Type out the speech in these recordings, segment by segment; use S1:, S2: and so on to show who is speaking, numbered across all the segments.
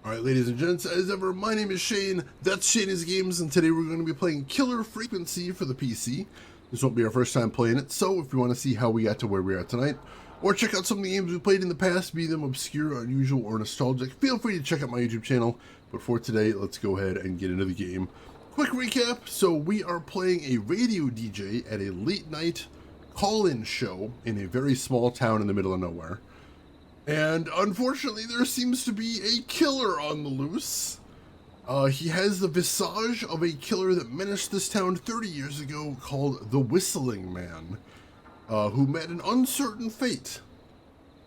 S1: Alright, ladies and gents, as ever, my name is Shane, that's Shane's Games, and today we're going to be playing Killer Frequency for the PC. This won't be our first time playing it, so if you want to see how we got to where we are tonight, or check out some of the games we played in the past, be them obscure, unusual, or nostalgic, feel free to check out my YouTube channel. But for today, let's go ahead and get into the game. Quick recap, so we are playing a radio DJ at a late night call-in show in a very small town in the middle of nowhere. And unfortunately, there seems to be a killer on the loose. He has the visage of a killer that menaced this town 30 years ago called the Whistling Man, who met an uncertain fate.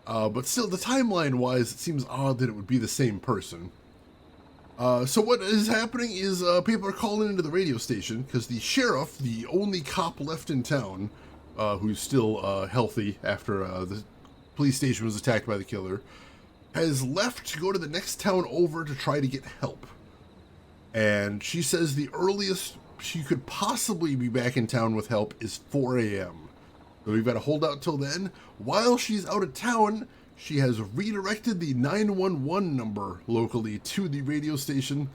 S1: But still, the timeline-wise, it seems odd that it would be the same person. So what is happening is people are calling into the radio station because the sheriff, the only cop left in town, who's still healthy after the police station was attacked by the killer, has left to go to the next town over to try to get help. And she says the earliest she could possibly be back in town with help is 4 a.m. So we've got to hold out till then. While she's out of town, she has redirected the 911 number locally to the radio station,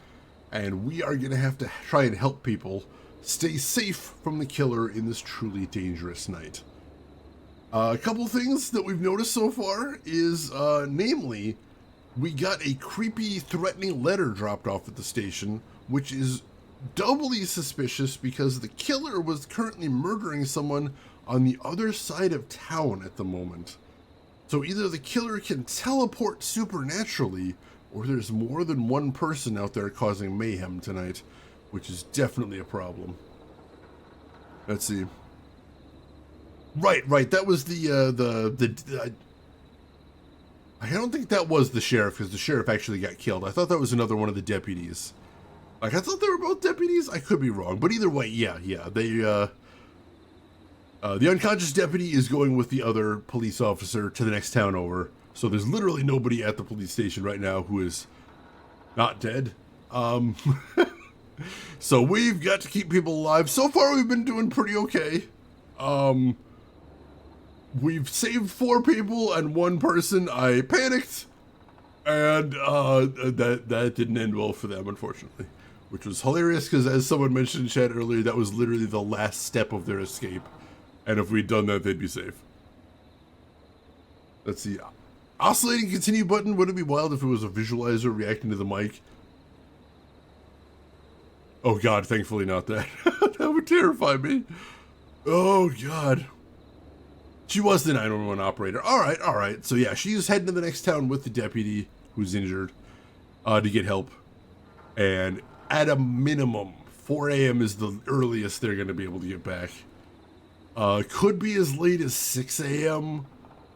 S1: and we are going to have to try and help people stay safe from the killer in this truly dangerous night. A couple things that we've noticed so far is, namely, we got a creepy, threatening letter dropped off at the station, which is doubly suspicious because the killer was currently murdering someone on the other side of town at the moment. So either the killer can teleport supernaturally, or there's more than one person out there causing mayhem tonight, which is definitely a problem. Let's see. Right. That was I don't think that was the sheriff, because the sheriff actually got killed. I thought that was another one of the deputies. Like, I thought they were both deputies? I could be wrong. But either way, yeah. The unconscious deputy is going with the other police officer to the next town over. So there's literally nobody at the police station right now who is not dead. So we've got to keep people alive. So far, we've been doing pretty okay. We've saved 4 people and 1 person. I panicked, and that didn't end well for them, unfortunately, which was hilarious because, as someone mentioned in chat earlier, that was literally the last step of their escape, and if we'd done that, they'd be safe. Let's see. Oscillating continue button. Would it be wild if it was a visualizer reacting to the mic? Oh god, thankfully not that. That would terrify me. Oh god. She was the 911 operator. All right. So yeah, she's heading to the next town with the deputy who's injured to get help. And at a minimum, 4 a.m. is the earliest they're going to be able to get back. Could be as late as 6 a.m.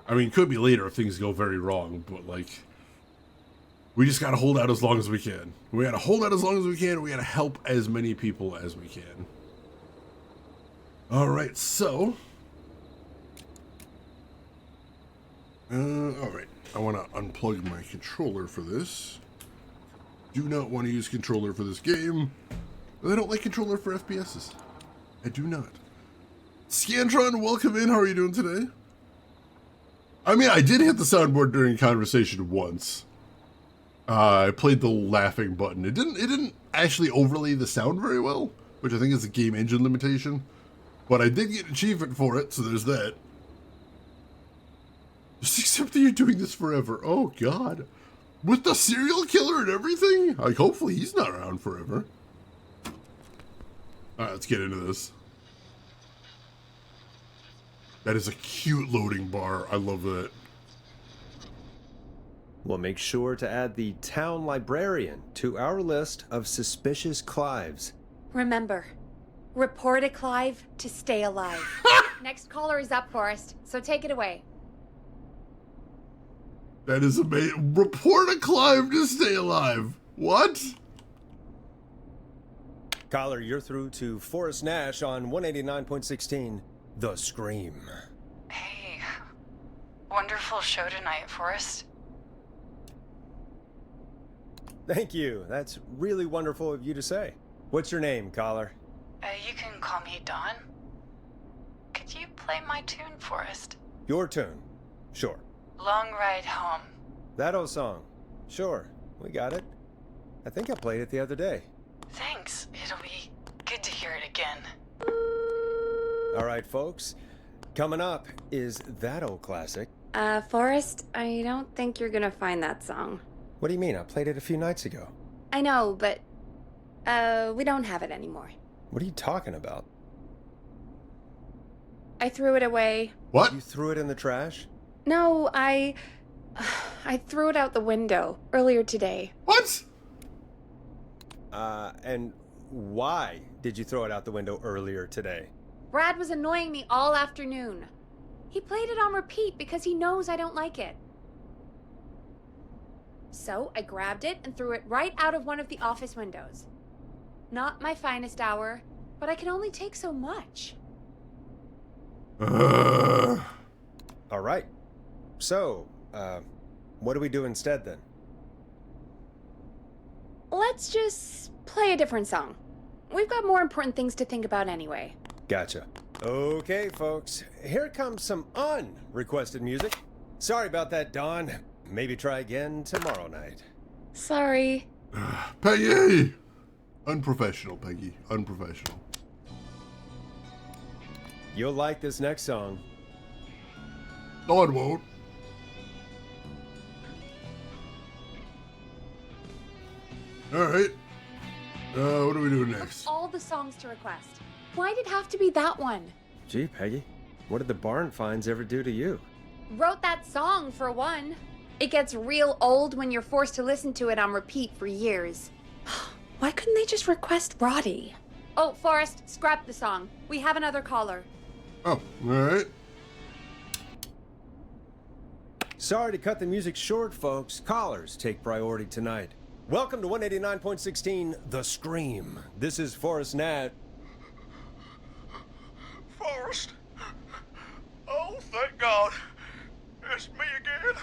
S1: I mean, could be later if things go very wrong. But like, we just got to hold out as long as we can. We got to hold out as long as we can. We got to help as many people as we can. All right, so... alright, I want to unplug my controller for this. Do not want to use controller for this game. I don't like controller for FPSs. I do not. Scantron, welcome in. How are you doing today? I mean, I did hit the soundboard during conversation once. I played the laughing button. It didn't actually overlay the sound very well, which I think is a game engine limitation. But I did get an achievement for it, so there's that. Just accept that you're doing this forever. Oh, God. With the serial killer and everything? Like, hopefully he's not around forever. Alright, let's get into this. That is a cute loading bar. I love that.
S2: We'll make sure to add the town librarian to our list of suspicious Clives.
S3: Remember, report a Clive to stay alive.
S4: Next caller is up, Forrest, so take it away.
S1: That is amazing. Report a Clive to stay alive. What?
S2: Caller, you're through to Forrest Nash on 189.16, The Scream.
S5: Hey, wonderful show tonight, Forrest.
S2: Thank you. That's really wonderful of you to say. What's your name, caller?
S5: You can call me Dawn. Could you play my tune, Forrest?
S2: Your tune. Sure.
S5: Long Ride Home.
S2: That old song. Sure. we got it. I think I played it the other day.
S5: Thanks. It'll be good to hear it again.
S2: All right, folks. Coming up is that old classic.
S3: Forrest, I don't think you're gonna find that song.
S2: What do you mean? I played it a few nights ago.
S3: I know, but, we don't have it anymore.
S2: What are you talking about?
S3: I threw it away.
S1: What?
S2: You threw it in the trash?
S3: No, I threw it out the window earlier today.
S1: What?
S2: And why did you throw it out the window earlier today?
S4: Brad was annoying me all afternoon. He played it on repeat because he knows I don't like it. So I grabbed it and threw it right out of one of the office windows. Not my finest hour, but I can only take so much.
S2: All right. So, what do we do instead then?
S3: Let's just play a different song. We've got more important things to think about anyway.
S2: Gotcha. Okay, folks. Here comes some unrequested music. Sorry about that, Dawn. Maybe try again tomorrow night.
S3: Sorry.
S1: Peggy! Unprofessional, Peggy. Unprofessional.
S2: You'll like this next song.
S1: No, it won't. Alright. What do we do next?
S4: All the songs to request. Why'd it have to be that one?
S2: Gee, Peggy, what did the barn finds ever do to you?
S4: Wrote that song for one. It gets real old when you're forced to listen to it on repeat for years.
S3: Why couldn't they just request Roddy?
S4: Oh, Forrest, scrap the song. We have another caller.
S1: Oh, alright.
S2: Sorry to cut the music short, folks. Callers take priority tonight. Welcome to 189.16, The Scream. This is Forrest Nat.
S6: Forrest. Oh, thank God. It's me again.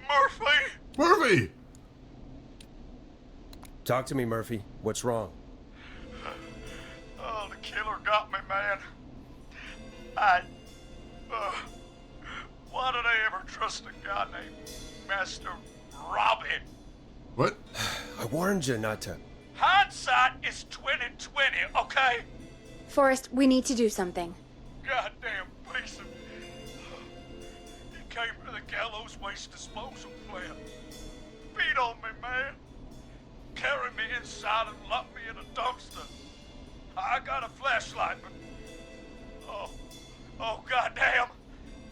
S6: Murphy.
S1: Murphy!
S2: Talk to me, Murphy. What's wrong?
S6: Oh, the killer got me, man. Why did I ever trust a guy named Master Robin?
S1: What?
S2: I warned you not to.
S6: Hindsight is 20/20, okay?
S3: Forrest, we need to do something.
S6: Goddamn piece of... He came to the gallows waste disposal plant. Beat on me, man. Carried me inside and locked me in a dumpster. I got a flashlight, but... Oh, goddamn.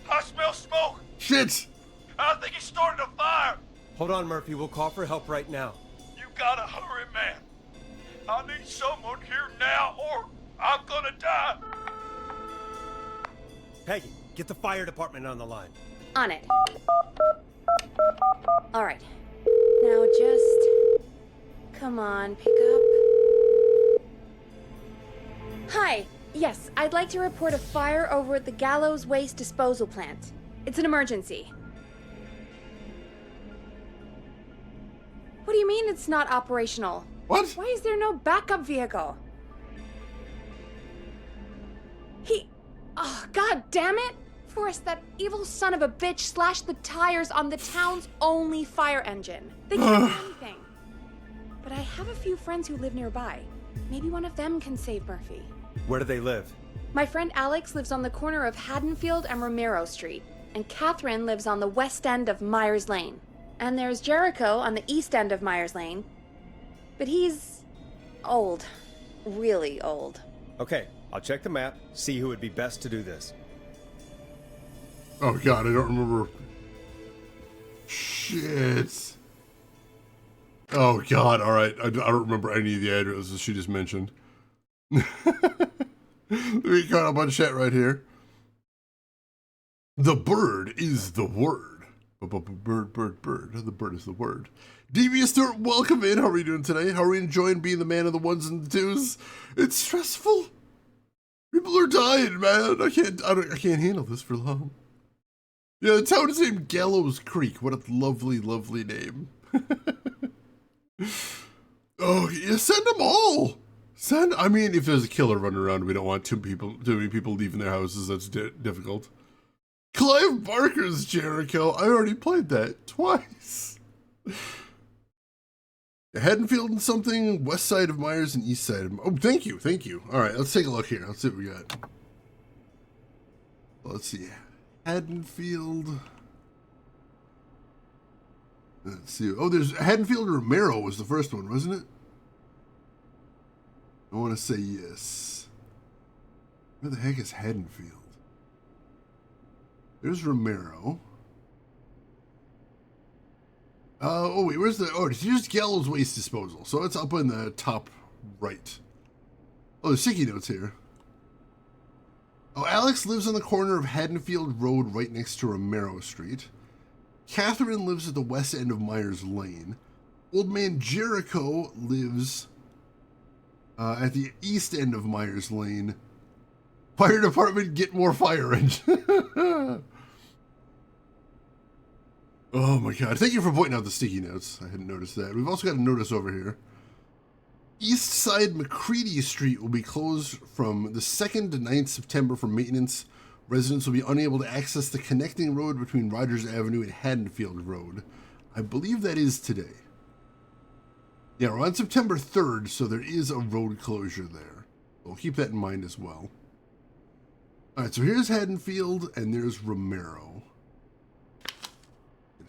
S6: I smell smoke.
S1: Shit!
S6: I think he started a fire.
S2: Hold on, Murphy. We'll call for help right now.
S6: You gotta hurry, man. I need someone here now or I'm gonna die.
S2: Peggy, get the fire department on the line.
S3: On it. All right. Now just... Come on, pick up. Hi. Yes, I'd like to report a fire over at the Gallows Waste Disposal Plant. It's an emergency. What do you mean it's not operational?
S1: What?
S3: Why is there no backup vehicle? Oh, god damn it!
S4: Forrest, that evil son of a bitch slashed the tires on the town's only fire engine.
S3: They can't do anything. But I have a few friends who live nearby. Maybe one of them can save Murphy.
S2: Where do they live?
S3: My friend Alex lives on the corner of Haddonfield and Romero Street, and Catherine lives on the west end of Myers Lane. And there's Jericho on the east end of Myers Lane. But he's old. Really old.
S2: Okay, I'll check the map, see who would be best to do this.
S1: Oh god, I don't remember. Shit. Oh god, alright. I don't remember any of the addresses she just mentioned. We got a bunch of shit right here. The bird is the word. Bird. The bird is the word. Devious Stewart, welcome in. How are you doing today? How are you enjoying being the man of the ones and the twos? It's stressful. People are dying, man. I can't handle this for long. Yeah, the town is named Gallows Creek. What a lovely, lovely name. Oh, yeah, send them all. I mean, if there's a killer running around, we don't want too many people leaving their houses. That's difficult. Clive Barker's Jericho. I already played that twice. Haddonfield and something, west side of Myers and east side of... Oh, thank you, thank you. All right, let's take a look here. Let's see what we got. Let's see. Haddonfield. Let's see. Oh, there's Haddonfield Romero was the first one, wasn't it? I want to say yes. Where the heck is Haddonfield? There's Romero. Oh wait, where's the... Oh, here's Gallows Waste Disposal. So it's up in the top right. Oh, there's sticky notes here. Oh, Alex lives on the corner of Haddonfield Road right next to Romero Street. Catherine lives at the west end of Myers Lane. Old man Jericho lives at the east end of Myers Lane. Fire department, get more fire engine. Oh my god, thank you for pointing out the sticky notes. I hadn't noticed that. We've also got a notice over here. East side McCready Street will be closed from the 2nd to 9th September for maintenance. Residents will be unable to access the connecting road between Rogers Avenue and Haddonfield Road. I believe that is today. Yeah, we're on September 3rd, so there is a road closure there. We'll keep that in mind as well. Alright, so here's Haddonfield, and there's Romero.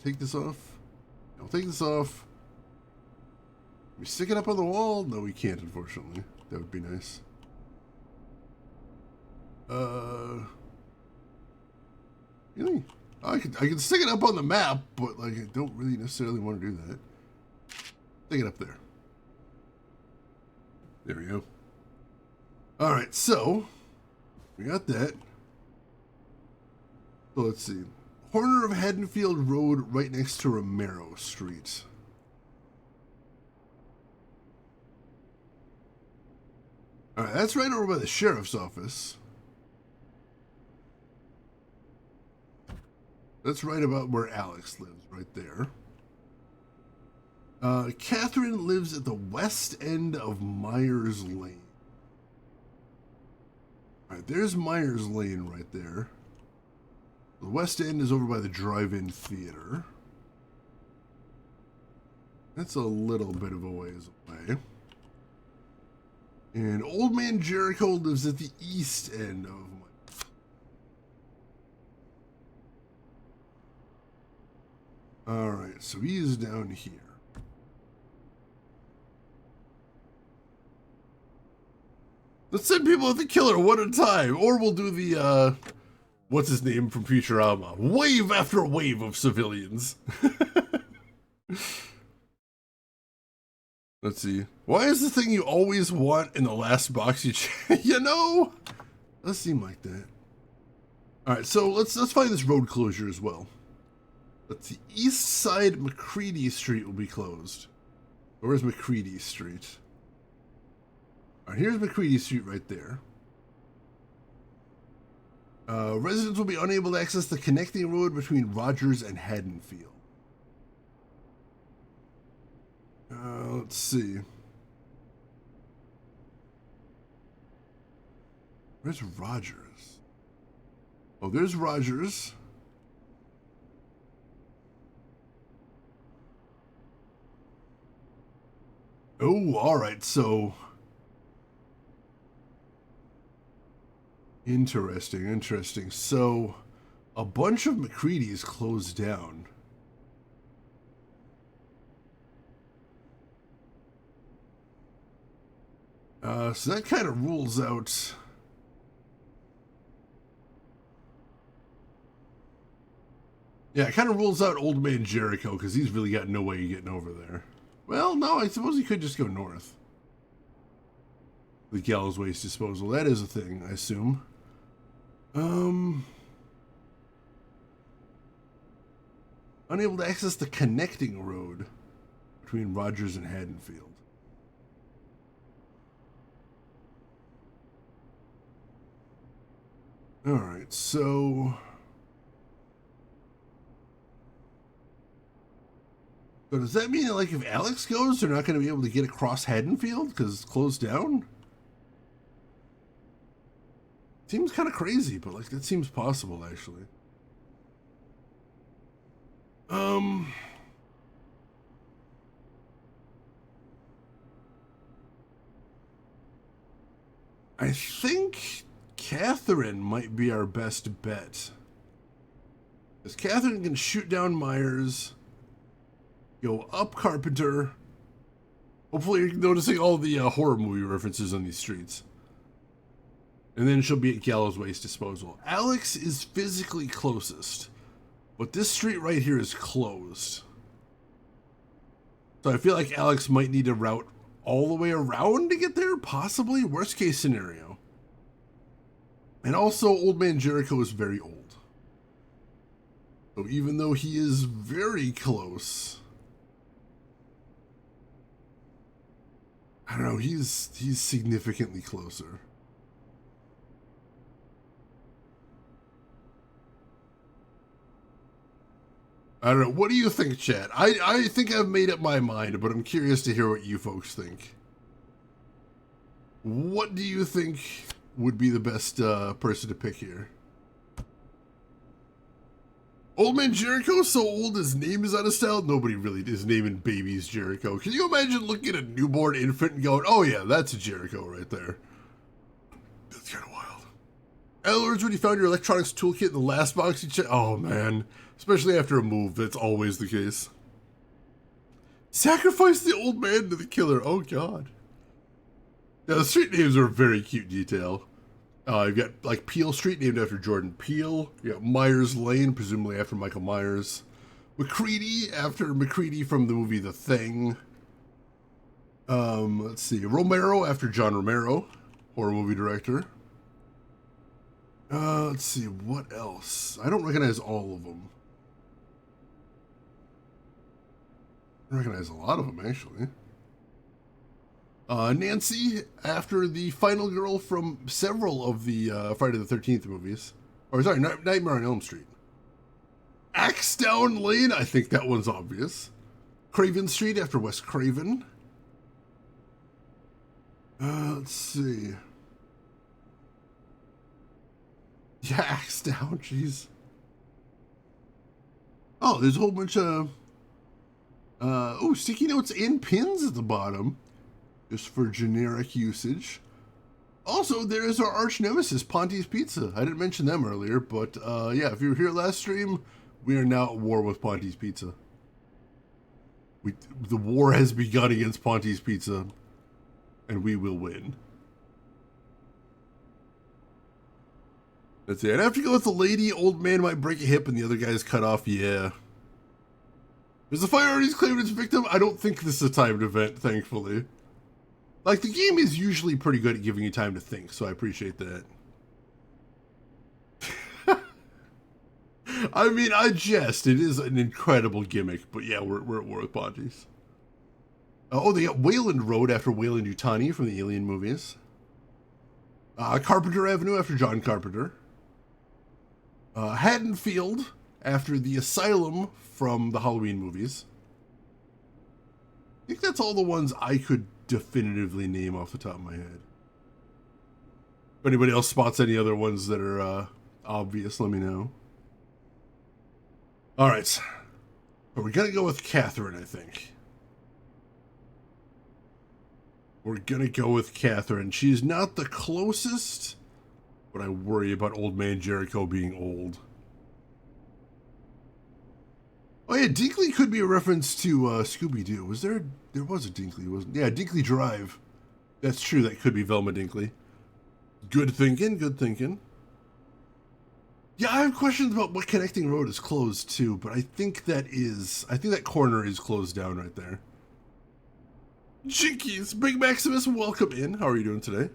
S1: Take this off. I'll take this off. Can we stick it up on the wall? No, we can't, unfortunately. That would be nice. Really? I can stick it up on the map, but like I don't really necessarily want to do that. Stick it up there. There we go. Alright, so we got that. So let's see. Corner of Haddonfield Road right next to Romero Street. Alright, that's right over by the sheriff's office. That's right about where Alex lives, right there. Catherine lives at the west end of Myers Lane. Alright, there's Myers Lane right there. The west end is over by the drive-in theater. That's a little bit of a ways away. And Old Man Jericho lives at the east end of my... Alright, so he is down here. Let's send people at the killer one at a time, or we'll do the, what's his name from Futurama? Wave after wave of civilians. Let's see. Why is the thing you always want in the last box you check? You know? Does seem like that. Alright, so let's find this road closure as well. Let's see. East side McCready Street will be closed. Where's McCready Street? Alright, here's McCready Street right there. Residents will be unable to access the connecting road between Rogers and Haddonfield. Let's see. Where's Rogers? Oh, there's Rogers. Oh, alright, so... Interesting. So, a bunch of McCready's closed down. So that kind of rules out... Yeah, it kind of rules out Old Man Jericho, because he's really got no way of getting over there. Well, no, I suppose he could just go north. The Gallows Waste Disposal, that is a thing, I assume. Unable to access the connecting road between Rogers and Haddonfield. Alright, so does that mean that, like, if Alex goes, they're not going to be able to get across Haddonfield because it's closed down? Seems kind of crazy, but, like, that seems possible, actually. I think Catherine might be our best bet. Because Catherine can shoot down Myers, go up Carpenter. Hopefully you're noticing all the horror movie references on these streets. And then she'll be at Gallows Waste Disposal. Alex is physically closest, but this street right here is closed. So I feel like Alex might need to route all the way around to get there, possibly. Worst case scenario. And also, Old Man Jericho is very old. So even though he is very close, I don't know, he's significantly closer. I don't know. What do you think, chat? I think I've made up my mind, but I'm curious to hear what you folks think. What do you think would be the best person to pick here? Old Man Jericho is so old his name is out of style. Nobody really is naming babies Jericho. Can you imagine looking at a newborn infant and going, oh yeah, that's a Jericho right there? That's kind of wild. In other words, when you found your electronics toolkit in the last box you checked, oh man. Especially after a move, that's always the case. Sacrifice the old man to the killer. Oh, God. Now, the street names are a very cute detail. You've got, like, Peel Street, named after Jordan Peele. You got Myers Lane, presumably after Michael Myers. McCready, after McCready from the movie The Thing. Let's see. Romero, after John Romero, horror movie director. Let's see. What else? I don't recognize all of them. I recognize a lot of them, actually. Nancy, after the final girl from several of the Friday the 13th movies. Or, sorry, Nightmare on Elm Street. Axedown Lane, I think that one's obvious. Craven Street, after Wes Craven. Let's see. Yeah, Axedown, jeez. Oh, there's a whole bunch of... sticky notes and pins at the bottom, just for generic usage. Also, there is our arch nemesis, Ponte's Pizza. I didn't mention them earlier, but yeah, if you were here last stream, we are now at war with Ponte's Pizza. The war has begun against Ponte's Pizza, and we will win. That's it. I'd have to go with the lady. Old man might break a hip and the other guy's cut off. Yeah. Is the fire already claimed its victim? I don't think this is a timed event, thankfully. Like, the game is usually pretty good at giving you time to think, so I appreciate that. I mean, I jest. It is an incredible gimmick, but yeah, we're at war with Ponte's. Oh, they got Wayland Road after Wayland-Yutani from the Alien movies. Carpenter Avenue after John Carpenter. Haddonfield after the Asylum from the Halloween movies. I think that's all the ones I could definitively name off the top of my head. If anybody else spots any other ones that are obvious, let me know. Alright. So we're going to go with Catherine, I think. We're going to go with Catherine. She's not the closest, but I worry about Old Man Jericho being old. Oh yeah, Dinkley could be a reference to Scooby-Doo. Was there was a Dinkley, wasn't? Yeah, Dinkley Drive. That's true, that could be Velma Dinkley. Good thinking, good thinking. Yeah, I have questions about what connecting road is closed too, but I think that corner is closed down right there. Jinkies, Big Maximus, welcome in. How are you doing today?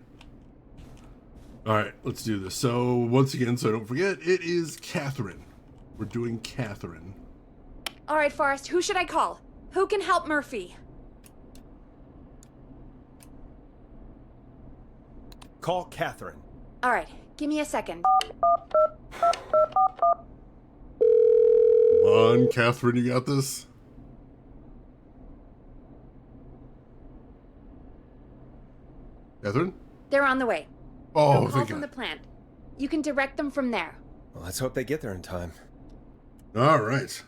S1: Alright, let's do this. So, once again, so I don't forget, it is Catherine. We're doing Catherine.
S3: All right, Forrest, who should I call? Who can help Murphy?
S2: Call Catherine.
S3: All right, give me a second.
S1: Come on, Catherine, you got this? Catherine?
S3: They're on the way.
S1: Oh,
S3: They'll call
S1: thank
S3: from
S1: God.
S3: the plant. You can direct them from there.
S2: Well, let's hope they get there in time.
S1: All right.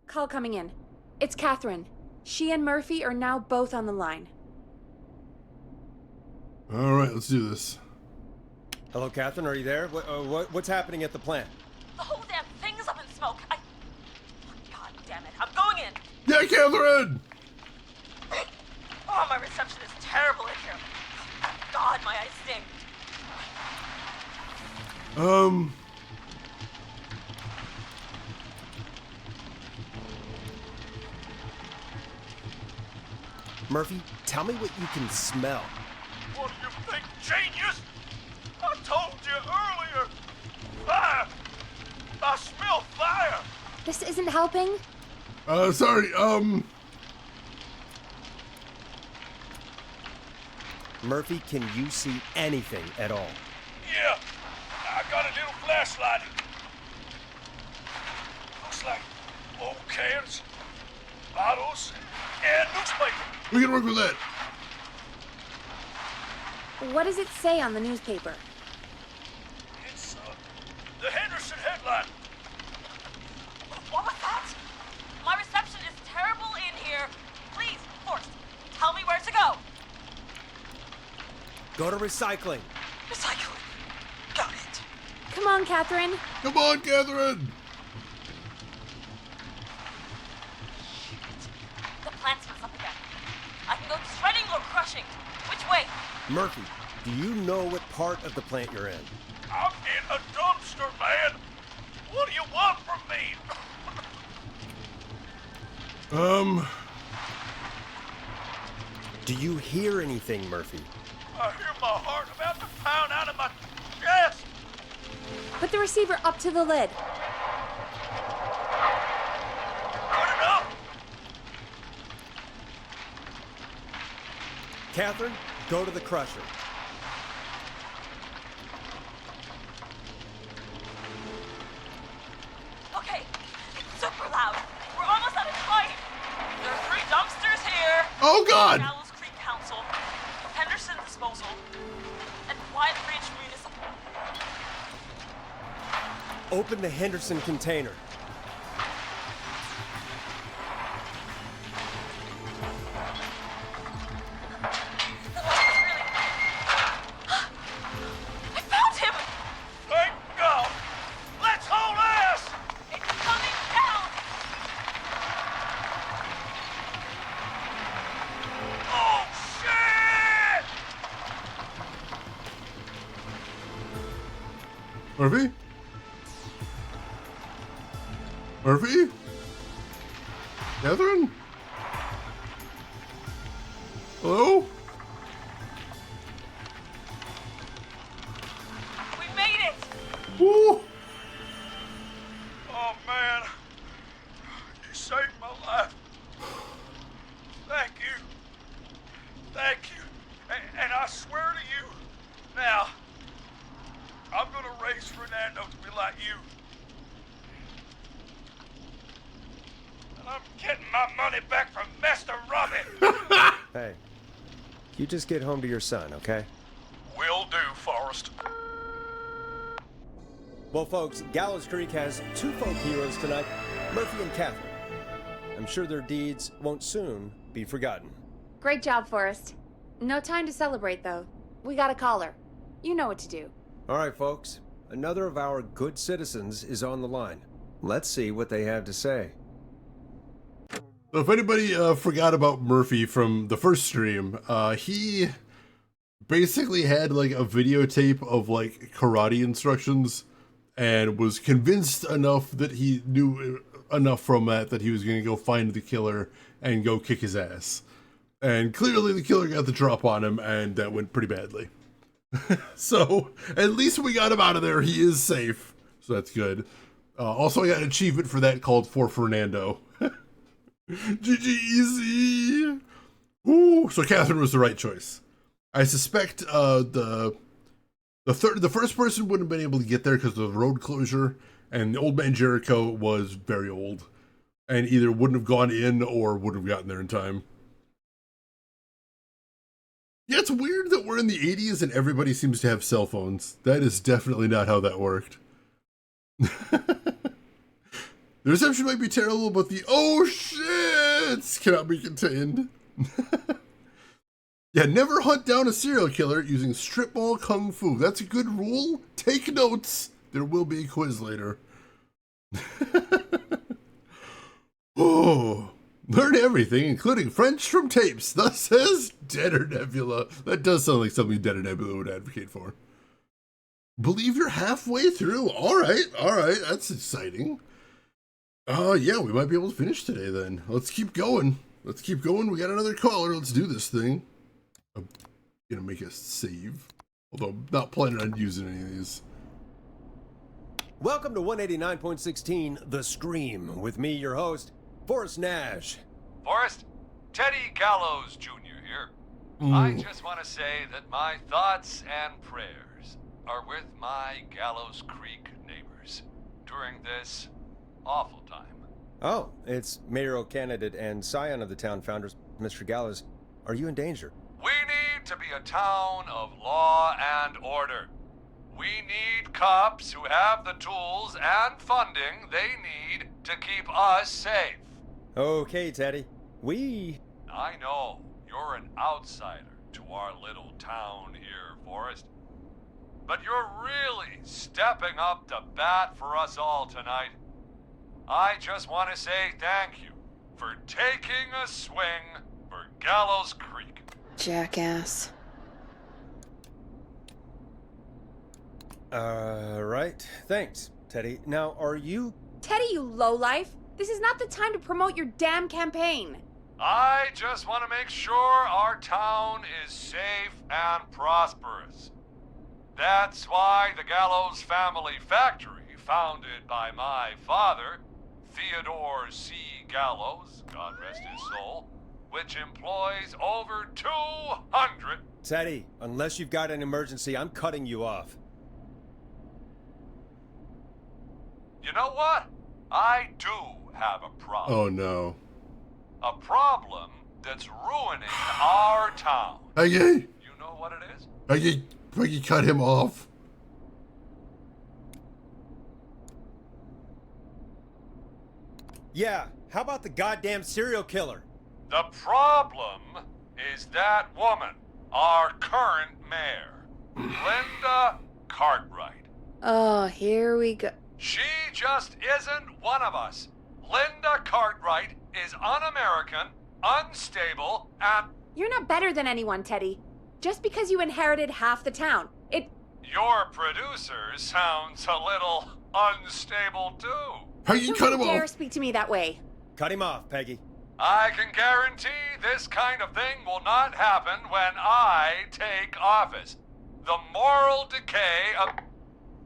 S3: Call coming in. It's Catherine. She and Murphy are now both on the line.
S1: All right, let's do this.
S2: Hello, Catherine. Are you there? What's happening at the plant?
S7: The whole damn thing's up in smoke. God damn it. I'm going in.
S1: Yeah, Catherine!
S7: Oh, my reception is terrible in here. God, my eyes sting.
S2: Murphy, tell me what you can smell.
S6: What do you think, genius? I told you earlier. Fire! I smell fire!
S3: This isn't helping.
S1: Sorry,
S2: Murphy, can you see anything at all?
S6: Yeah, I got a little flashlight. Looks like old cans, bottles, and newspaper.
S1: we can work with that.
S3: What does it say on the newspaper?
S6: It's, the Henderson headline.
S7: What was that? My reception is terrible in here. Please, Forrest, tell me where to go.
S2: Go to recycling.
S7: Recycling. Got it.
S3: Come on, Catherine.
S1: Come on, Catherine!
S7: The plant smells up again. I can go shredding or crushing. Which way?
S2: Murphy, do you know what part of the plant you're in?
S6: I'm in a dumpster, man. What do you want from me?
S2: Do you hear anything, Murphy?
S6: I hear my heart about to pound out of my chest.
S3: Put the receiver up to the lid.
S6: Put it up.
S2: Catherine, go to the crusher.
S7: Okay, it's super loud. We're almost out of time. There are 3 dumpsters here.
S1: Oh, God!
S7: Gallows Creek Council, Henderson Disposal, and Quiet Ridge Municipal.
S2: Open the Henderson container.
S7: The noise is really... I found him!
S6: Thank God. Let's hold ass.
S7: It's coming down!
S6: Oh, shit!
S1: Murphy? Murphy? Catherine? Hello?
S7: We made it!
S1: Woo!
S6: Oh, man. You saved my life. Thank you. Thank you. And I swear to you, now, I'm gonna raise Fernando to be like you. And I'm getting my money back from Mr. Robbie.
S2: Hey, you just get home to your son, okay?
S6: Will do, Forrest.
S2: Well, folks, Gallows Creek has 2 folk heroes tonight, Murphy and Catherine. I'm sure their deeds won't soon be forgotten.
S3: Great job, Forrest. No time to celebrate, though. We got a caller. You know what to do.
S2: All right, folks, another of our good citizens is on the line. Let's see what they have to say.
S1: So if anybody forgot about Murphy from the first stream, he basically had like a videotape of like karate instructions and was convinced enough that he knew enough from that he was going to go find the killer and go kick his ass. And clearly the killer got the drop on him, and that went pretty badly. So at least we got him out of there. He is safe, so that's good. Also, I got an achievement for that called For Fernando. GG easy. Ooh, so Catherine was the right choice. I suspect the first person wouldn't have been able to get there because of the road closure, and the old man Jericho was very old, and either wouldn't have gone in or wouldn't have gotten there in time. Yeah, it's weird that we're in the 80s and everybody seems to have cell phones. That is definitely not how that worked. The reception might be terrible, but the oh shit! limits cannot be contained. Yeah, never hunt down a serial killer using strip mall kung fu. That's a good rule. Take notes. There will be a quiz later. Oh, learn everything, including French from tapes. Thus says Deader Nebula. That does sound like something Deader Nebula would advocate for. Believe you're halfway through. All right. That's exciting. Yeah, we might be able to finish today then. Let's keep going. We got another caller. Let's do this thing. I'm gonna make a save, although I'm not planning on using any of these.
S2: Welcome to 189.16 The Scream with me, your host, Forrest Nash.
S6: Forrest, Teddy Gallows Jr. here. I just want to say that my thoughts and prayers are with my Gallows Creek neighbors during this awful time.
S2: Oh, it's mayoral candidate and scion of the town founders, Mr. Gallows. Are you in danger?
S6: We need to be a town of law and order. We need cops who have the tools and funding they need to keep us safe.
S2: Okay, Teddy.
S6: I know you're an outsider to our little town here, Forrest. But you're really stepping up to bat for us all tonight. I just want to say thank you for taking a swing for Gallows Creek.
S3: Jackass.
S2: Right. Thanks, Teddy. Now, are you...
S3: Teddy, you lowlife! This is not the time to promote your damn campaign!
S6: I just want to make sure our town is safe and prosperous. That's why the Gallows Family Factory, founded by my father, Theodore C. Gallows, God rest his soul, which employs over 200...
S2: Teddy, unless you've got an emergency, I'm cutting you off.
S6: You know what? I do have a problem.
S1: Oh no.
S6: A problem that's ruining our town.
S1: Peggy!
S6: You know what it is?
S1: Peggy, cut him off.
S2: Yeah, how about the goddamn serial killer?
S6: The problem is that woman, our current mayor, Linda Cartwright.
S3: Oh, here we go.
S6: She just isn't one of us. Linda Cartwright is un-American, unstable, and...
S3: You're not better than anyone, Teddy. Just because you inherited half the town.
S6: Your producer sounds a little unstable, too.
S1: Peggy, cut him
S3: Don't dare
S1: off.
S3: speak to me that way.
S2: Cut him off, Peggy.
S6: I can guarantee this kind of thing will not happen when I take office. The moral decay of...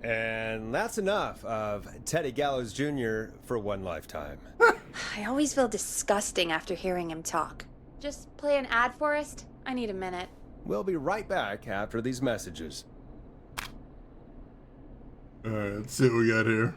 S2: And that's enough of Teddy Gallows Jr. for one lifetime.
S3: I always feel disgusting after hearing him talk. Just play an ad, Forrest? I need a minute.
S2: We'll be right back after these messages.
S1: Alright, let's see what we got here.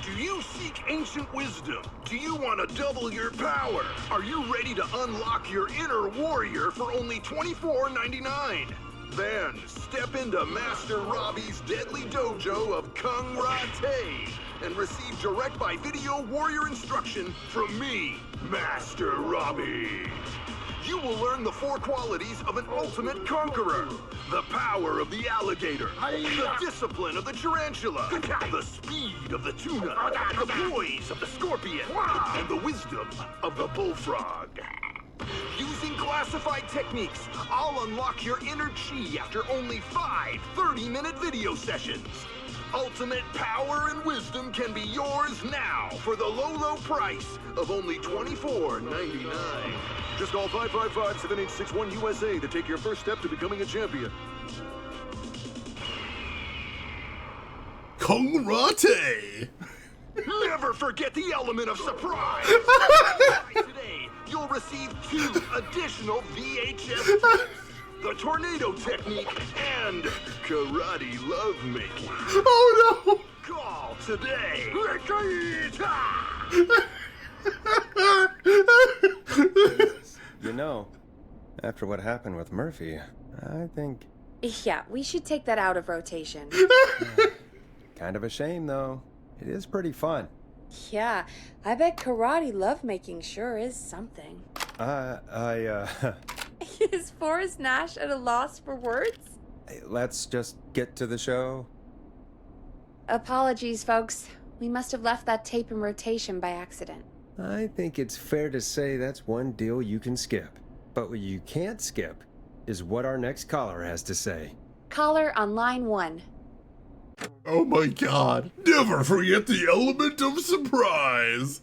S8: Do you seek ancient wisdom? Do you want to double your power? Are you ready to unlock your inner warrior for only $24.99? Then step into Master Robbie's deadly dojo of Kung Rate and receive direct by video warrior instruction from me, Master Robbie. You will learn the 4 qualities of an ultimate conqueror. The power of the alligator, the discipline of the tarantula, the speed of the tuna, the poise of the scorpion, and the wisdom of the bullfrog. Using classified techniques, I'll unlock your inner chi after only 5 30-minute video sessions. Ultimate power and wisdom can be yours now for the low price of only $24.99. Just call 555-7861 USA to take your first step to becoming a champion.
S1: Kung Rate!
S8: Never forget the element of surprise! Today, you'll receive 2 additional VHS tips. The tornado technique and karate lovemaking.
S1: Oh no!
S8: Call today.
S2: You know, After what happened with Murphy, I think...
S3: Yeah, we should take that out of rotation.
S2: Kind of a shame, though. It is pretty fun.
S3: Yeah, I bet karate lovemaking sure is something. Is Forrest Nash at a loss for words?
S2: Let's just get to the show.
S3: Apologies, folks. We must have left that tape in rotation by accident.
S2: I think it's fair to say that's one deal you can skip. But what you can't skip is what our next caller has to say.
S3: Caller on line 1.
S1: Oh my god. Never forget the element of surprise.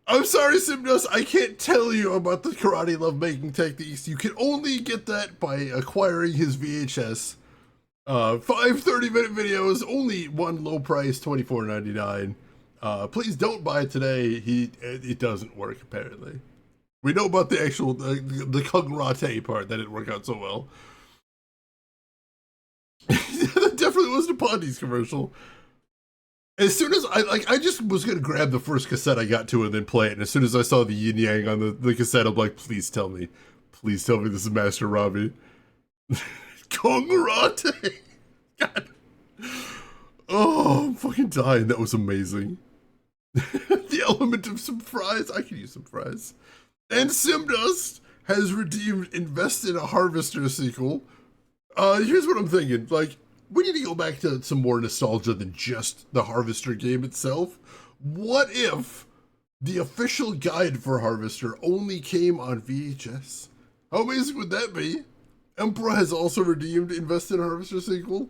S1: I'm sorry, Simdust, I can't tell you about the karate lovemaking techniques. You can only get that by acquiring his VHS. 5 30-minute videos, only one low price, $24.99. Please don't buy it today. It doesn't work, apparently. We know about the actual, the Kung Rate part, that didn't work out so well. That definitely wasn't a Pondy's commercial. As soon as I just was going to grab the first cassette I got to and then play it. And as soon as I saw the yin yang on the cassette, I'm like, please tell me this is Master Robbie. Kung Rate. God. Oh, I'm fucking dying. That was amazing. The element of surprise. I could use some fries. And Simdust has redeemed Invest in a Harvester sequel. Here's what I'm thinking. Like, we need to go back to some more nostalgia than just the Harvester game itself. What if the official guide for Harvester only came on VHS? How amazing would that be? Emperor has also redeemed Invest in a Harvester sequel.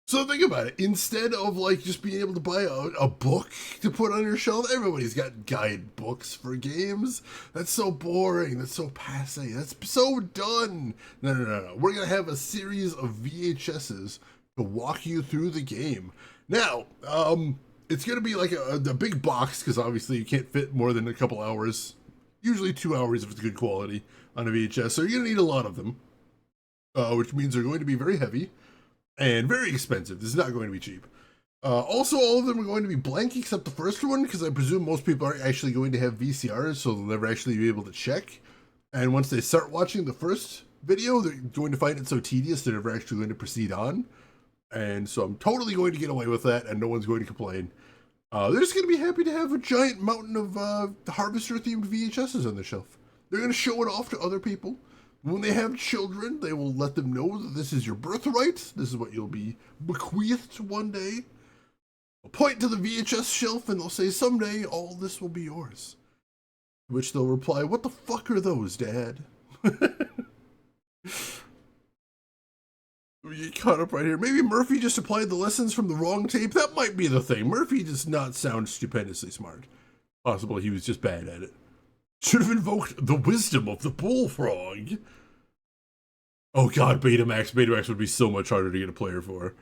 S1: So think about it. Instead of like just being able to buy a book to put on your shelf, everybody's got guide books for games. That's so boring. That's so passe. That's so done. No. We're going to have a series of VHSs to walk you through the game. Now, it's going to be like a big box because obviously you can't fit more than a couple hours. Usually 2 hours if it's good quality on a VHS. So you're going to need a lot of them, which means they're going to be very heavy. And very expensive. This is not going to be cheap. Also, all of them are going to be blank except the first one, because I presume most people aren't actually going to have VCRs, so they'll never actually be able to check. And once they start watching the first video, they're going to find it so tedious they're never actually going to proceed on. And so I'm totally going to get away with that, and no one's going to complain. They're just going to be happy to have a giant mountain of Harvester-themed VHSs on the shelf. They're going to show it off to other people. When they have children, they will let them know that this is your birthright. This is what you'll be bequeathed one day. They'll point to the VHS shelf and they'll say, someday all this will be yours. To which they'll reply, what the fuck are those, Dad? We get caught up right here. Maybe Murphy just applied the lessons from the wrong tape. That might be the thing. Murphy does not sound stupendously smart. Possible he was just bad at it. Should have invoked the wisdom of the bullfrog. Oh god, Betamax. Betamax would be so much harder to get a player for.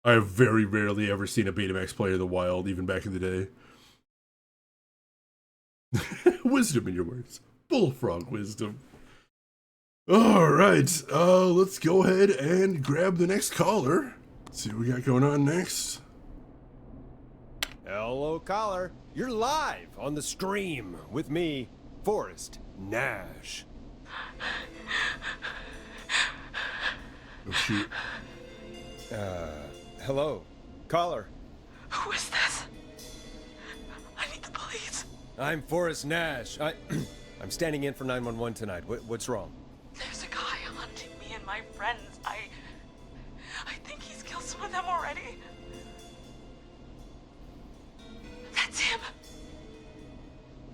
S1: I have very rarely ever seen a Betamax player in the wild, even back in the day. Wisdom in your words. Bullfrog wisdom. Alright, let's go ahead and grab the next caller. Let's see what we got going on next.
S2: Hello, caller. You're live on the stream with me, Forrest Nash.
S1: Oh, shoot.
S2: Hello, caller.
S7: Who is this? I need the police.
S2: I'm Forrest Nash. I'm standing in for 911 tonight. What's wrong?
S7: There's a guy hunting me and my friends. I think he's killed some of them already. That's him.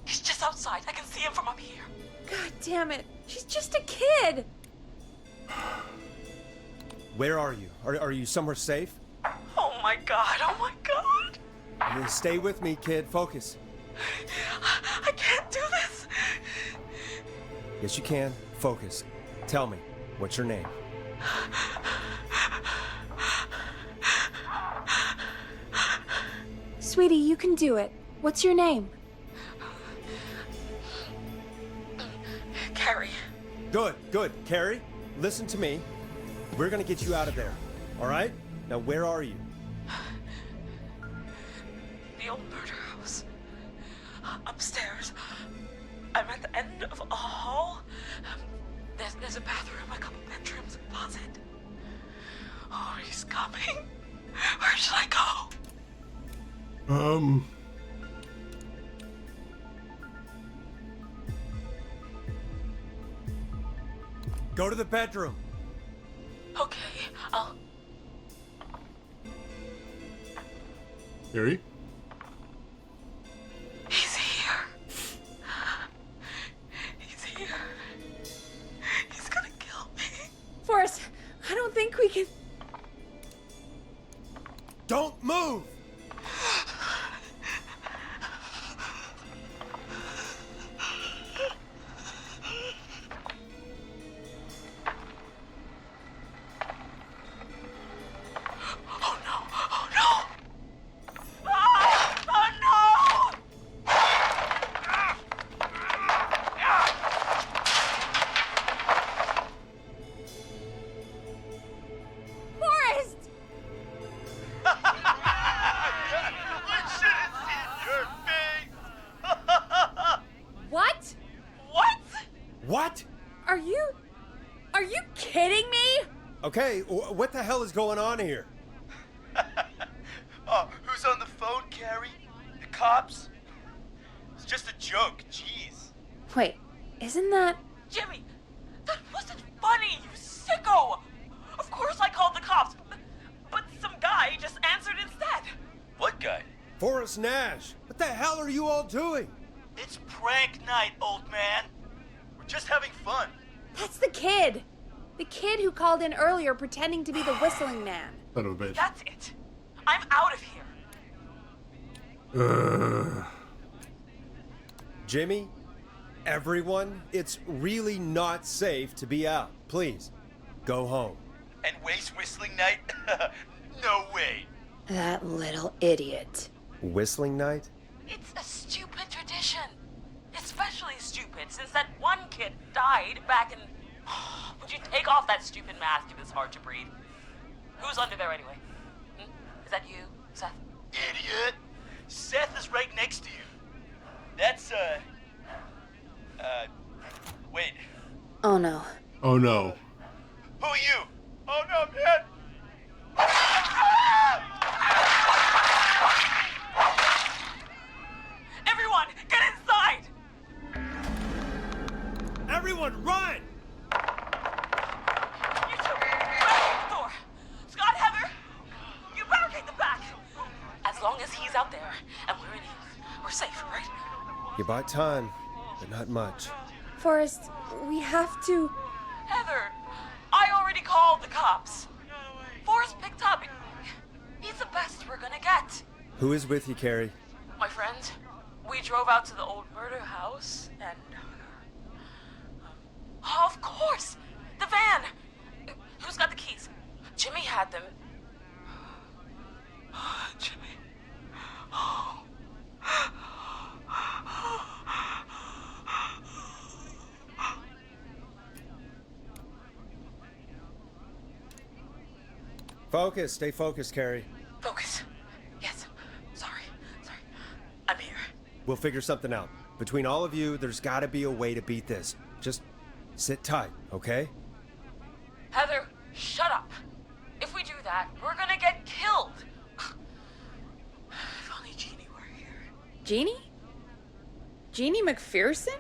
S7: He's just outside. I can see him from up here.
S3: God damn it. She's just a kid.
S2: Where are you? Are you somewhere safe?
S7: Oh my god. Oh my god.
S2: Stay with me, kid. Focus.
S7: I can't do this.
S2: Yes, you can. Focus. Tell me, what's your name?
S3: Sweetie, you can do it. What's your name?
S7: Carrie.
S2: Good. Carrie, listen to me. We're gonna get you out of there. All right? Now, where are you?
S7: The old murder house. upstairs. I'm at the end of a hall. There's a bathroom, a couple bedrooms, a closet. Oh, he's coming. Where should I go?
S2: Go to the bedroom.
S7: Okay, I'll...
S1: Harry?
S7: He's here. He's here. He's gonna kill me.
S3: Forrest, I don't think we can.
S2: Don't move!
S7: Oh no! Oh no! Ah! Oh no!
S3: Forrest! What?
S7: What?
S2: What?
S3: Are you kidding me?
S2: Okay, what the hell is going on here?
S9: Oh, who's on the phone, Carrie? The cops? It's just a joke, jeez.
S3: Wait, isn't that.
S7: Jimmy, that wasn't funny, you sicko! Of course I called the cops, but some guy just answered instead.
S9: What guy?
S2: Forrest Nash, what the hell are you all doing?
S9: It's prank night, old man. We're just having fun.
S3: That's the kid! The kid who called in earlier pretending to be the whistling man.
S1: Son of a bitch.
S7: That's it. I'm out of here.
S2: Jimmy, everyone, it's really not safe to be out. Please, go home.
S9: And waste whistling night? No way.
S3: That little idiot.
S2: Whistling night?
S7: It's a stupid tradition. Especially stupid since that one kid died back in... Would you take off that stupid mask if it's hard to breathe? Who's under there anyway? Is that you, Seth?
S9: Idiot. Seth is right next to you. That's, wait.
S3: Oh no.
S1: Oh no.
S9: Who are you? Oh no, man.
S7: Everyone, get inside!
S2: Everyone, run!
S7: You two, barricade the door. Scott, Heather, you barricade the back. As long as he's out there and we're in here, we're safe, right?
S2: You buy time, but not much.
S3: Forrest, we have to.
S7: Heather, I already called the cops. Forrest picked up. He's the best we're gonna get.
S2: Who is with you, Carrie?
S7: My friend, we drove out to the old murder house and... Oh, of course! The van! Who's got the keys? Jimmy had them. Jimmy. Oh.
S2: Focus, stay focused, Carrie.
S7: Focus. Yes. Sorry. I'm here.
S2: We'll figure something out. Between all of you, there's gotta be a way to beat this. Just sit tight, okay?
S7: Heather, shut up. If we do that, we're gonna get killed. If only Jeannie were here.
S3: Jeannie? Jeannie McPherson?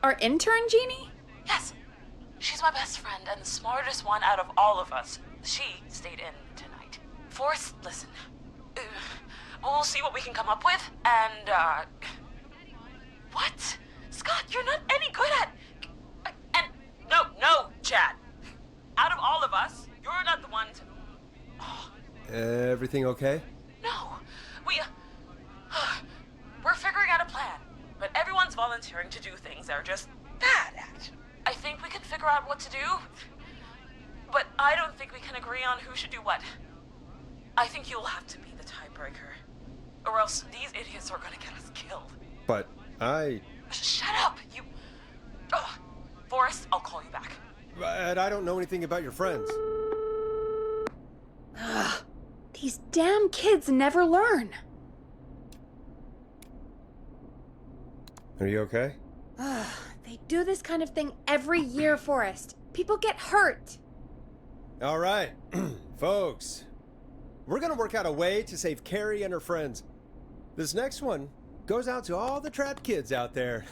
S3: Our intern Jeannie?
S7: Yes. She's my best friend and the smartest one out of all of us. She stayed in tonight. Forrest, listen. We'll see what we can come up with, and, What? Scott, you're not any good at... And... No, Chad. Out of all of us, you're not the one to...
S2: Everything okay?
S7: No. We're figuring out a plan, but everyone's volunteering to do things they're just bad at. I think we can figure out what to do, but I don't think we can agree on who should do what. I think you'll have to be the tiebreaker, or else these idiots are gonna get us killed.
S2: But
S7: Shut up, you... Ugh. Forrest, I'll call you back.
S2: But I don't know anything about your friends.
S3: These damn kids never learn.
S2: Are you okay?
S3: They do this kind of thing every year, Forrest. People get hurt.
S2: All right, folks. We're gonna work out a way to save Carrie and her friends. This next one goes out to all the trapped kids out there.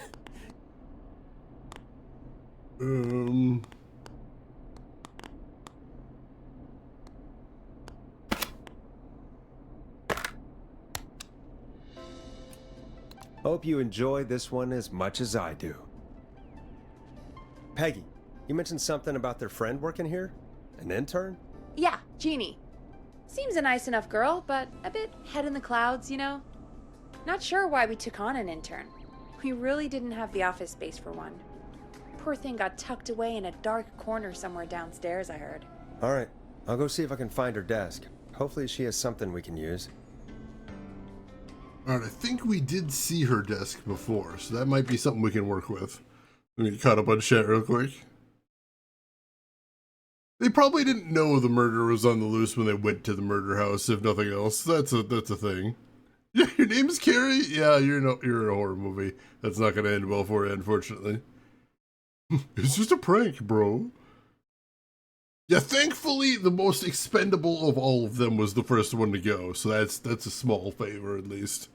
S2: Hope you enjoy this one as much as I do. Peggy, you mentioned something about their friend working here? An intern?
S3: Yeah, Jeannie. Seems a nice enough girl, but a bit head in the clouds, you know? Not sure why we took on an intern. We really didn't have the office space for one. Poor thing got tucked away in a dark corner somewhere downstairs, I heard.
S2: All right, I'll go see if I can find her desk. Hopefully she has something we can use.
S1: Alright, I think we did see her desk before, so that might be something we can work with. Let me get caught up on chat real quick. They probably didn't know the murder was on the loose when they went to the murder house, if nothing else. That's a thing. Yeah, your name's Carrie? Yeah, you're in a horror movie. That's not gonna end well for you, unfortunately. It's just a prank, bro. Yeah, thankfully, the most expendable of all of them was the first one to go, so that's a small favor, at least.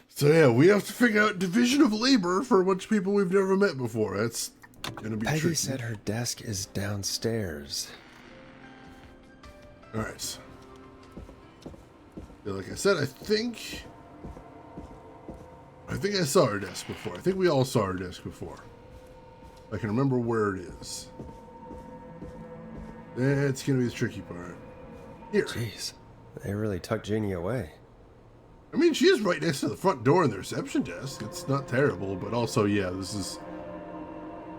S1: So yeah, we have to figure out division of labor for a bunch of people we've never met before. That's gonna be
S2: Peggy
S1: tricky.
S2: said her desk is downstairs.
S1: Alright. Yeah, like I said, I think I saw her desk before. I think we all saw her desk before. I can remember where it is. That's gonna be the tricky part. Here.
S2: Jeez, they really tucked Jeannie away.
S1: I mean, she is right next to the front door in the reception desk. It's not terrible, but also, yeah, this is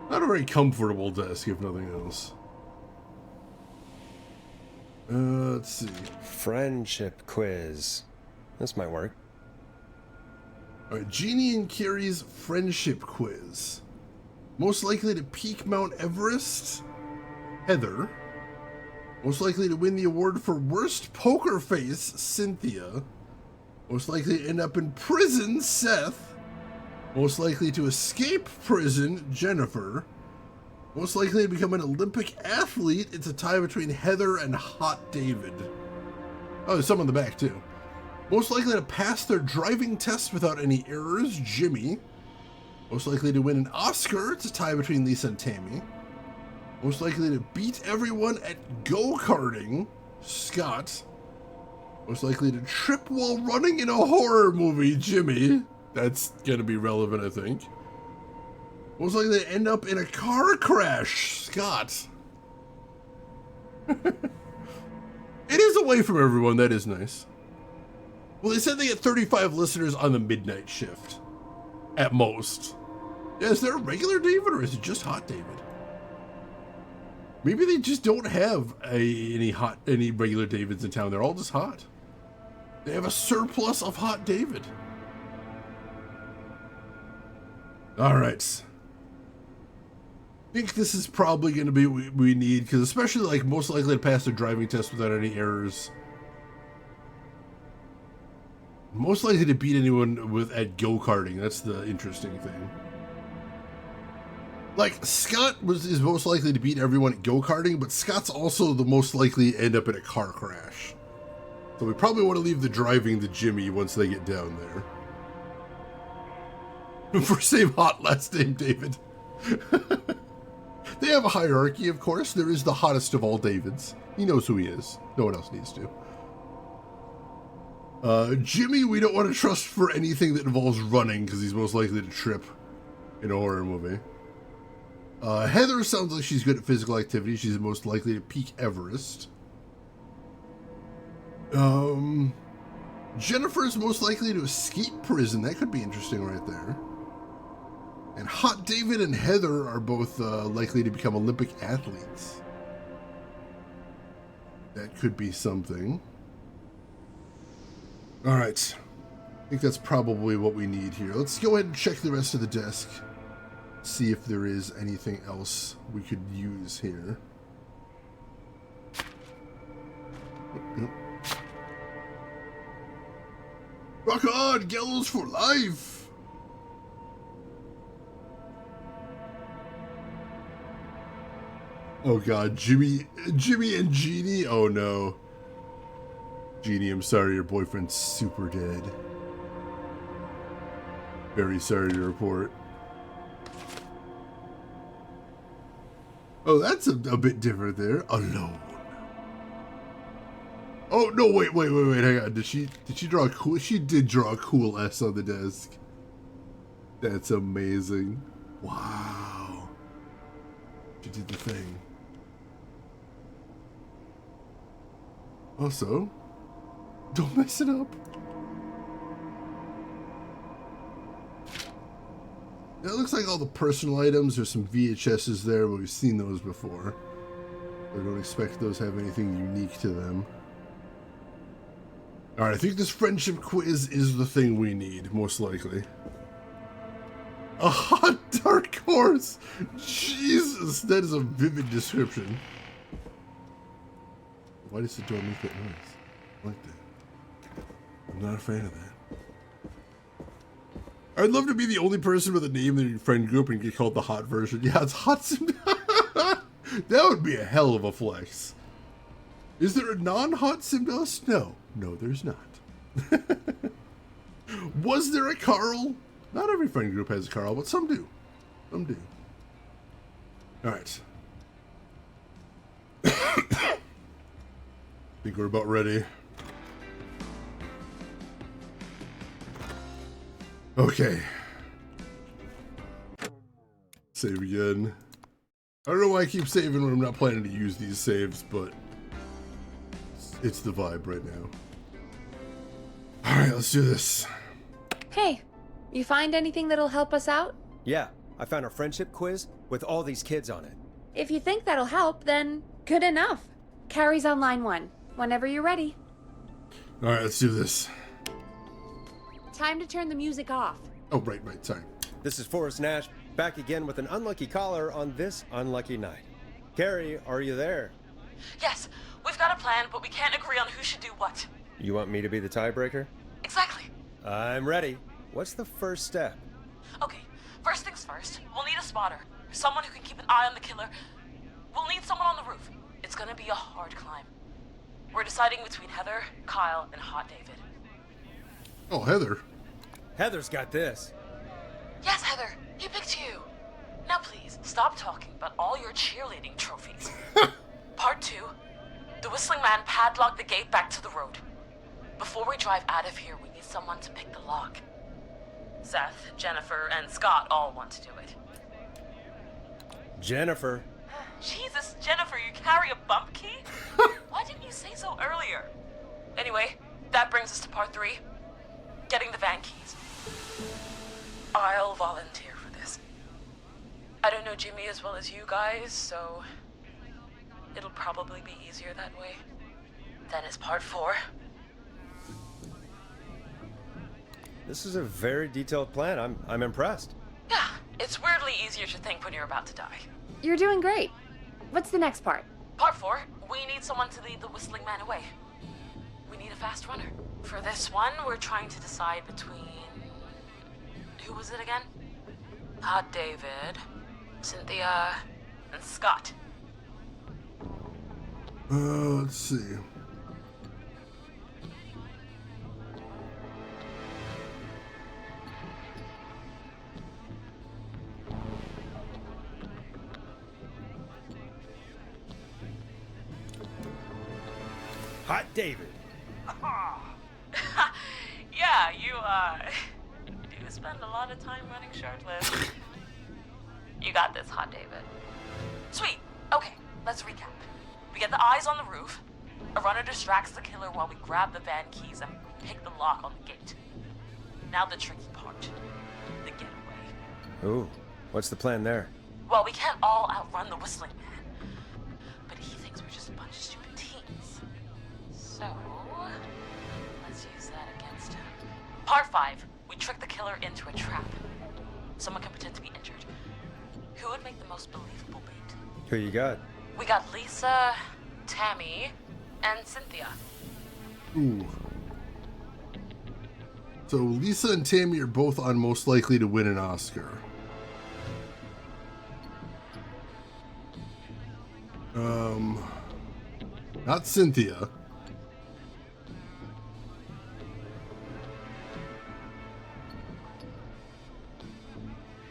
S1: not a very comfortable desk, if nothing else. Let's see.
S2: Friendship quiz. This might work.
S1: Alright, Jeannie and Carrie's friendship quiz. Most likely to peak Mount Everest? Heather. Most likely to win the award for worst poker face? Cynthia. Most likely to end up in prison? Seth. Most likely to escape prison? Jennifer. Most likely to become an Olympic athlete? It's a tie between Heather and Hot David. Oh, there's some on the back too. Most likely to pass their driving test without any errors? Jimmy. Most likely to win an Oscar? It's a tie between Lisa and Tammy. Most likely to beat everyone at go-karting? Scott. Most likely to trip while running in a horror movie? Jimmy. That's gonna be relevant, I think. Most likely to end up in a car crash? Scott. It is away from everyone, that is nice. Well, they said they get 35 listeners on the midnight shift. At most. Yeah, is there a regular David or is it just Hot David? Maybe they just don't have any regular Davids in town. They're all just hot. They have a surplus of Hot David. Alright. I think this is probably going to be what we need, because especially like most likely to pass their driving test without any errors. Most likely to beat anyone at go-karting. That's the interesting thing. Like, Scott is most likely to beat everyone at go-karting, but Scott's also the most likely to end up in a car crash. So we probably want to leave the driving to Jimmy once they get down there. First name Hot, last name David. They have a hierarchy, of course. There is the hottest of all Davids. He knows who he is. No one else needs to. Jimmy, we don't want to trust for anything that involves running, because he's most likely to trip in a horror movie. Heather sounds like she's good at physical activity. She's most likely to peak Everest. Jennifer's most likely to escape prison. That could be interesting right there. And Hot David and Heather are both likely to become Olympic athletes. That could be something. Alright. I think that's probably what we need here. Let's go ahead and check the rest of the desk. See if there is anything else we could use here. Rock on, Gallows for life! Oh god, Jimmy and Jeannie? Oh no. Jeannie, I'm sorry, your boyfriend's super dead. Very sorry to report. Oh, that's a bit different there. Alone. Oh no! Wait! Hang on. Did she draw a cool? She did draw a cool S on the desk. That's amazing. Wow. She did the thing. Also, don't mess it up. It looks like all the personal items. There's some VHSs there, but we've seen those before. I don't expect those to have anything unique to them. Alright, I think this friendship quiz is the thing we need, most likely. A hot dark horse! Jesus, that is a vivid description. Why does the door make that noise? I like that. I'm not a fan of that. I'd love to be the only person with a name in your friend group and get called the hot version. Yeah, it's hot. That would be a hell of a flex. Is there a non-hot Simdos? No, there's not. Was there a Carl? Not every friend group has a Carl, but some do. Some do. All right. I think we're about ready. Okay. Save again. I don't know why I keep saving when I'm not planning to use these saves, but it's the vibe right now. Alright, let's do this.
S3: Hey, you find anything that'll help us out?
S2: Yeah, I found a friendship quiz with all these kids on it.
S3: If you think that'll help, then good enough. Carrie's on line 1, whenever you're ready.
S1: Alright, let's do this.
S3: Time to turn the music off.
S1: Oh, right, sorry.
S2: This is Forrest Nash, back again with an unlucky caller on this unlucky night. Carrie, are you there?
S7: Yes, we've got a plan, but we can't agree on who should do what.
S2: You want me to be the tiebreaker?
S7: Exactly.
S2: I'm ready. What's the first step?
S7: Okay, first things first, we'll need a spotter. Someone who can keep an eye on the killer. We'll need someone on the roof. It's gonna be a hard climb. We're deciding between Heather, Kyle, and Hot David.
S1: Oh, Heather.
S2: Heather's got this.
S7: Yes, Heather, he picked you. Now please, stop talking about all your cheerleading trophies. Part 2. The Whistling Man padlocked the gate back to the road. Before we drive out of here, we need someone to pick the lock. Seth, Jennifer, and Scott all want to do it.
S2: Jennifer.
S7: Jesus, Jennifer, you carry a bump key? Why didn't you say so earlier? Anyway, that brings us to part 3. Getting the van keys. I'll volunteer for this. I don't know Jimmy as well as you guys, so it'll probably be easier that way. Then is part 4.
S2: This is a very detailed plan. I'm impressed.
S7: Yeah, it's weirdly easier to think when you're about to die.
S3: You're doing great. What's the next part?
S7: Part 4, we need someone to lead the Whistling Man away. We need a fast runner. For this one, we're trying to decide between... Who was it again? Hot David, Cynthia, and Scott.
S1: Let's see.
S2: Hot David.
S7: Yeah, you do spend a lot of time running shirtless. You got this, Hot David. Sweet. Okay, let's recap. We get the eyes on the roof. A runner distracts the killer while we grab the van keys and pick the lock on the gate. Now the tricky part. The getaway.
S2: Ooh, what's the plan there?
S7: Well, we can't all outrun the Whistling Man. But he thinks we're just a bunch of stupid teens. So, let's use that against him. Part 5. We trick the killer into a trap. Someone can pretend to be injured. Who would make the most believable bait?
S2: Who you got?
S7: We got Lisa, Tammy, and Cynthia.
S1: Ooh. So Lisa and Tammy are both on most likely to win an Oscar. Not Cynthia.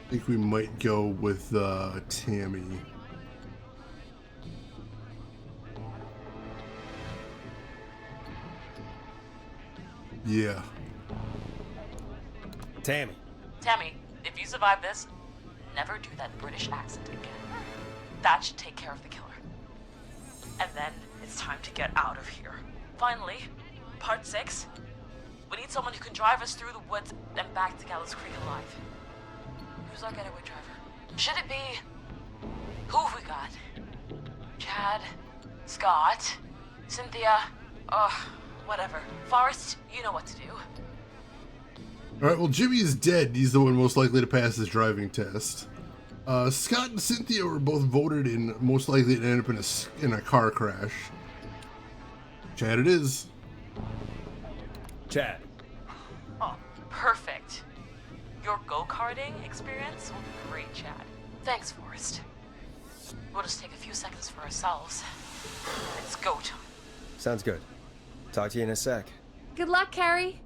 S1: I think we might go with Tammy. Yeah.
S2: Tammy.
S7: Tammy, if you survive this, never do that British accent again. That should take care of the killer. And then it's time to get out of here. Finally, part 6. We need someone who can drive us through the woods and back to Gallows Creek alive. Who's our getaway driver? Should it be... Who have we got? Chad? Scott? Cynthia? Whatever. Forrest, you know what to do.
S1: Alright, well, Jimmy is dead. He's the one most likely to pass his driving test. Scott and Cynthia were both voted in most likely to end up in a car crash. Chad it is.
S2: Chad.
S7: Oh, perfect. Your go-karting experience will be great, Chad. Thanks, Forrest. We'll just take a few seconds for ourselves. It's go time.
S2: Sounds good. Talk to you in a sec.
S3: Good luck, Carrie.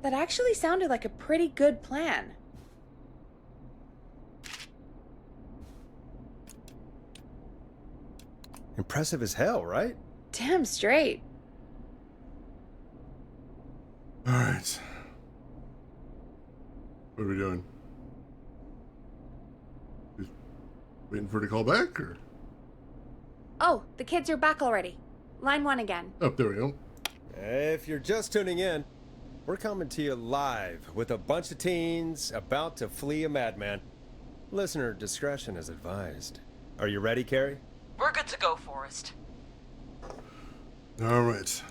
S3: That actually sounded like a pretty good plan.
S2: Impressive as hell, right?
S3: Damn straight.
S1: Alright. What are we doing? Just waiting for it to call back, or?
S3: Oh, the kids are back already. Line 1 again.
S1: Oh, there we go.
S2: If you're just tuning in, we're coming to you live with a bunch of teens about to flee a madman. Listener discretion is advised. Are you ready, Carrie?
S7: We're good to go, Forrest.
S1: Alright.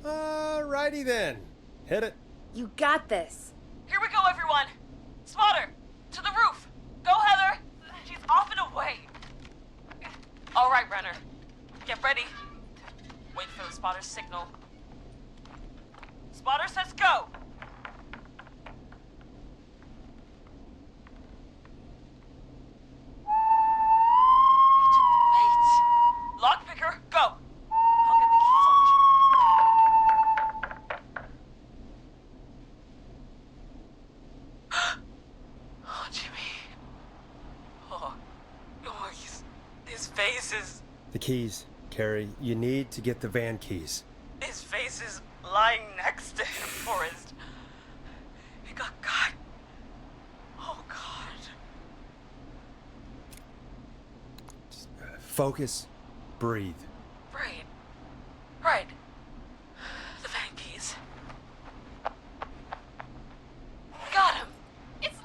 S2: Alrighty then. Hit it.
S3: You got this.
S7: Here we go, everyone. Spotter, to the roof. Go, Heather. She's off and away. All right, Renner. Get ready. Wait for the spotter's signal. Spotter says go. Wait. Lockpicker, go. I'll get the keys off Jimmy. Oh, Jimmy. Oh, his face is...
S2: The keys, Carrie. You need to get the van keys.
S7: His face is lying next to him, Forrest. He got caught. Oh, God.
S2: Focus. Breathe.
S7: Right. The van keys. Got him. It's...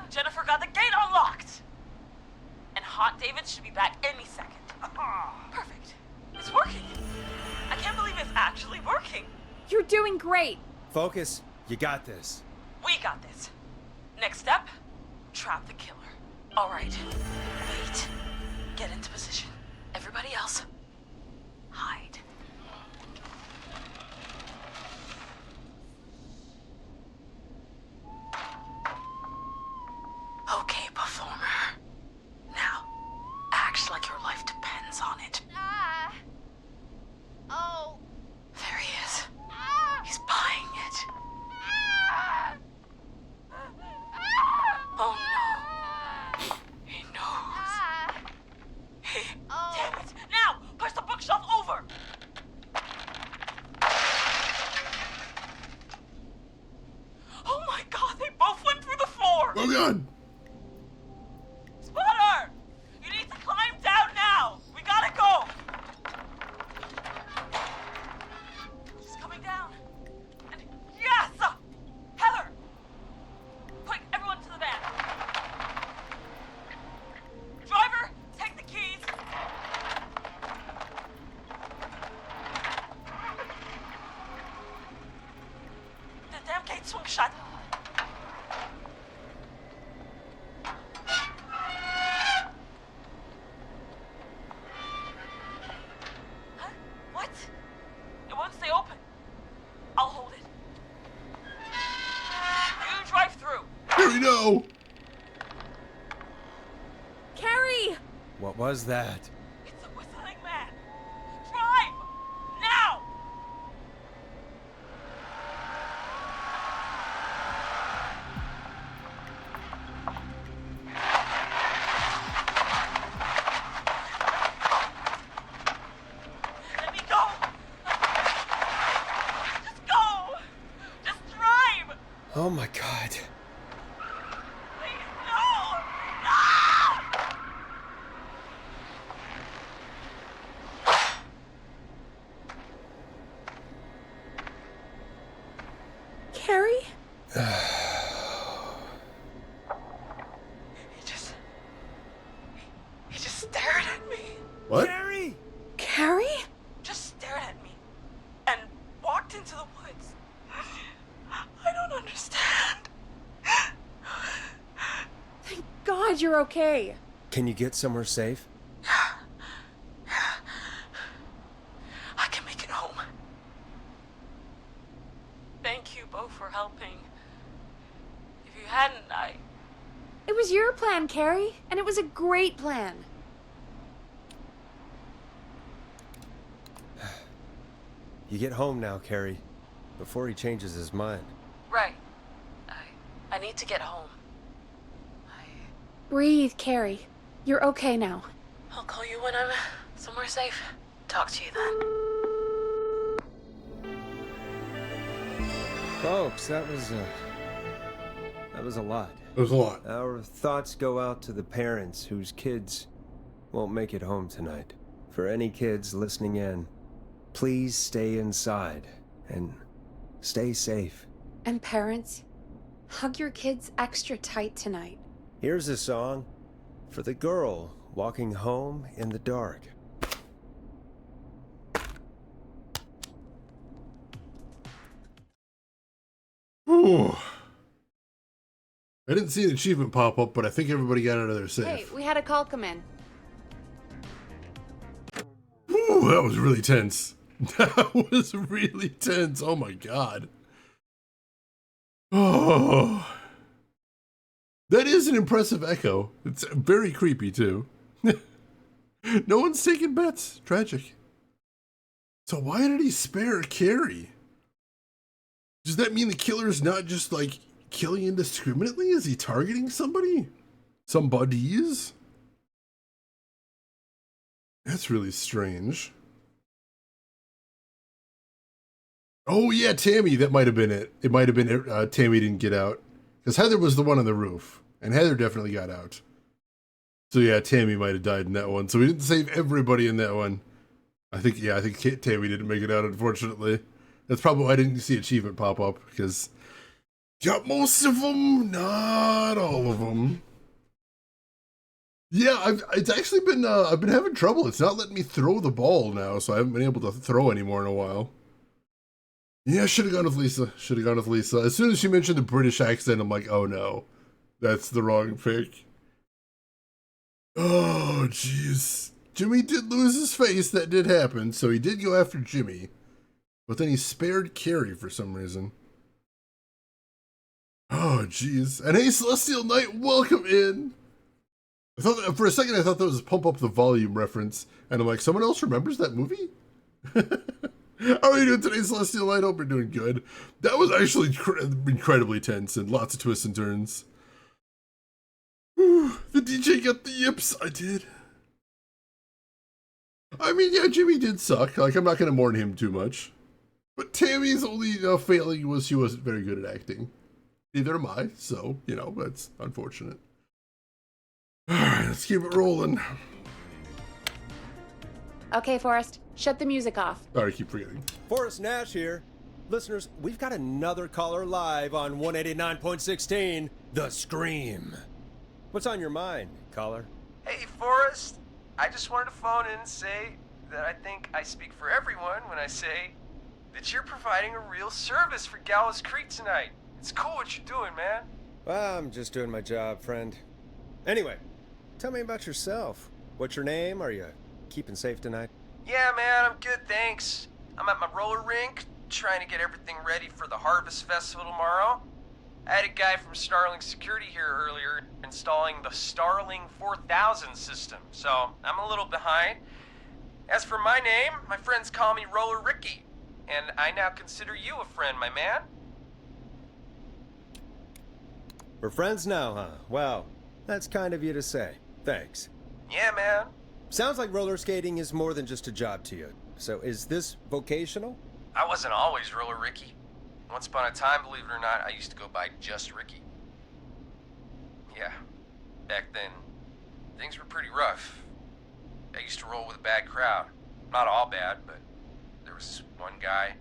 S7: Jennifer got the gate unlocked. And Hot David should be back any second. Perfect. It's working. I can't believe it's actually working.
S3: You're doing great.
S2: Focus. You got this.
S7: We got this. Next step, trap the killer. All right. Wait. Get into position. Everybody else, hide. Okay, performer. Now, act like your life depends on it.
S3: Oh.
S7: There he is. He's buying it. Oh no. He knows. Hey, damn it. Now, push the bookshelf over. Oh my God, they both went through the floor.
S1: Oh, God.
S7: Spotter! You need to climb down now. We gotta go. She's coming down. And yes! Heather! Quick, everyone to the van. Driver, take the keys. The damn gate swung shut. Huh? What? It won't stay open. I'll hold it.
S1: Carrie, no!
S3: Carrie!
S2: What was that?
S7: It's a whistling man. Drive! Now! Let me go! Just go! Just drive!
S2: Oh my god.
S7: Please, no! No!
S3: Carrie?
S7: He just stared at me.
S1: What?
S2: Carrie!
S3: Carrie?
S7: Just stared at me. And walked into the woods. I don't understand.
S3: Thank God you're okay.
S2: Can you get somewhere safe?
S7: I can make it home. Thank you both for helping. If you hadn't,
S3: It was your plan, Carrie, and it was a great plan.
S2: You get home now, Carrie, before he changes his mind.
S7: Right. I need to get home.
S3: Breathe, Carrie. You're okay now.
S7: I'll call you when I'm somewhere safe. Talk to you then.
S2: Folks, that was a lot.
S1: It was a lot.
S2: Our thoughts go out to the parents whose kids won't make it home tonight. For any kids listening in, please stay inside and stay safe.
S3: And parents, hug your kids extra tight tonight.
S2: Here's a song for the girl walking home in the dark.
S1: Ooh. I didn't see an achievement pop up, but I think everybody got out of there safe.
S3: Hey, we had a call come in.
S1: Ooh, that was really tense. That was really tense. Oh my god. Oh. That is an impressive echo. It's very creepy too. No one's taking bets. Tragic. So why did he spare Carrie? Does that mean the killer's not just like killing indiscriminately? Is he targeting somebody? Somebodies? That's really strange. Oh yeah, Tammy, that might have been it. It might have been Tammy didn't get out. Because Heather was the one on the roof. And Heather definitely got out. So yeah, Tammy might have died in that one. So we didn't save everybody in that one. I think Tammy didn't make it out, unfortunately. That's probably why I didn't see achievement pop up. Because got most of them, not all of them. Yeah, it's actually been, I've been having trouble. It's not letting me throw the ball now, so I haven't been able to throw anymore in a while. Yeah, should have gone with Lisa. Should have gone with Lisa. As soon as she mentioned the British accent, I'm like, oh no. That's the wrong pick. Oh, jeez. Jimmy did lose his face. That did happen. So he did go after Jimmy. But then he spared Carrie for some reason. Oh, jeez. And hey, Celestial Knight, welcome in. I thought that, for a second, I thought that was Pump Up the Volume reference. And I'm like, someone else remembers that movie? How are you doing today, Celestial Light? Hope you're doing good. That was actually incredibly tense and lots of twists and turns. Whew, the DJ got the yips. I did. I mean, yeah, Jimmy did suck. Like, I'm not going to mourn him too much. But Tammy's only failing was she wasn't very good at acting. Neither am I, so, you know, that's unfortunate. Alright, let's keep it rolling.
S3: Okay, Forrest, shut the music off.
S1: Sorry, I keep forgetting.
S2: Forrest Nash here. Listeners, we've got another caller live on 189.16, The Scream. What's on your mind, caller?
S10: Hey, Forrest. I just wanted to phone in and say that I think I speak for everyone when I say that you're providing a real service for Gallows Creek tonight. It's cool what you're doing, man.
S2: Well, I'm just doing my job, friend. Anyway, tell me about yourself. What's your name? Are you keeping safe tonight?
S10: Yeah, man, I'm good, thanks. I'm at my roller rink, trying to get everything ready for the Harvest Festival tomorrow. I had a guy from Starling Security here earlier installing the Starling 4000 system, so I'm a little behind. As for my name, my friends call me Roller Ricky, and I now consider you a friend, my man.
S2: We're friends now, huh? Well, that's kind of you to say. Thanks.
S10: Yeah, man.
S2: Sounds like roller skating is more than just a job to you. So is this vocational?
S10: I wasn't always Roller Ricky. Once upon a time, believe it or not, I used to go by just Ricky. Yeah, back then, things were pretty rough. I used to roll with a bad crowd. Not all bad, but there was this one guy.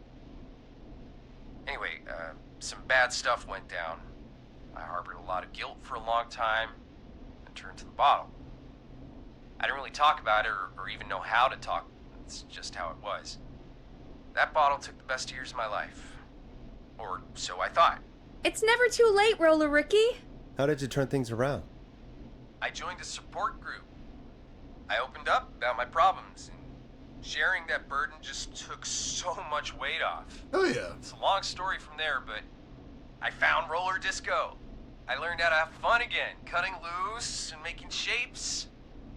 S10: Anyway, some bad stuff went down. I harbored a lot of guilt for a long time and turned to the bottle. I didn't really talk about it or even know how to talk. It's just how it was. That bottle took the best years of my life. Or so I thought.
S3: It's never too late, Roller Ricky.
S2: How did you turn things around?
S10: I joined a support group. I opened up about my problems, and sharing that burden just took so much weight off.
S1: Oh yeah.
S10: It's a long story from there, but I found roller disco. I learned how to have fun again, cutting loose and making shapes.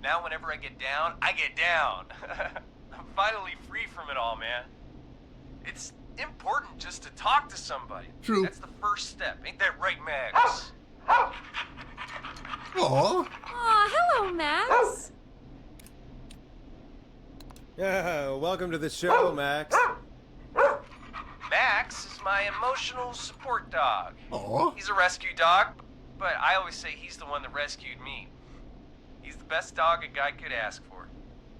S10: Now whenever I get down, I get down. I'm finally free from it all, man. It's important just to talk to somebody.
S1: True.
S10: That's the first step. Ain't that right, Max?
S1: Aw.
S3: Aw, hello, Max.
S2: Yeah, welcome to the show, Max.
S10: Max is my emotional support dog.
S1: Aw.
S10: He's a rescue dog, but I always say he's the one that rescued me. He's the best dog a guy could ask for.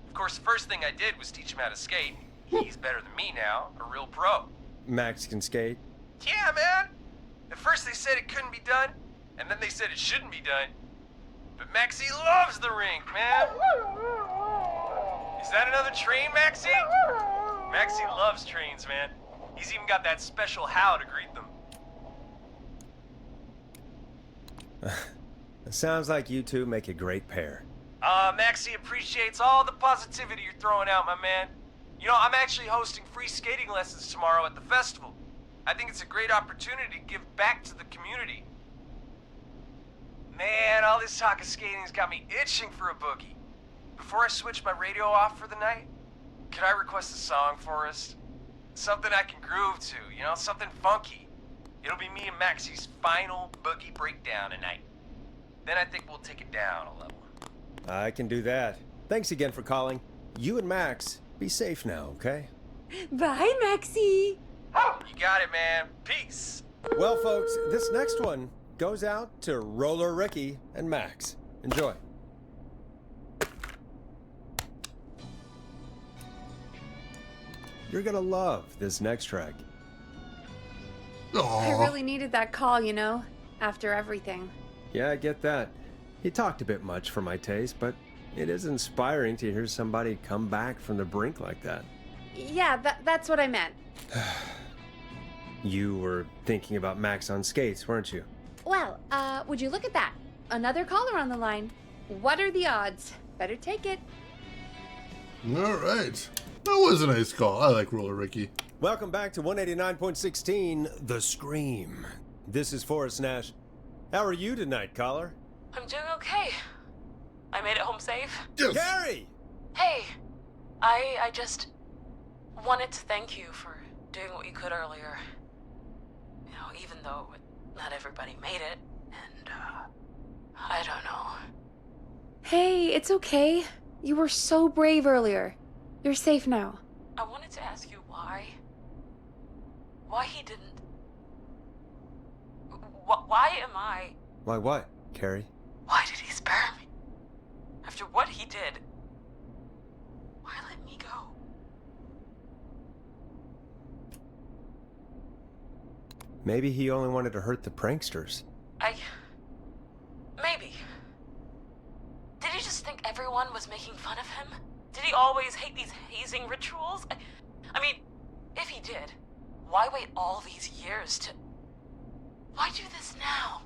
S10: Of course, the first thing I did was teach him how to skate. He's better than me now, a real pro.
S2: Max can skate.
S10: Yeah, man. At first they said it couldn't be done, and then they said it shouldn't be done. But Maxie loves the rink, man. Is that another train, Maxie? Maxie loves trains, man. He's even got that special how to greet them.
S2: It sounds like you two make a great pair.
S10: Maxie appreciates all the positivity you're throwing out, my man. You know, I'm actually hosting free skating lessons tomorrow at the festival. I think it's a great opportunity to give back to the community. Man, all this talk of skating's got me itching for a boogie. Before I switch my radio off for the night, could I request a song for us? Something I can groove to, you know, something funky. It'll be me and Maxie's final boogie breakdown tonight. Then I think we'll take it down a level.
S2: I can do that. Thanks again for calling. You and Max, be safe now, okay?
S3: Bye, Maxie.
S10: You got it, man. Peace.
S2: Well, folks, this next one goes out to Roller Ricky and Max. Enjoy. You're gonna love this next track.
S3: I
S1: Aw.
S3: really needed that call, you know, after everything.
S2: Yeah, I get that. He talked a bit much for my taste, but it is inspiring to hear somebody come back from the brink like that.
S3: Yeah, that's what I meant.
S2: You were thinking about Max on skates, weren't you?
S3: Well, would you look at that? Another caller on the line. What are the odds? Better take it.
S1: All right. That was a nice call. I like Roller Ricky.
S2: Welcome back to 189.16, The Scream. This is Forrest Nash. How are you tonight, caller?
S7: I'm doing okay. I made it home safe.
S1: Yes.
S2: Gary!
S7: Hey, I just wanted to thank you for doing what you could earlier. You know, even though not everybody made it, and, I don't know.
S3: Hey, it's okay. You were so brave earlier. You're safe now.
S7: I wanted to ask you why. Why he didn't... Why am I...
S2: Why what, Carrie?
S7: Why did he spare me? After what he did, why let me go?
S2: Maybe he only wanted to hurt the pranksters.
S7: Maybe. Did he just think everyone was making fun of him? Did he always hate these hazing rituals? I mean, if he did, why wait all these years to... Why do this now?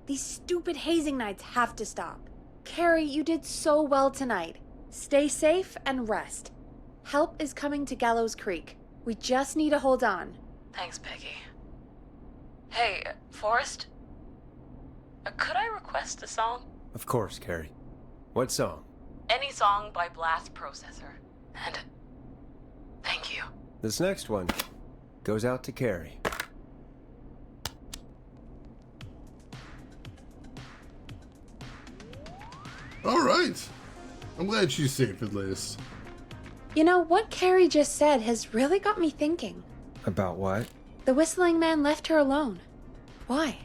S3: These stupid hazing nights have to stop. Carrie, you did so well tonight. Stay safe and rest. Help is coming to Gallows Creek. We just need to hold on.
S7: Thanks, Peggy. Hey, Forrest? Could I request a song?
S2: Of course, Carrie. What song?
S7: Any song by Blast Processor. And thank you.
S2: This next one goes out to Carrie.
S1: All right. I'm glad she's safe at least.
S3: You know, what Carrie just said has really got me thinking.
S2: About what?
S3: The whistling man left her alone. Why?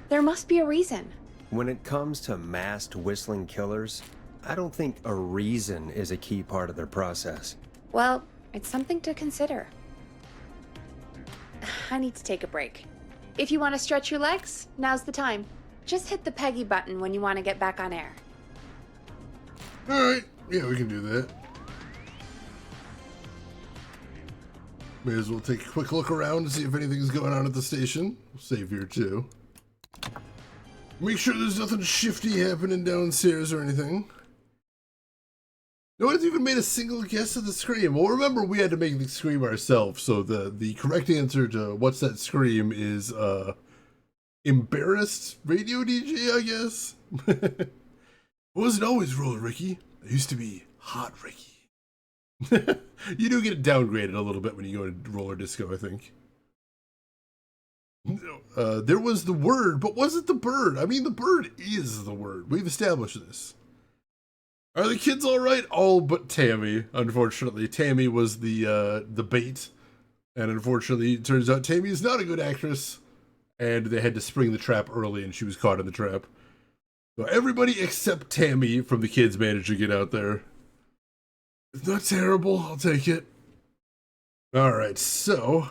S3: There must be a reason.
S2: When it comes to masked whistling killers, I don't think a reason is a key part of their process.
S3: Well, it's something to consider. I need to take a break. If you want to stretch your legs, now's the time. Just hit the Peggy button when you want to get back on air.
S1: Alright, yeah, we can do that. May as well take a quick look around to see if anything's going on at the station. We'll save here too. Make sure there's nothing shifty happening downstairs or anything. No one's even made a single guess at the scream. Well, remember, we had to make the scream ourselves, so the correct answer to what's that scream is, embarrassed radio DJ, I guess? It wasn't always Roller Ricky. It used to be Hot Ricky. You do get downgraded a little bit when you go to roller disco, I think. There was the word, but was it the bird? I mean, the bird is the word. We've established this. Are the kids all right? All but Tammy, unfortunately. Tammy was the bait. And unfortunately, it turns out Tammy is not a good actress. And they had to spring the trap early, and she was caught in the trap. So everybody except Tammy from the kids managed to get out there. It's not terrible. I'll take it. All right, so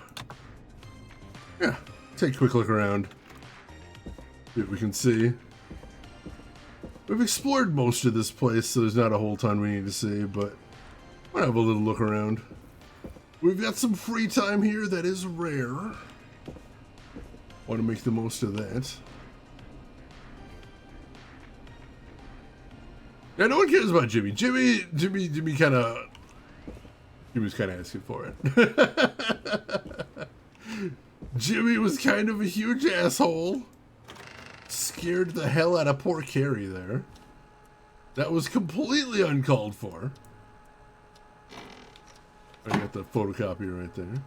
S1: yeah, take a quick look around. See what we can see. We've explored most of this place, so there's not a whole ton we need to see, but we'll have a little look around. We've got some free time here that is rare. Want to make the most of that. Yeah, no one cares about Jimmy. Jimmy kind of... Jimmy's kind of asking for it. Jimmy was kind of a huge asshole. Scared the hell out of poor Carrie there. That was completely uncalled for. I got the photocopier right there.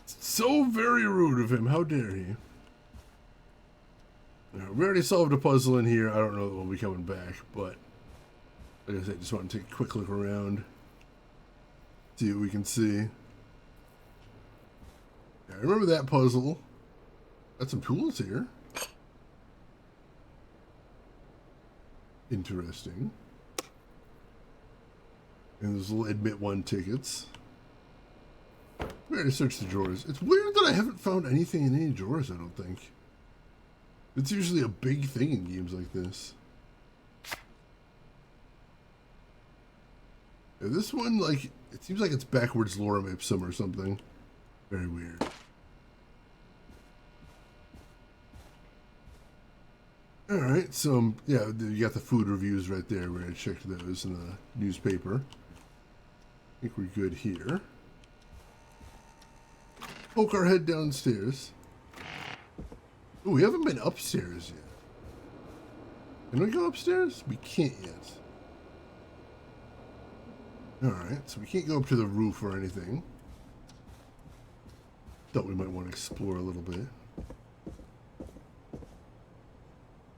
S1: So very rude of him. How dare he? We already solved a puzzle in here. I don't know that we'll be coming back, but like I said, just want to take a quick look around. See what we can see. Yeah, I remember that puzzle. Got some tools here. Interesting. And there's little admit one tickets. We already searched the drawers. It's weird that I haven't found anything in any drawers, I don't think. It's usually a big thing in games like this. Yeah, this one, like, it seems like it's backwards lorem ipsum or something. Very weird. Alright, so, yeah, you got the food reviews right there. We're going to check those in the newspaper. I think we're good here. Poke our head downstairs. Ooh, we haven't been upstairs yet. Can we go upstairs? We can't yet. Alright, so we can't go up to the roof or anything. Thought we might want to explore a little bit.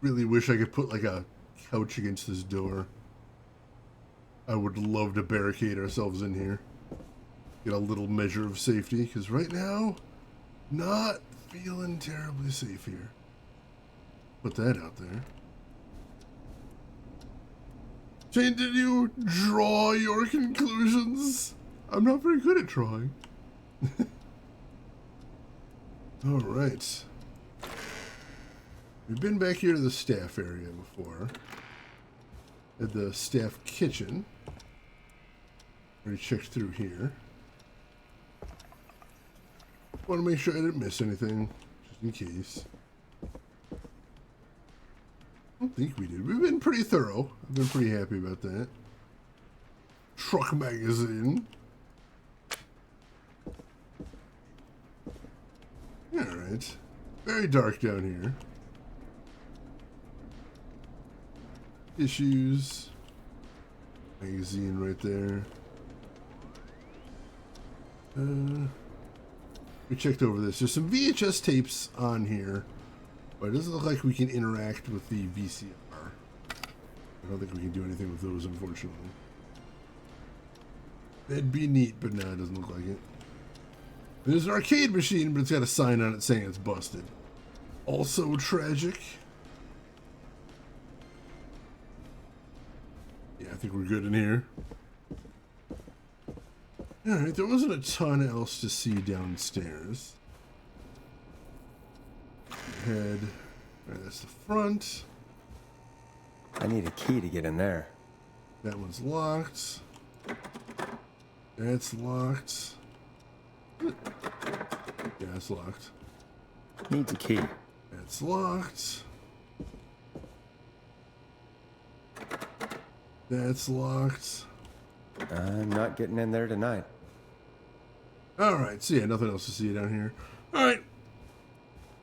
S1: Really wish I could put like a couch against this door. I would love to barricade ourselves in here. Get a little measure of safety, because right now, not feeling terribly safe here. Put that out there. Shane, did you draw your conclusions? I'm not very good at drawing. Alright. We've been back here to the staff area before. At the staff kitchen. Already checked through here. Want to make sure I didn't miss anything, just in case. I don't think we did. We've been pretty thorough. I've been pretty happy about that. Truck magazine. Alright. Very dark down here. Issues. Magazine right there. We checked over this. There's some VHS tapes on here, but it doesn't look like we can interact with the VCR. I don't think we can do anything with those, unfortunately. That'd be neat, but no, it doesn't look like it. There's an arcade machine, but it's got a sign on it saying it's busted. Also tragic. Yeah, I think we're good in here. Alright, there wasn't a ton else to see downstairs. Head. Alright, that's the front.
S2: I need a key to get in there.
S1: That one's locked. That's locked. Yeah, it's locked.
S2: Needs a key.
S1: That's locked. That's locked.
S2: I'm not getting in there tonight.
S1: Alright, so yeah, nothing else to see down here. Alright.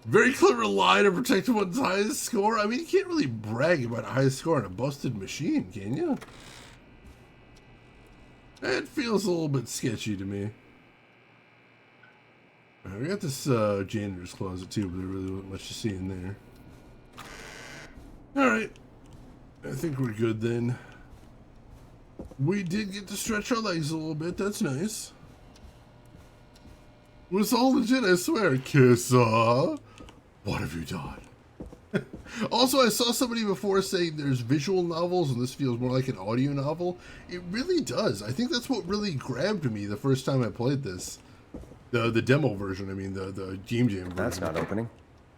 S1: Very clever lie to protect one's highest score. I mean, you can't really brag about a high score on a busted machine, can you? It feels a little bit sketchy to me. Alright, we got this janitor's closet too, but there really wasn't much to see in there. Alright. I think we're good then. We did get to stretch our legs a little bit. That's nice. It was all legit, I swear. Kissa, what have you done? Also, I saw somebody before saying there's visual novels and this feels more like an audio novel. It really does. I think that's what really grabbed me the first time I played this. The demo version, I mean, the Game Jam version.
S2: That's not opening.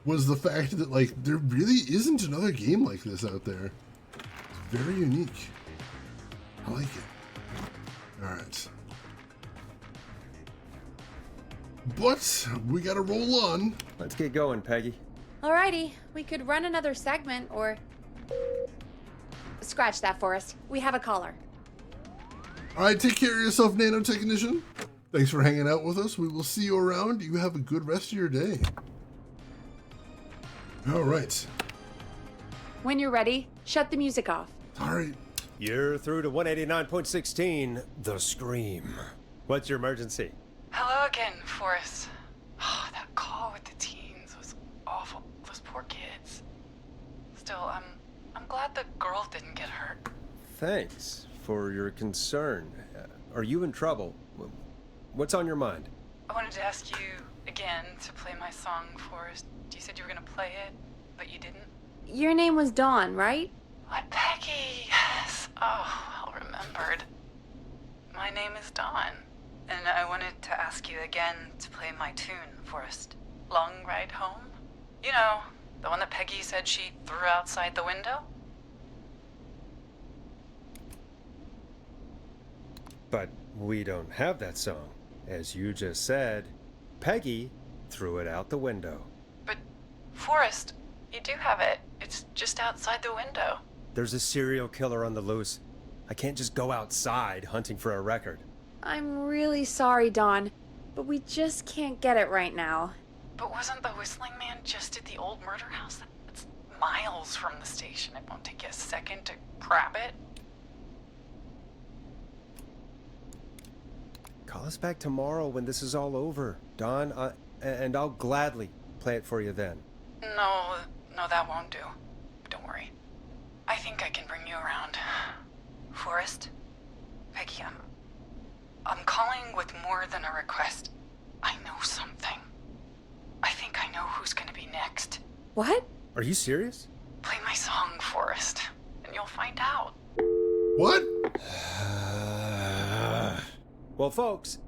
S1: Was the fact that, like, there really isn't another game like this out there. It's very unique. I like it. Alright. But we gotta roll on.
S2: Let's get going, Peggy.
S4: Alrighty, we could run another segment or... Scratch that, Forrest. We have a caller.
S1: Alright, take care of yourself, nanotechnician. Thanks for hanging out with us. We will see you around. You have a good rest of your day. Alright.
S4: When you're ready, shut the music off.
S1: Alright.
S2: You're through to 189.16, The Scream. What's your emergency?
S5: Hello again, Forrest. Oh, that call with the teens was awful. Those poor kids. Still, I'm glad the girl didn't get hurt.
S2: Thanks for your concern. Are you in trouble? What's on your mind?
S5: I wanted to ask you again to play my song, Forrest. You said you were gonna play it, but you didn't.
S4: Your name was Dawn, right?
S5: What, Peggy? Yes. Oh, well remembered. My name is Dawn, and I wanted to ask you again to play my tune, Forrest. Long Ride Home? You know, the one that Peggy said she threw outside the window?
S2: But we don't have that song. As you just said, Peggy threw it out the window.
S5: But, Forrest, you do have it. It's just outside the window.
S2: There's a serial killer on the loose. I can't just go outside hunting for a record.
S4: I'm really sorry, Dawn, but we just can't get it right now.
S5: But wasn't the Whistling Man just at the old murder house? That's miles from the station. It won't take you a second to grab it.
S2: Call us back tomorrow when this is all over, Dawn, and I'll gladly play it for you then.
S5: No, that won't do. Don't worry. I think I can bring you around. Forrest? Peggy, I'm calling with more than a request. I know something. I think I know who's gonna be next.
S4: What?
S2: Are you serious?
S5: Play my song, Forrest, and you'll find out.
S1: What?
S2: Well, folks,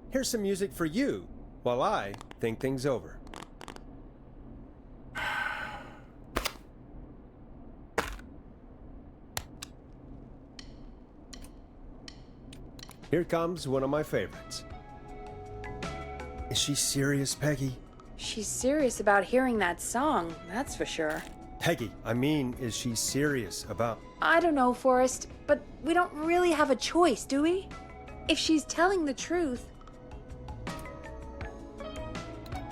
S2: here's some music for you while I think things over. Here comes one of my favorites. Is she serious, Peggy?
S4: She's serious about hearing that song, that's for sure.
S2: Peggy, I mean, is she serious about...
S4: I don't know, Forrest, but we don't really have a choice, do we? If she's telling the truth...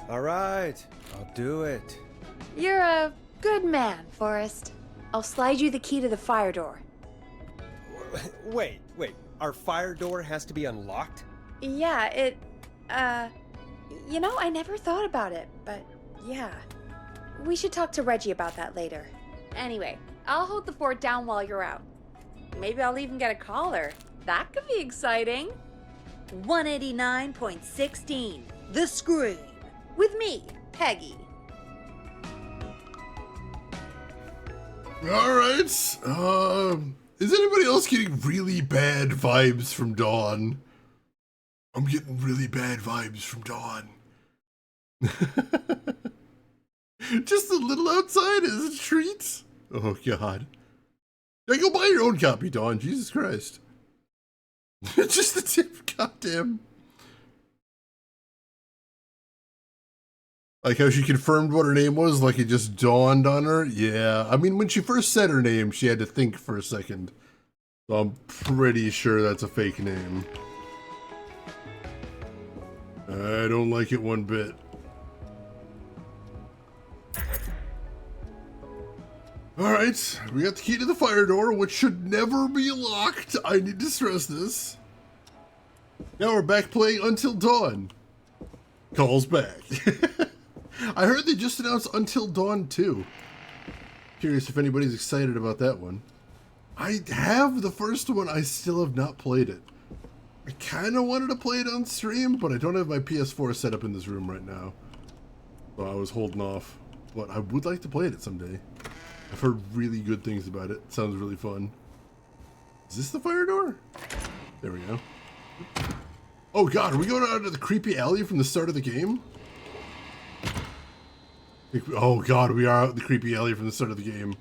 S2: All right, I'll do it.
S3: You're a good man, Forrest. I'll slide you the key to the fire door.
S2: Wait. Our fire door has to be unlocked?
S3: Yeah, I never thought about it, but yeah. We should talk to Reggie about that later. Anyway, I'll hold the fort down while you're out. Maybe I'll even get a collar. That could be exciting. 189.16, The Scream. With me, Peggy.
S1: Alright, is anybody else getting really bad vibes from Dawn? I'm getting really bad vibes from Dawn. Just a little outside is a treat. Oh, God. Yeah, go buy your own copy, Dawn. Jesus Christ. Just the tip, goddamn. Like how she confirmed what her name was, like it just dawned on her. Yeah, I mean, when she first said her name, she had to think for a second. So I'm pretty sure that's a fake name. I don't like it one bit. Alright, we got the key to the fire door, which should never be locked. I need to stress this. Now we're back playing Until Dawn. Calls back. I heard they just announced Until Dawn 2. Curious if anybody's excited about that one. I have the first one, I still have not played it. I kind of wanted to play it on stream, but I don't have my PS4 set up in this room right now. So I was holding off. But I would like to play it someday. I've heard really good things about it. It sounds really fun. Is this the fire door? There we go. Oh God, are we going out to the creepy alley from the start of the game? Oh God, we are out in the creepy alley from the start of the game.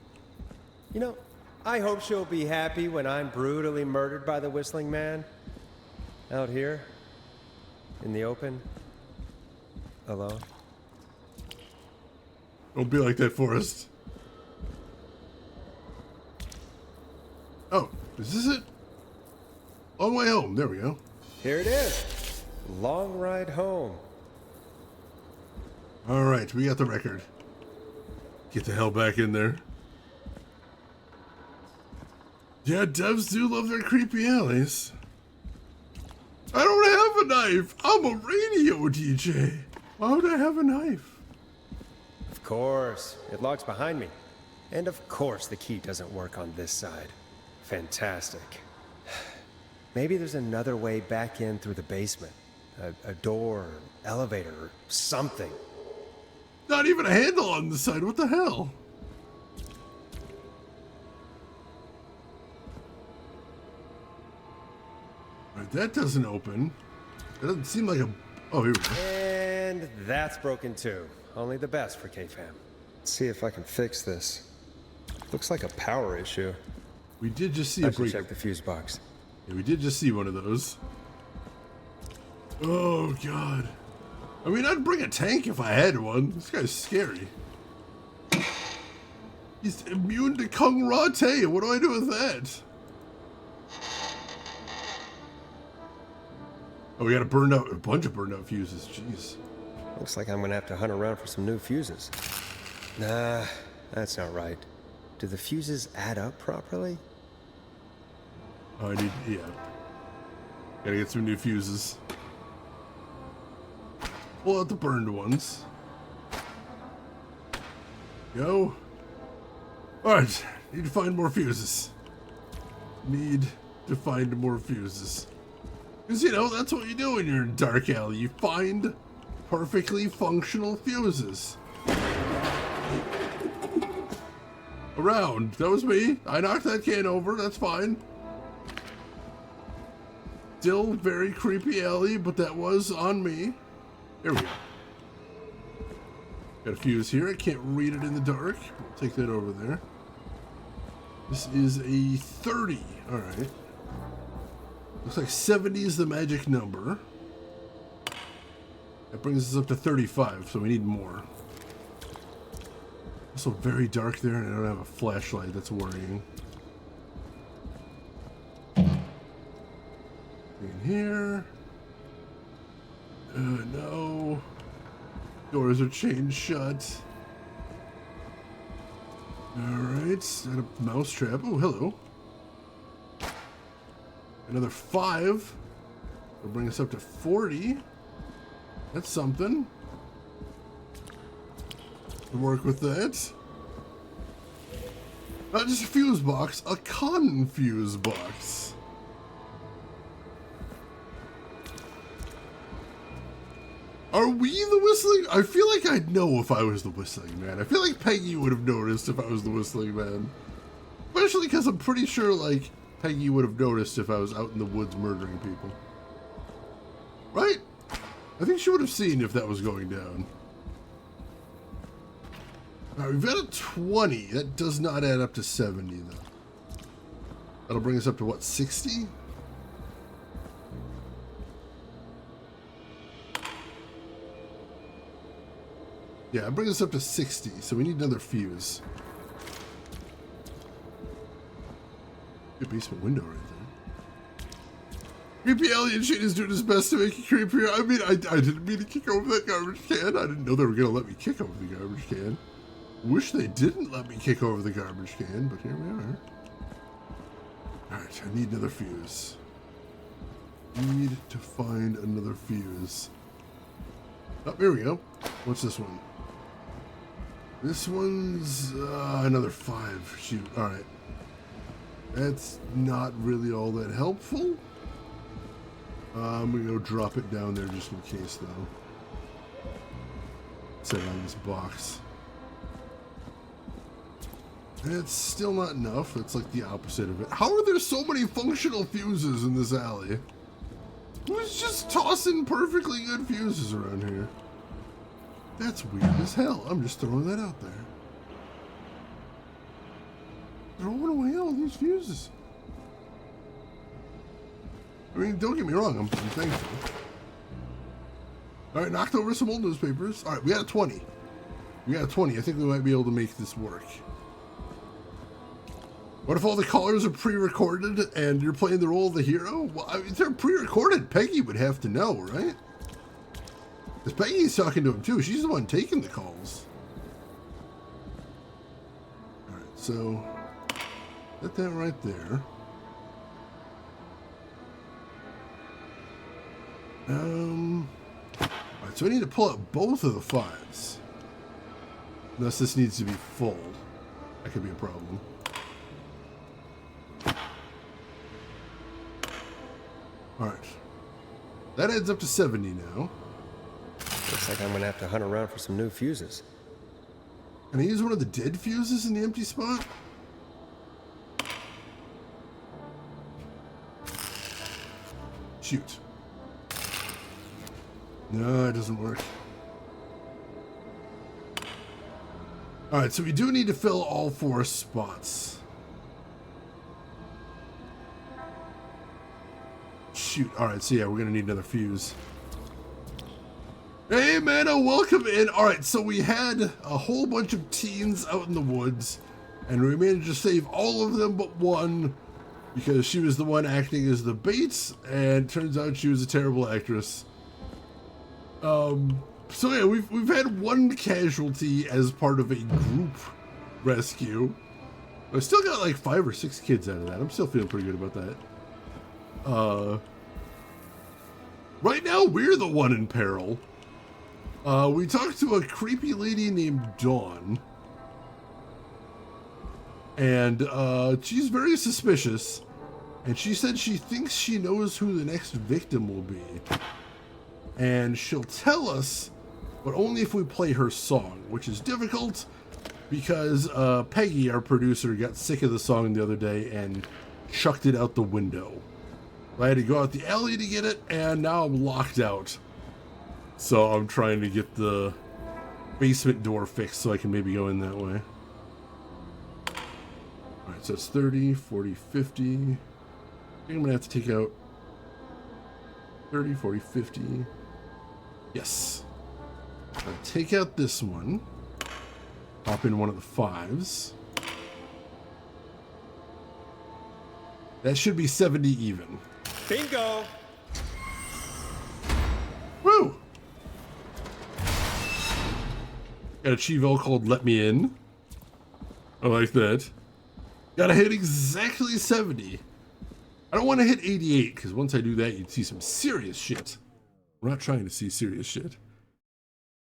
S2: You know, I hope she'll be happy when I'm brutally murdered by the Whistling Man. Out here, in the open, alone.
S1: Don't be like that, Forrest. Oh, is this it? On my way home. There we go.
S2: Here it is. Long ride home.
S1: All right, we got the record. Get the hell back in there. Yeah, devs do love their creepy alleys. I don't have a knife. I'm a radio DJ. Why would I have a knife?
S2: Of course. It locks behind me. And of course the key doesn't work on this side. Fantastic. Maybe there's another way back in through the basement. A door, elevator, or something.
S1: Not even a handle on the side. What the hell? Right, that doesn't open. It doesn't seem like a... Oh, here we go.
S2: And that's broken too. Only the best for K-Fam. Let's see if I can fix this. Looks like a power issue.
S1: We did just see a break.
S2: Check the fuse box.
S1: Yeah, we did just see one of those. Oh, God. I mean, I'd bring a tank if I had one. This guy's scary. He's immune to Kung Rate. What do I do with that? Oh, we got a bunch of burned out fuses. Jeez.
S2: Looks like I'm gonna have to hunt around for some new fuses. Nah, that's not right. Do the fuses add up properly?
S1: Oh, yeah. Gotta get some new fuses. Pull out the burned ones. Go. Alright, need to find more fuses. Need to find more fuses. Because, you know, that's what you do when you're in Dark Alley. You find perfectly functional fuses. Around. That was me. I knocked that can over. That's fine. Still very creepy alley, but that was on me. There we go. Got a fuse here. I can't read it in the dark. We'll take that over there. This is a 30. All right. Looks like 70 is the magic number. That brings us up to 35, so we need more. Also very dark there, and I don't have a flashlight. That's worrying. In here. No. Doors are chained shut. Alright, and a mousetrap. Oh, hello. Another 5. Will bring us up to 40. That's something. We'll work with that. Not just a fuse box, a confuse box. Are we the whistling? I feel like I'd know if I was the whistling man. I feel like Peggy would have noticed if I was the whistling man. Especially because I'm pretty sure, like, Peggy would have noticed if I was out in the woods murdering people. Right? I think she would have seen if that was going down. Alright, we've got a 20. That does not add up to 70, though. That'll bring us up to, what, 60? Yeah, it brings us up to 60, so we need another fuse. Good basement window right there. Creepy alien shit is doing his best to make it creepier. I mean, I didn't mean to kick over that garbage can. I didn't know they were going to let me kick over the garbage can. Wish they didn't let me kick over the garbage can, but here we are. Alright, I need another fuse. Need to find another fuse. Oh, here we go. What's this one? This one's another 5. Shoot, alright. That's not really all that helpful. I'm gonna go drop it down there just in case, though. Set it on this box. It's still not enough. It's like the opposite of it. How are there so many functional fuses in this alley? Who's just tossing perfectly good fuses around here? That's weird as hell. I'm just throwing that out there. Throwing away all these fuses. I mean, don't get me wrong, I'm thankful. Alright, knocked over some old newspapers. Alright, we got a 20. We got a 20. I think we might be able to make this work. What if all the callers are pre-recorded and you're playing the role of the hero? Well, I mean, if they're pre-recorded, Peggy would have to know, right? Because Peggy's talking to him too. She's the one taking the calls. Alright, so let that right there. Alright, so I need to pull out both of the 5s. Unless this needs to be full. That could be a problem. Alright. That adds up to 70 now.
S2: Looks like I'm gonna have to hunt around for some new fuses.
S1: Can I use one of the dead fuses in the empty spot? Shoot. No, it doesn't work. Alright, so we do need to fill all 4 spots. Shoot. Alright, so yeah, we're gonna need another fuse. Hey, Manna, welcome in. Alright, so we had a whole bunch of teens out in the woods, and we managed to save all of them but one, because she was the one acting as the bait, and turns out she was a terrible actress. So yeah, we've had one casualty as part of a group rescue. I still got like 5 or 6 kids out of that. I'm still feeling pretty good about that. Right now, we're the one in peril. We talked to a creepy lady named Dawn. And she's very suspicious. And she said she thinks she knows who the next victim will be. And she'll tell us, but only if we play her song, which is difficult because Peggy, our producer, got sick of the song the other day and chucked it out the window. I had to go out the alley to get it, and now I'm locked out. So I'm trying to get the basement door fixed so I can maybe go in that way. Alright, so it's 30, 40, 50. I think I'm going to have to take out 30, 40, 50. Yes. I'll take out this one. Pop in one of the 5s. That should be 70 even.
S2: Bingo!
S1: Woo! Got a Chivo called Let Me In. I like that. Gotta hit exactly 70. I don't want to hit 88, because once I do that, you'd see some serious shit. We're not trying to see serious shit.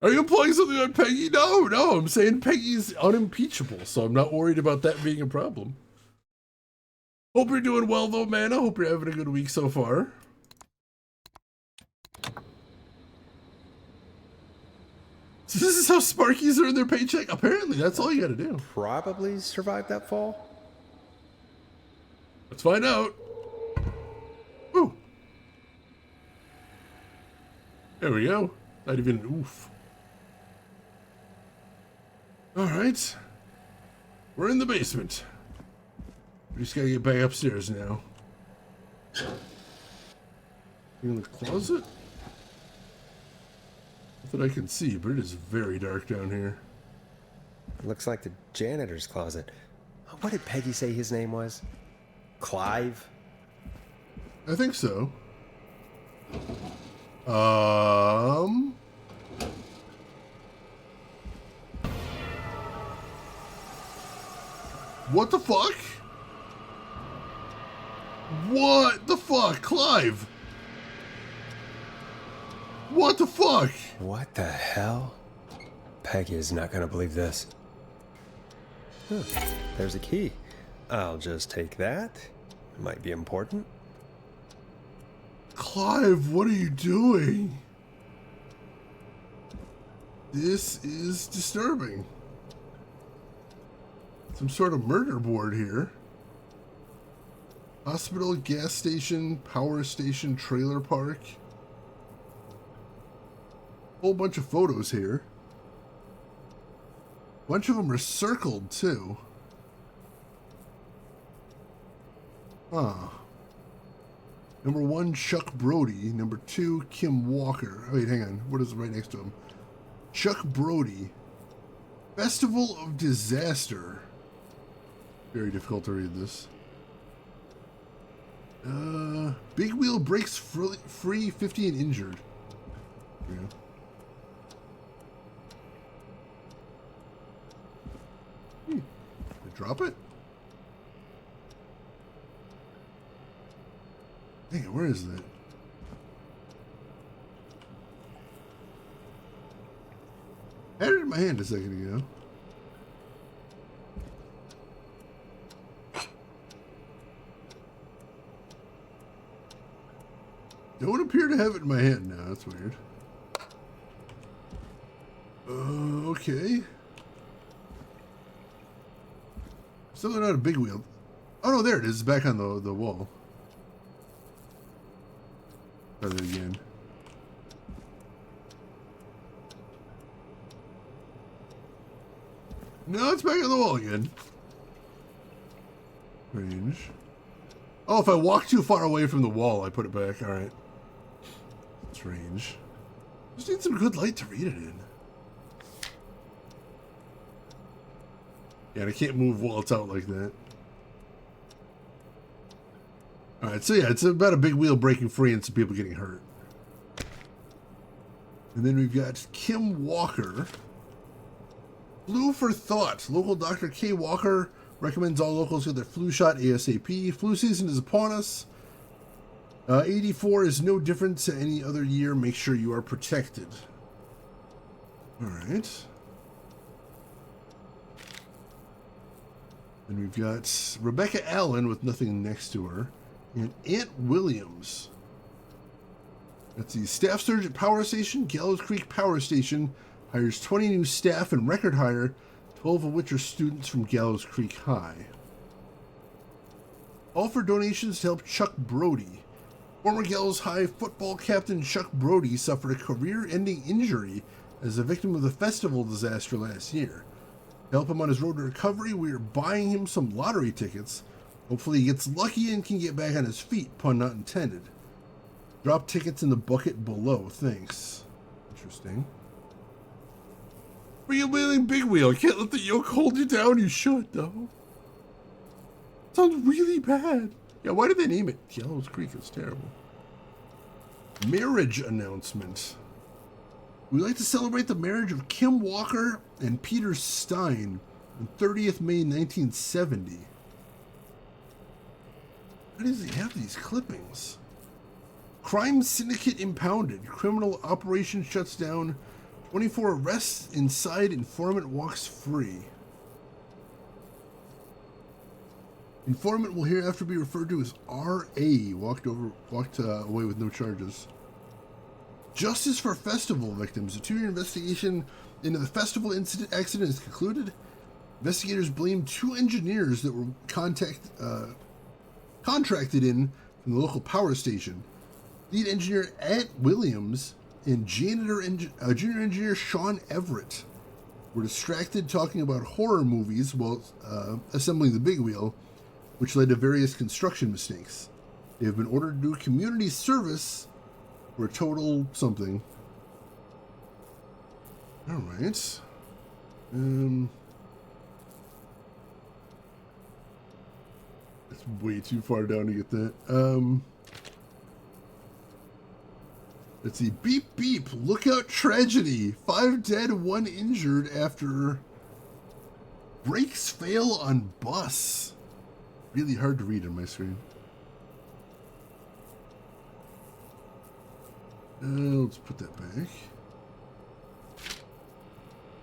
S1: Are you implying something on Peggy? No, I'm saying Peggy's unimpeachable, so I'm not worried about that being a problem. Hope you're doing well, though, man. I hope you're having a good week so far. So this is how Sparkies earn their paycheck? Apparently, that's all you gotta do.
S2: Probably survived that fall?
S1: Let's find out. Ooh. There we go. Not even an oof. Alright. We're in the basement. We just gotta get back upstairs now. In the closet? Not that I can see, but it is very dark down here.
S2: It looks like the janitor's closet. What did Peggy say his name was? Clive?
S1: I think so. What the fuck? What the fuck? Clive! What the fuck?
S2: What the hell? Peggy is not gonna believe this. Huh, there's a key. I'll just take that. It might be important.
S1: Clive, what are you doing? This is disturbing. Some sort of murder board here. Hospital, gas station, power station, trailer park. Whole bunch of photos here. A bunch of them are circled too. Huh. Number 1, Chuck Brody. Number 2, Kim Walker. Oh, wait, hang on. What is right next to him? Chuck Brody. Festival of Disaster. Very difficult to read this. Big wheel breaks free, 50 and injured. Yeah. Did I drop it? Dang it, where is that? I had it in my hand a second ago. Don't appear to have it in my hand now. That's weird. Okay. Still not a big wheel. Oh no, there it is. It's back on the wall. Try that again. No, it's back on the wall again. Range. Oh, if I walk too far away from the wall, I put it back. All right. It's range. Just need some good light to read it in. Yeah, and I can't move while it's out like that. Alright, so yeah, it's about a big wheel breaking free and some people getting hurt. And then we've got Kim Walker. Flu for thought. Local Dr. K. Walker recommends all locals get their flu shot ASAP. Flu season is upon us. 84 is no different to any other year. Make sure you are protected. Alright. And we've got Rebecca Allen with nothing next to her. And Aunt Williams. That's the staff surge at Power Station. Gallows Creek Power Station hires 20 new staff and record hire, 12 of which are students from Gallows Creek High. All for donations to help Chuck Brody. Former Gallows High football captain Chuck Brody suffered a career-ending injury as a victim of the festival disaster last year. To help him on his road to recovery, we are buying him some lottery tickets. Hopefully he gets lucky and can get back on his feet, pun not intended. Drop tickets in the bucket below, thanks. Interesting. Freewheeling big wheel. Can't let the yoke hold you down. You should, though. Sounds really bad. Yeah, why did they name it Gallows Creek? It's terrible. Marriage announcement. We'd like to celebrate the marriage of Kim Walker and Peter Stein on 30th May 1970. Why does he have these clippings? Crime syndicate impounded. Criminal operation shuts down. 24 arrests inside. Informant walks free. Informant will hereafter be referred to as R.A. Walked away with no charges. Justice for festival victims. A 2-year investigation into the festival accident is concluded. Investigators blame 2 engineers that were contracted in from the local power station. Lead engineer Ed Williams and junior engineer Sean Everett were distracted talking about horror movies while assembling the big wheel, which led to various construction mistakes. They have been ordered to do community service for a total something. All right. That's way too far down to get that. Let's see. Beep, beep. Lookout tragedy. 5 dead, 1 injured after brakes fail on bus. Really hard to read on my screen. Let's put that back.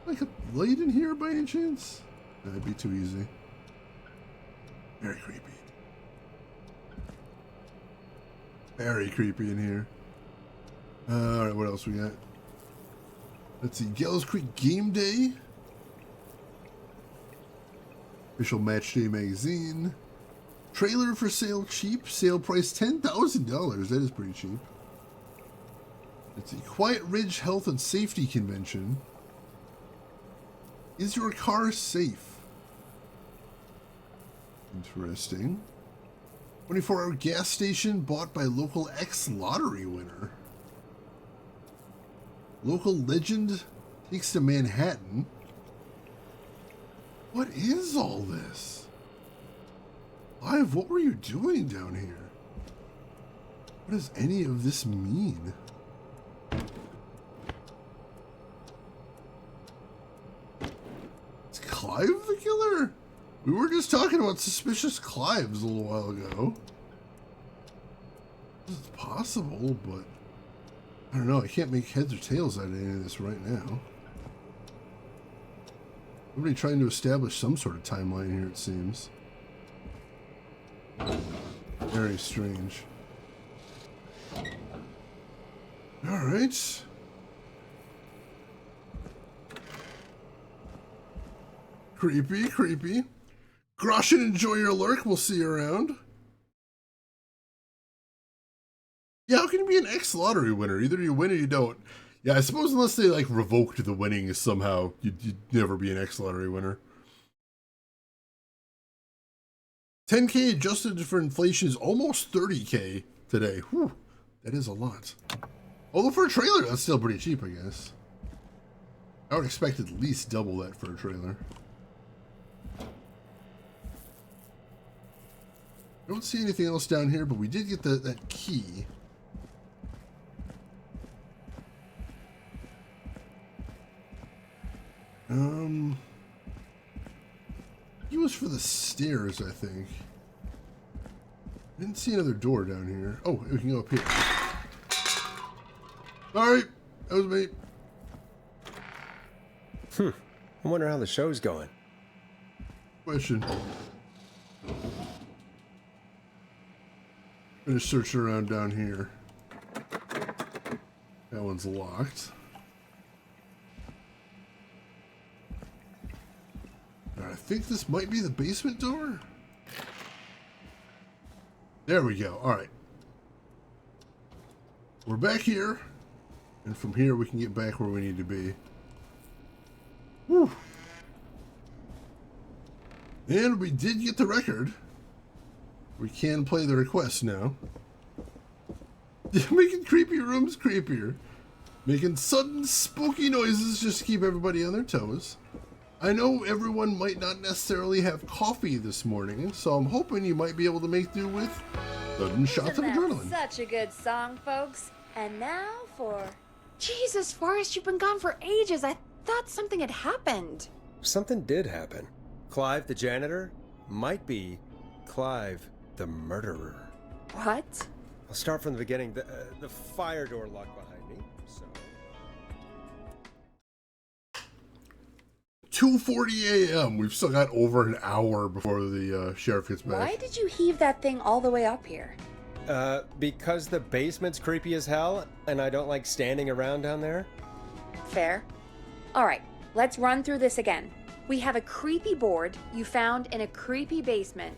S1: Like a light in here by any chance? That'd be too easy. Very creepy. Very creepy in here. Alright, what else we got? Let's see. Gallows Creek Game Day. Official Match Day magazine. Trailer for sale cheap. Sale price $10,000. That is pretty cheap. Let's see. Quiet Ridge Health and Safety Convention. Is your car safe? Interesting. 24-hour gas station bought by local ex-lottery winner. Local legend takes to Manhattan. What is all this? Live, what were you doing down here? What does any of this mean? It's Clive the killer? We were just talking about suspicious Clives a little while ago. It's possible, but I don't know. I can't make heads or tails out of any of this right now. Somebody trying to establish some sort of timeline here, it seems. Very strange. Alright. Creepy, creepy. Groshin, enjoy your lurk. We'll see you around. Yeah, how can you be an ex-lottery winner? Either you win or you don't. Yeah, I suppose unless they, like, revoked the winnings somehow, you'd never be an ex-lottery winner. 10K adjusted for inflation is almost 30K today. Whew, that is a lot. Although for a trailer, that's still pretty cheap, I guess. I would expect at least double that for a trailer. I don't see anything else down here, but we did get that key. He was for the stairs, I think. I didn't see another door down here. Oh, we can go up here. Alright, that was me.
S2: I wonder how the show's going.
S1: Question. Gonna search around down here. That one's locked. I think this might be the basement door. There we go. All right. We're back here. And from here we can get back where we need to be. Whew. And we did get the record. We can play the request now. Making creepy rooms creepier. Making sudden spooky noises just to keep everybody on their toes. I know everyone might not necessarily have coffee this morning, so I'm hoping you might be able to make do with sudden shots of adrenaline.
S3: Such a good song, folks. And now for
S4: Jesus, Forrest, you've been gone for ages. I thought something had happened.
S2: Something did happen. Clive, the janitor, might be Clive, the murderer.
S4: What?
S2: I'll start from the beginning. The fire door locked behind me, so...
S1: 2:40 a.m. We've still got over an hour before the sheriff gets back.
S4: Why did you heave that thing all the way up here?
S2: Because the basement's creepy as hell, and I don't like standing around down there.
S4: Fair. All right, let's run through this again. We have a creepy board you found in a creepy basement,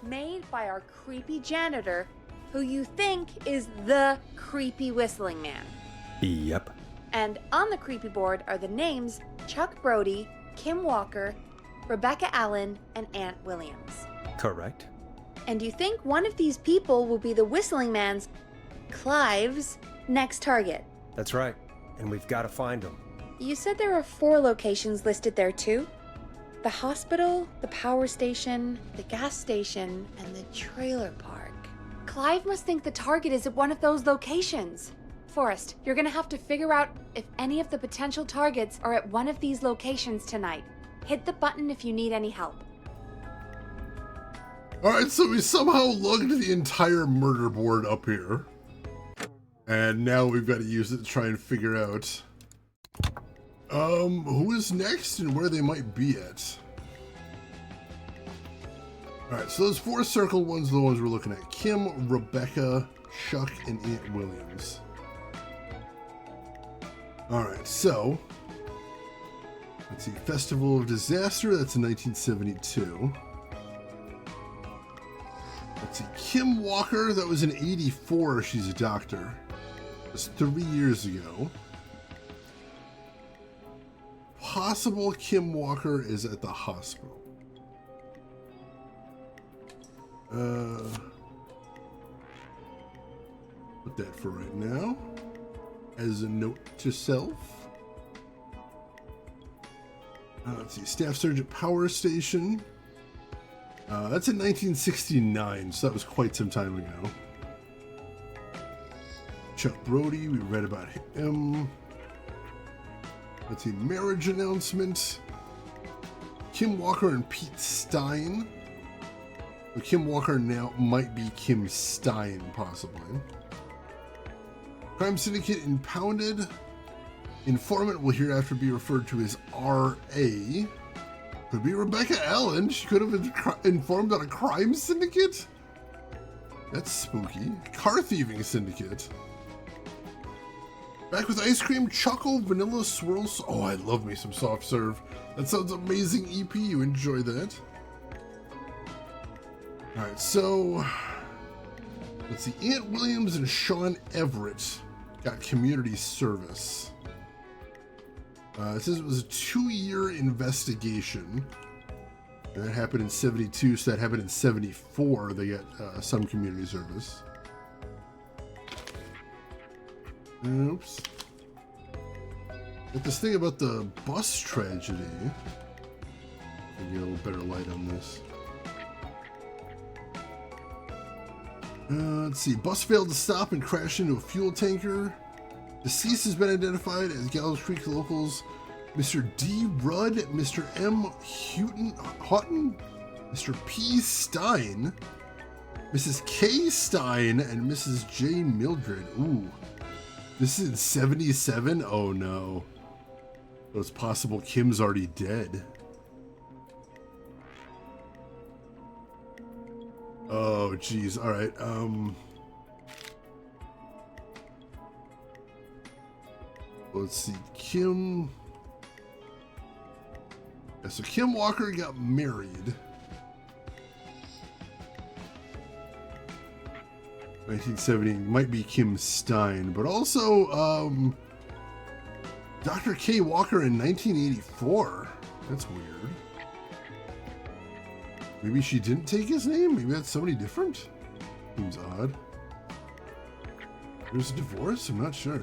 S4: made by our creepy janitor, who you think is the creepy whistling man.
S2: Yep.
S4: And on the creepy board are the names Chuck Brody, Kim Walker, Rebecca Allen, and Aunt Williams.
S2: Correct.
S4: And you think one of these people will be the whistling man's, Clive's, next target.
S2: That's right. And we've got to find him.
S4: You said there are 4 locations listed there too? The hospital, the power station, the gas station, and the trailer park. Clive must think the target is at one of those locations. Forrest, you're gonna have to figure out if any of the potential targets are at one of these locations tonight. Hit the button if you need any help.
S1: Alright, so we somehow lugged the entire murder board up here. And now we've got to use it to try and figure out who is next and where they might be at. Alright, so those 4 circled ones are the ones we're looking at. Kim, Rebecca, Chuck, and Aunt Williams. Alright, so let's see. Festival of Disaster, that's in 1972. Let's see. Kim Walker, that was in 84. She's a doctor. That's 3 years ago. Possible Kim Walker is at the hospital. Put that for right now as a note to self. Let's see, Staff Sergeant Power Station. That's in 1969, so that was quite some time ago. Chuck Brody, we read about him. Let's see, marriage announcement. Kim Walker and Pete Stein. Well, Kim Walker now might be Kim Stein, possibly. Crime Syndicate impounded. Informant will hereafter be referred to as R.A. Could be Rebecca Allen. She could have been informed on a crime syndicate? That's spooky. Car thieving syndicate. Back with ice cream, choco, vanilla swirls. Oh, I love me some soft serve. That sounds amazing, EP. You enjoy that? Alright, so let's see. Aunt Williams and Sean Everett got community service. It says it was a 2-year investigation. And that happened in 72, so that happened in 74. They got some community service. Oops. Got this thing about the bus tragedy. I'll get a little better light on this. Let's see. Bus failed to stop and crashed into a fuel tanker. Deceased has been identified as Gallows Creek locals Mr. D. Rudd, Mr. M. Houghton, Mr. P. Stein, Mrs. K. Stein, and Mrs. J. Mildred. Ooh. This is in 77? Oh no. So it's possible Kim's already dead. Oh geez, alright, let's see, Kim... Yeah, so Kim Walker got married. 1970, might be Kim Stein, but also, Dr. K. Walker in 1984. That's weird. Maybe she didn't take his name? Maybe that's somebody different? Seems odd. There's a divorce? I'm not sure.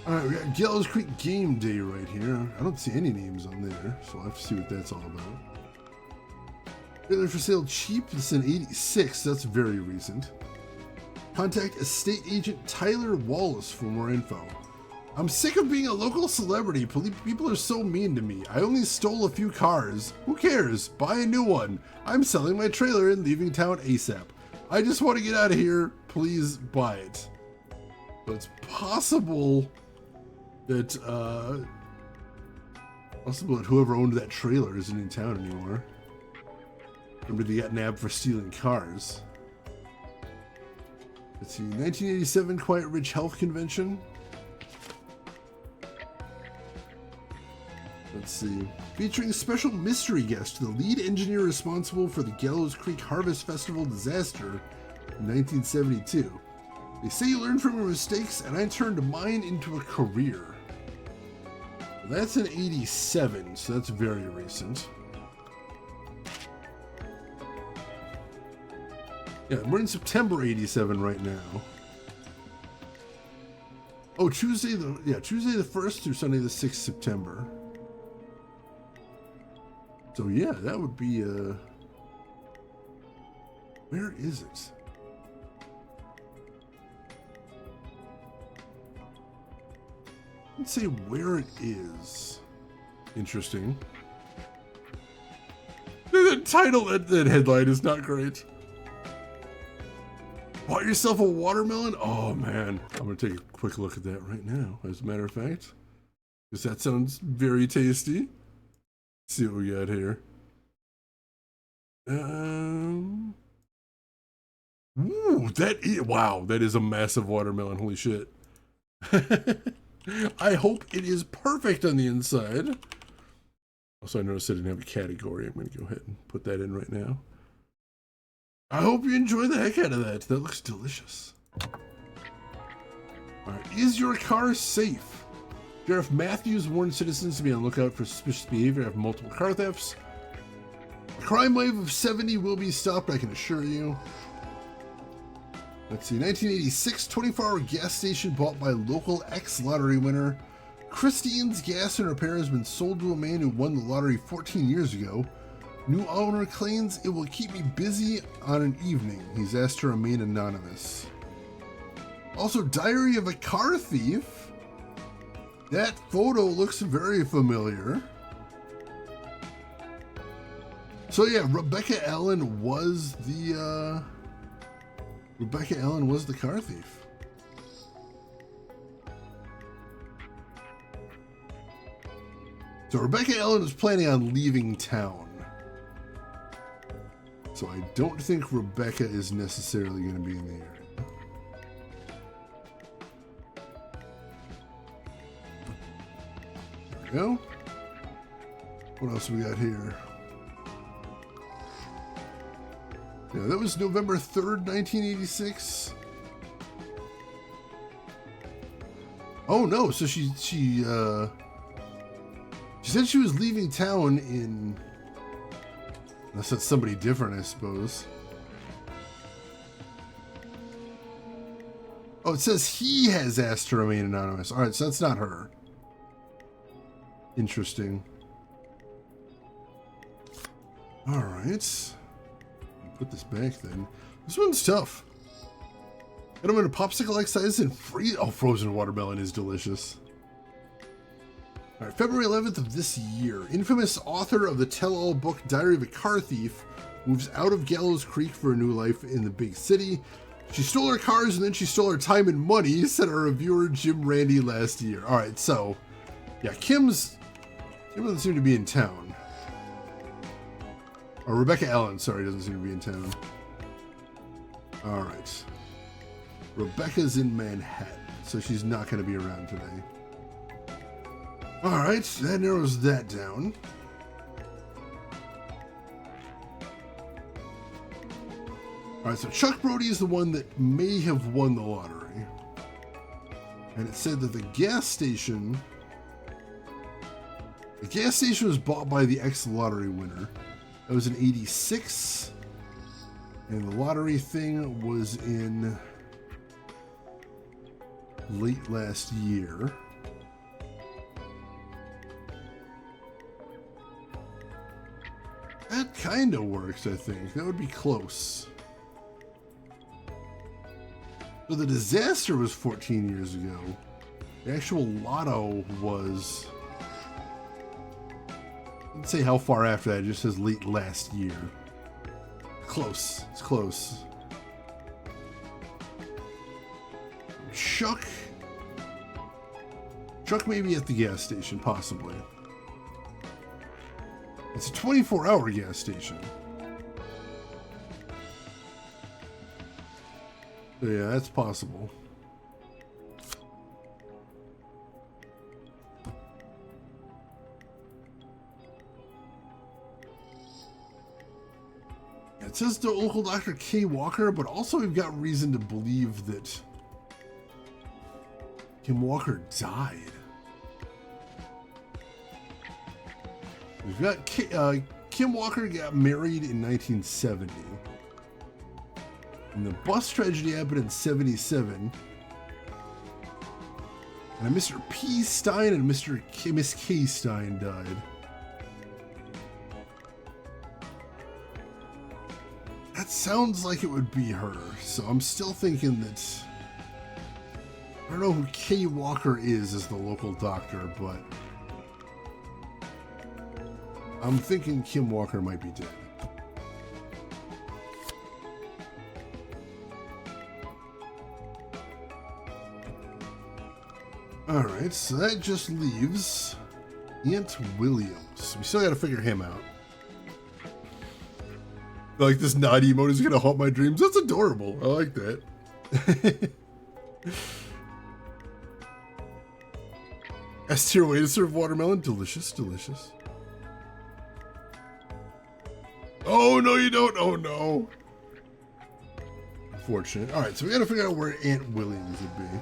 S1: Alright, we got Gallows Creek Game Day right here. I don't see any names on there, so I'll have to see what that's all about. Trailer for sale cheap. It's in 86. That's very recent. Contact estate agent Tyler Wallace for more info. I'm sick of being a local celebrity. People are so mean to me. I only stole a few cars. Who cares? Buy a new one. I'm selling my trailer and leaving town ASAP. I just want to get out of here. Please buy it. So it's possible that whoever owned that trailer isn't in town anymore. Remember they got nabbed for stealing cars. Let's see, 1987 Quiet Ridge Health Convention. Let's see. Featuring a special mystery guest, the lead engineer responsible for the Gallows Creek Harvest Festival disaster in 1972. They say you learn from your mistakes, and I turned mine into a career. Well, that's an 87, so that's very recent. Yeah, we're in September 87 right now. Oh, Tuesday the 1st through Sunday the 6th September. So yeah, that would be where is it? Let's see where it is. Interesting. The title, that headline is not great. Bought yourself a watermelon? Oh man, I'm gonna take a quick look at that right now, as a matter of fact. Because that sounds very tasty. Let's see what we got here. Ooh, wow, that is a massive watermelon, holy shit. I hope it is perfect on the inside. Also, I noticed I didn't have a category. I'm gonna go ahead and put that in right now. I hope you enjoy the heck out of that. That looks delicious. Alright, is your car safe? Sheriff Matthews warned citizens to be on the lookout for suspicious behavior after multiple car thefts. A crime wave of 70 will be stopped, I can assure you. Let's see, 1986, 24-hour gas station bought by local ex-lottery winner. Christine's Gas and Repair has been sold to a man who won the lottery 14 years ago. New owner claims it will keep me busy on an evening. He's asked to remain anonymous. Also, Diary of a Car Thief. That photo looks very familiar. So yeah, Rebecca Allen was the car thief. So Rebecca Allen is planning on leaving town. So I don't think Rebecca is necessarily going to be in the area. There we go. What else we got here? Yeah, that was November 3rd, 1986. Oh no, so she said she was leaving town in... Unless that's somebody different, I suppose. Oh, it says he has asked to remain anonymous. Alright, so that's not her. Interesting. Alright. Put this back then. This one's tough. Get them in a popsicle excise and free. Oh, frozen watermelon is delicious. Alright, February 11th of this year, infamous author of the tell-all book Diary of a Car Thief moves out of Gallows Creek for a new life in the big city. She stole her cars and then she stole her time and money, said our reviewer Jim Randy last year. Alright, so, yeah, Kim doesn't seem to be in town. Or Rebecca Allen, sorry, doesn't seem to be in town. Alright. Rebecca's in Manhattan, so she's not going to be around today. Alright, that narrows that down. Alright, so Chuck Brody is the one that may have won the lottery. And it said that the gas station was bought by the ex-lottery winner. That was in 86. And the lottery thing was in late last year. That kind of works, I think. That would be close. So the disaster was 14 years ago. The actual lotto was... Let's say how far after that. It just says late last year. Close. It's close. Chuck may be at the gas station, possibly. It's a 24-hour gas station. So yeah, that's possible. It says the local Dr. K. Walker, but also we've got reason to believe that Kim Walker died. We've got Kim Walker got married in 1970. And the bus tragedy happened in 77. And a Mr. P. Stein and Miss K. Stein died. That sounds like it would be her. So I'm still thinking that... I don't know who K. Walker is as the local doctor, but... I'm thinking Kim Walker might be dead. Alright, so that just leaves Aunt Williams. We still gotta figure him out. Like, this nod emote is gonna haunt my dreams. That's adorable. I like that. S tier way to serve watermelon. Delicious, delicious. Oh, no, you don't. Oh, no. Unfortunate. Alright, so we gotta figure out where Aunt Williams would be.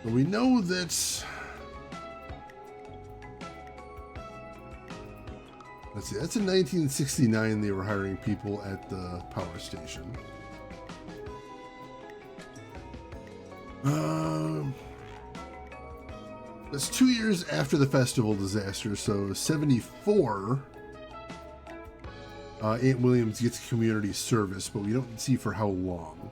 S1: But we know that... Let's see, that's in 1969 they were hiring people at the power station. That's 2 years after the festival disaster, so 74... Aunt Williams gets community service, but we don't see for how long.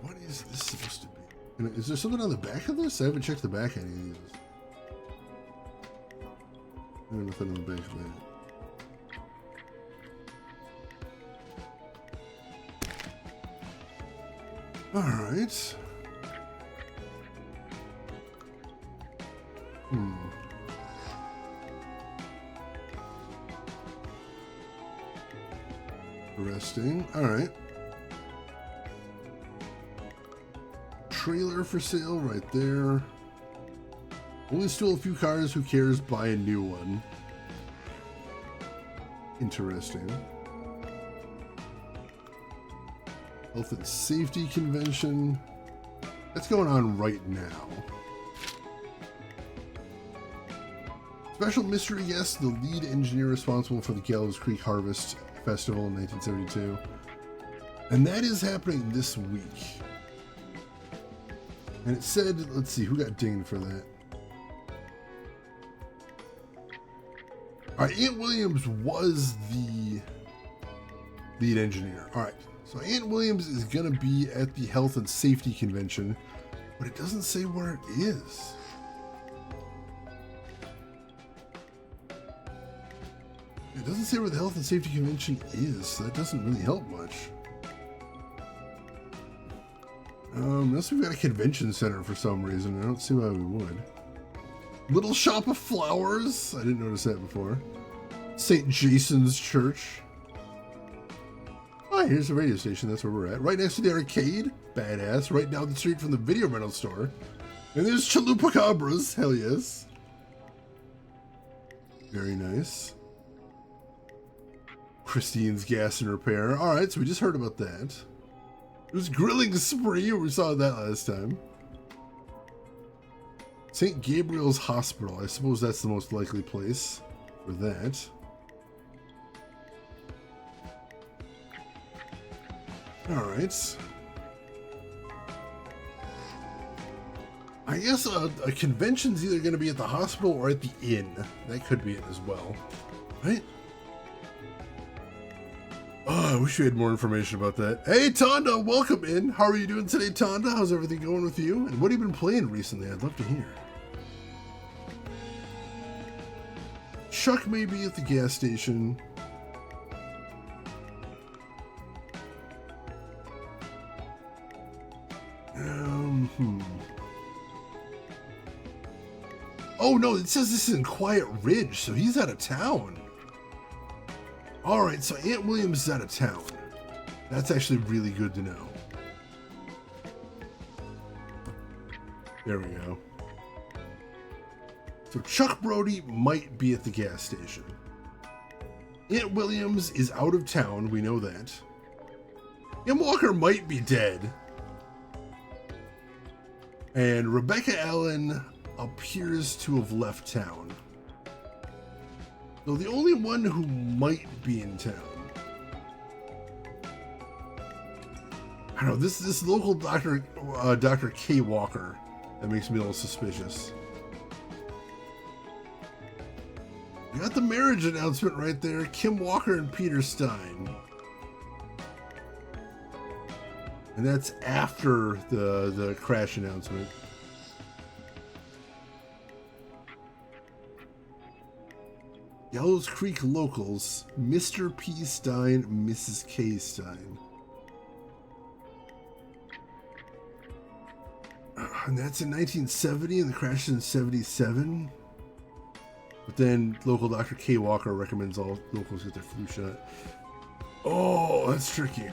S1: What is this supposed to be? Is there something on the back of this? I haven't checked the back of any of these. There's nothing on the back of that. Alright. Interesting. Alright. Trailer for sale right there. Only stole a few cars. Who cares? Buy a new one. Interesting. Health and Safety Convention. That's going on right now. Special mystery guest, the lead engineer responsible for the Gallows Creek Harvest Festival in 1972. And that is happening this week. And it said, let's see, who got dinged for that? Alright, Aunt Williams was the lead engineer. Alright, so Aunt Williams is going to be at the Health and Safety Convention, but it doesn't say where it is. It doesn't say where the Health and Safety Convention is, so that doesn't really help much. Unless we've got a convention center for some reason. I don't see why we would. Little Shop of Flowers. I didn't notice that before. St. Jason's Church. Oh, here's the radio station. That's where we're at. Right next to the arcade. Badass. Right down the street from the video rental store. And there's Chalupacabras. Hell yes. Very nice. Christine's Gas and Repair. Alright, so we just heard about that. It was Grilling Spree. We saw that last time. St. Gabriel's Hospital. I suppose that's the most likely place for that. Alright. I guess a convention's either going to be at the hospital or at the inn. That could be it as well, right? Oh, I wish we had more information about that. Hey, Tonda, welcome in. How are you doing today, Tonda? How's everything going with you? And what have you been playing recently? I'd love to hear. Chuck may be at the gas station. Oh no, it says this is in Quiet Ridge, so he's out of town. Alright, so Aunt Williams is out of town. That's actually really good to know. There we go. So Chuck Brody might be at the gas station. Aunt Williams is out of town, we know that. Kim Walker might be dead. And Rebecca Allen appears to have left town. So the only one who might be in town. I don't know, this local doctor, Dr. K. Walker, that makes me a little suspicious. You got the marriage announcement right there, Kim Walker and Peter Stein. And that's after the crash announcement. Gallows Creek locals, Mr. P. Stein, Mrs. K. Stein. And that's in 1970, and the crash is in 77. But then local Dr. K. Walker recommends all locals get their flu shot. Oh, that's tricky.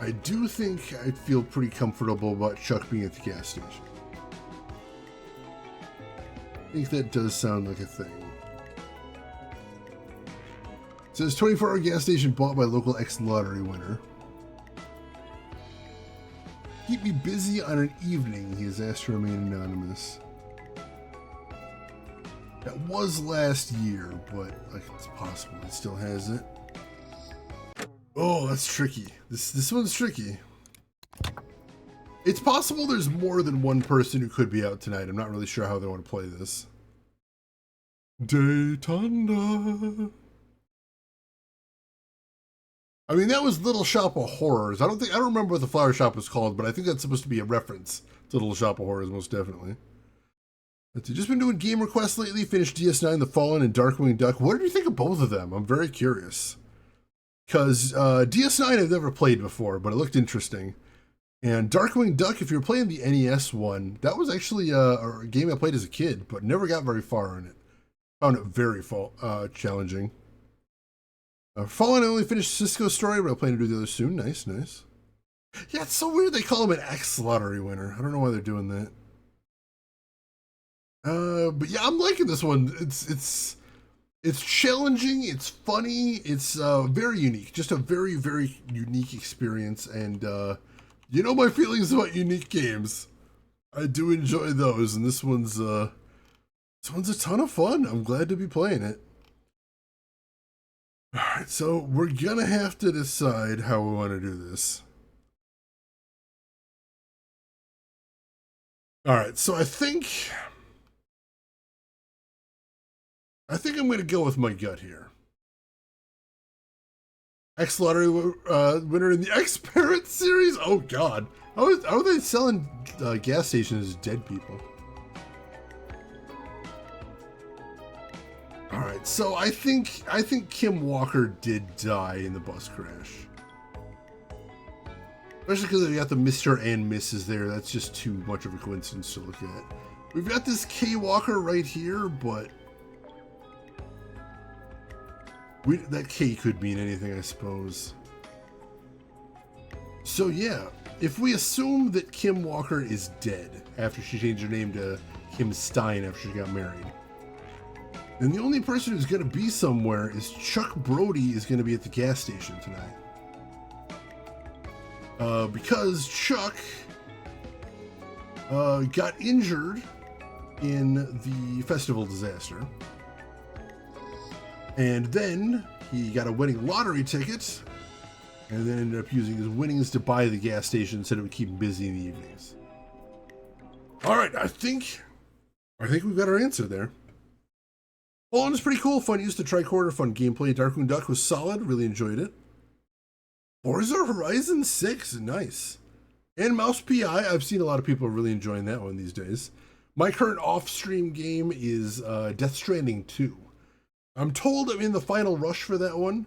S1: I do think I'd feel pretty comfortable about Chuck being at the gas station. I think that does sound like a thing. It says 24-hour gas station bought by local ex-lottery winner. Keep me busy on an evening, he has asked to remain anonymous. That was last year, but like it's possible it still has it. Oh, that's tricky. This one's tricky. It's possible there's more than one person who could be out tonight. I'm not really sure how they want to play this. Daytona. I mean, that was Little Shop of Horrors. I don't remember what the flower shop was called, but I think that's supposed to be a reference to Little Shop of Horrors, most definitely. Let's see, just been doing game requests lately. Finished DS9, The Fallen, and Darkwing Duck. What did you think of both of them? I'm very curious. Because DS9 I've never played before, but it looked interesting. And Darkwing Duck, if you're playing the NES one, that was actually a game I played as a kid, but never got very far in it. Found it very challenging. Fallen, I only finished Cisco's story, but I plan to do the other soon. Nice, nice. Yeah, it's so weird they call him an ex-lottery winner. I don't know why they're doing that. But yeah, I'm liking this one. It's challenging, it's funny, it's very unique. Just a very, very unique experience, and you know my feelings about unique games. I do enjoy those, and this one's a ton of fun. I'm glad to be playing it. Alright, so we're gonna have to decide how we want to do this. Alright, so I think I'm going to go with my gut here. Ex-lottery winner in the X-Parent series? Oh god. How are they selling gas stations as dead people? Alright, so I think Kim Walker did die in the bus crash. Especially because they got the Mr. and Mrs. there. That's just too much of a coincidence to look at. We've got this K. Walker right here, but that K could mean anything, I suppose. So yeah, if we assume that Kim Walker is dead after she changed her name to Kim Stein after she got married, then the only person who's going to be somewhere is Chuck Brody is going to be at the gas station tonight. Because Chuck got injured in the festival disaster. And then he got a winning lottery ticket and then ended up using his winnings to buy the gas station instead of keeping busy in the evenings. All right, I think we've got our answer there. Poland is pretty cool. Fun use the tricorder. Fun gameplay. Darkwing Duck was solid. Really enjoyed it. Forza Horizon 6. Nice. And Mouse PI. I've seen a lot of people really enjoying that one these days. My current off-stream game is Death Stranding 2. I'm told I'm in the final rush for that one.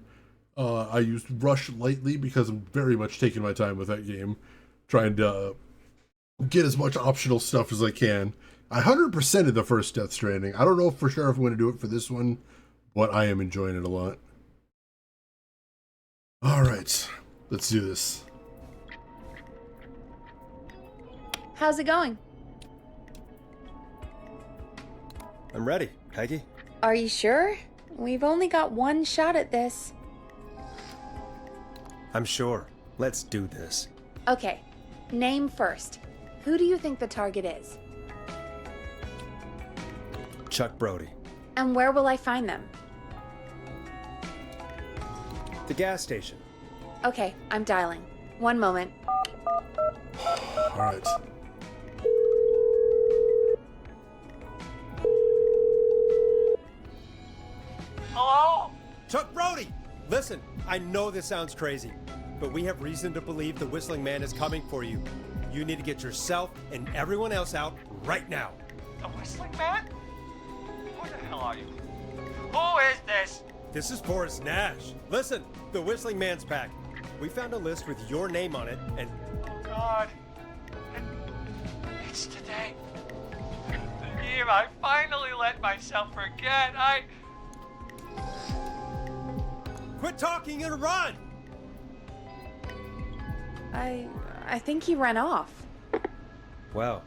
S1: I used rush lightly because I'm very much taking my time with that game. Trying to get as much optional stuff as I can. I 100%ed the first Death Stranding. I don't know for sure if I'm going to do it for this one, but I am enjoying it a lot. All right, let's do this.
S4: How's it going?
S2: I'm ready, Peggy.
S4: Are you sure? We've only got one shot at this.
S2: I'm sure. Let's do this.
S4: Okay, name first. Who do you think the target is?
S2: Chuck Brody.
S4: And where will I find them?
S2: The gas station.
S4: Okay, I'm dialing. One moment.
S1: All right.
S6: Hello?
S2: Chuck Brody! Listen, I know this sounds crazy, but we have reason to believe the Whistling Man is coming for you. You need to get yourself and everyone else out right now.
S6: The Whistling Man? Who the hell are you? Who is this?
S2: This is Forrest Nash. Listen, the Whistling Man's back. We found a list with your name on it, and
S6: Oh God. It's today. The year I finally let myself forget.
S2: quit talking and run!
S4: I think he ran off.
S2: Well,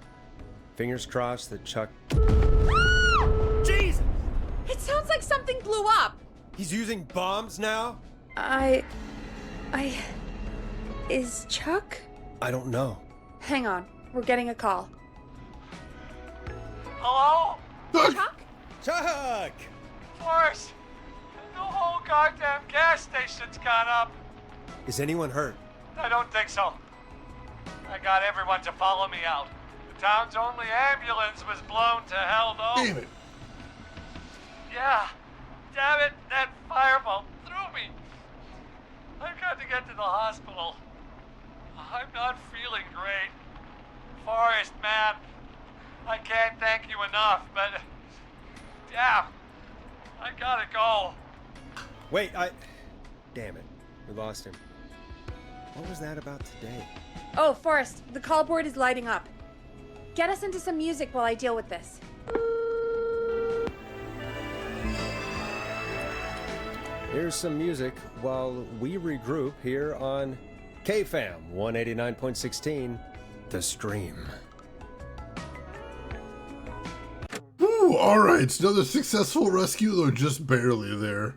S2: fingers crossed that Chuck... Jesus!
S4: It sounds like something blew up.
S2: He's using bombs now?
S4: Is Chuck?
S2: I don't know.
S4: Hang on, we're getting a call.
S6: Hello?
S4: Chuck?
S2: Chuck!
S6: Forrest, the whole goddamn gas station's gone up.
S2: Is anyone hurt?
S6: I don't think so. I got everyone to follow me out. The town's only ambulance was blown to hell, though.
S1: Damn it.
S6: Yeah. Damn it, that firebolt threw me. I've got to get to the hospital. I'm not feeling great. Forrest, man, I can't thank you enough, but... Damn. I gotta go.
S2: Wait, Damn it. We lost him. What was that about today?
S4: Oh, Forrest, the call board is lighting up. Get us into some music while I deal with this.
S2: Here's some music while we regroup here on KFAM 189.16, The Stream.
S1: Ooh, all right. Another successful rescue, though just barely there.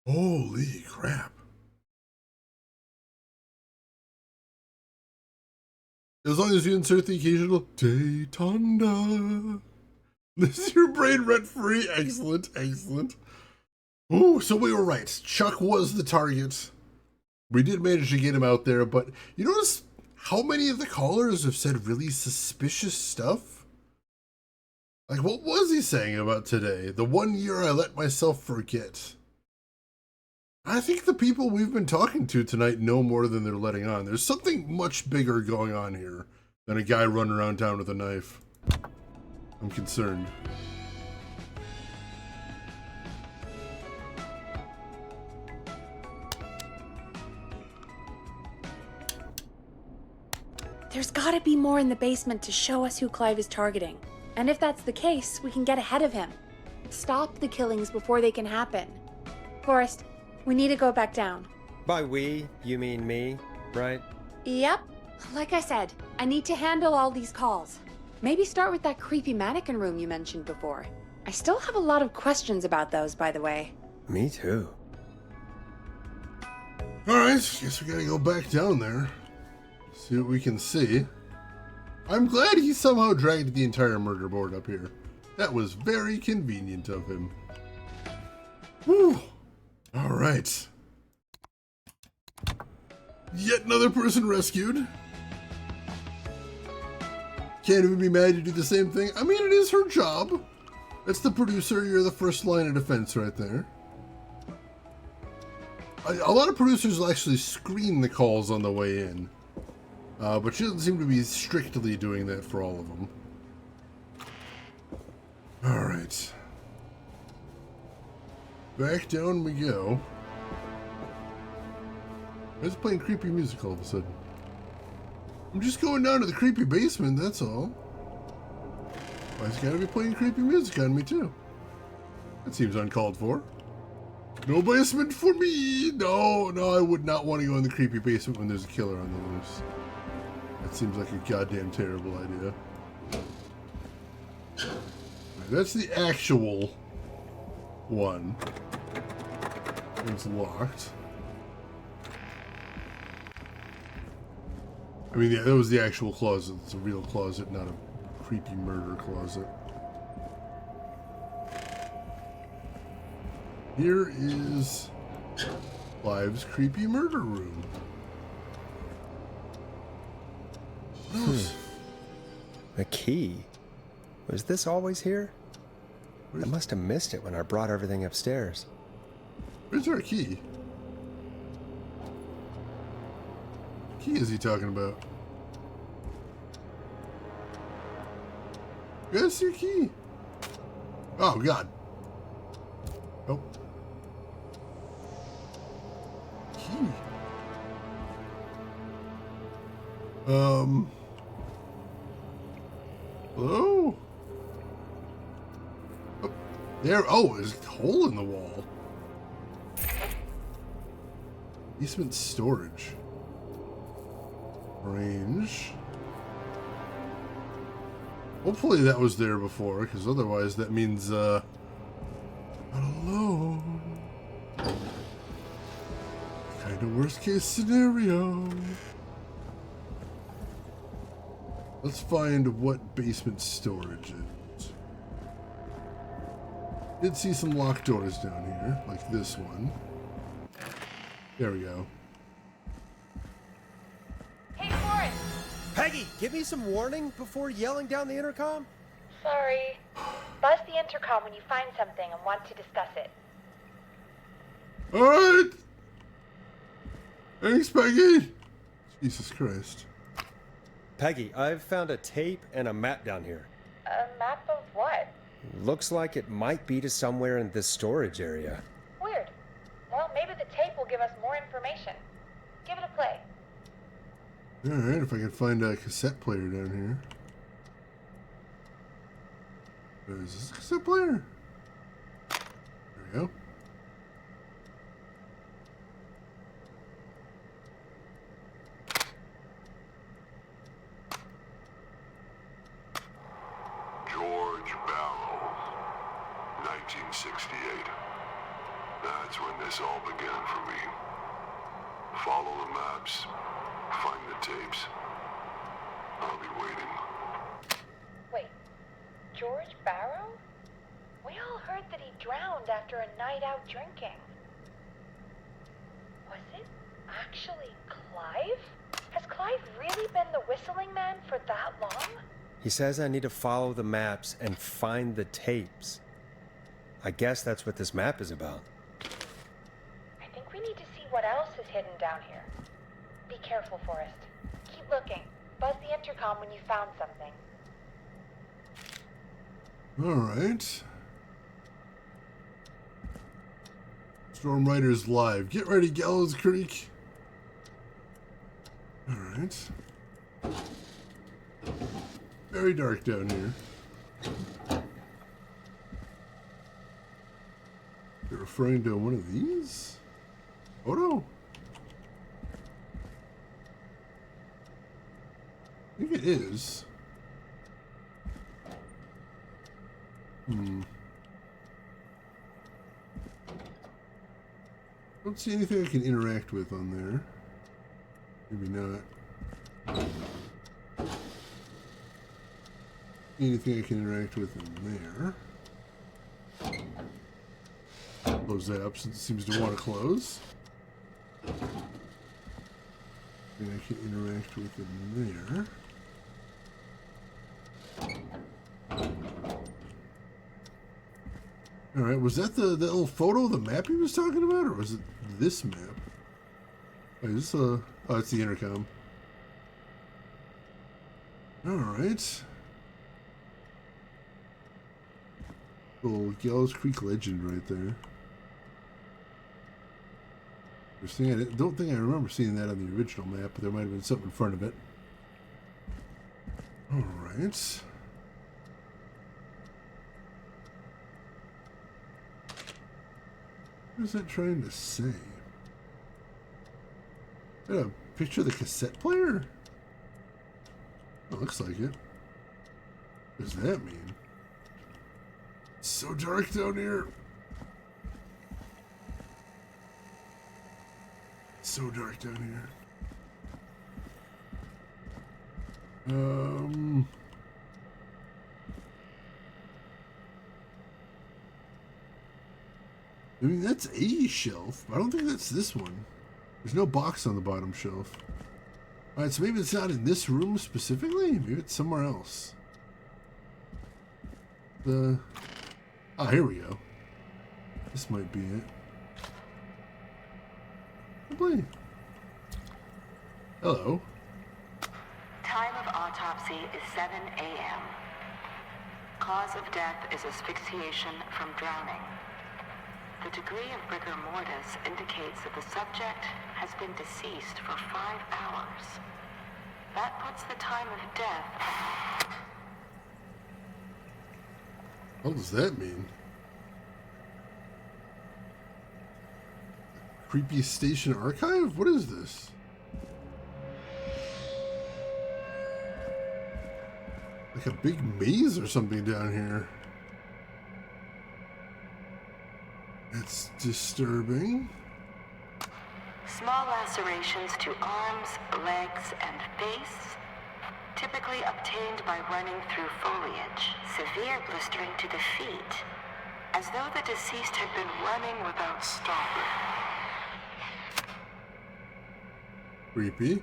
S1: Holy crap. As long as you insert the occasional Daytonda. This is your brain rent free. Excellent, excellent. Ooh, so we were right. Chuck was the target. We did manage to get him out there, but you notice how many of the callers have said really suspicious stuff? Like, what was he saying about today? The 1 year I let myself forget. I think the people we've been talking to tonight know more than they're letting on. There's something much bigger going on here than a guy running around town with a knife. I'm concerned.
S4: There's gotta be more in the basement to show us who Clive is targeting. And if that's the case, we can get ahead of him. Stop the killings before they can happen. Forrest, we need to go back down.
S2: By we, you mean me, right?
S4: Yep. Like I said, I need to handle all these calls. Maybe start with that creepy mannequin room you mentioned before. I still have a lot of questions about those, by the way.
S2: Me too.
S1: Alright, guess we gotta go back down there. See what we can see. I'm glad he somehow dragged the entire murder board up here. That was very convenient of him. Whew. Alright. Yet another person rescued. Can't even be mad to do the same thing. I mean, it is her job. That's the producer. You're the first line of defense right there. A lot of producers will actually screen the calls on the way in. But she doesn't seem to be strictly doing that for all of them. Alright. Back down we go. It's playing creepy music all of a sudden. I'm just going down to the creepy basement, that's all. Why it's gotta be playing creepy music on me too? That seems uncalled for. No basement for me! No, I would not want to go in the creepy basement when there's a killer on the loose. That seems like a goddamn terrible idea. Right, that's the actual one. It's locked. I mean, yeah, that was the actual closet. It's a real closet, not a creepy murder closet. Here is Clive's creepy murder room. What else?
S2: A key? Was this always here? I must have missed it when I brought everything upstairs.
S1: Where's our key? What key is he talking about? You guys see a key? Oh, God. Oh. Key. Hello? Oh, there. Oh, there's a hole in the wall. Basement storage. Range. Hopefully that was there before, because otherwise that means, not alone. Kind of worst case scenario. Let's find what basement storage is. Did see some locked doors down here, like this one. There we go.
S4: Hey, Forrest!
S2: Peggy, give me some warning before yelling down the intercom.
S4: Sorry. Buzz the intercom when you find something and want to discuss it.
S1: Alright! Thanks, Peggy! Jesus Christ.
S2: Peggy, I've found a tape and a map down here.
S4: A map of what?
S2: Looks like it might be to somewhere in this storage area.
S4: Weird. Well, maybe the tape will give us more information. Give it a play.
S1: Alright, if I can find a cassette player down here. Is this a cassette player? There we go.
S11: George Barrow, 1968. That's when this all began for me. Follow the maps, find the tapes. I'll be waiting.
S4: Wait, George Barrow? We all heard that he drowned after a night out drinking. Was it actually Clive? Has Clive really been the whistling man for that long?
S2: He says I need to follow the maps and find the tapes. I guess that's what this map is about.
S4: I think we need to see what else is hidden down here. Be careful, Forrest. Keep looking. Buzz the intercom when you found something.
S1: Alright. Storm Riders live. Get ready, Gallows Creek. Alright. Very dark down here. You're referring to one of these? Oh no. I think it is. Don't see anything I can interact with on there. Maybe not. Anything I can interact with in there. Close that up since it seems to want to close. And I can interact with them there. Alright, was that the little photo of the map he was talking about, or was it this map? Wait, is this oh, it's the intercom. Alright. Little Gallows Creek legend right there. I don't think I remember seeing that on the original map, but there might have been something in front of it. Alright. What is that trying to say? Is that a picture of the cassette player? Oh, looks like it. What does that mean? It's so dark down here. So dark down here. I mean, that's a shelf. I don't think that's this one. There's no box on the bottom shelf. Alright, so maybe it's not in this room specifically? Maybe it's somewhere else. Ah, here we go. This might be it. Probably. Hello.
S12: Time of autopsy is 7 a.m. Cause of death is asphyxiation from drowning. The degree of rigor mortis indicates that the subject has been deceased for 5 hours. That puts the time of death...
S1: What does that mean? Creepy Station Archive? What is this? Like a big maze or something down here. It's disturbing.
S12: Small lacerations to arms, legs, and face, typically obtained by running through foliage. Severe blistering to the feet, as though the deceased had been running without stopping.
S1: Creepy.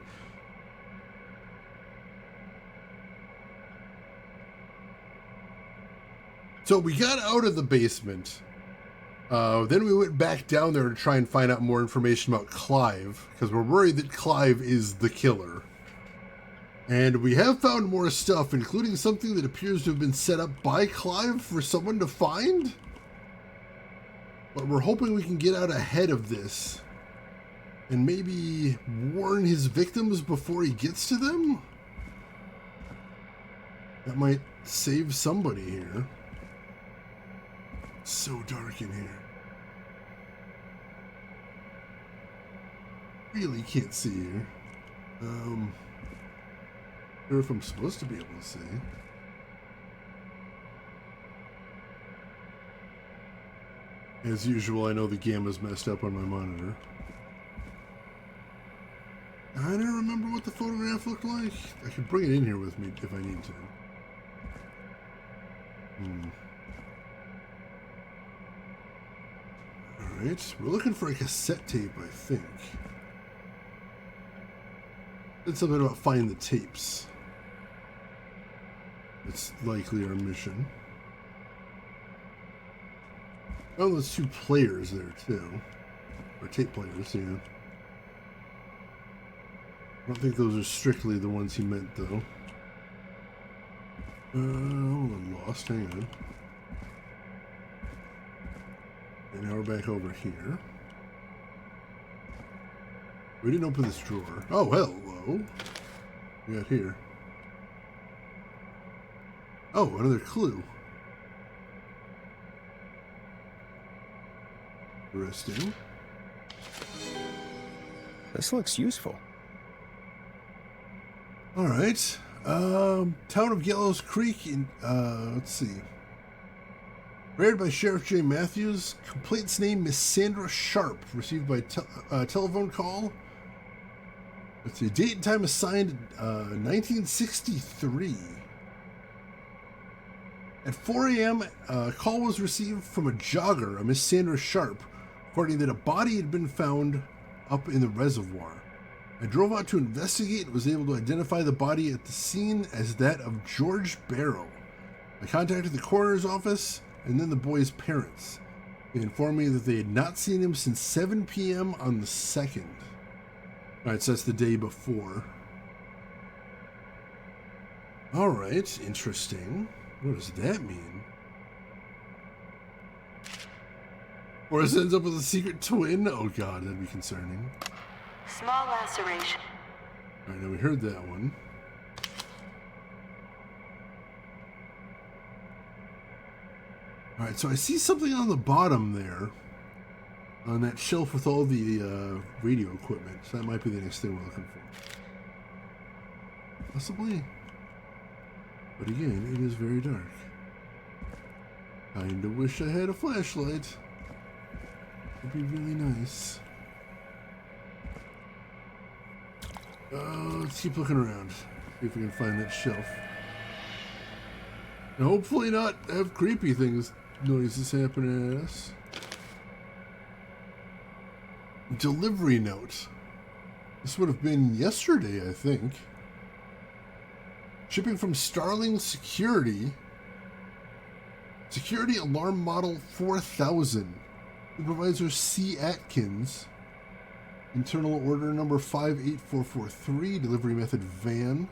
S1: So we got out of the basement. Then we went back down there to try and find out more information about Clive, because we're worried that Clive is the killer. And we have found more stuff, including something that appears to have been set up by Clive for someone to find. But we're hoping we can get out ahead of this and maybe warn his victims before he gets to them. That might save somebody here. It's so dark in here. Really can't see here. Or if I'm supposed to be able to see. As usual, I know the gamma's messed up on my monitor. I don't remember what the photograph looked like. I could bring it in here with me if I need to. Alright, we're looking for a cassette tape, I think. It's something about finding the tapes. It's likely our mission. Oh, there's 2 players there, too. Or tape players, yeah. I don't think those are strictly the ones he meant, though. I'm lost. Hang on. And now we're back over here. We didn't open this drawer. Oh, hello. We got here. Oh, another clue. Interesting.
S2: This looks useful.
S1: All right. Town of Gallows Creek in, let's see. Raided by Sheriff J. Matthews. Complaint's name, Miss Sandra Sharp. Received by telephone call. Let's see. Date and time assigned, 1963. At 4 a.m., a call was received from a jogger, a Miss Sandra Sharp, reporting that a body had been found up in the reservoir. I drove out to investigate and was able to identify the body at the scene as that of George Barrow. I contacted the coroner's office and then the boy's parents. They informed me that they had not seen him since 7 p.m. on the 2nd. Alright, so that's the day before. Alright, interesting. What does that mean? Forrest ends up with a secret twin? Oh god, that'd be concerning.
S12: Small laceration.
S1: Alright, now we heard that one. Alright, so I see something on the bottom there. On that shelf with all the radio equipment. So that might be the next thing we're looking for. Possibly. But again, it is very dark. Kinda wish I had a flashlight. It'd be really nice. Let's keep looking around. See if we can find that shelf. And hopefully not have creepy noises happening at us. Delivery note. This would have been yesterday, I think. Shipping from Starling Security. Security Alarm Model 4000. Supervisor C. Atkins. Internal order number 58443. Delivery method van.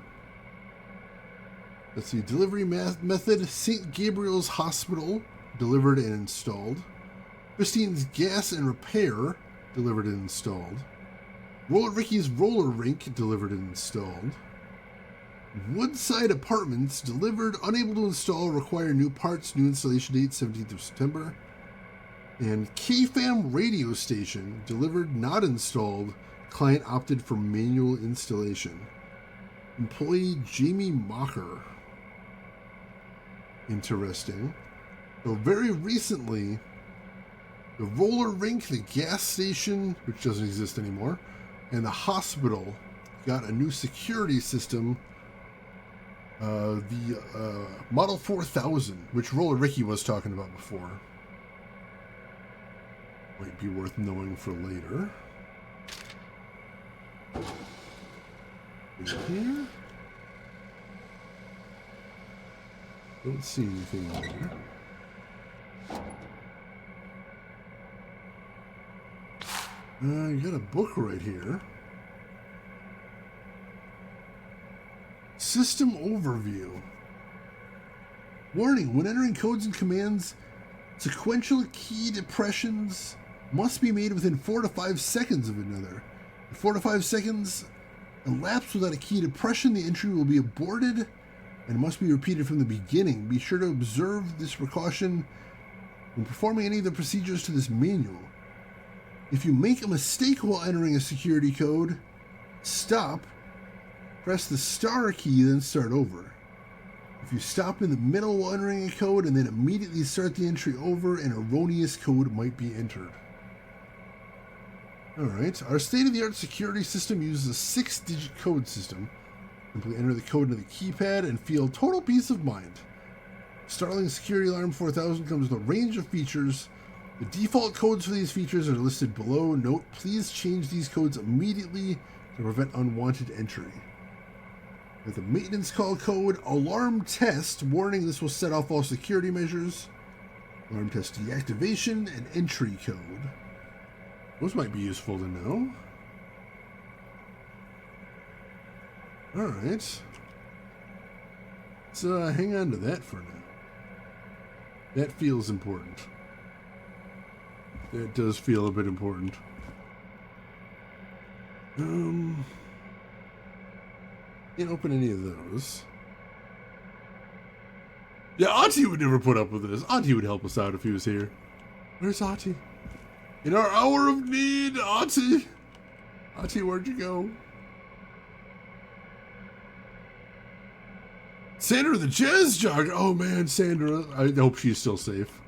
S1: Let's see. Delivery method St. Gabriel's Hospital. Delivered and installed. Christine's Gas and Repair. Delivered and installed. Roller Ricky's Roller Rink. Delivered and installed. Woodside Apartments. Delivered, unable to install, require new parts. New installation date 17th of September. And KFAM Radio Station. Delivered, not installed. Client opted for manual installation. Employee Jamie Mocker. Interesting. So very recently, the roller rink, the gas station, which doesn't exist anymore, and the hospital got a new security system. The Model 4000, which Roller Ricky was talking about before. Might be worth knowing for later. In here? Don't see anything there. You got a book right here. System overview. Warning, when entering codes and commands, sequential key depressions must be made within 4 to 5 seconds of another. If 4 to 5 seconds elapse without a key depression, the entry will be aborted and must be repeated from the beginning. Be sure to observe this precaution when performing any of the procedures to this manual. If you make a mistake while entering a security code, stop, press the star key, then start over. If you stop in the middle while entering a code and then immediately start the entry over, an erroneous code might be entered. Alright, our state-of-the-art security system uses a 6-digit code system. Simply enter the code into the keypad and feel total peace of mind. Starling Security Alarm 4000 comes with a range of features. The default codes for these features are listed below. Note, please change these codes immediately to prevent unwanted entry. With the maintenance call code, alarm test, warning this will set off all security measures. Alarm test deactivation and entry code. Those might be useful to know. Alright. Let's hang on to that for now. That feels important. That does feel a bit important. Can't open any of those. Yeah, Auntie would never put up with this. Auntie would help us out if he was here. Where's Auntie? In our hour of need, Auntie! Auntie, where'd you go? Sandra the Jazz Jogger! Oh man, Sandra. I hope she's still safe.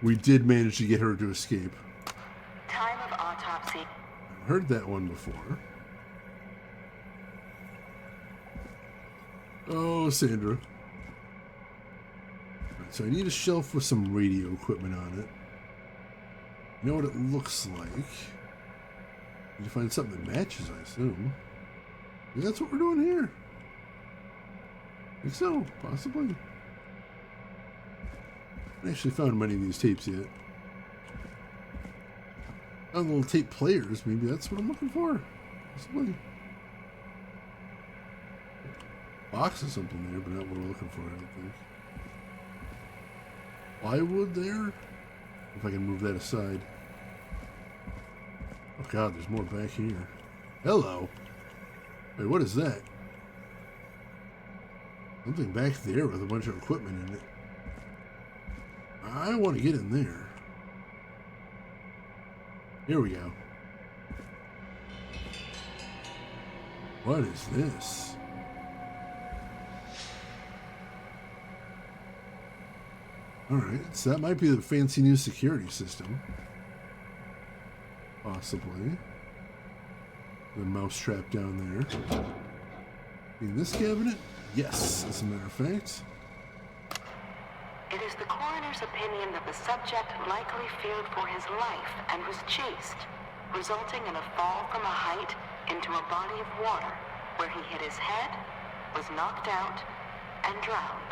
S1: We did manage to get her to escape.
S12: Time of autopsy.
S1: I've heard that one before. Oh, Sandra. Right, so I need a shelf with some radio equipment on it. You know what it looks like? Need to find something that matches, I assume. Maybe that's what we're doing here. I think so, possibly. I haven't actually found many of these tapes yet. Found little tape players, maybe that's what I'm looking for. Possibly. Box of something there, but not what we're looking for, I don't think. Plywood there? If I can move that aside. Oh god, there's more back here. Hello. Wait, what is that? Something back there with a bunch of equipment in it. I want to get in there. Here we go. What is this? Alright, so that might be the fancy new security system. Possibly. The mousetrap down there. In this cabinet? Yes, as a matter of fact.
S12: It is the coroner's opinion that the subject likely feared for his life and was chased, resulting in a fall from a height into a body of water, where he hit his head, was knocked out, and drowned.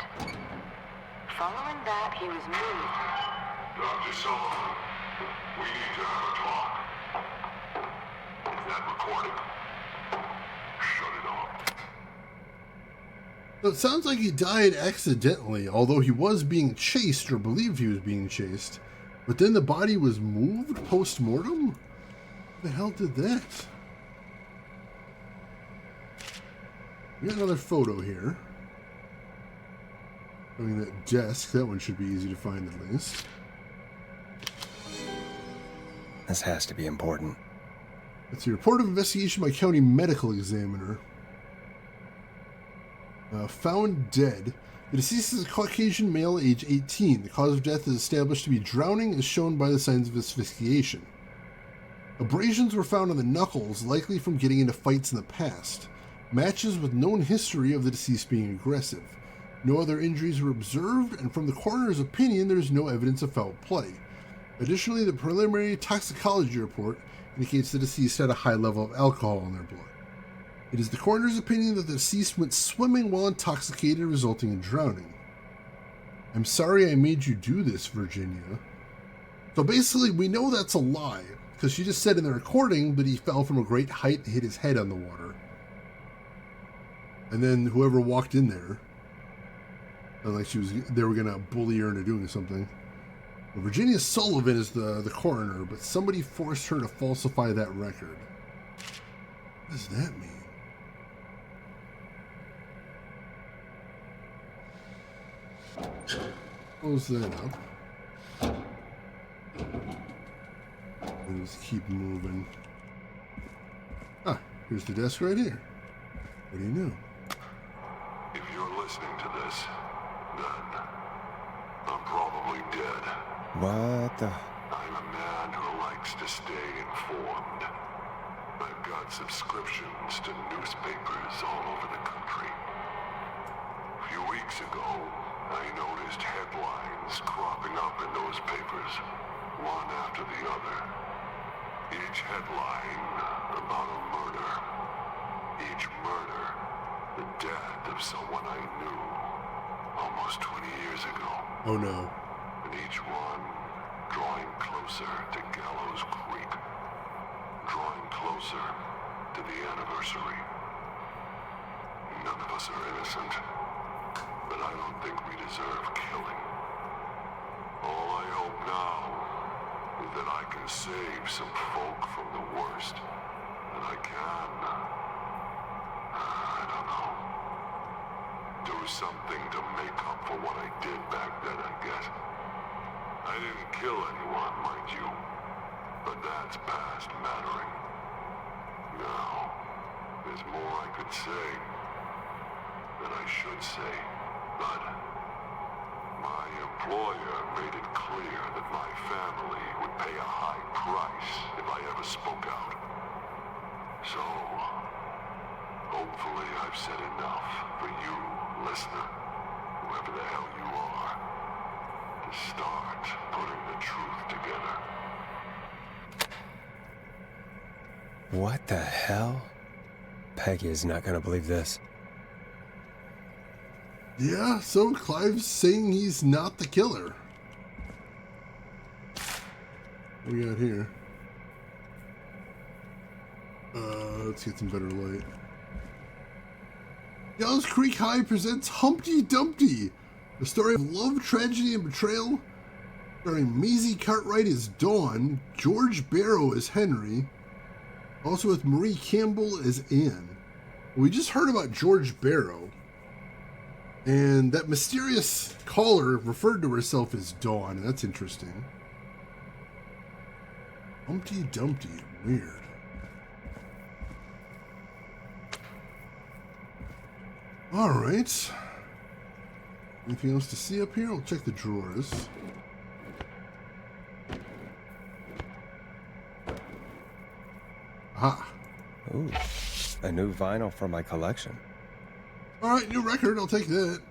S12: Following that, he was moved.
S11: Dr. Sullivan, we need to have a talk. Is that recording? Shut it off.
S1: So it sounds like he died accidentally, although he was being chased, or believed he was being chased. But then the body was moved post-mortem? What the hell did that? We got another photo here. I mean, that desk, that one should be easy to find at least.
S2: This has to be important.
S1: It's a report of investigation by county medical examiner. Found dead. The deceased is a Caucasian male, age 18. The cause of death is established to be drowning, as shown by the signs of asphyxiation. Abrasions were found on the knuckles, likely from getting into fights in the past. Matches with known history of the deceased being aggressive. No other injuries were observed, and from the coroner's opinion, there is no evidence of foul play. Additionally, the preliminary toxicology report indicates the deceased had a high level of alcohol in their blood. It is the coroner's opinion that the deceased went swimming while intoxicated, resulting in drowning. I'm sorry I made you do this, Virginia. So basically, we know that's a lie, because she just said in the recording that he fell from a great height and hit his head on the water. And then whoever walked in there, like they were gonna bully her into doing something. Virginia Sullivan is the coroner, but somebody forced her to falsify that record. What does that mean? Close that up. And just keep moving. Ah, here's the desk right here. What do you know?
S11: If you're listening to this, then I'm probably dead.
S2: What the?
S11: I'm a man who likes to stay informed. I've got subscriptions to newspapers all over the country. A few weeks ago, I noticed headlines cropping up in those papers, one after the other. Each headline about a murder. Each murder, the death of someone I knew almost 20 years ago.
S1: Oh no.
S11: And each one drawing closer to Gallows Creek. Drawing closer to the anniversary. None of us are innocent, but I don't think we deserve killing. All I hope now is that I can save some folk from the worst. That I can, I don't know, do something to make up for what I did back then, I guess. I didn't kill anyone, mind you, but that's past mattering. Now, there's more I could say, that I should say, but my employer made it clear that my family would pay a high price if I ever spoke out. So, hopefully I've said enough for you, listener, whoever the hell you are, to start putting the truth together.
S2: What the hell? Peggy is not gonna believe this.
S1: Yeah, so Clive's saying he's not the killer. What we got here? Let's get some better light. Gallows Creek High presents Humpty Dumpty, a story of love, tragedy, and betrayal, starring Maisie Cartwright as Dawn, George Barrow as Henry, also with Marie Campbell as Anne. We just heard about George Barrow, and that mysterious caller referred to herself as Dawn, and that's interesting. Humpty Dumpty, weird. Alright. Anything else to see up here? We'll check the drawers. Aha.
S2: Ooh, a new vinyl for my collection.
S1: Alright, new record. I'll take that.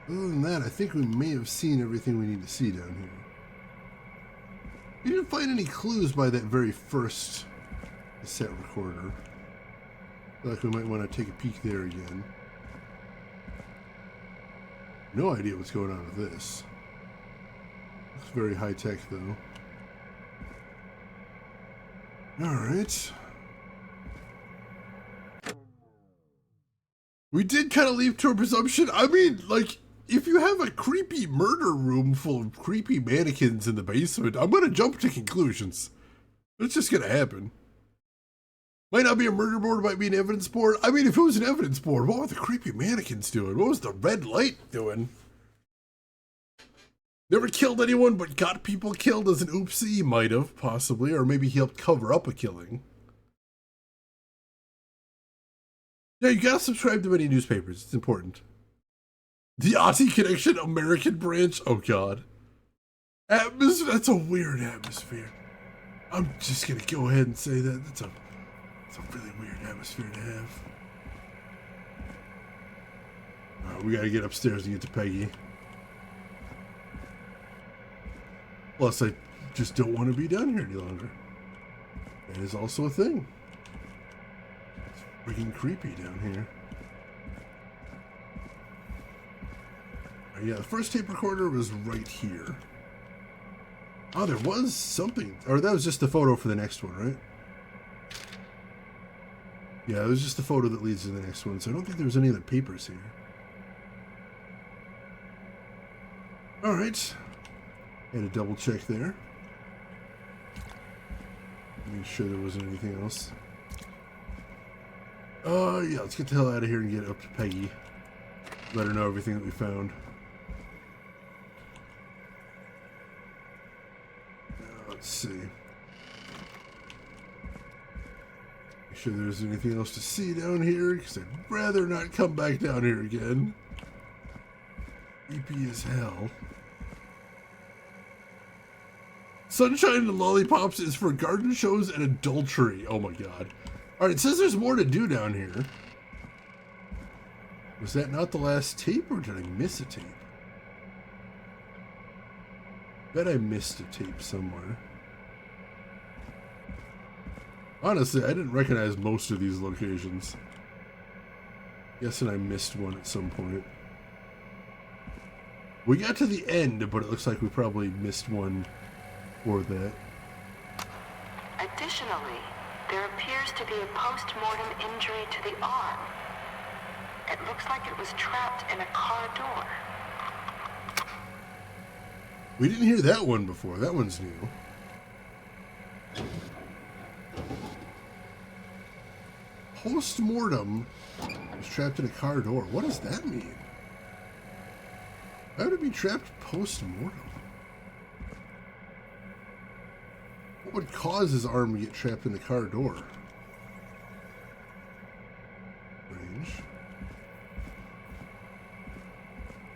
S1: Other than that, I think we may have seen everything we need to see down here. We didn't find any clues by that very first cassette recorder. I feel like we might want to take a peek there again. No idea what's going on with this. Looks very high tech though. Alright. We did kind of leap to a presumption. I mean, like, if you have a creepy murder room full of creepy mannequins in the basement, I'm going to jump to conclusions. It's just going to happen. Might not be a murder board, might be an evidence board. I mean, if it was an evidence board, what were the creepy mannequins doing? What was the red light doing? Never killed anyone, but got people killed as an oopsie? He might have, possibly. Or maybe he helped cover up a killing. Yeah, you gotta subscribe to many newspapers. It's important. The Aussie Connection American branch? Oh, God. Atmosphere? That's a weird atmosphere. I'm just gonna go ahead and say that. It's a really weird atmosphere to have. Alright, we gotta get upstairs and get to Peggy. Plus, I just don't want to be down here any longer. That is also a thing. It's freaking creepy down here. Yeah, the first tape recorder was right here. Oh, there was something. Or that was just the photo for the next one, right? Yeah, it was just the photo that leads to the next one, so I don't think there was any other papers here. Alright. Had a double check there. Make sure there wasn't anything else. Yeah, let's get the hell out of here and get up to Peggy. Let her know everything that we found. Let's see. Make sure there's anything else to see down here, because I'd rather not come back down here again. Creepy as hell. Sunshine and Lollipops is for garden shows and adultery. Oh my God. Alright, it says there's more to do down here. Was that not the last tape, or did I miss a tape? Bet I missed a tape somewhere. Honestly, I didn't recognize most of these locations. Guessing I missed one at some point. We got to the end, but it looks like we probably missed one for that.
S12: Additionally, there appears to be a post-mortem injury to the arm. It looks like it was trapped in a car door.
S1: We didn't hear that one before. That one's new. Post-mortem was trapped in a car door. What does that mean? How would it be trapped post-mortem? What would cause his arm to get trapped in the car door? Range.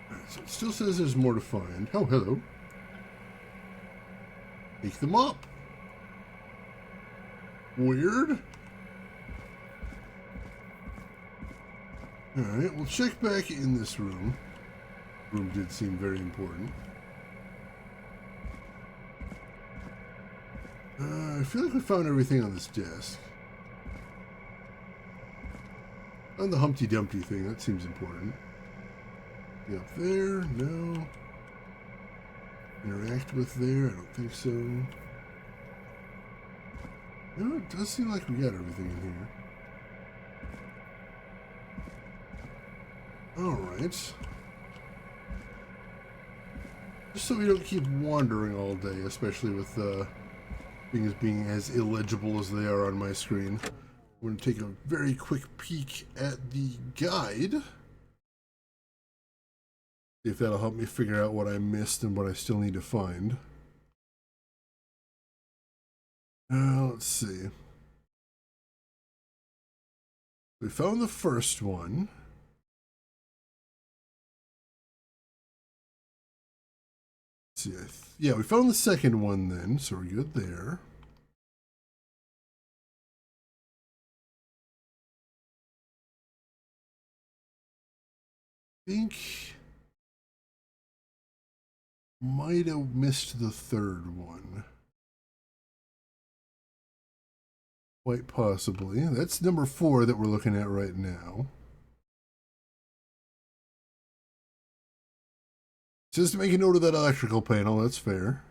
S1: Alright, so it still says there's more to find. Oh, hello. Take them up. Weird. Alright, we'll check back in this room. Room did seem very important. I feel like we found everything on this desk. On the Humpty Dumpty thing, that seems important. Be up there? No. Interact with there? I don't think so. No, it does seem like we got everything in here. Alright. Just so we don't keep wandering all day, especially with things being as illegible as they are on my screen. I'm going to take a very quick peek at the guide. See if that'll help me figure out what I missed and what I still need to find. Let's see. We found the first one. Let's see, yeah, we found the second one then, so we're good there. I think might have missed the third one. Quite possibly. That's number 4 that we're looking at right now. Just to make a note of that electrical panel, that's fair.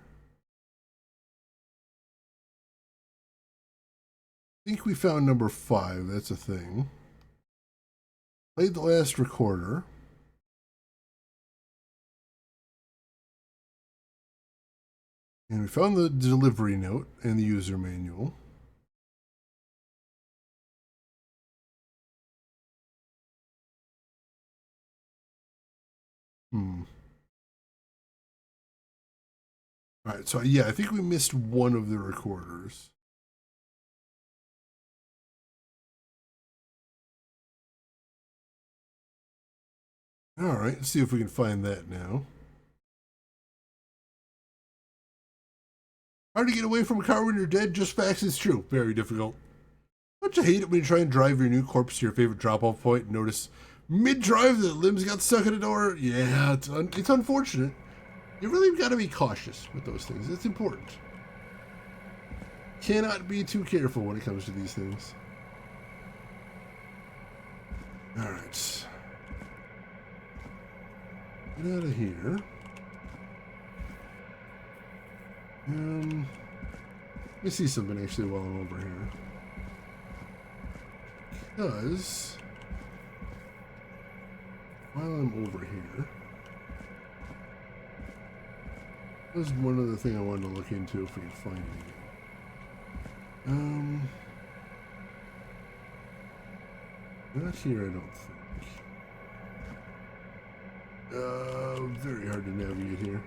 S1: I think we found number 5, that's a thing. Played the last recorder. And we found the delivery note and the user manual. Alright, so yeah, I think we missed one of the recorders. Alright, let's see if we can find that now. Hard to get away from a car when you're dead, just facts is true. Very difficult. Don't you hate it when you try and drive your new corpse to your favorite drop-off point and notice mid-drive the limbs got stuck in a door? Yeah, it's unfortunate. You really got to be cautious with those things. It's important. Cannot be too careful when it comes to these things. Alright. Get out of here. Let me see something actually while I'm over here. Because while I'm over here, there's one other thing I wanted to look into if we can find anything. Not here, I don't think. Very hard to navigate here.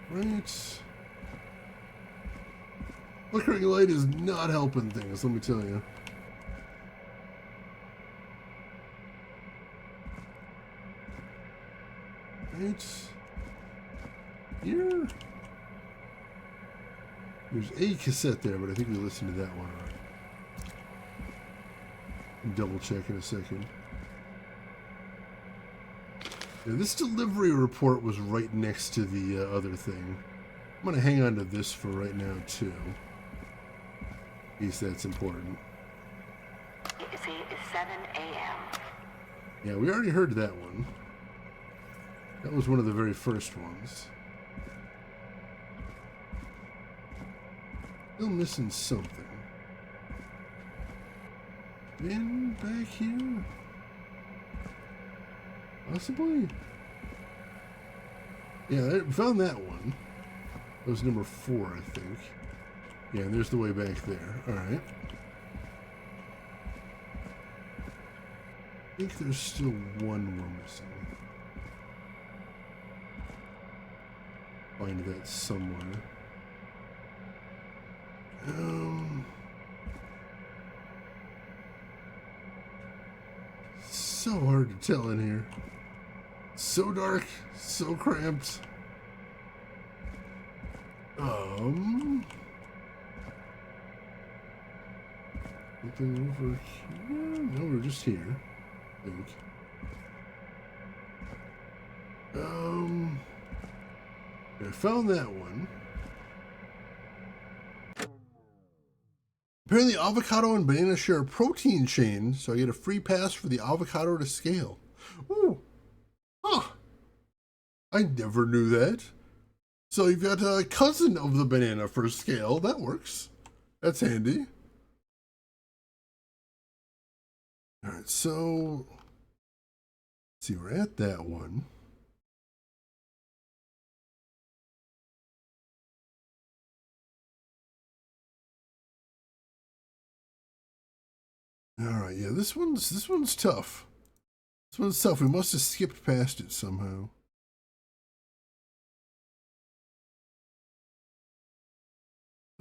S1: Right. Flickering light is not helping things, let me tell you. Right. Here. There's a cassette there, but I think we listened to that one already. Double check in a second. Yeah, this delivery report was right next to the other thing. I'm going to hang on to this for right now, too. In case that's important.
S12: It's 7 a.m.
S1: Yeah, we already heard that one. That was one of the very first ones. Still missing something. Been back here? Possibly? Yeah, I found that one. That was number 4, I think. Yeah, and there's the way back there. Alright. I think there's still one we're missing. Find that somewhere. So hard to tell in here. So dark, so cramped. Something over here? No, we're just here, I think. I found that one. Apparently avocado and banana share a protein chain, so I get a free pass for the avocado to scale. Ooh. Huh. I never knew that. So you've got a cousin of the banana for scale. That works. That's handy. Alright, so let's see, we're at that one. Alright, yeah, this one's tough. This one's tough. We must have skipped past it somehow.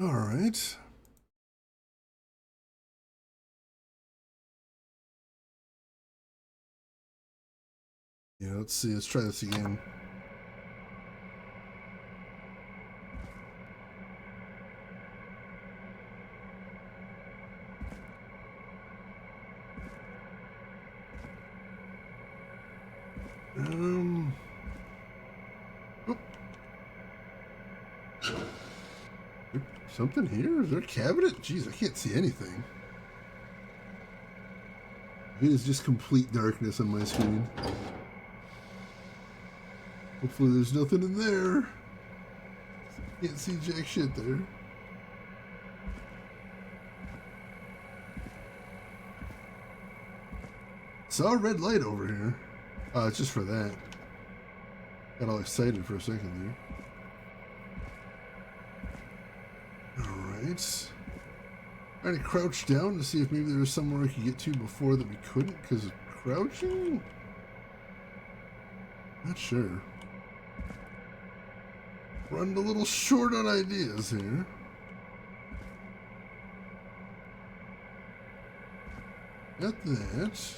S1: Alright. Yeah, let's see. Let's try this again. Oh. Something here? Is there a cabinet? Jeez, I can't see anything. It is just complete darkness on my screen. Hopefully there's nothing in there. Can't see jack shit there. Saw a red light over here. It's just for that. Got all excited for a second there. Alright. Trying to crouch down to see if maybe there was somewhere we could get to before that we couldn't because of crouching? Not sure. Running a little short on ideas here. Got that.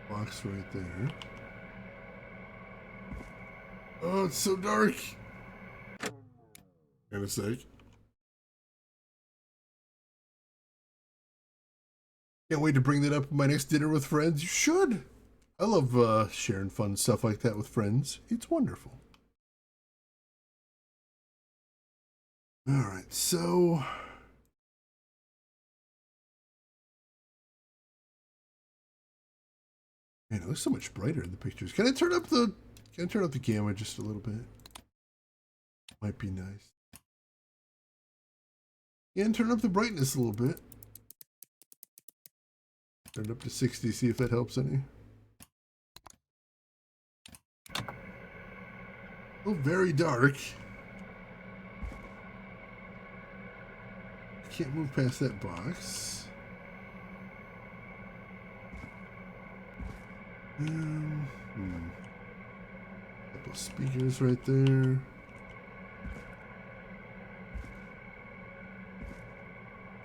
S1: Box right there. Oh, it's so dark. In a sec. Can't wait to bring that up at my next dinner with friends. You should. I love sharing fun stuff like that with friends. It's wonderful. Alright, so... Man, it looks so much brighter in the pictures. Can I turn up the gamma just a little bit? Might be nice. And turn up the brightness a little bit. Turn it up to 60, see if that helps any. Oh, very dark. Can't move past that box. Couple of speakers right there.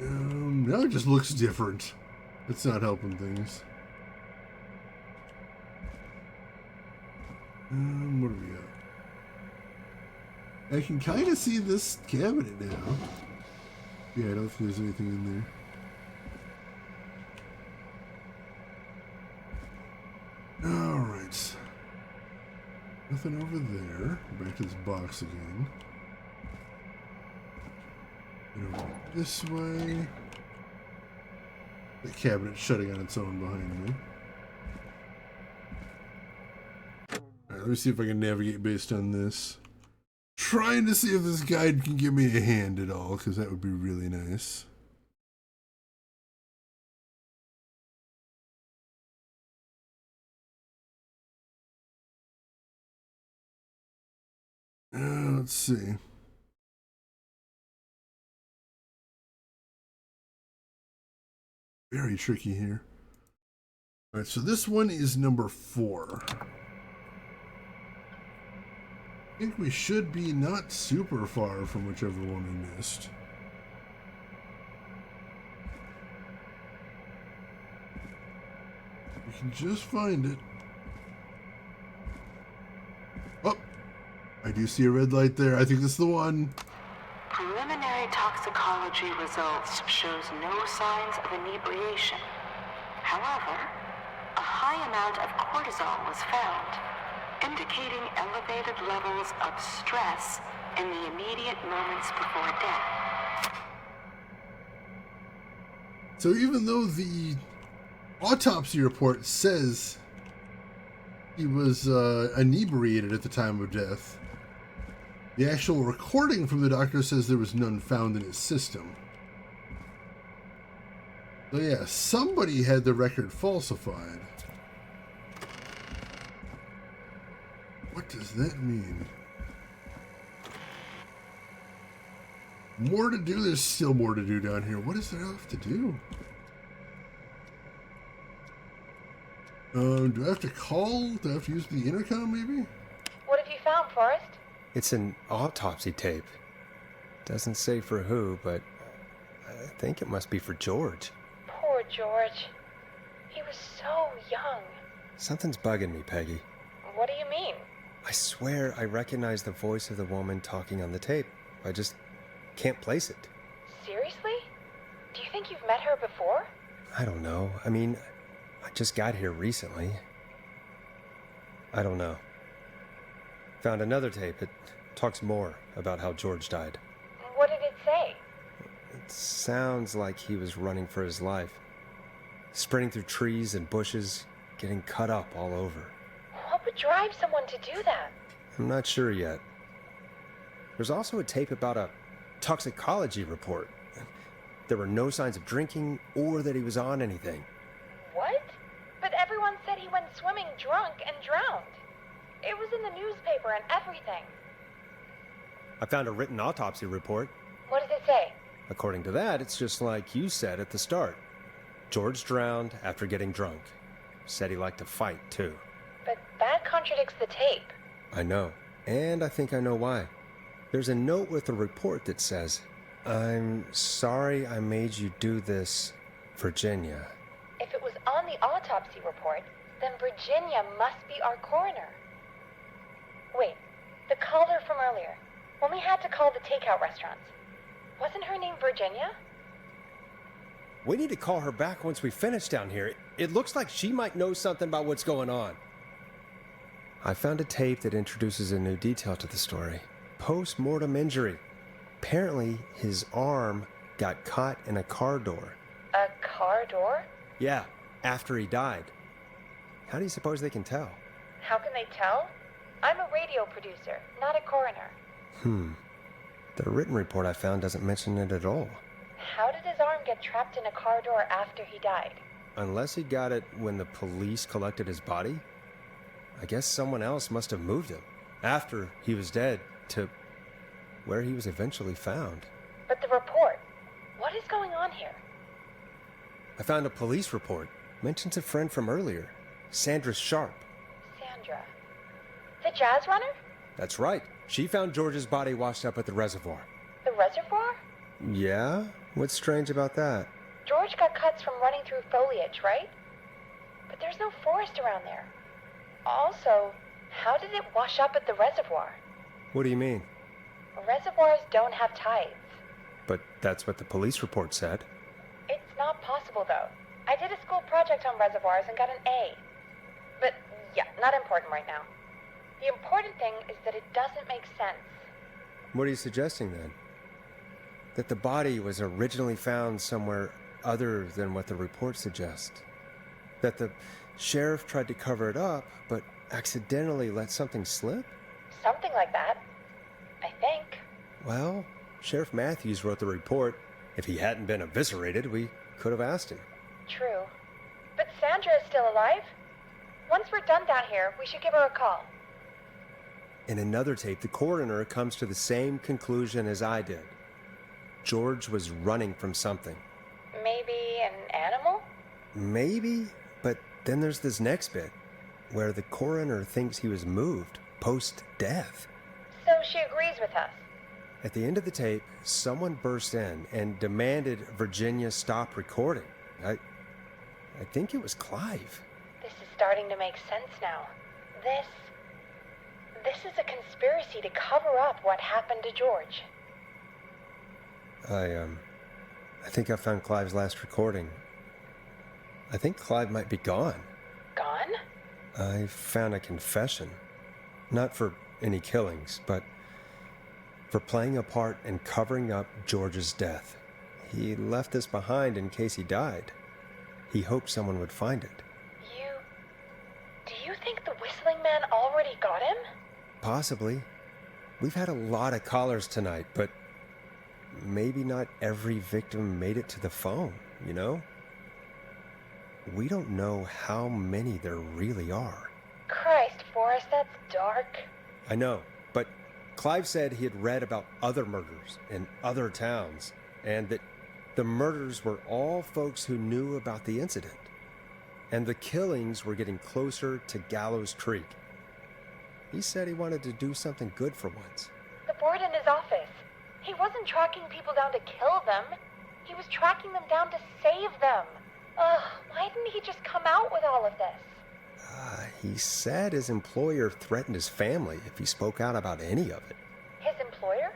S1: Now it just looks different. It's not helping things. What do we got? I can kind of see this cabinet now. Yeah, I don't think there's anything in there. Alright. Nothing over there. Back to this box again. And over this way. The cabinet shutting on its own behind me. Alright, let me see if I can navigate based on this. Trying to see if this guide can give me a hand at all, because that would be really nice. Let's see. Very tricky here. Alright, so this one is number 4. I think we should be not super far from whichever one we missed. We can just find it. Oh! I do see a red light there. I think this is the one.
S12: Preliminary toxicology results shows no signs of inebriation. However, a high amount of cortisol was found. indicating elevated levels of stress in the immediate moments before death.
S1: So even though the autopsy report says he was inebriated at the time of death, the actual recording from the doctor says there was none found in his system. So yeah, somebody had the record falsified. What does that mean? More to do? There's still more to do down here. What is there left to do? Do I have to call? Do I have to use the intercom, maybe?
S4: What have you found, Forrest?
S2: It's an autopsy tape. Doesn't say for who, but I think it must be for George.
S4: Poor George. He was so young.
S2: Something's bugging me, Peggy.
S4: What do you mean?
S2: I swear I recognize the voice of the woman talking on the tape. I just can't place it.
S4: Seriously? Do you think you've met her before?
S2: I don't know. I mean, I just got here recently. I don't know. Found another tape. It talks more about how George died.
S4: What did it say?
S2: It sounds like he was running for his life. Sprinting through trees and bushes, getting cut up all over.
S4: What would drive someone to do that?
S2: I'm not sure yet. There's also a tape about a toxicology report. There were no signs of drinking or that he was on anything.
S4: What? But everyone said he went swimming drunk and drowned. It was in the newspaper and everything.
S2: I found a written autopsy report.
S4: What does it say?
S2: According to that, it's just like you said at the start. George drowned after getting drunk. Said he liked to fight, too.
S4: But that contradicts the tape.
S2: I know. And I think I know why. There's a note with the report that says, "I'm sorry I made you do this, Virginia."
S4: If it was on the autopsy report, then Virginia must be our coroner. Wait, the caller from earlier, when we had to call the takeout restaurants, wasn't her name Virginia?
S2: We need to call her back once we finish down here. It looks like she might know something about what's going on. I found a tape that introduces a new detail to the story. Post-mortem injury. Apparently, his arm got caught in a car door.
S4: A car door?
S2: Yeah, after he died. How do you suppose they can tell?
S4: How can they tell? I'm a radio producer, not a coroner.
S2: The written report I found doesn't mention it at all.
S4: How did his arm get trapped in a car door after he died?
S2: Unless he got it when the police collected his body, I guess someone else must have moved him after he was dead to where he was eventually found.
S4: But the report, what is going on here?
S2: I found a police report. Mentions a friend from earlier, Sandra Sharp.
S4: Sandra. The jazz runner?
S2: That's right. She found George's body washed up at the reservoir.
S4: The reservoir?
S2: Yeah? What's strange about that?
S4: George got cuts from running through foliage, right? But there's no forest around there. Also, how did it wash up at the reservoir?
S2: What do you mean?
S4: Reservoirs don't have tides.
S2: But that's what the police report said.
S4: It's not possible, though. I did a school project on reservoirs and got an A. But, yeah, not important right now. The important thing is that it doesn't make sense.
S2: What are you suggesting, then? That the body was originally found somewhere other than what the report suggests? That the sheriff tried to cover it up, but accidentally let something slip?
S4: Something like that. I think.
S2: Well, Sheriff Matthews wrote the report. If he hadn't been eviscerated, we could have asked him.
S4: True. But Sandra is still alive? Once we're done down here, we should give her a call.
S2: In another tape, the coroner comes to the same conclusion as I did. George was running from something.
S4: Maybe an animal?
S2: Maybe, but then there's this next bit, where the coroner thinks he was moved post-death.
S4: So she agrees with us.
S2: At the end of the tape, someone burst in and demanded Virginia stop recording. I think it was Clive.
S4: This is starting to make sense now. This is a conspiracy to cover up what happened to George.
S2: I think I found Clive's last recording. I think Clive might be gone.
S4: Gone?
S2: I found a confession. Not for any killings, but for playing a part in covering up George's death. He left this behind in case he died. He hoped someone would find it.
S4: Do you think the Whistling Man already got him?
S2: Possibly. We've had a lot of callers tonight, but maybe not every victim made it to the phone, you know? We don't know how many there really are.
S4: Christ, Forrest, that's dark.
S2: I know, but Clive said he had read about other murders in other towns, and that the murders were all folks who knew about the incident. And the killings were getting closer to Gallows Creek. He said he wanted to do something good for once.
S4: The board in his office. He wasn't tracking people down to kill them. He was tracking them down to save them. Ugh, why didn't he just come out with all of this?
S2: He said his employer threatened his family if he spoke out about any of it.
S4: His employer?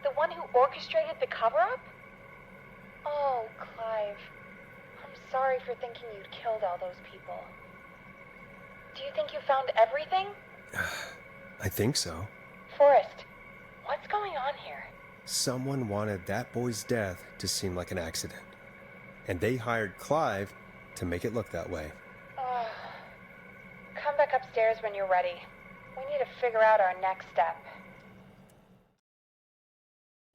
S4: The one who orchestrated the cover-up? Oh, Clive. I'm sorry for thinking you'd killed all those people. Do you think you found everything?
S2: I think so.
S4: Forrest, what's going on here?
S2: Someone wanted that boy's death to seem like an accident. And they hired Clive to make it look that way.
S4: Come back upstairs when you're ready. We need to figure out our next step.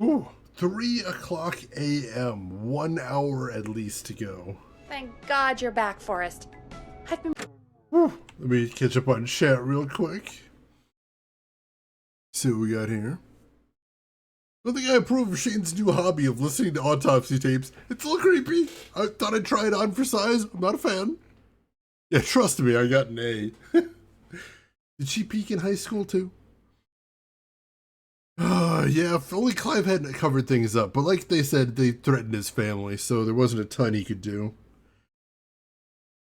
S1: Ooh, 3 o'clock a.m. 1 hour at least to go.
S3: Thank God you're back, Forrest. I've been...
S1: Let me catch up on chat real quick. See what we got here. I don't think I approve of Shane's new hobby of listening to autopsy tapes. It's a little creepy. I thought I'd try it on for size. I'm not a fan. Yeah, trust me, I got an A. Did she peak in high school too? Yeah, if only Clive hadn't covered things up. But like they said, they threatened his family, so there wasn't a ton he could do.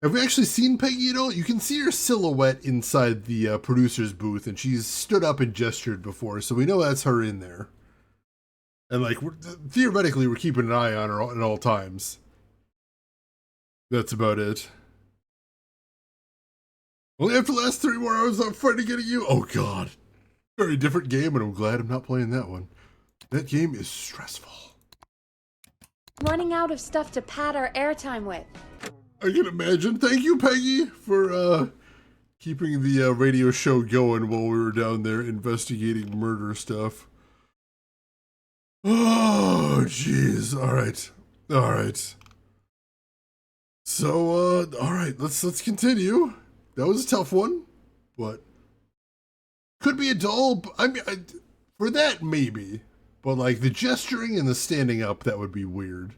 S1: Have we actually seen Peggy at all? You can see her silhouette inside the producer's booth, and she's stood up and gestured before, so we know that's her in there. And like, theoretically, we're keeping an eye on her at all times. That's about it. Only after the last 3 more hours, I'm finally getting you. Oh God. Very different game, and I'm glad I'm not playing that one. That game is stressful.
S3: running out of stuff to pad our airtime with.
S1: I can imagine. Thank you, Peggy, for keeping the radio show going while we were down there investigating murder stuff. Oh, jeez. All right. So, all right, let's continue. That was a tough one, but could be a dull. I mean, for that maybe, but like the gesturing and the standing up, that would be weird.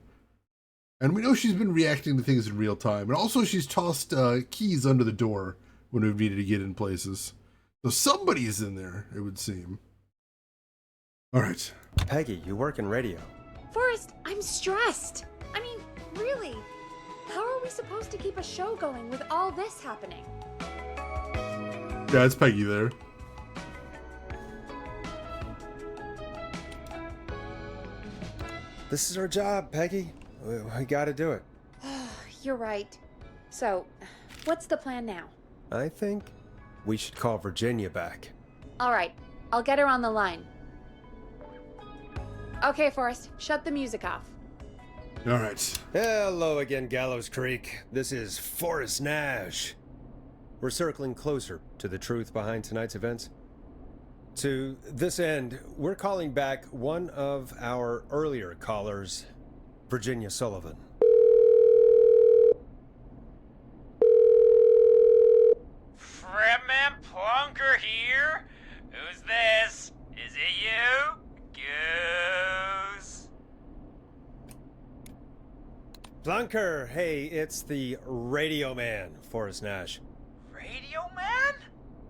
S1: And we know she's been reacting to things in real time, and also she's tossed keys under the door when we've needed to get in places. So somebody's in there, it would seem. All right.
S2: Peggy, you work in radio.
S3: Forrest, I'm stressed. I mean, really, how are we supposed to keep a show going with all this happening?
S1: Yeah, it's Peggy there.
S2: This is our job, Peggy. We gotta do it.
S3: You're right. So, what's the plan now?
S2: I think we should call Virginia back.
S3: All right, I'll get her on the line. Okay, Forrest, shut the music off.
S1: All right.
S2: Hello again, Gallows Creek. This is Forrest Nash. We're circling closer to the truth behind tonight's events. To this end, we're calling back one of our earlier callers, Virginia Sullivan.
S9: Fredman Plunker here? Who's this? Is it you? Goose?
S2: Plunker, hey, it's the Radio Man, Forrest Nash.
S9: Radio Man?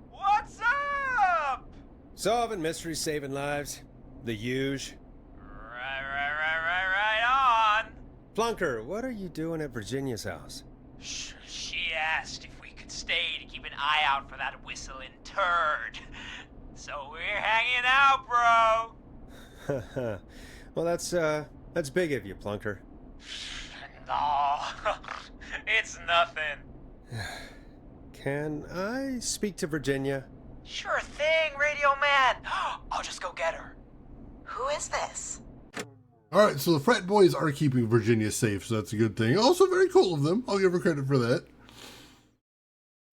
S9: What's up?
S2: Solving mysteries, saving lives. The huge.
S9: Right on.
S2: Plunker, what are you doing at Virginia's house?
S9: She asked if we could stay to keep an eye out for that whistling turd. So we're hanging out, bro.
S2: Well, that's big of you, Plunker.
S9: No, it's nothing.
S2: Can I speak to Virginia?
S9: Sure thing, Radio Man. I'll just go get her.
S7: Who is this?
S1: Alright, so the frat boys are keeping Virginia safe, so that's a good thing. Also very cool of them. I'll give her credit for that.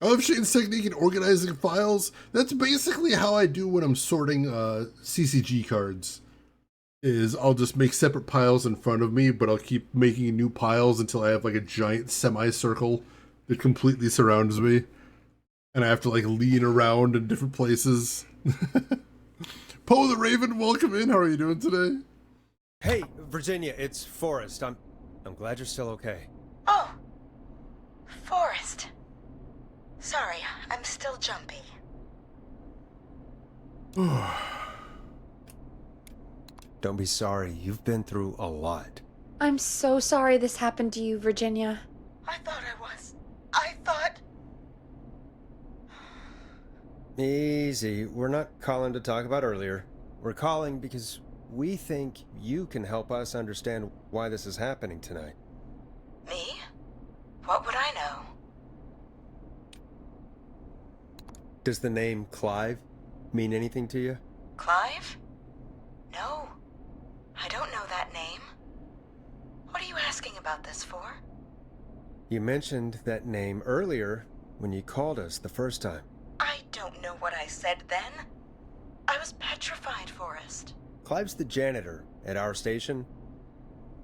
S1: I love Shane's technique in organizing files. That's basically how I do when I'm sorting CCG cards. Is I'll just make separate piles in front of me, but I'll keep making new piles until I have like a giant semicircle that completely surrounds me. And I have to like lean around in different places. Poe the Raven, welcome in. How are you doing today?
S2: Hey, Virginia, it's Forrest. I'm glad you're still okay.
S7: Oh, Forrest. Sorry, I'm still jumpy.
S2: Don't be sorry. You've been through a lot.
S4: I'm so sorry this happened to you, Virginia.
S7: I thought I was. I thought...
S2: Easy. We're not calling to talk about earlier. We're calling because we think you can help us understand why this is happening tonight.
S7: Me? What would I know?
S2: Does the name Clive mean anything to you?
S7: Clive? No. I don't know that name. What are you asking about this for?
S2: You mentioned that name earlier when you called us the first time.
S7: I don't know what I said then. I was petrified, Forrest.
S2: Clive's the janitor at our station,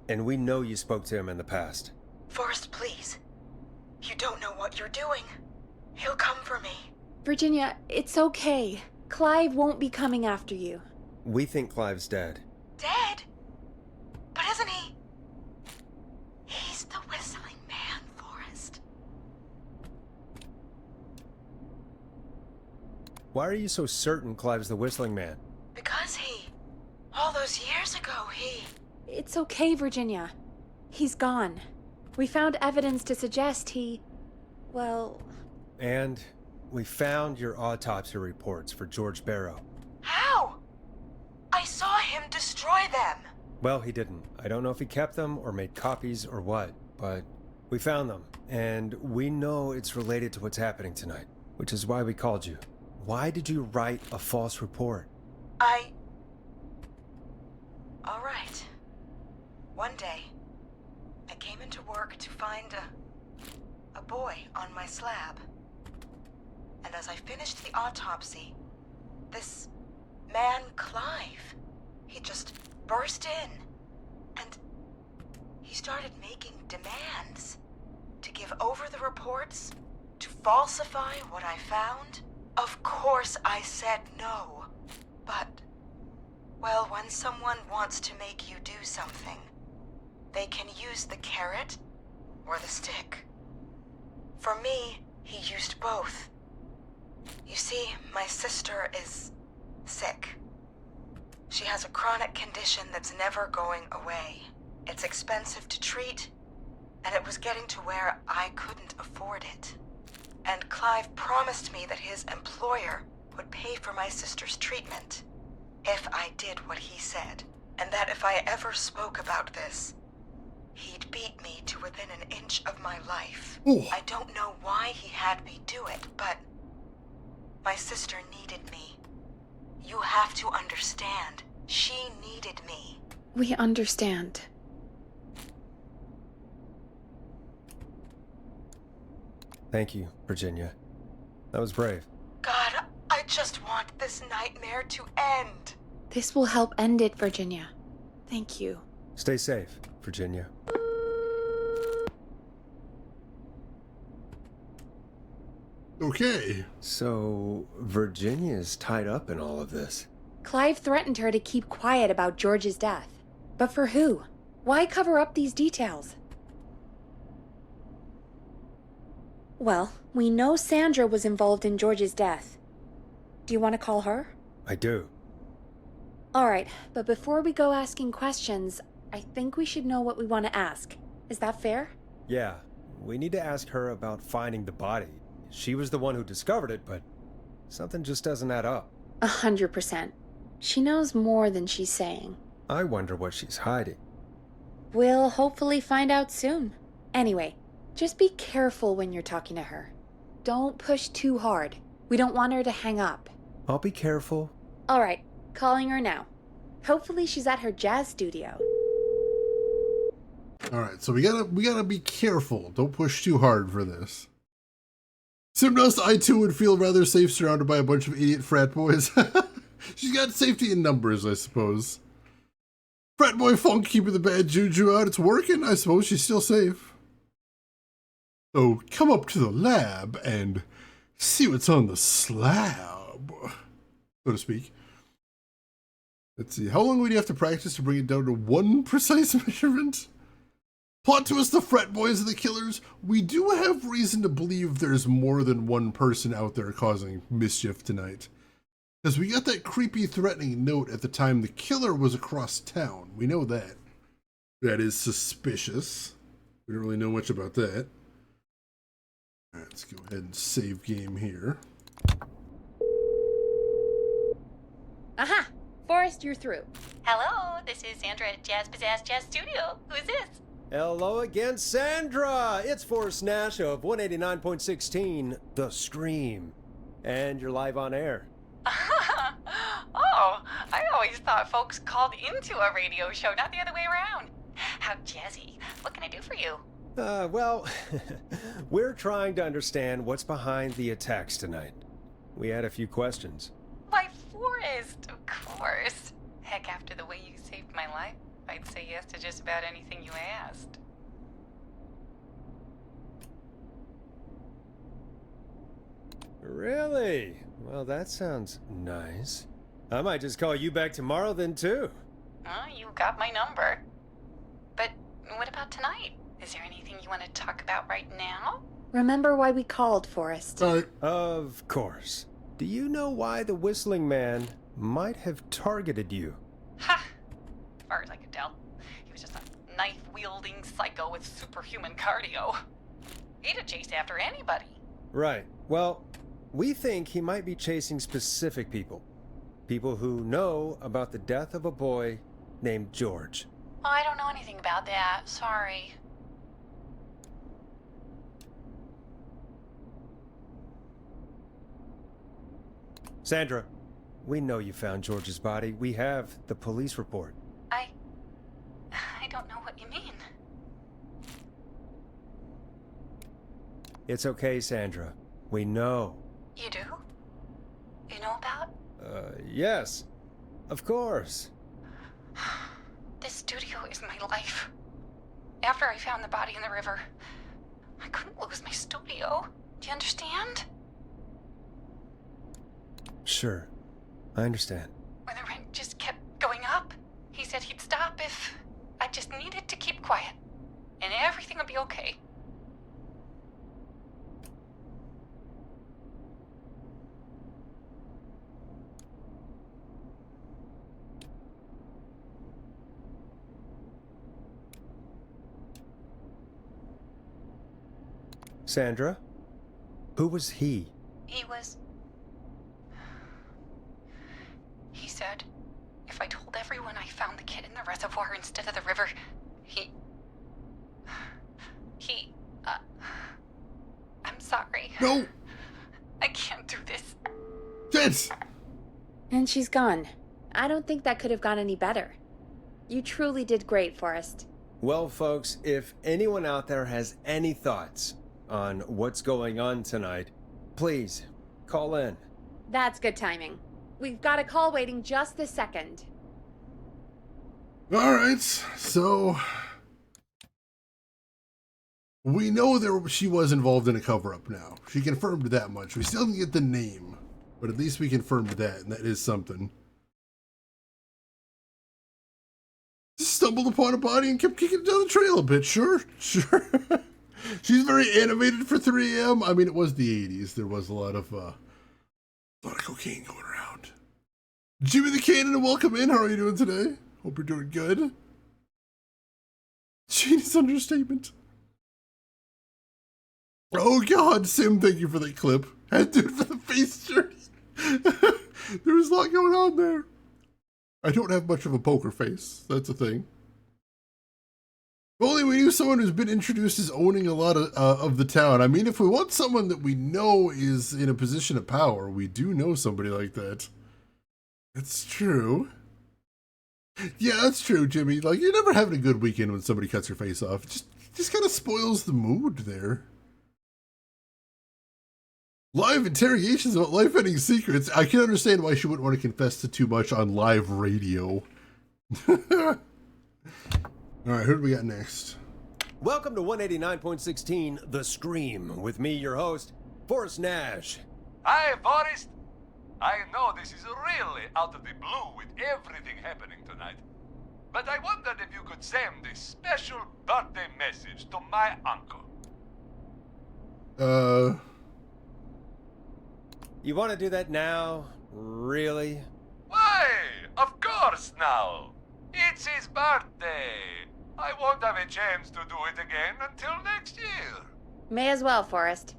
S2: and we know you spoke to him in the past.
S7: Forrest, please. You don't know what you're doing. He'll come for me.
S4: Virginia, it's okay. Clive won't be coming after you.
S2: We think Clive's dead.
S7: Dead? But isn't he? He's the whistling man, Forrest.
S2: Why are you so certain Clive's the whistling man?
S7: Because all those years ago,
S4: It's okay, Virginia. He's gone. We found evidence to suggest well...
S2: And we found your autopsy reports for George Barrow.
S7: How? I saw him destroy them.
S2: Well, he didn't. I don't know if he kept them or made copies or what, but we found them, and we know it's related to what's happening tonight, which is why we called you. Why did you write a false report?
S7: All right. One day, I came into work to find a boy on my slab. And as I finished the autopsy, this man, Clive, he just burst in. And he started making demands to give over the reports, to falsify what I found. Of course I said no. But, well, when someone wants to make you do something, they can use the carrot or the stick. For me, he used both. You see, my sister is sick. She has a chronic condition that's never going away. It's expensive to treat, and it was getting to where I couldn't afford it. And Clive promised me that his employer would pay for my sister's treatment if I did what he said, and that if I ever spoke about this, he'd beat me to within an inch of my life.
S1: Ooh.
S7: I don't know why he had me do it, but my sister needed me. You have to understand, she needed me.
S4: We understand.
S2: Thank you, Virginia. That was brave.
S7: God, I just want this nightmare to end.
S4: This will help end it, Virginia. Thank you.
S2: Stay safe, Virginia.
S1: Okay.
S2: So, Virginia's tied up in all of this.
S4: Clive threatened her to keep quiet about George's death. But for who? Why cover up these details? Well, we know Sandra was involved in George's death. Do you want to call her?
S2: I do.
S4: Alright, but before we go asking questions, I think we should know what we want to ask. Is that fair?
S2: Yeah, we need to ask her about finding the body. She was the one who discovered it, but something just doesn't add up.
S4: 100%. She knows more than she's saying.
S2: I wonder what she's hiding.
S4: We'll hopefully find out soon. Anyway, just be careful when you're talking to her. Don't push too hard. We don't want her to hang up.
S2: I'll be careful.
S4: All right, calling her now. Hopefully she's at her jazz studio.
S1: All right, so we gotta be careful. Don't push too hard for this. Simdust, I too would feel rather safe surrounded by a bunch of idiot frat boys. She's got safety in numbers, I suppose. Frat boy funk keeping the bad juju out. It's working. I suppose she's still safe. So come up to the lab and see what's on the slab, so to speak. Let's see. How long would you have to practice to bring it down to one precise measurement? Plot twist, the frat boys are the killers. We do have reason to believe there's more than one person out there causing mischief tonight. Because we got that creepy, threatening note at the time the killer was across town. We know that. That is suspicious. We don't really know much about that. Alright, let's go ahead and save game here.
S4: Aha! Forrest, you're through.
S13: Hello, this is Sandra at Jazz Pizzazz Jazz Studio. Who's this?
S2: Hello again, Sandra! It's Forrest Nash of 189.16, The Scream. And you're live on air.
S13: Oh, I always thought folks called into a radio show, not the other way around. How jazzy. What can I do for you?
S2: Well, we're trying to understand what's behind the attacks tonight. We had a few questions.
S13: Why, Forrest, of course. Heck, after the way you saved my life, I'd say yes to just about anything you asked.
S2: Really? Well, that sounds nice. I might just call you back tomorrow then, too.
S13: You got my number. But what about tonight? Is there anything you want to talk about right now?
S4: Remember why we called, Forrest.
S2: Of course. Do you know why the Whistling Man might have targeted you?
S13: Ha! As far as I could tell, he was just a knife-wielding psycho with superhuman cardio. He'd have chased after anybody.
S2: Right. Well, we think he might be chasing specific people. People who know about the death of a boy named George.
S13: Oh, I don't know anything about that. Sorry.
S2: Sandra, we know you found George's body. We have the police report.
S13: I don't know what you mean.
S2: It's okay, Sandra. We know.
S13: You do? You know about?
S2: Yes. Of course.
S13: This studio is my life. After I found the body in the river, I couldn't lose my studio. Do you understand?
S2: Sure. I understand.
S13: When the rent just kept going up, he said he'd stop if I just needed to keep quiet. And everything would be okay.
S2: Sandra? Who was he?
S13: He said, if I told everyone I found the kid in the reservoir instead of the river, I'm sorry.
S1: No!
S13: I can't do this.
S1: Yes!
S4: And she's gone. I don't think that could have gone any better. You truly did great, Forrest.
S2: Well, folks, if anyone out there has any thoughts on what's going on tonight, please call in.
S4: That's good timing. We've got a call waiting just this second.
S1: Alright, so we know she was involved in a cover-up now. She confirmed that much. We still didn't get the name, but at least we confirmed that, and that is something. Just stumbled upon a body and kept kicking it down the trail a bit. Sure. She's very animated for 3 a.m. I mean, it was the 80s. There was a lot of cocaine going around. Jimmy the Cannon, welcome in. How are you doing today? Hope you're doing good. Genius understatement. Oh God, Sim, thank you for that clip. And dude, for the face shirt. There was a lot going on there. I don't have much of a poker face. That's a thing. If only we knew someone who's been introduced as owning a lot of the town. I mean, if we want someone that we know is in a position of power, we do know somebody like that. That's true. Yeah, that's true, Jimmy. Like, you're never having a good weekend when somebody cuts your face off. It just kind of spoils the mood there. Live interrogations about life-ending secrets. I can understand why she wouldn't want to confess to too much on live radio. Alright, who do we got next?
S2: Welcome to 189.16 The Scream, with me, your host, Forrest Nash.
S14: Hi, Forrest. I know this is really out of the blue with everything happening tonight, but I wondered if you could send a special birthday message to my uncle.
S2: You want to do that now? Really?
S14: Why? Of course now. It's his birthday. I won't have a chance to do it again until next year.
S4: May as well, Forrest.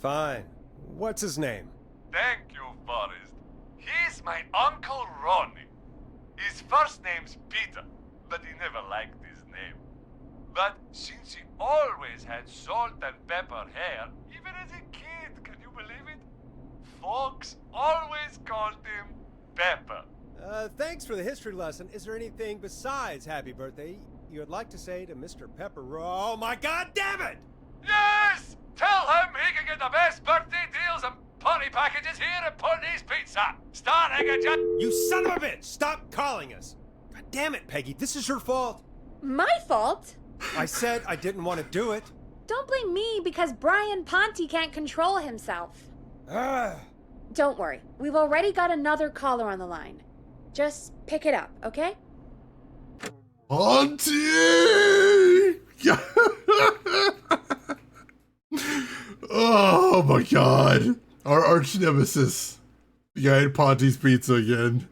S2: Fine. What's his name?
S14: Thank you, Forrest. He's my Uncle Ronnie. His first name's Peter, but he never liked his name. But since he always had salt and pepper hair, even as a kid, can you believe it? Folks always called him Pepper.
S2: Thanks for the history lesson. Is there anything besides happy birthday you would like to say to Mr. Pepper? Oh my god damn it!
S14: Yes! Tell him he can get the best birthday deals and party packages here at Putney's Pizza, starting at just...
S2: You son of a bitch! Stop calling us! God damn it, Peggy, this is your fault!
S4: My fault?
S2: I said I didn't want to do it.
S4: Don't blame me because Brian Ponte can't control himself. Don't worry, we've already got another caller on the line. Just pick it up, okay?
S1: Ponte! Oh my god. Our arch nemesis. The guy at Ponte's Pizza again.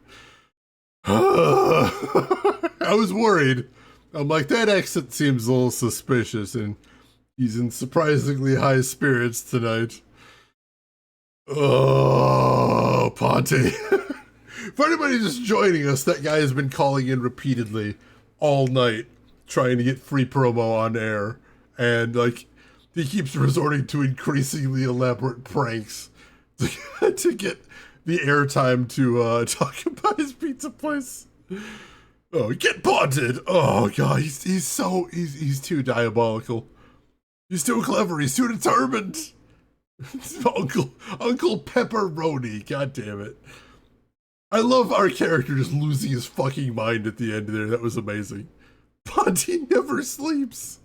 S1: I was worried. I'm like, that accent seems a little suspicious, and he's in surprisingly high spirits tonight. Oh, Ponte. For anybody just joining us, that guy has been calling in repeatedly all night, trying to get free promo on air. And, like, he keeps resorting to increasingly elaborate pranks to get the airtime to talk about his pizza place. Oh, get Ponted! Oh god, he's too diabolical. He's too clever. He's too determined. Uncle Pepperoni. God damn it! I love our character just losing his fucking mind at the end there. That was amazing. Ponte never sleeps.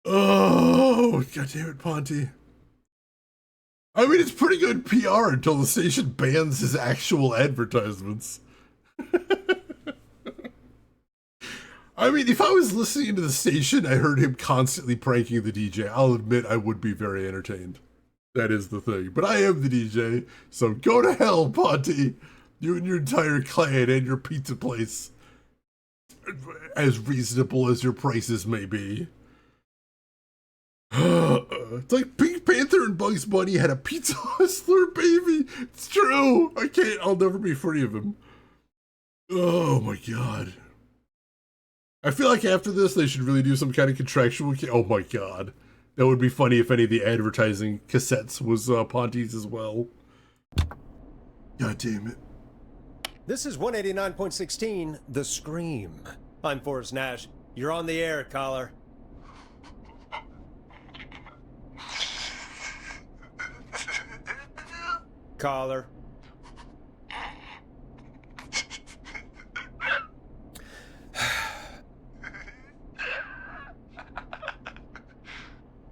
S1: Oh, god damn it, Ponte. I mean, it's pretty good PR until the station bans his actual advertisements. I mean, if I was listening to the station, I heard him constantly pranking the DJ, I'll admit I would be very entertained. That is the thing. But I am the DJ, so go to hell, Ponte. You and your entire clan and your pizza place. As reasonable as your prices may be. It's like Pink Panther and Bugs Bunny had a pizza hustler baby. It's true. I'll never be free of him. Oh my god. I feel like after this they should really do some kind of contractual. Oh my god. That would be funny if any of the advertising cassettes was Ponte's as well. God damn it.
S2: This is 189.16 The Scream. I'm Forrest Nash. You're on the air, caller. Caller.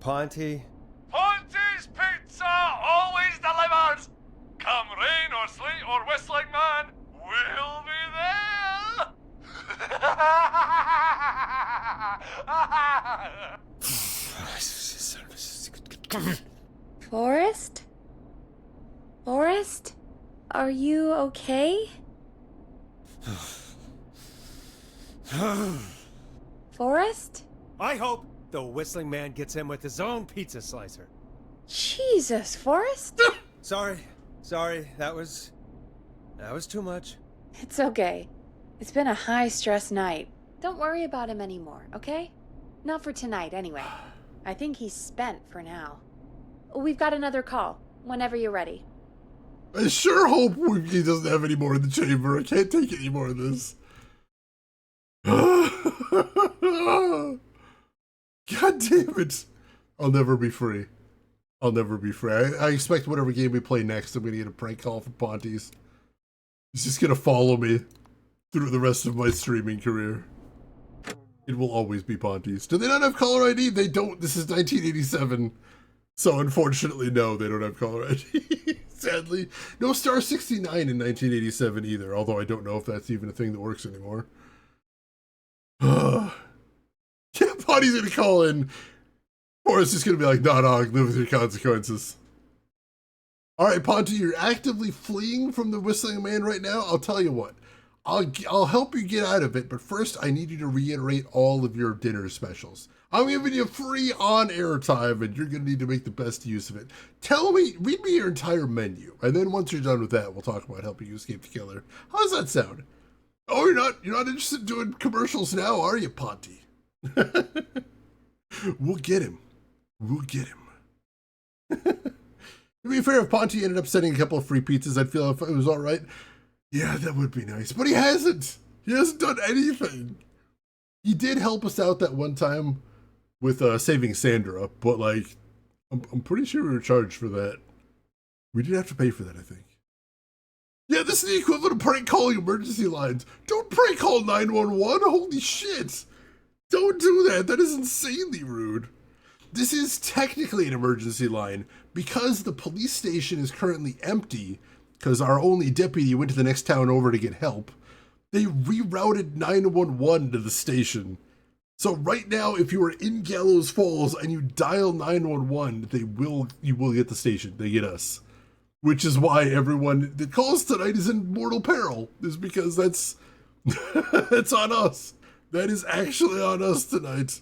S2: Ponte?
S14: Ponte's Pizza always delivers! Come rain or sleet or whistling man, we'll be there!
S4: Forrest? Forrest? Are you okay? Forrest?
S2: I hope the Whistling Man gets in with his own pizza slicer.
S4: Jesus, Forrest?
S2: Sorry, that was too much.
S4: It's okay. It's been a high-stress night. Don't worry about him anymore, okay? Not for tonight, anyway. I think he's spent for now. We've got another call, whenever you're ready.
S1: I sure hope he doesn't have any more in the chamber. I can't take any more of this. God damn it. I'll never be free. I'll never be free. I expect whatever game we play next, I'm going to get a prank call from Pontes. He's just going to follow me through the rest of my streaming career. It will always be Pontes. Do they not have caller ID? They don't. This is 1987. So unfortunately, no, they don't have caller ID. Sadly. No Star 69 in 1987 either, although I don't know if that's even a thing that works anymore. Yeah, Ponte's going to call in. Or it's just going to be like, nah, live with your consequences. Alright, Ponte, you're actively fleeing from the Whistling Man right now. I'll tell you what. I'll help you get out of it, but first I need you to reiterate all of your dinner specials. I'm giving you free on-air time, and you're going to need to make the best use of it. Read me your entire menu, and then once you're done with that, we'll talk about helping you escape the killer. How does that sound? Oh, you're not interested in doing commercials now, are you, Ponte? We'll get him. We'll get him. To be fair, if Ponte ended up sending a couple of free pizzas, I'd feel if it was alright. Yeah, that would be nice. But he hasn't. He hasn't done anything. He did help us out that one time with saving Sandra, but like, I'm pretty sure we were charged for that. We did have to pay for that, I think. Yeah, this is the equivalent of prank calling emergency lines. Don't prank call 911. Holy shit. Don't do that. That is insanely rude. This is technically an emergency line because the police station is currently empty because our only deputy went to the next town over to get help. They rerouted 911 to the station. So right now, if you are in Gallows Falls and you dial 911, you will get the station. They get us. Which is why everyone that calls tonight is in mortal peril, is because that's on us. That is actually on us tonight.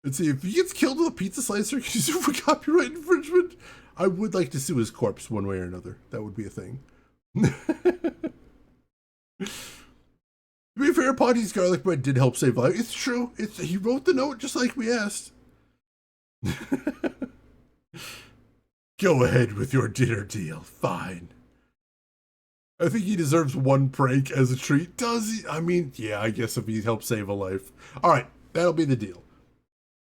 S1: Let's see, if he gets killed with a pizza slicer, can you sue for copyright infringement? I would like to sue his corpse one way or another. That would be a thing. To be fair, Ponte's garlic bread did help save lives. It's true. He wrote the note just like we asked. Go ahead with your dinner deal. Fine. I think he deserves one prank as a treat. Does he? I mean, yeah, I guess if he helps save a life. All right, that'll be the deal.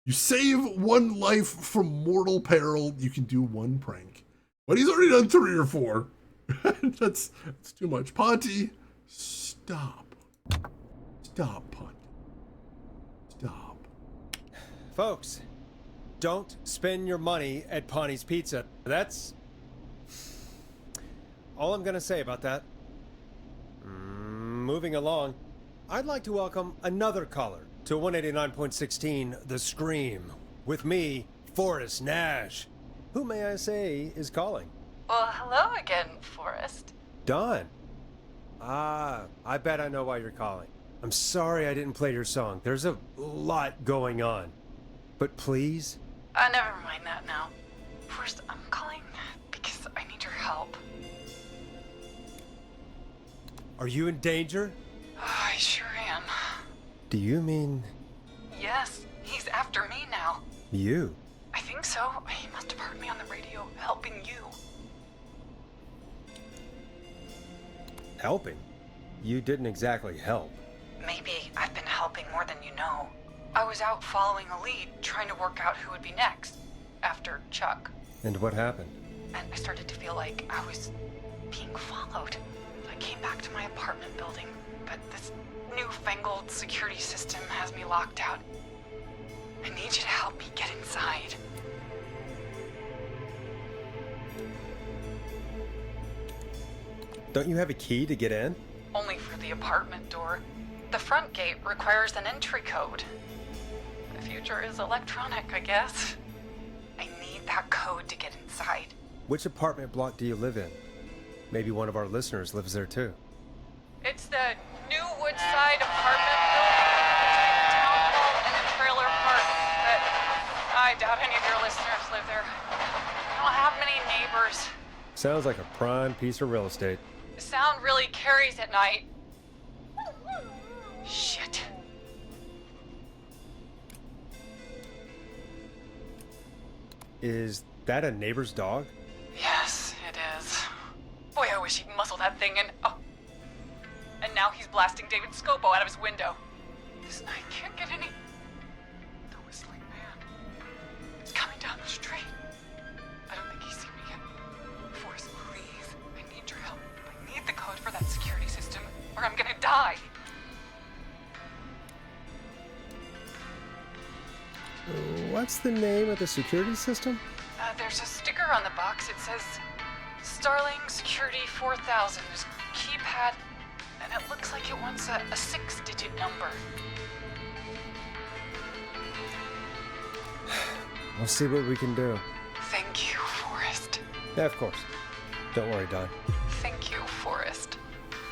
S1: You save one life from mortal peril, you can do one prank. But he's already done 3 or 4. That's too much. Ponte, stop. Stop, Ponte. Stop.
S2: Folks, don't spend your money at Ponte's Pizza. That's all I'm gonna say about that. Moving along, I'd like to welcome another caller to 189.16 The Scream. With me, Forrest Nash. Who, may I say, is calling?
S5: Well, hello again, Forrest.
S2: Don. I bet I know why you're calling. I'm sorry I didn't play your song. There's a lot going on. But please?
S5: Never mind that now. First, I'm calling because I need your help.
S2: Are you in danger?
S5: I sure am.
S2: Do you mean...
S5: Yes, he's after me now.
S2: You?
S5: I think so. He must have heard me on the radio helping you.
S2: Helping? You didn't exactly help.
S5: Maybe I've been helping more than you know. I was out following a lead, trying to work out who would be next, after Chuck.
S2: And what happened?
S5: And I started to feel like I was being followed. I came back to my apartment building, but this newfangled security system has me locked out. I need you to help me get inside.
S2: Don't you have a key to get in?
S5: Only for the apartment door. The front gate requires an entry code. The future is electronic, I guess. I need that code to get inside.
S2: Which apartment block do you live in? Maybe one of our listeners lives there too.
S5: It's the new Woodside apartment building between the town hall and the trailer park. But I doubt any of your listeners live there. I don't have many neighbors.
S2: Sounds like a prime piece of real estate.
S5: The sound really carries at night. Shit.
S2: Is that a neighbor's dog?
S5: Yes, it is. Boy, I wish he'd muscle that thing in. Oh. And now he's blasting David Scopo out of his window. This night can't get any. The whistling man. It's coming down the street. I don't think he's seen me yet. Forrest, please. I need your help. I need the code for that security system, or I'm gonna die.
S2: What's the name of the security system?
S5: There's a sticker on the box. It says Starling Security 4000. There's a keypad, and it looks like it wants a 6-digit number.
S2: We'll see what we can do.
S5: Thank you, Forrest.
S2: Yeah, of course. Don't worry, Don.
S5: Thank you, Forrest.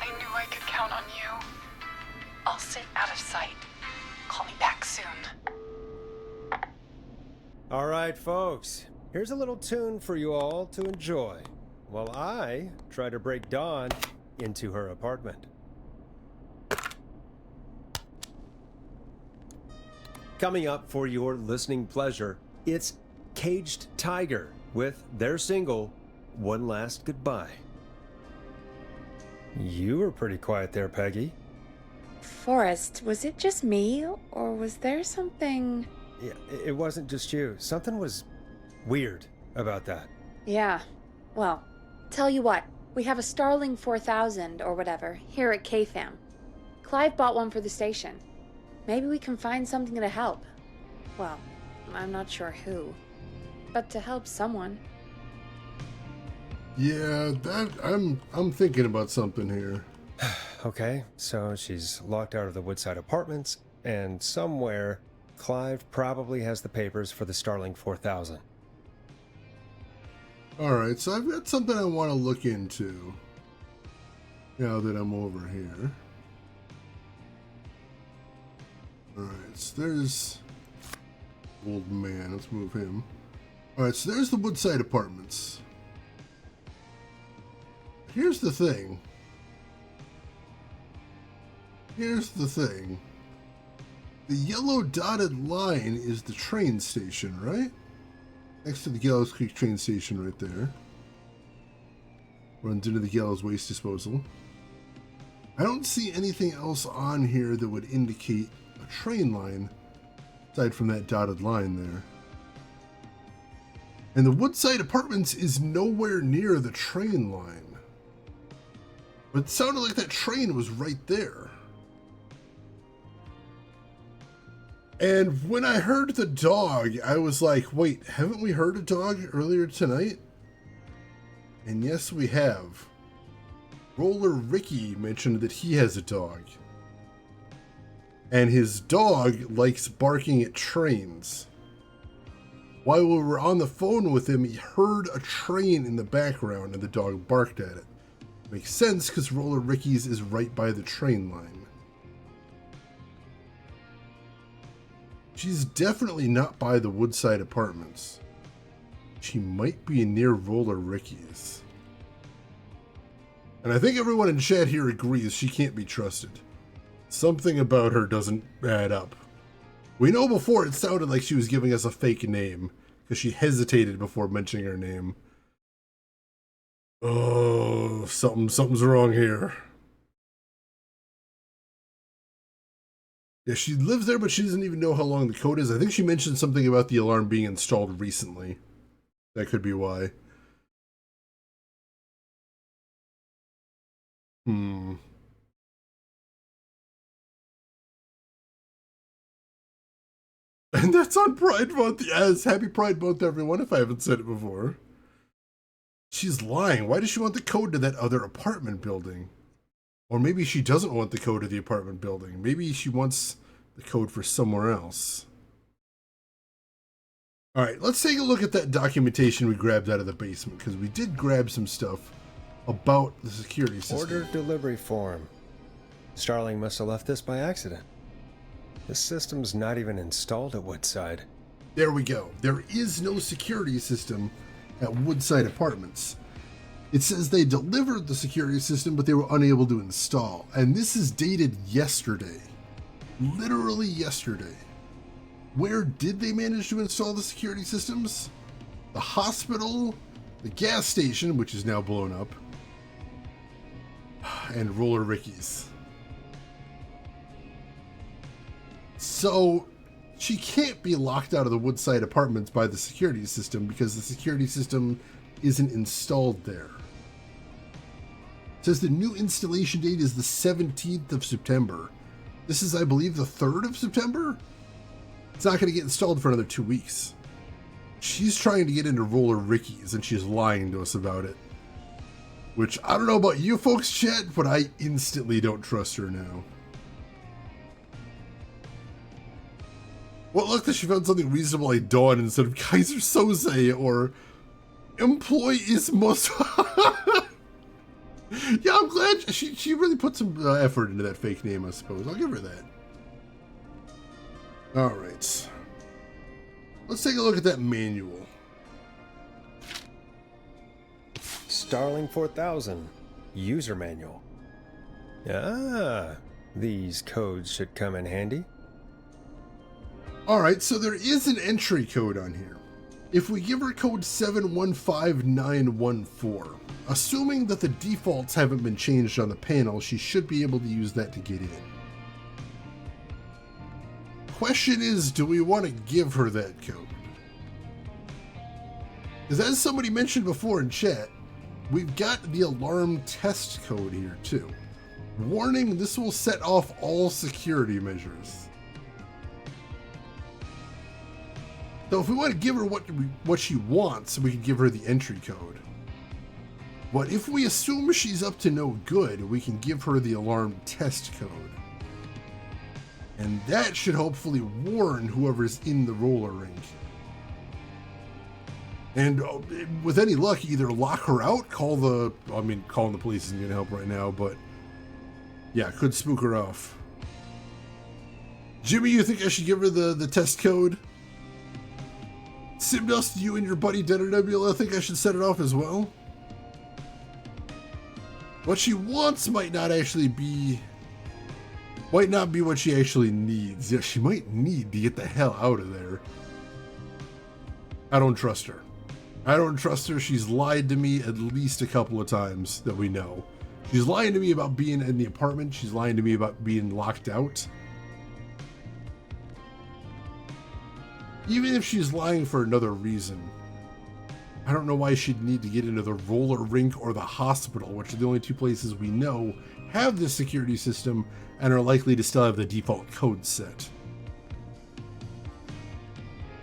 S5: I knew I could count on you. I'll sit out of sight. Call me back soon.
S2: All right, folks. Here's a little tune for you all to enjoy while I try to break Dawn into her apartment. Coming up for your listening pleasure, it's Caged Tiger with their single, One Last Goodbye. You were pretty quiet there, Peggy.
S4: Forrest, was it just me, or was there something...
S2: Yeah, it wasn't just you. Something was weird about that.
S4: Yeah. Well, tell you what, we have a Starling 4000 or whatever here at KFAM. Clive bought one for the station. Maybe we can find something to help. Well, I'm not sure who, but to help someone.
S1: Yeah, I'm thinking about something here.
S2: Okay, so she's locked out of the Woodside Apartments, and somewhere Clive probably has the papers for the Starling 4000.
S1: Alright, so I've got something I want to look into now that I'm over here. Alright, so there's old man. Let's move him. Alright, so there's the Woodside Apartments. Here's the thing. The yellow dotted line is the train station, right? Next to the Gallows Creek train station right there. Runs into the Gallows Waste Disposal. I don't see anything else on here that would indicate a train line, aside from that dotted line there. And the Woodside Apartments is nowhere near the train line. But it sounded like that train was right there. And when I heard the dog, I was like, wait, haven't we heard a dog earlier tonight? And yes, we have. Roller Ricky mentioned that he has a dog. And his dog likes barking at trains. While we were on the phone with him, he heard a train in the background and the dog barked at it. Makes sense because Roller Ricky's is right by the train line. She's definitely not by the Woodside Apartments. She might be near Roller Ricky's. And I think everyone in chat here agrees she can't be trusted. Something about her doesn't add up. We know before it sounded like she was giving us a fake name, because she hesitated before mentioning her name. Oh, something's wrong here. Yeah, she lives there, but she doesn't even know how long the code is. I think she mentioned something about the alarm being installed recently. That could be why. And that's on Pride Month. Yes, happy Pride Month, everyone, if I haven't said it before. She's lying. Why does she want the code to that other apartment building? Or maybe she doesn't want the code to the apartment building. Maybe she wants the code for somewhere else. Alright, let's take a look at that documentation we grabbed out of the basement, because we did grab some stuff about the security system.
S2: Order delivery form. Starling must have left this by accident. This system's not even installed at Woodside.
S1: There we go. There is no security system at Woodside Apartments. It says they delivered the security system, but they were unable to install. And this is dated yesterday. literally yesterday. Where did they manage to install the security systems? The hospital, the gas station, which is now blown up, and Roller Ricky's. So she can't be locked out of the Woodside Apartments by the security system because the security system isn't installed there. It says the new installation date is the 17th of September. This is, I believe, the 3rd of September? It's not going to get installed for another 2 weeks. She's trying to get into Roller Ricky's and she's lying to us about it. Which, I don't know about you folks, chat, but I instantly don't trust her now. Well, look that she found something reasonable like Dawn instead of Kaiser Soze or Employees Most... Yeah, I'm glad she really put some effort into that fake name, I suppose. I'll give her that. Alright. Let's take a look at that manual.
S2: Starling 4000. User manual. Ah, these codes should come in handy.
S1: Alright, so there is an entry code on here. If we give her code 715914, assuming that the defaults haven't been changed on the panel, she should be able to use that to get in. Question is, do we want to give her that code? Because as somebody mentioned before in chat, we've got the alarm test code here too. Warning, this will set off all security measures. So if we want to give her what she wants, we can give her the entry code. But if we assume she's up to no good, we can give her the alarm test code. And that should hopefully warn whoever's in the roller rink. And with any luck, either lock her out, calling the police isn't going to help right now, but yeah, could spook her off. Jimmy, you think I should give her the test code? Simdust, you and your buddy Denner Nebula think I should set it off as well? What she wants might not be what she actually needs. Yeah, she might need to get the hell out of there. I don't trust her. I don't trust her. She's lied to me at least a couple of times that we know. She's lying to me about being in the apartment. She's lying to me about being locked out. Even if she's lying for another reason, I don't know why she'd need to get into the roller rink or the hospital, which are the only two places we know have this security system and are likely to still have the default code set.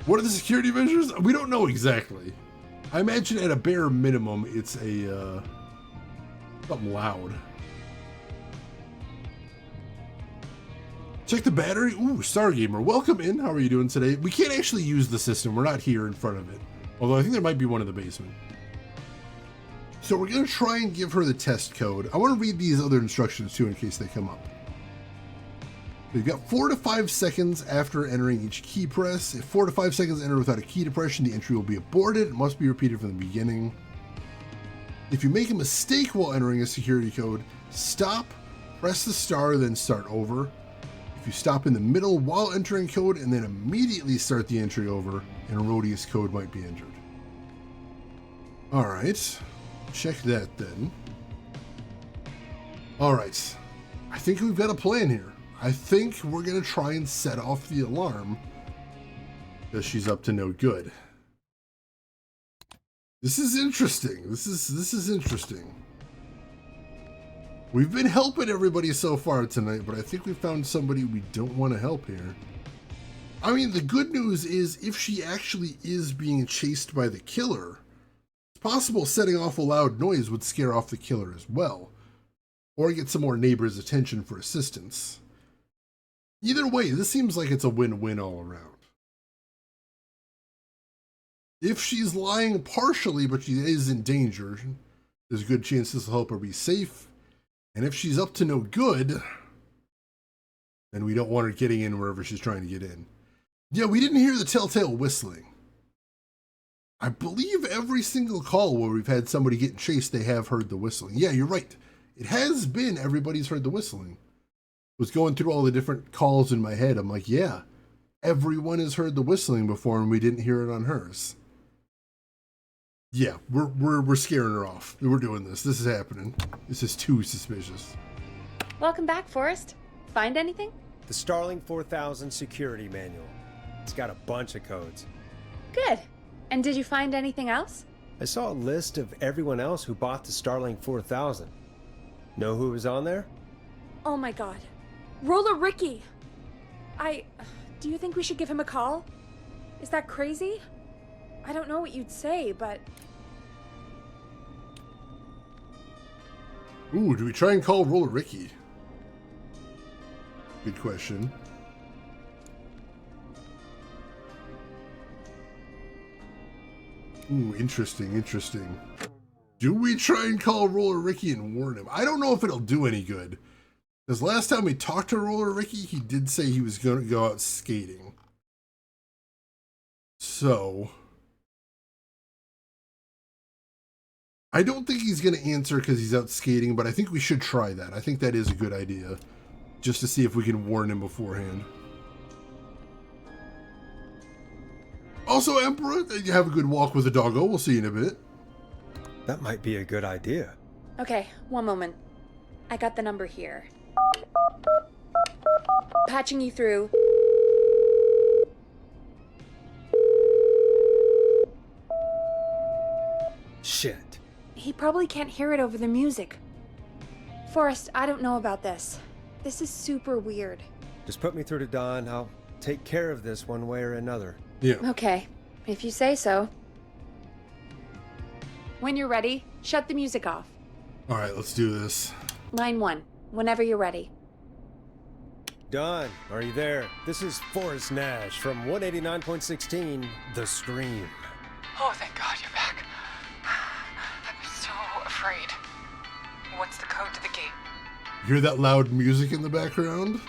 S1: What are the security measures? We don't know exactly. I imagine at a bare minimum, it's a something loud. Check the battery. Ooh, Stargamer, welcome in. How are you doing today? We can't actually use the system. We're not here in front of it. Although I think there might be one in the basement. So we're going to try and give her the test code. I want to read these other instructions too in case they come up. We've got 4 to 5 seconds after entering each key press. If 4 to 5 seconds enter without a key depression, the entry will be aborted. It must be repeated from the beginning. If you make a mistake while entering a security code, stop, press the star, then start over. If you stop in the middle while entering code and then immediately start the entry over, an erroneous code might be entered. Alright, check that then. Alright, I think we've got a plan here. I think we're going to try and set off the alarm because she's up to no good. This is interesting. This is interesting. We've been helping everybody so far tonight, but I think we found somebody we don't want to help here. I mean, the good news is if she actually is being chased by the killer, it's possible setting off a loud noise would scare off the killer as well, or get some more neighbors' attention for assistance. Either way, this seems like it's a win-win all around. If she's lying partially, but she is in danger, there's a good chance this will help her be safe. And if she's up to no good, then we don't want her getting in wherever she's trying to get in. Yeah, we didn't hear the telltale whistling. I believe every single call where we've had somebody getting chased, they have heard the whistling. Yeah, you're right. It has been everybody's heard the whistling. was going through all the different calls in my head. I'm like, yeah, everyone has heard the whistling before and we didn't hear it on hers. Yeah, we're scaring her off. We're doing this. This is happening. This is too suspicious.
S4: Welcome back, Forrest. Find anything?
S2: The Starling 4000 security manual. It's got a bunch of codes.
S4: Good. And did you find anything else?
S2: I saw a list of everyone else who bought the Starling 4000. Know who was on there?
S4: Oh my god. Roller Ricky! Do you think we should give him a call? Is that crazy? I don't know what you'd say, but...
S1: Ooh, do we try and call Roller Ricky? Good question. Ooh, interesting. Do we try and call Roller Ricky and warn him? I don't know if it'll do any good. Because last time we talked to Roller Ricky, he did say he was going to go out skating. So... I don't think he's going to answer because he's out skating, but I think we should try that. I think that is a good idea. Just to see if we can warn him beforehand. Also, Emperor, you have a good walk with the doggo. We'll see you in a bit.
S2: That might be a good idea.
S4: Okay, one moment. I got the number here. Patching you through.
S2: Shit.
S4: He probably can't hear it over the music. Forrest, I don't know about this. This is super weird.
S2: Just put me through to Don. I'll take care of this one way or another.
S1: Yeah.
S4: Okay, if you say so. When you're ready, shut the music off.
S1: All right, let's do this.
S4: Line 1, whenever you're ready.
S2: Don, are you there? This is Forrest Nash from 189.16, The Scream.
S5: Oh, thank God you're back. I'm so afraid. What's the code to the gate?
S1: Hear that loud music in the background?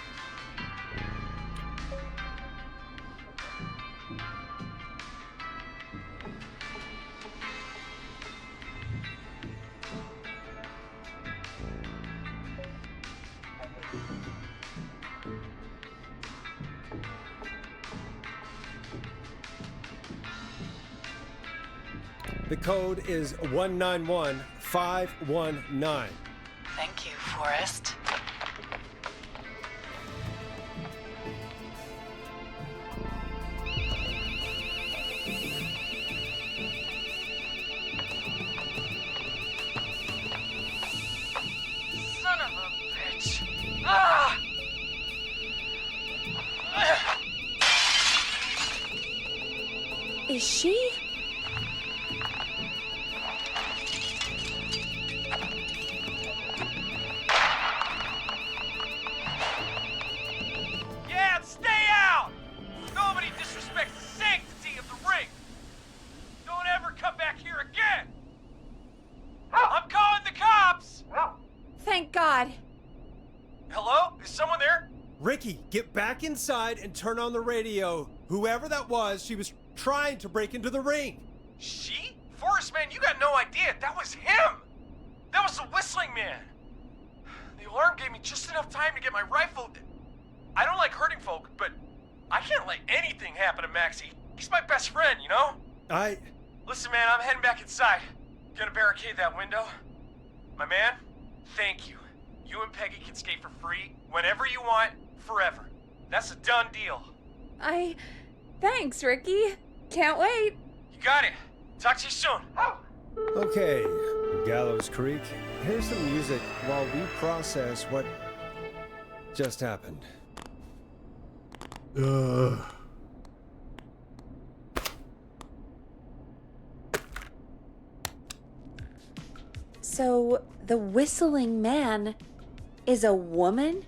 S2: The code is 191519.
S5: Thank you, Forrest. Son of a bitch. Ah!
S4: Is she?
S10: Yeah, stay out! Nobody disrespects the sanctity of the ring! Don't ever come back here again! I'm calling the cops!
S4: Thank God.
S10: Hello? Is someone there?
S2: Ricky, get back inside and turn on the radio. Whoever that was, she was trying to break into the ring.
S10: She? Forrest, man, you got no idea. That was him! That was the Whistling Man! The alarm gave me just enough time to get my rifle. I don't like hurting folk, but I can't let anything happen to Maxie. He's my best friend, you know? Listen, man, I'm heading back inside. Gonna barricade that window. My man, thank you. You and Peggy can skate for free, whenever you want, forever. That's a done deal.
S4: Thanks, Ricky. Can't wait.
S10: You got it. Talk to you soon.
S2: Okay, Gallows Creek, here's some music while we process what just happened.
S4: So, the Whistling Man is a woman?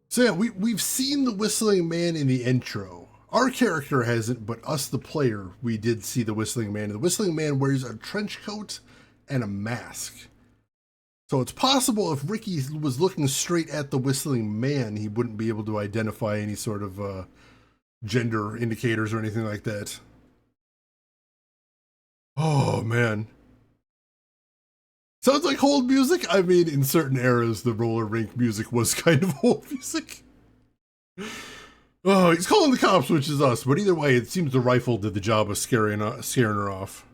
S1: So yeah, we've seen the Whistling Man in the intro. Our character hasn't, but us, the player, we did see the Whistling Man. The Whistling Man wears a trench coat and a mask. So it's possible if Ricky was looking straight at the Whistling Man, he wouldn't be able to identify any sort of gender indicators or anything like that. Oh, man. Sounds like hold music. I mean, in certain eras, the roller rink music was kind of hold music. Oh, he's calling the cops, which is us. But either way, it seems the rifle did the job of scaring her off.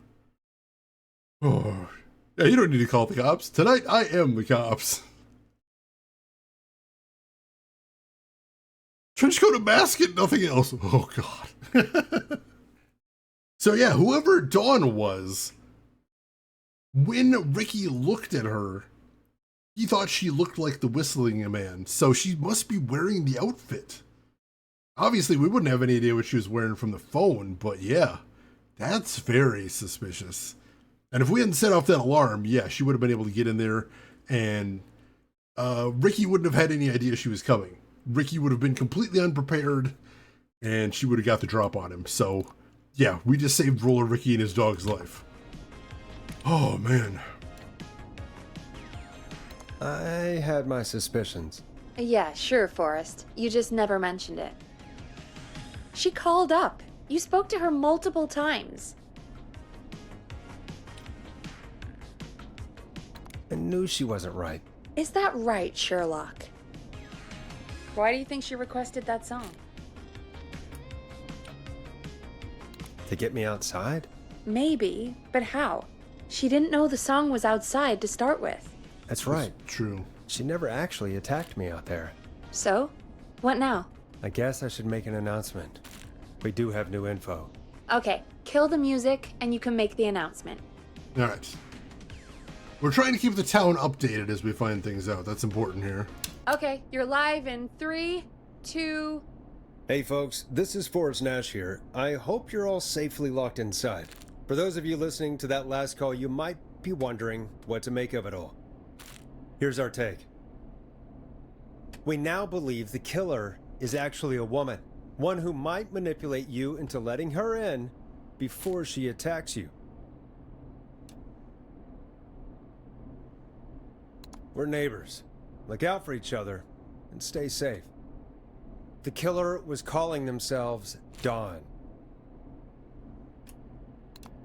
S1: Oh, yeah, you don't need to call the cops. Tonight, I am the cops. Trench coat and basket, nothing else. Oh, God. So, yeah, whoever Dawn was, when Ricky looked at her, he thought she looked like the Whistling Man. So she must be wearing the outfit. Obviously, we wouldn't have any idea what she was wearing from the phone, but yeah, that's very suspicious. And if we hadn't set off that alarm, yeah, she would have been able to get in there, and Ricky wouldn't have had any idea she was coming. Ricky would have been completely unprepared, and she would have got the drop on him. So, yeah, we just saved Roller Ricky and his dog's life. Oh, man.
S2: I had my suspicions.
S4: Yeah, sure, Forrest. You just never mentioned it. She called up. You spoke to her multiple times.
S2: I knew she wasn't right.
S4: Is that right, Sherlock? Why do you think she requested that song?
S2: To get me outside?
S4: Maybe, but how? She didn't know the song was outside to start with.
S2: That's right.
S1: That's true.
S2: She never actually attacked me out there.
S4: So? What now?
S2: I guess I should make an announcement. We do have new info.
S4: Okay, kill the music and you can make the announcement.
S1: All right. We're trying to keep the town updated as we find things out. That's important here.
S4: Okay, you're live in 3, 2...
S2: Hey folks, this is Forrest Nash here. I hope you're all safely locked inside. For those of you listening to that last call, you might be wondering what to make of it all. Here's our take. We now believe the killer is actually a woman. One who might manipulate you into letting her in before she attacks you. We're neighbors. Look out for each other and stay safe. The killer was calling themselves Dawn.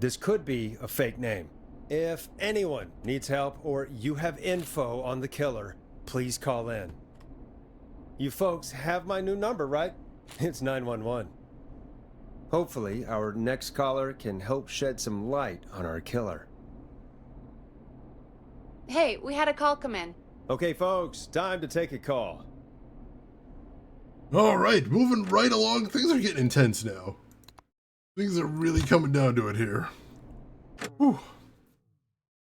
S2: This could be a fake name. If anyone needs help or you have info on the killer, please call in. You folks have my new number, right? It's 911. Hopefully, our next caller can help shed some light on our killer.
S4: Hey, we had a call come in.
S2: Okay, folks, time to take a call.
S1: All right, moving right along. Things are getting intense now. Things are really coming down to it here. Whew.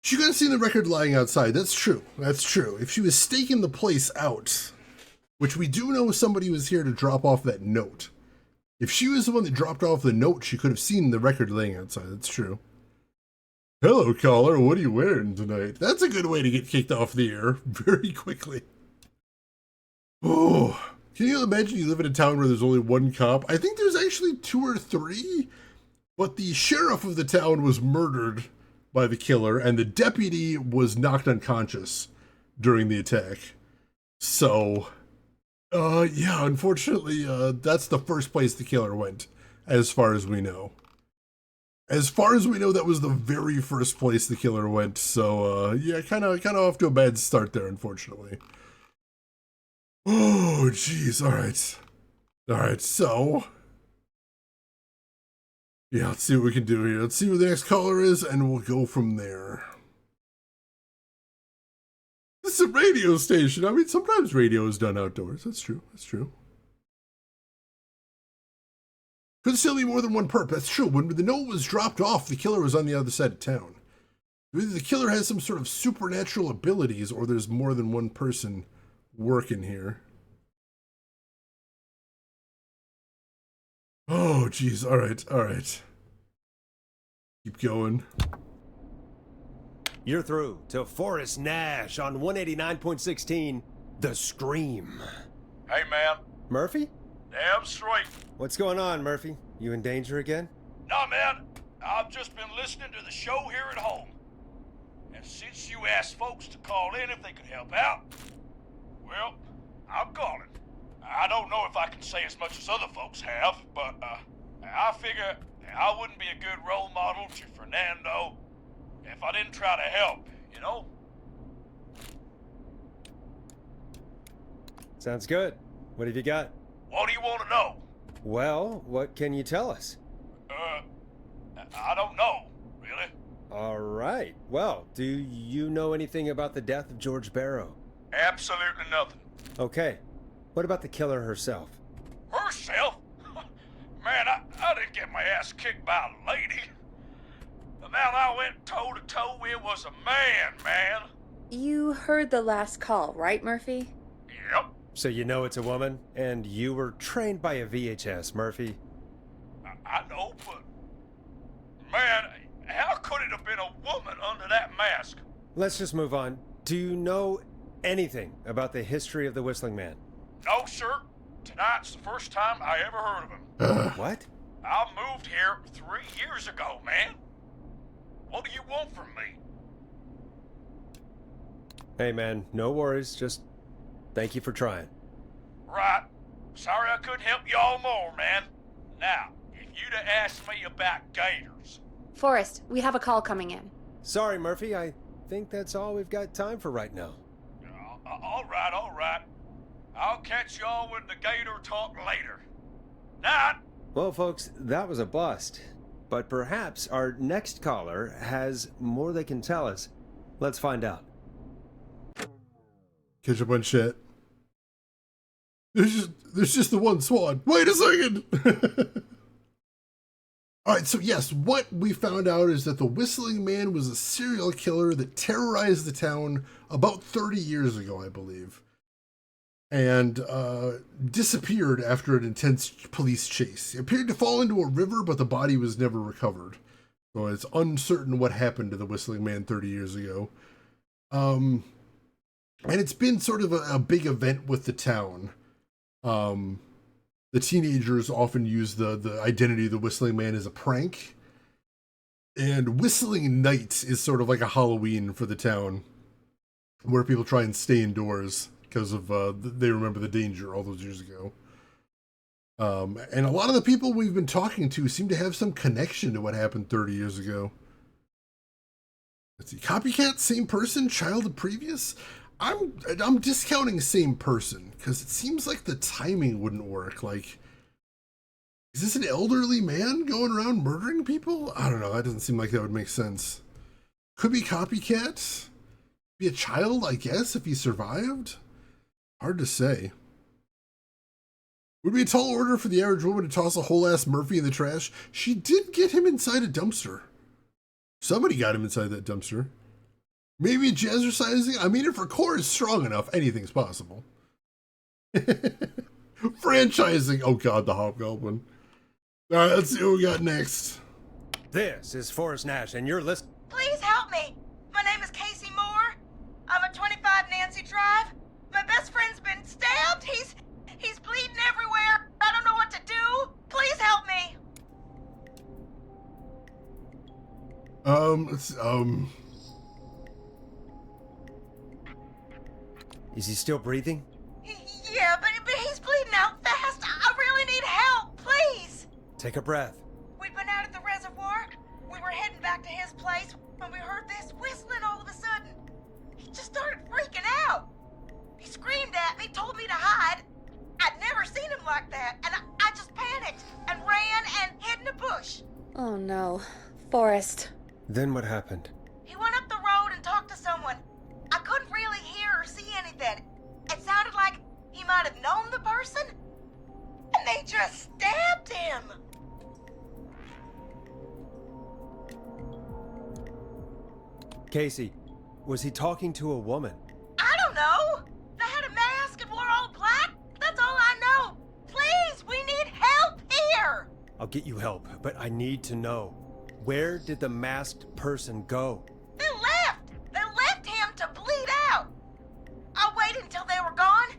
S1: She could have seen the record lying outside. That's true. That's true. If she was staking the place out, which we do know somebody was here to drop off that note. If she was the one that dropped off the note, she could have seen the record laying outside. That's true. Hello, caller. What are you wearing tonight? That's a good way to get kicked off the air very quickly. Oh, can you imagine you live in a town where there's only one cop? I think there's actually 2 or 3, but the sheriff of the town was murdered by the killer, and the deputy was knocked unconscious during the attack. So, yeah, unfortunately, that's the first place the killer went, as far as we know. As far as we know, that was the very first place the killer went. So, yeah, kind of off to a bad start there, unfortunately. Oh, jeez. All right. All right, so... yeah, let's see what we can do here. Let's see who the next caller is, and we'll go from there. This is a radio station. I mean, sometimes radio is done outdoors. That's true. That's true. Could still be more than one perp. That's true. When the note was dropped off, the killer was on the other side of town. Either the killer has some sort of supernatural abilities, or there's more than one person working here. Oh, geez. All right. All right. Keep going.
S2: You're through to Forrest Nash on 189.16, The Scream.
S6: Hey, man.
S2: Murphy?
S6: Damn straight.
S2: What's going on, Murphy? You in danger again?
S6: Nah, man. I've just been listening to the show here at home. And since you asked folks to call in if they could help out, well, I'm calling. I don't know if I can say as much as other folks have, but I figure I wouldn't be a good role model to Fernando if I didn't try to help, you know?
S2: Sounds good. What have you got?
S6: What do you want to know?
S2: Well, what can you tell us?
S6: I don't know, really.
S2: All right. Well, do you know anything about the death of George Barrow?
S6: Absolutely nothing.
S2: Okay. What about the killer herself?
S6: Herself? Man, I didn't get my ass kicked by a lady. The man I went toe-to-toe with was a man.
S4: You heard the last call, right, Murphy?
S6: Yep.
S2: So you know it's a woman, and you were trained by a VHS, Murphy.
S6: I know, but... Man, how could it have been a woman under that mask?
S2: Let's just move on. Do you know anything about the history of the Whistling Man?
S6: No, sir. Tonight's the first time I ever heard of him.
S2: What?
S6: I moved here 3 years ago, man. What do you want from me?
S2: Hey, man, no worries. Just thank you for trying.
S6: Right. Sorry I couldn't help y'all more, man. Now, if you'd have asked me about gators...
S4: Forrest, we have a call coming in.
S2: Sorry, Murphy. I think that's all we've got time for right now.
S6: All right. I'll catch y'all with the gator talk later. Night!
S2: Well, folks, that was a bust. But perhaps our next caller has more they can tell us. Let's find out.
S1: Catch up on chat. There's just the one swan. Wait a second! Alright, so yes, what we found out is that the Whistling Man was a serial killer that terrorized the town about 30 years ago, I believe. And disappeared after an intense police chase. He appeared to fall into a river, but the body was never recovered. So it's uncertain what happened to the Whistling Man 30 years ago. And it's been sort of a big event with the town. The teenagers often use the identity of the Whistling Man as a prank. And Whistling Night is sort of like a Halloween for the town, where people try and stay indoors because of they remember the danger all those years ago. And a lot of the people we've been talking to seem to have some connection to what happened 30 years ago. Let's see, copycat, same person, child of previous? I'm discounting same person because it seems like the timing wouldn't work. Like, is this an elderly man going around murdering people? I don't know. That doesn't seem like that would make sense. Could be copycat. Be a child, I guess, if he survived. Hard to say. Would be a tall order for the average woman to toss a whole ass Murphy in the trash. She did get him inside a dumpster. Somebody got him inside that dumpster. Maybe jazzercising? I mean, if her core is strong enough, anything's possible. Franchising. Oh god, the Hobgoblin. Alright, let's see what we got next.
S2: This is Forrest Nash, and you're listening.
S15: Please help me. My name is Casey Moore. I'm at 25 Nancy Drive. My best friend's been stabbed. He's bleeding everywhere. I don't know what to do. Please help me.
S2: Is he still breathing?
S15: Yeah, but he's bleeding out fast. I really need help. Please.
S2: Take a breath.
S15: We'd been out at the reservoir. We were heading back to his place when we heard this whistling all of a sudden. He just started freaking out. He screamed at me, told me to hide. I'd never seen him like that, and I just panicked and ran and hid in a bush.
S4: Oh no. Forrest.
S2: Then what happened?
S15: He went up the road and talked to someone. I couldn't really hear or see anything. It sounded like he might have known the person, and they just stabbed him.
S2: Casey, was he talking to a woman?
S15: I don't know. They had a mask and wore all black. That's all I know. Please, we need help here.
S2: I'll get you help, but I need to know. Where did the masked person go?
S15: They left. They left him to bleed out. I waited until they were gone,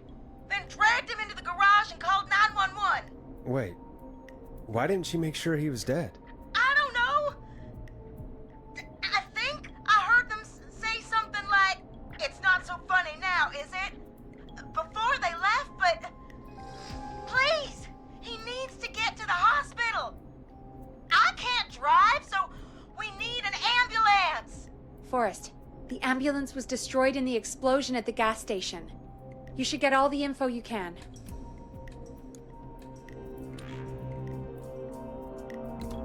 S15: then dragged him into the garage and called 911.
S2: Wait, why didn't she make sure he was dead?
S15: I don't know. I think I heard them say something like, "It's not so funny now, is it?" before they left, but please, he needs to get to the hospital. I can't drive, so we need an ambulance.
S4: Forrest, the ambulance was destroyed in the explosion at the gas station.
S3: You should get all the info you can.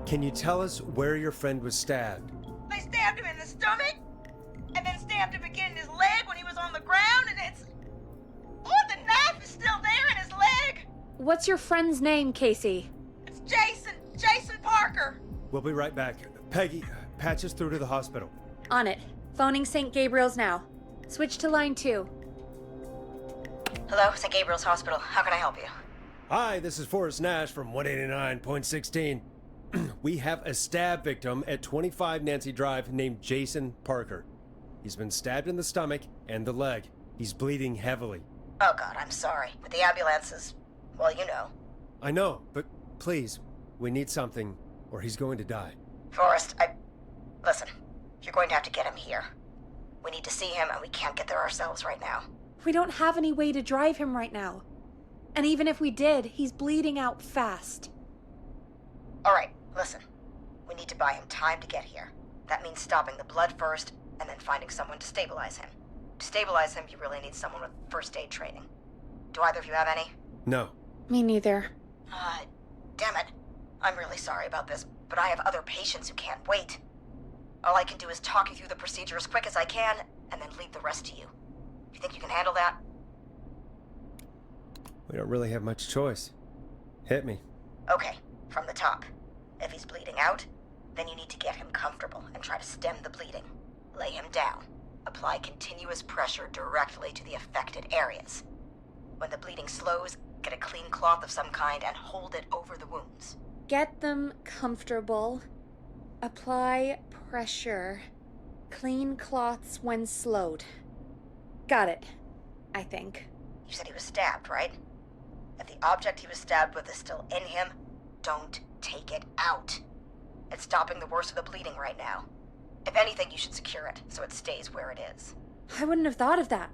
S2: Can you tell us where your friend was stabbed?
S15: They stabbed him in the stomach, and then stabbed him again in his leg when he was on the ground, and it's... Oh, the knife is still there in his leg!
S3: What's your friend's name, Casey?
S15: It's Jason Parker!
S2: We'll be right back. Peggy, patch us through to the hospital.
S3: On it. Phoning St. Gabriel's now. Switch to line 2.
S15: Hello, St. Gabriel's Hospital. How can I help you?
S2: Hi, this is Forrest Nash from 189.16. We have a stab victim at 25 Nancy Drive named Jason Parker. He's been stabbed in the stomach and the leg. He's bleeding heavily.
S15: Oh God, I'm sorry. With the ambulances, well, you know.
S2: I know, but please, we need something, or he's going to die.
S15: Forrest, Listen, you're going to have to get him here. We need to see him, and we can't get there ourselves right now.
S3: We don't have any way to drive him right now. And even if we did, he's bleeding out fast.
S15: All right, listen. We need to buy him time to get here. That means stopping the blood first, and then finding someone to stabilize him. To stabilize him, you really need someone with first aid training. Do either of you have any?
S2: No.
S3: Me neither.
S15: Damn it. I'm really sorry about this, but I have other patients who can't wait. All I can do is talk you through the procedure as quick as I can, and then leave the rest to you. You think you can handle that?
S2: We don't really have much choice. Hit me.
S15: Okay, from the top. If he's bleeding out, then you need to get him comfortable and try to stem the bleeding. Lay him down. Apply continuous pressure directly to the affected areas. When the bleeding slows, get a clean cloth of some kind and hold it over the wounds.
S3: Get them comfortable. Apply pressure. Clean cloths when slowed. Got it, I think.
S15: You said he was stabbed, right? If the object he was stabbed with is still in him, don't take it out. It's stopping the worst of the bleeding right now. If anything, you should secure it so it stays where it is.
S3: I wouldn't have thought of that.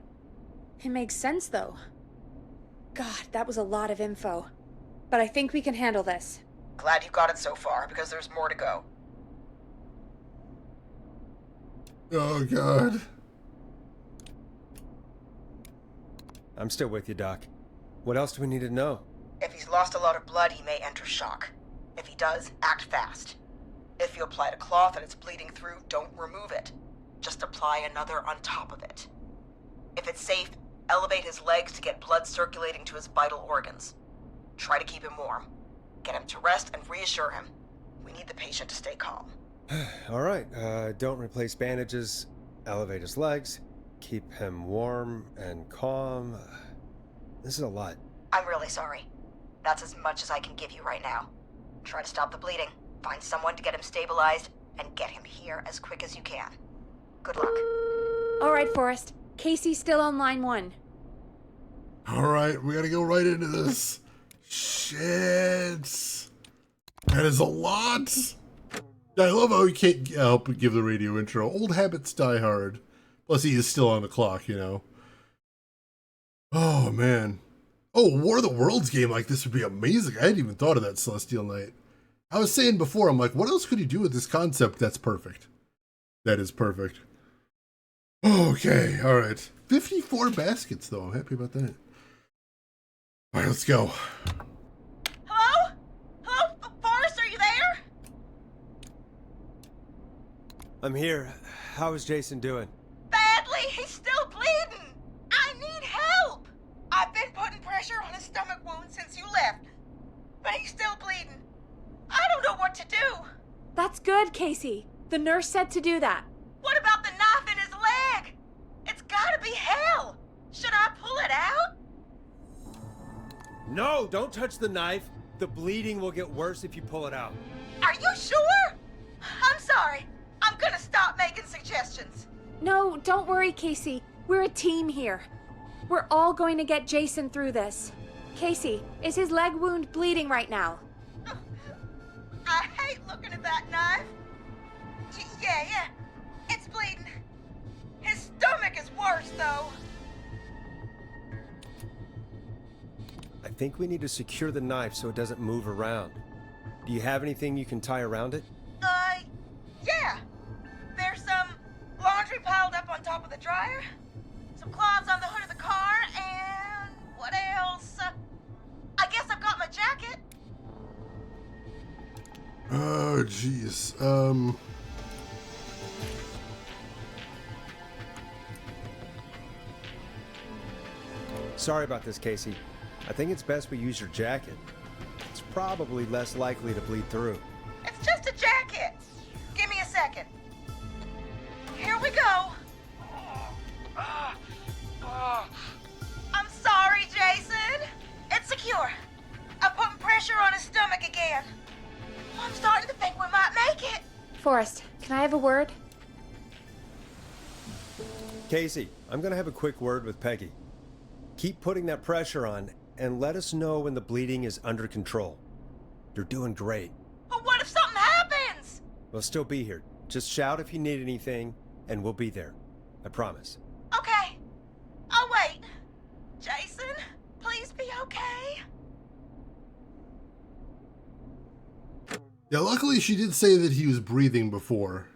S3: It makes sense, though. God, that was a lot of info. But I think we can handle this.
S15: Glad you got it so far, because there's more to go.
S1: Oh, God.
S2: I'm still with you, Doc. What else do we need to know?
S15: If he's lost a lot of blood, he may enter shock. If he does, act fast. If you applied a cloth and it's bleeding through, don't remove it. Just apply another on top of it. If it's safe, elevate his legs to get blood circulating to his vital organs. Try to keep him warm. Get him to rest and reassure him. We need the patient to stay calm.
S2: All right, don't replace bandages, elevate his legs, keep him warm and calm. This is a lot.
S15: I'm really sorry. That's as much as I can give you right now. Try to stop the bleeding, find someone to get him stabilized, and get him here as quick as you can. Good luck.
S3: All right, Forrest. Casey's still on line 1.
S1: All right, we gotta go right into this. Shit. That is a lot. I love how he can't help but give the radio intro. Old habits die hard. Plus, he is still on the clock, you know. Oh, man. Oh, War of the Worlds game like this would be amazing. I hadn't even thought of that, Celestial Knight. I was saying before, I'm like, what else could he do with this concept? That's perfect. That is perfect. Okay, all right. 54 baskets, though. I'm happy about that. All right, let's go.
S15: Hello? Hello? Forrest, are you there?
S2: I'm here. How is Jason doing?
S15: Badly. He's still bleeding. I need help. I've been putting pressure on his stomach wound since you left, but he's still bleeding. I don't know what to do.
S3: That's good, Casey. The nurse said to do that.
S15: What about the knife in his leg? It's gotta be hell. Should I pull it out?
S2: No, don't touch the knife. The bleeding will get worse if you pull it out.
S15: Are you sure? I'm sorry. I'm gonna stop making suggestions.
S3: No, don't worry, Casey. We're a team here. We're all going to get Jason through this. Casey, is his leg wound bleeding right now?
S15: I hate looking at that knife. Yeah. It's bleeding. His stomach is worse, though.
S2: I think we need to secure the knife so it doesn't move around. Do you have anything you can tie around it?
S15: Yeah. There's some laundry piled up on top of the dryer, some cloths on the hood of the car, and What else? I guess I've got my jacket.
S1: Oh, jeez.
S2: Sorry about this, Casey. I think it's best we use your jacket. It's probably less likely to bleed through.
S15: It's just a jacket. Give me a second. Here we go. I'm sorry, Jason. It's secure. I'm putting pressure on his stomach again. I'm starting to think we might make it.
S4: Forrest, can I have a word?
S2: Casey, I'm gonna have a quick word with Peggy. Keep putting that pressure on and let us know when the bleeding is under control. You're doing great.
S15: But what if something happens?
S2: We'll still be here. Just shout if you need anything, and we'll be there. I promise.
S15: Okay. I'll wait. Jason, please be okay.
S1: Yeah, luckily she did say that he was breathing before.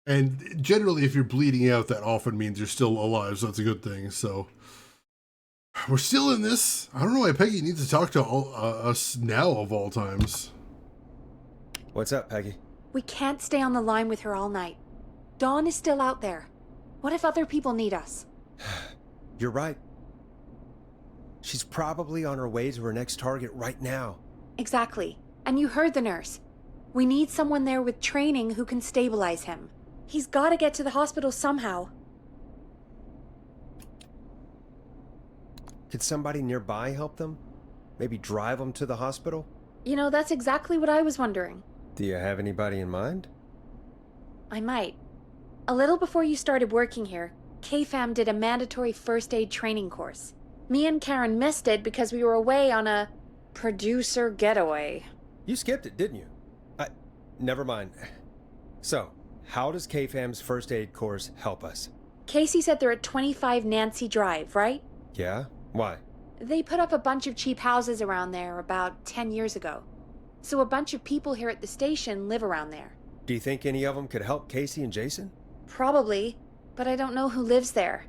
S1: And generally, if you're bleeding out, that often means you're still alive, so that's a good thing. So, we're still in this. I don't know why Peggy needs to talk to us now of all times.
S2: What's up, Peggy?
S4: We can't stay on the line with her all night. Dawn is still out there. What if other people need us?
S2: You're right. She's probably on her way to her next target right now.
S4: Exactly. And you heard the nurse. We need someone there with training who can stabilize him. He's got to get to the hospital somehow.
S2: Could somebody nearby help them? Maybe drive them to the hospital?
S4: You know, that's exactly what I was wondering.
S2: Do you have anybody in mind?
S4: I might. A little before you started working here, KFAM did a mandatory first aid training course. Me and Karen missed it because we were away on a producer getaway.
S2: You skipped it, didn't you? Never mind. So, how does KFAM's first aid course help us?
S4: Casey said they're at 25 Nancy Drive, right?
S2: Yeah? Why?
S4: They put up a bunch of cheap houses around there about 10 years ago. So a bunch of people here at the station live around there.
S2: Do you think any of them could help Casey and Jason?
S4: Probably, but I don't know who lives there.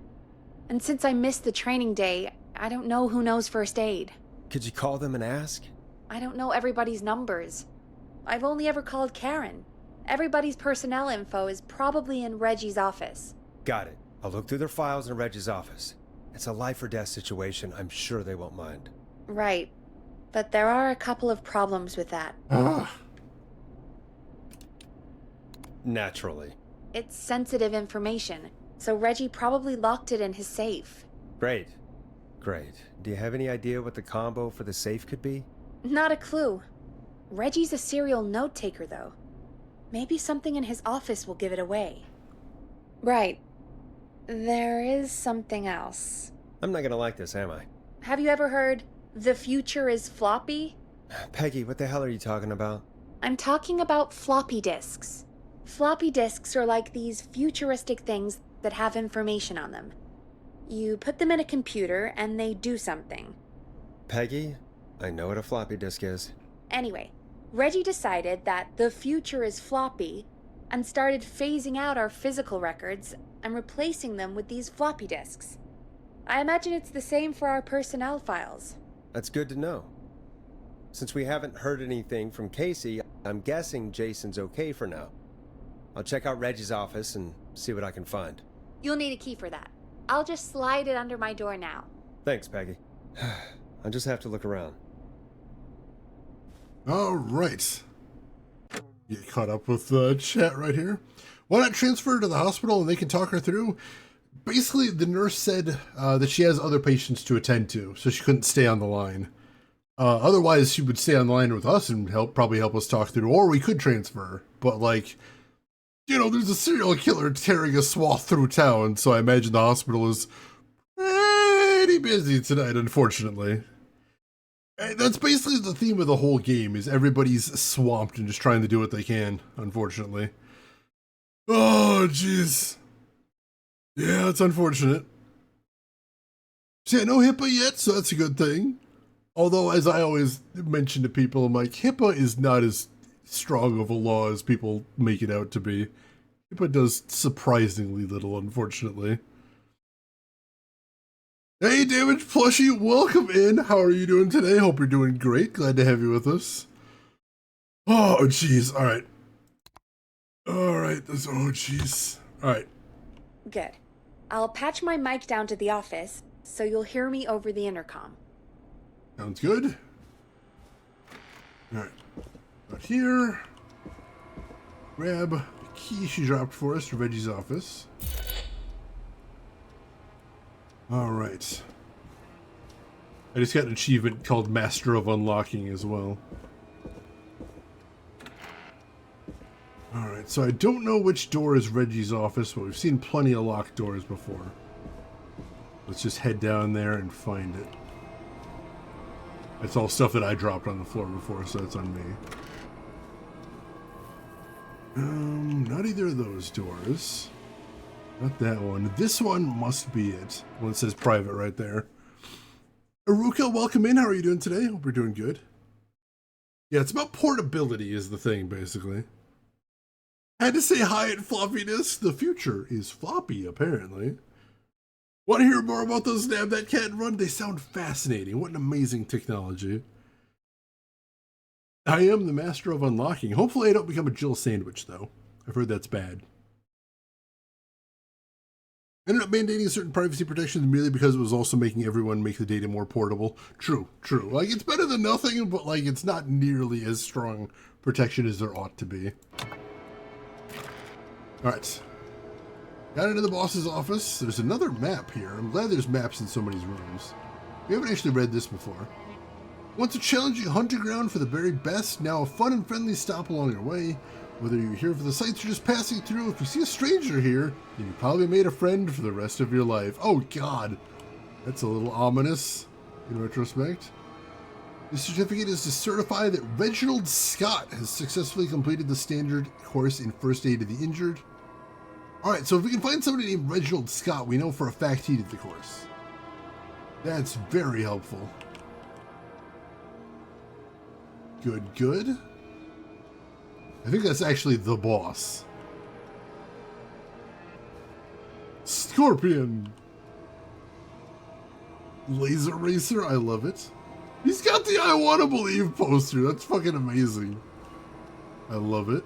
S4: And since I missed the training day, I don't know who knows first aid.
S2: Could you call them and ask?
S4: I don't know everybody's numbers. I've only ever called Karen. Everybody's personnel info is probably in Reggie's office.
S2: Got it. I'll look through their files in Reggie's office. It's a life or death situation. I'm sure they won't mind.
S4: Right. But there are a couple of problems with that.
S2: Naturally.
S4: It's sensitive information, so Reggie probably locked it in his safe.
S2: Great. Great. Do you have any idea what the combo for the safe could be?
S4: Not a clue. Reggie's a serial note-taker, though. Maybe something in his office will give it away. Right. There is something else.
S2: I'm not gonna like this, am I?
S4: Have you ever heard, "The future is floppy"?
S2: Peggy, what the hell are you talking about?
S4: I'm talking about floppy disks. Floppy disks are like these futuristic things that have information on them. You put them in a computer and they do something.
S2: Peggy, I know what a floppy disk is.
S4: Anyway, Reggie decided that the future is floppy and started phasing out our physical records and replacing them with these floppy disks. I imagine it's the same for our personnel files.
S2: That's good to know. Since we haven't heard anything from Casey, I'm guessing Jason's okay for now. I'll check out Reggie's office and see what I can find.
S4: You'll need a key for that. I'll just slide it under my door now.
S2: Thanks, Peggy. I'll just have to look around.
S1: All right. Get caught up with the chat right here. Why not transfer her to the hospital and they can talk her through? Basically, the nurse said that she has other patients to attend to, so she couldn't stay on the line. Otherwise, she would stay on the line with us and probably help us talk through, or we could transfer her. But, like, you know, there's a serial killer tearing a swath through town, so I imagine the hospital is pretty busy tonight, unfortunately. And that's basically the theme of the whole game, is everybody's swamped and just trying to do what they can, unfortunately. Oh, jeez. Yeah, it's unfortunate. So yeah, no HIPAA yet, so that's a good thing. Although, as I always mention to people, I'm like, HIPAA is not as strong of a law as people make it out to be. HIPAA does surprisingly little, unfortunately. Hey, Damage Plushie, welcome in. How are you doing today? Hope you're doing great. Glad to have you with us. Oh, jeez. All right. All right. Oh, jeez. All right.
S4: Good. I'll patch my mic down to the office, so you'll hear me over the intercom.
S1: Sounds good. All right. Out here. Grab the key she dropped for us to Reggie's office. All right. I just got an achievement called Master of Unlocking as well. All right, so I don't know which door is Reggie's office, but we've seen plenty of locked doors before. Let's just head down there and find it. It's all stuff that I dropped on the floor before, so that's on me. Not either of those doors. Not that one. This one must be it. One that says private right there. Aruka, welcome in. How are you doing today? Hope you're doing good. Yeah, it's about portability is the thing, basically. Had to say hi at floppy disk. The future is floppy, apparently. Want to hear more about those Nab That Cat and Run? They sound fascinating. What an amazing technology. I am the master of unlocking. Hopefully I don't become a Jill sandwich, though. I've heard that's bad. I ended up mandating certain privacy protections merely because it was also making everyone make the data more portable. True, true. Like, it's better than nothing, but, like, it's not nearly as strong protection as there ought to be. Alright. Got into the boss's office. There's another map here. I'm glad there's maps in so many rooms. We haven't actually read this before. Once a challenging hunting ground for the very best, now a fun and friendly stop along your way. Whether you're here for the sights or just passing through, if you see a stranger here, then you probably made a friend for the rest of your life. Oh god, that's a little ominous in retrospect. This certificate is to certify that Reginald Scott has successfully completed the standard course in first aid to the injured. Alright, so if we can find somebody named Reginald Scott, we know for a fact he did the course. That's very helpful. Good, good. I think that's actually the boss. Scorpion. Laser Racer, I love it. He's got the I Wanna Believe poster. That's fucking amazing. I love it.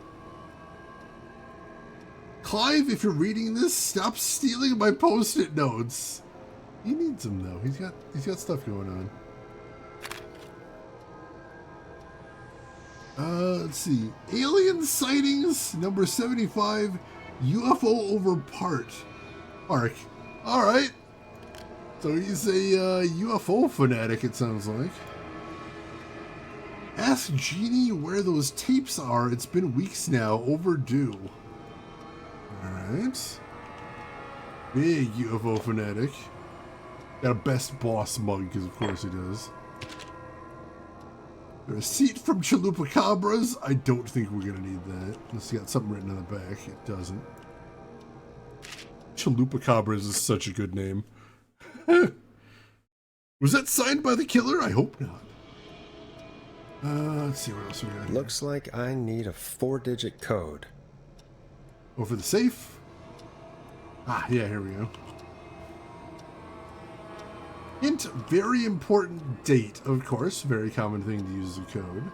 S1: Clive, if you're reading this, stop stealing my post-it notes. He needs them though. He's got stuff going on. Let's see. Alien sightings, number 75, UFO over Park. Alright. So he's a UFO fanatic, it sounds like. Ask Jeannie where those tapes are. It's been weeks now. Overdue. Alright. Big UFO fanatic. Got a best boss mug, because of course he does. A receipt from Chalupacabras. I don't think we're going to need that. Unless you got something written on the back. It doesn't. Chalupacabras is such a good name. Was that signed by the killer? I hope not. Let's see what else we got here.
S2: Looks like I need a 4-digit code.
S1: Oh, for the safe? Ah, yeah, here we go. Hint, very important date, of course. Very common thing to use as a code.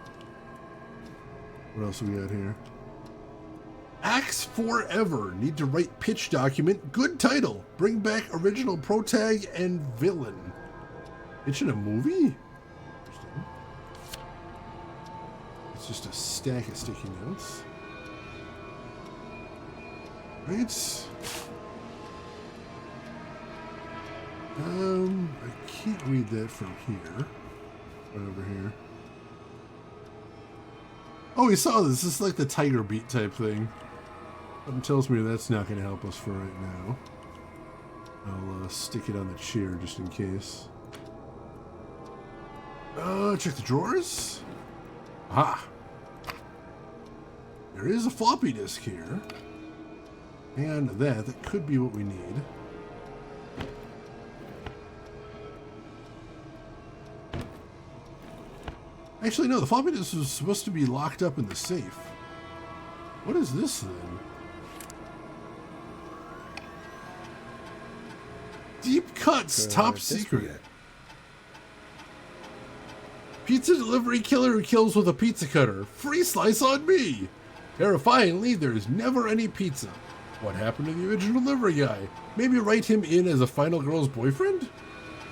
S1: What else we got here? Axe Forever. Need to write pitch document. Good title. Bring back original protag and villain. Pitching a movie? Interesting. It's just a stack of sticky notes. Right. I can't read that from here. Right over here. Oh, we saw this. This is like the Tiger Beat type thing. Something tells me that's not going to help us for right now. I'll stick it on the chair just in case. Check the drawers. Aha! There is a floppy disk here. And that could be what we need. Actually, no, the floppy disk was supposed to be locked up in the safe. What is this then? Deep cuts, top
S2: where'd this be
S1: secret.
S2: at?
S1: Pizza delivery killer who kills with a pizza cutter. Free slice on me. Terrifyingly, there's never any pizza. What happened to the original delivery guy? Maybe write him in as a final girl's boyfriend?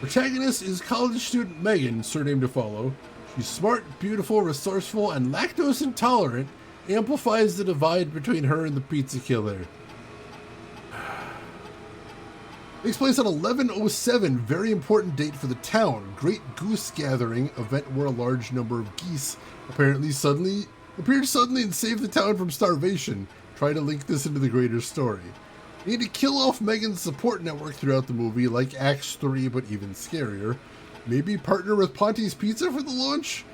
S1: Protagonist is college student Megan, surname to follow. She's smart, beautiful, resourceful, and lactose intolerant. Amplifies the divide between her and the pizza killer. Takes place on 1107, very important date for the town. Great Goose Gathering, event where a large number of geese appeared suddenly and saved the town from starvation. Try to link this into the greater story. You need to kill off Megan's support network throughout the movie, like Acts 3, but even scarier. Maybe partner with Ponte's Pizza for the launch?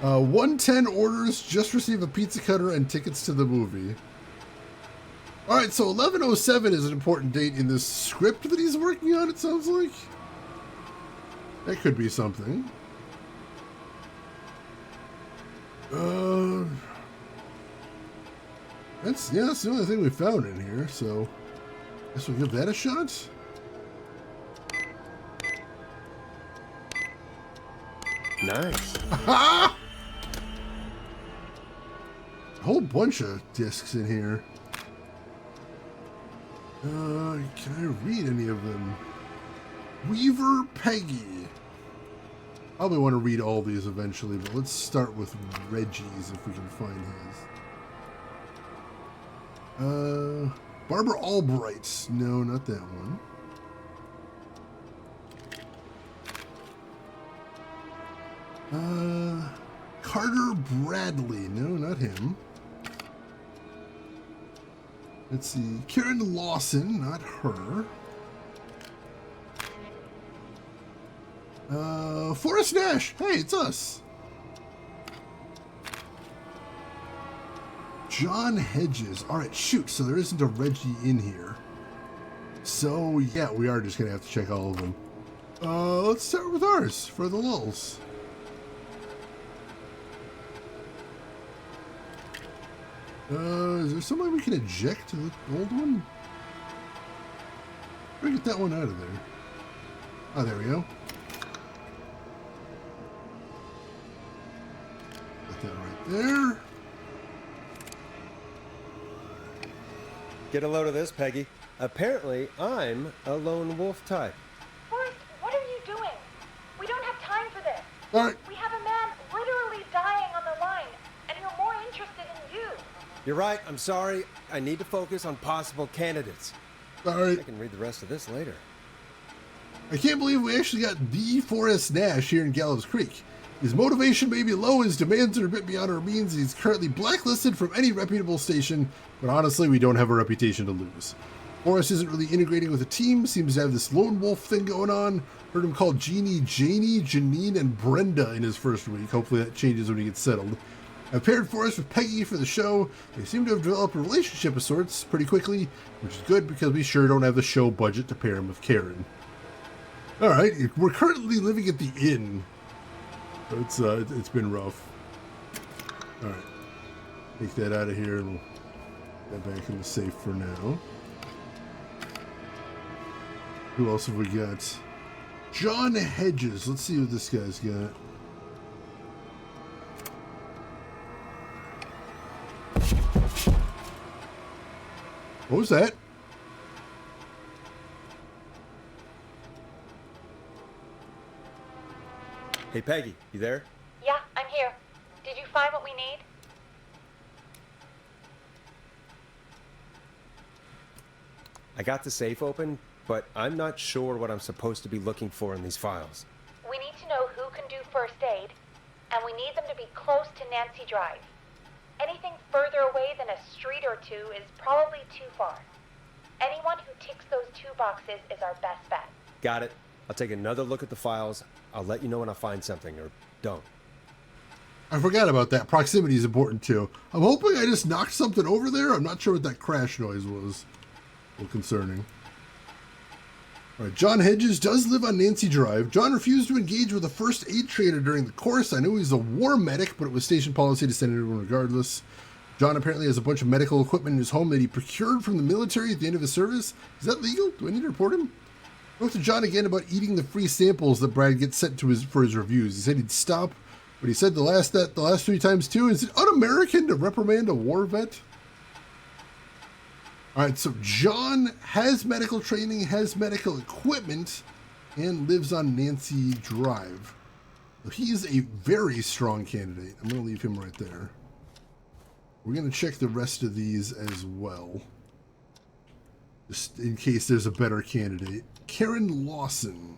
S1: 110 orders, just receive a pizza cutter and tickets to the movie. Alright, so 1107 is an important date in this script that he's working on, it sounds like. That could be something. That's the only thing we found in here, so guess we'll give that a shot.
S2: Nice.
S1: A whole bunch of discs in here. Can I read any of them? Weaver Peggy. Probably want to read all these eventually, but let's start with Reggie's if we can find his. Barbara Albright. No, not that one. Carter Bradley. No, not him. Let's see. Karen Lawson, not her. Forrest Nash. Hey, it's us. John Hedges. All right, shoot. So there isn't a Reggie in here. So, yeah, we are just going to have to check all of them. Let's start with ours for the lulz. Is there some way we can eject the old one? How do we get that one out of there? Oh, there we go. Put that right there.
S2: Get a load of this, Peggy. Apparently, I'm a lone wolf type.
S4: Forrest, what are you doing? We don't have time for this.
S1: All right.
S4: We have a man literally dying on the line, and you're more interested in you.
S2: You're right. I'm sorry. I need to focus on possible candidates.
S1: All right.
S2: I can read the rest of this later.
S1: I can't believe we actually got the Forrest Nash here in Gallows Creek. His motivation may be low, his demands are a bit beyond our means, he's currently blacklisted from any reputable station, but honestly, we don't have a reputation to lose. Forrest isn't really integrating with the team, seems to have this lone wolf thing going on. Heard him call Jeannie, Janie, Janine, and Brenda in his first week. Hopefully that changes when he gets settled. I've paired Forrest with Peggy for the show. They seem to have developed a relationship of sorts pretty quickly, which is good because we sure don't have the show budget to pair him with Karen. Alright, we're currently living at the inn. It's been rough. Alright. Take that out of here and we'll get back in the safe for now. Who else have we got? John Hedges. Let's see what this guy's got. What was that?
S2: Hey, Peggy, you there?
S4: Yeah, I'm here. Did you find what we need?
S2: I got the safe open, but I'm not sure what I'm supposed to be looking for in these files.
S4: We need to know who can do first aid, and we need them to be close to Nancy Drive. Anything further away than a street or two is probably too far. Anyone who ticks those two boxes is our best bet.
S2: Got it. I'll take another look at the files. I'll let you know when I find something, or don't.
S1: I forgot about that. Proximity is important too. I'm hoping I just knocked something over there. I'm not sure what that crash noise was. A little concerning. Alright, John Hedges does live on Nancy Drive. John refused to engage with a first aid trainer during the course. I knew he was a war medic, but it was station policy to send everyone regardless. John apparently has a bunch of medical equipment in his home that he procured from the military at the end of his service. Is that legal? Do I need to report him? Spoke to John again about eating the free samples that Brad gets sent to for his reviews. He said he'd stop, but he said the last 3 times too. Is it un-American to reprimand a war vet? All right, so John has medical training, has medical equipment, and lives on Nancy Drive. So he's a very strong candidate. I'm going to leave him right there. We're going to check the rest of these as well, just in case there's a better candidate. Karen Lawson.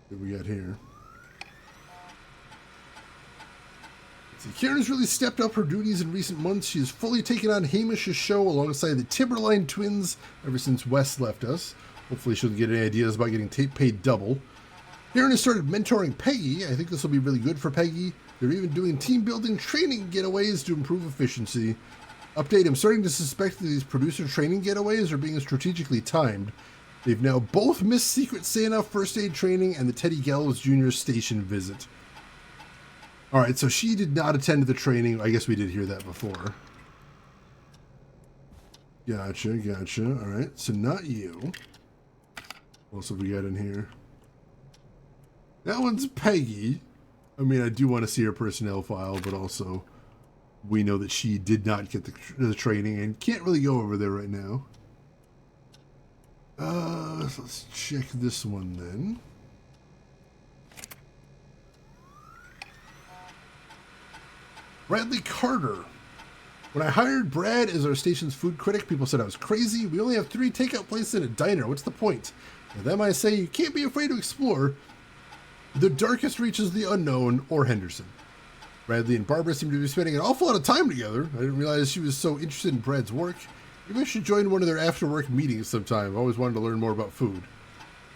S1: What do we got here? Karen has really stepped up her duties in recent months. She has fully taken on Hamish's show alongside the Timberline twins ever since Wes left us. Hopefully she'll get any ideas about getting paid double. Karen has started mentoring Peggy. I think this will be really good for Peggy. They're even doing team building training getaways to improve efficiency. Update, I'm starting to suspect that these producer training getaways are being strategically timed. They've now both missed Secret Santa first aid training and the Teddy Gallows Jr. station visit. Alright, so she did not attend the training. I guess we did hear that before. Gotcha. Alright, so not you. What else have we got in here? That one's Peggy. I mean, I do want to see her personnel file, but also we know that she did not get the training and can't really go over there right now. So let's check this one then. Bradley Carter. When I hired Brad as our station's food critic, people said I was crazy. We only have 3 takeout places and a diner. What's the point? And then I say you can't be afraid to explore the darkest reaches of the unknown or Henderson. Bradley and Barbara seem to be spending an awful lot of time together. I didn't realize she was so interested in Brad's work. Maybe I should join one of their after-work meetings sometime. I've always wanted to learn more about food.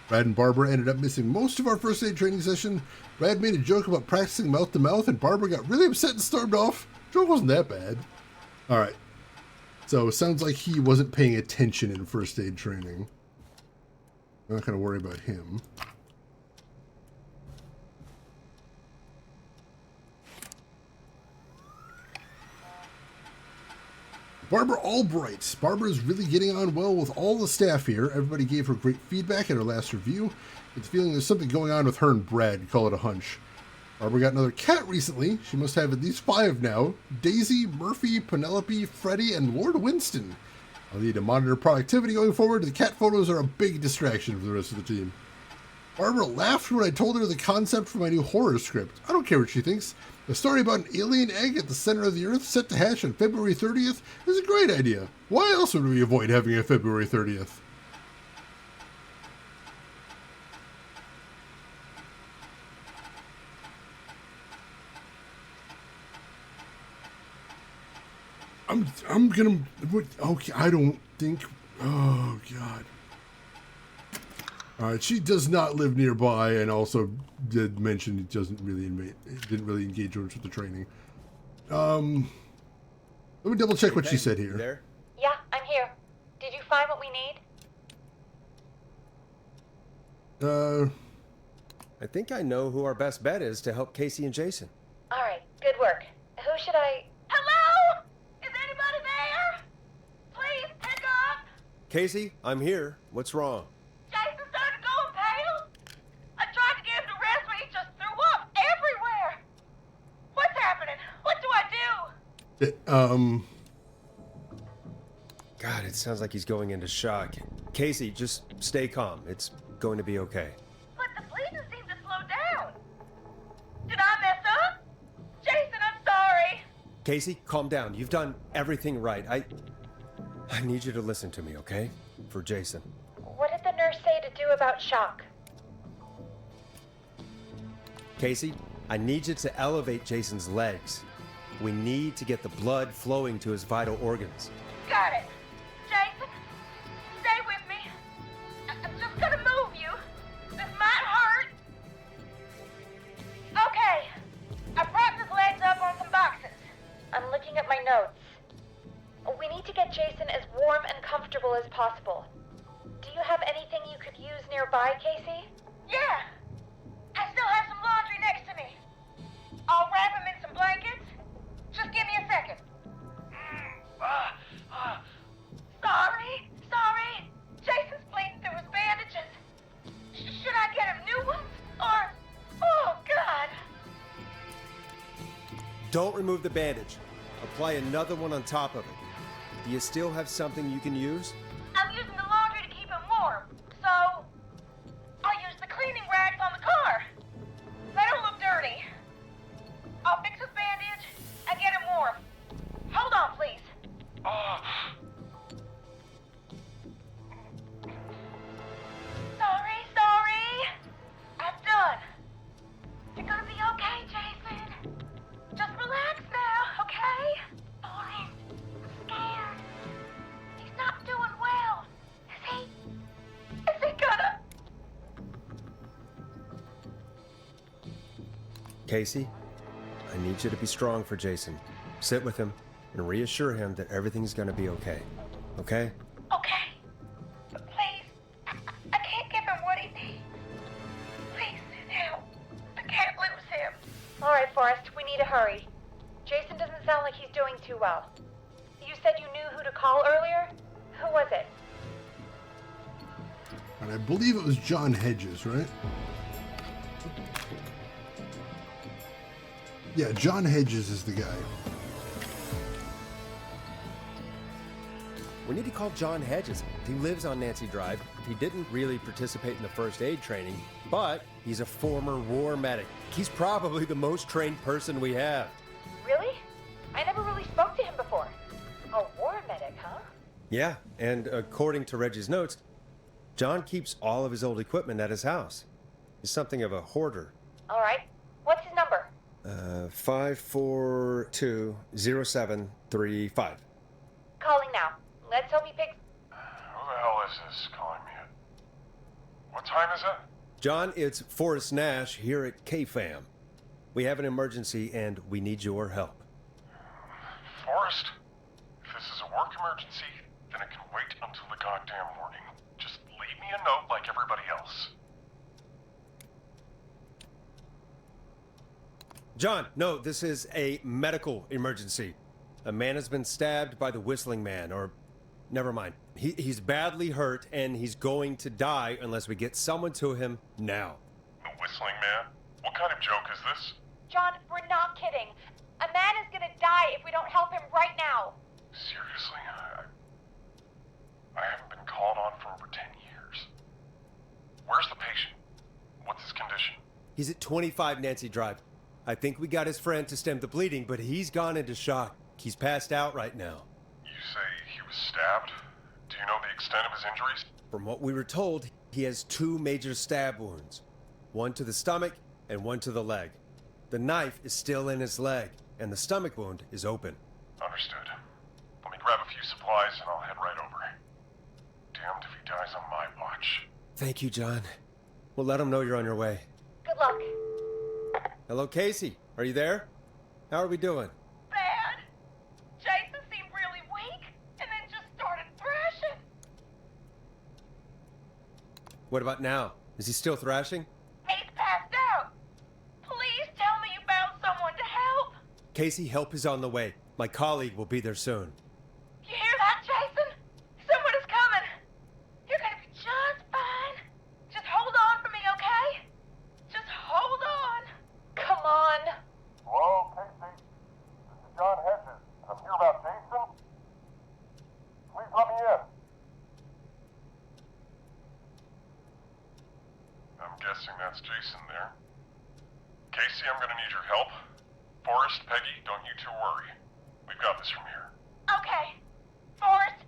S1: Brad and Barbara ended up missing most of our first aid training session. Brad made a joke about practicing mouth-to-mouth, and Barbara got really upset and stormed off. The joke wasn't that bad. Alright. So, it sounds like he wasn't paying attention in first aid training. I'm not going to worry about him. Barbara Albright. Barbara's really getting on well with all the staff here. Everybody gave her great feedback at her last review. It's feeling there's something going on with her and Brad. Call it a hunch. Barbara got another cat recently. She must have at least 5 now. Daisy, Murphy, Penelope, Freddie, and Lord Winston. I'll need to monitor productivity going forward. The cat photos are a big distraction for the rest of the team. Barbara laughed when I told her the concept for my new horror script. I don't care what she thinks. A story about an alien egg at the center of the Earth set to hatch on February 30th is a great idea. Why else would we avoid having a February 30th? I'm gonna... Okay, I don't think... Oh, God. Alright, she does not live nearby, and also did mention it didn't really engage much with the training. Let me double check what she said here.
S2: There?
S4: Yeah, I'm here. Did you find what we need?
S2: I think I know who our best bet is to help Casey and Jason.
S4: All right, good work. Who should I...
S15: Hello? Is anybody there? Please pick up.
S2: Casey, I'm here. What's wrong?
S15: Jason started going pale. I tried to get him to rest, but he just threw up everywhere. What's happening? What do I do?
S2: God, it sounds like he's going into shock. Casey, just stay calm. It's going to be okay.
S15: But the bleeding seemed to slow down. Did I mess up? Jason, I'm sorry.
S2: Casey, calm down. You've done everything right. I need you to listen to me, okay? For Jason.
S4: What did the nurse say to do about shock?
S2: Casey, I need you to elevate Jason's legs. We need to get the blood flowing to his vital organs.
S15: Got it. Jason, stay with me. I'm just gonna move you. This might hurt. Okay. I propped his legs up on some boxes.
S4: I'm looking at my notes. We need to get Jason as warm and comfortable as possible. Do you have anything you could use nearby, Casey?
S15: Yeah. I still have some laundry next to me. I'll wrap him in some blankets. Just give me a second. Sorry. Jason's bleeding through his band
S2: Don't remove the bandage. Apply another one on top of it. Do you still have something you can use?
S15: I'm using the laundry to keep him warm, so I'll use the cleaning rags on the car. They don't look dirty. I'll fix his bandage and get him warm. Hold on, please. Sorry. I'm done. You're gonna be okay, Jason. Just relax now, okay? Forrest, I'm scared. He's not doing well. Is he? Is he gonna?
S2: Casey, I need you to be strong for Jason. Sit with him and reassure him that everything's gonna be okay. Okay?
S15: Okay. But please, I can't give him what he needs. Please, help. I can't lose him.
S4: All right, Forrest, we need to hurry. Jason doesn't sound like he's doing too well. You said you knew who to call earlier? Who was it?
S1: And I believe it was John Hedges, right? Yeah, John Hedges is the guy.
S2: We need to call John Hedges. He lives on Nancy Drive. He didn't really participate in the first aid training, but he's a former war medic. He's probably the most trained person we have.
S4: Really? I never really spoke to him before. A war medic, huh?
S2: Yeah, and according to Reggie's notes, John keeps all of his old equipment at his house. He's something of a hoarder.
S4: All right. What's his number?
S2: 5420735.
S4: Calling now. Let's hope he picks.
S11: Who the hell is this calling me at? What time is it?
S2: John, it's Forrest Nash here at KFAM. We have an emergency and we need your help.
S11: Forrest? If this is a work emergency, then it can wait until the goddamn morning. Just leave me a note like everybody else.
S2: John, no, this is a medical emergency. A man has been stabbed by the Whistling Man, or never mind. He's badly hurt and he's going to die unless we get someone to him now.
S11: The Whistling Man? What kind of joke is this?
S4: John, we're not kidding. A man is gonna die if we don't help him right now.
S11: Seriously? I haven't been called on for over 10 years. Where's the patient? What's his condition?
S2: He's at 25 Nancy Drive. I think we got his friend to stem the bleeding, but he's gone into shock. He's passed out right now.
S11: You say he was stabbed? Do you know the extent of his injuries?
S2: From what we were told, he has 2 major stab wounds. One to the stomach and one to the leg. The knife is still in his leg, and the stomach wound is open.
S11: Understood. Let me grab a few supplies and I'll head right over. Damned if he dies on my watch.
S2: Thank you, John. We'll let him know you're on your way.
S4: Good luck.
S2: Hello, Casey. Are you there? How are we doing?
S15: Bad. Jason seemed really weak and then just started thrashing.
S2: What about now? Is he still thrashing?
S15: He's passed out. Please tell me you found someone to help.
S2: Casey, help is on the way. My colleague will be there soon.
S15: You hear that, Jason? Someone is coming. You're gonna be just fine. Just hold on for me, okay? Just hold on.
S4: Come on.
S11: Hello, Casey. This is John Hedges. I'm here about Jason. Please let me in. I'm guessing that's Jason there. Casey, I'm gonna need your help. Forrest, Peggy, don't you two worry. We've got this from here.
S15: Okay. Forrest,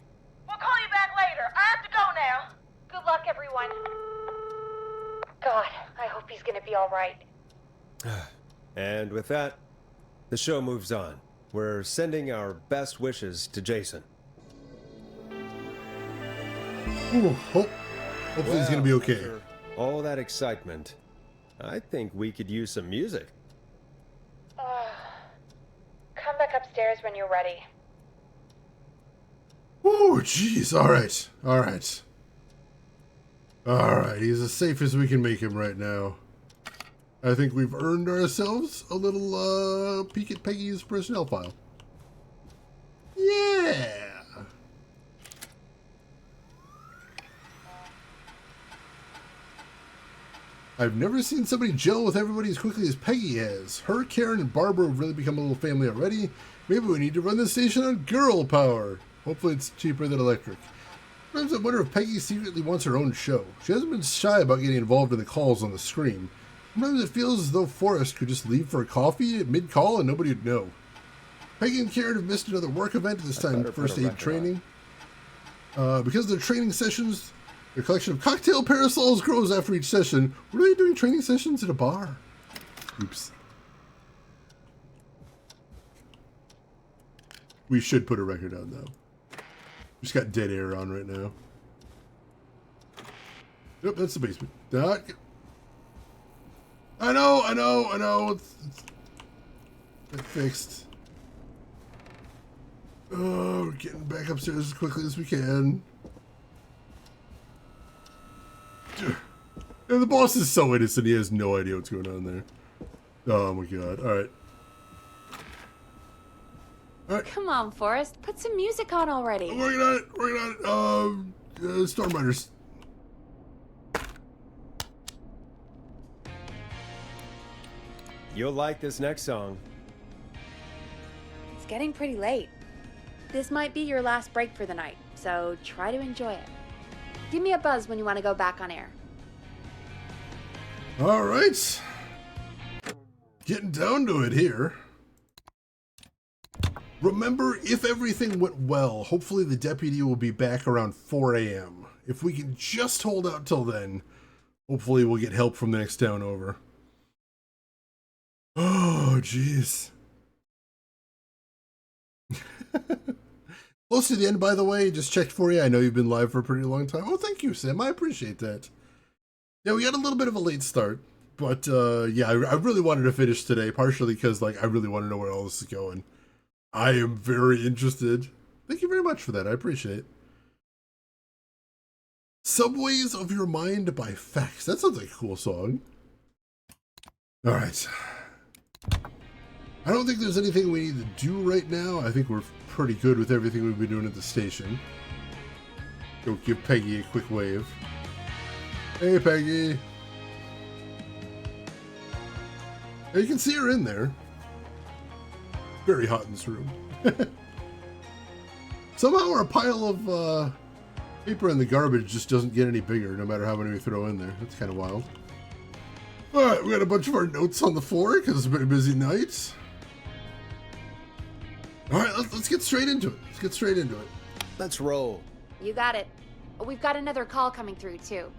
S15: we'll call you back later. I have to go now.
S4: Good luck, everyone. God, I hope he's gonna be all right.
S2: And with that, the show moves on. We're sending our best wishes to Jason.
S1: Ooh, hopefully he's gonna be okay.
S2: After all that excitement, I think we could use some music.
S4: Come back upstairs when you're ready.
S1: Ooh, jeez. All right. He's as safe as we can make him right now. I think we've earned ourselves a little peek at Peggy's personnel file. Yeah. I've never seen somebody gel with everybody as quickly as Peggy has. Her, Karen, and Barbara have really become a little family already. Maybe we need to run this station on girl power. Hopefully it's cheaper than electric. Sometimes I wonder if Peggy secretly wants her own show. She hasn't been shy about getting involved in the calls on the screen. Sometimes it feels as though Forrest could just leave for a coffee at mid-call and nobody would know. Peggy and Karen have missed another work event, this time first aid training. Because of their training sessions, their collection of cocktail parasols grows after each session. What are they doing training sessions at a bar? Oops. We should put a record on, though. Just got dead air on right now. Yep, that's the basement. I know. It's fixed. Oh, we're getting back upstairs as quickly as we can. And the boss is so innocent, he has no idea what's going on there. Oh my god. Alright.
S4: Come on, Forrest. Put some music on already.
S1: I'm working on it. Storm Riders.
S2: You'll like this next song.
S4: It's getting pretty late. This might be your last break for the night, so try to enjoy it. Give me a buzz when you want to go back on air.
S1: Alright. Getting down to it here. Remember, if everything went well, hopefully the deputy will be back around 4 a.m. If we can just hold out till then, hopefully we'll get help from the next town over. Oh, jeez. Close to the end, by the way. Just checked for you. I know you've been live for a pretty long time. Oh, thank you, Sam. I appreciate that. Yeah, we got a little bit of a late start. But, yeah, I really wanted to finish today, partially because, like, I really want to know where all this is going. I am very interested. Thank you very much for that. I appreciate it. Subways of Your Mind by Fax. That sounds like a cool song. All right. I don't think there's anything we need to do right now. I think we're pretty good with everything we've been doing at the station. Go give Peggy a quick wave. Hey, Peggy. You can see her in there. Very hot in this room. Somehow our pile of paper in the garbage just doesn't get any bigger, no matter how many we throw in there. That's kind of wild. Alright, we got a bunch of our notes on the floor because it's been a busy night. Alright, let's get straight into it.
S2: Let's roll.
S4: You got it. We've got another call coming through, too.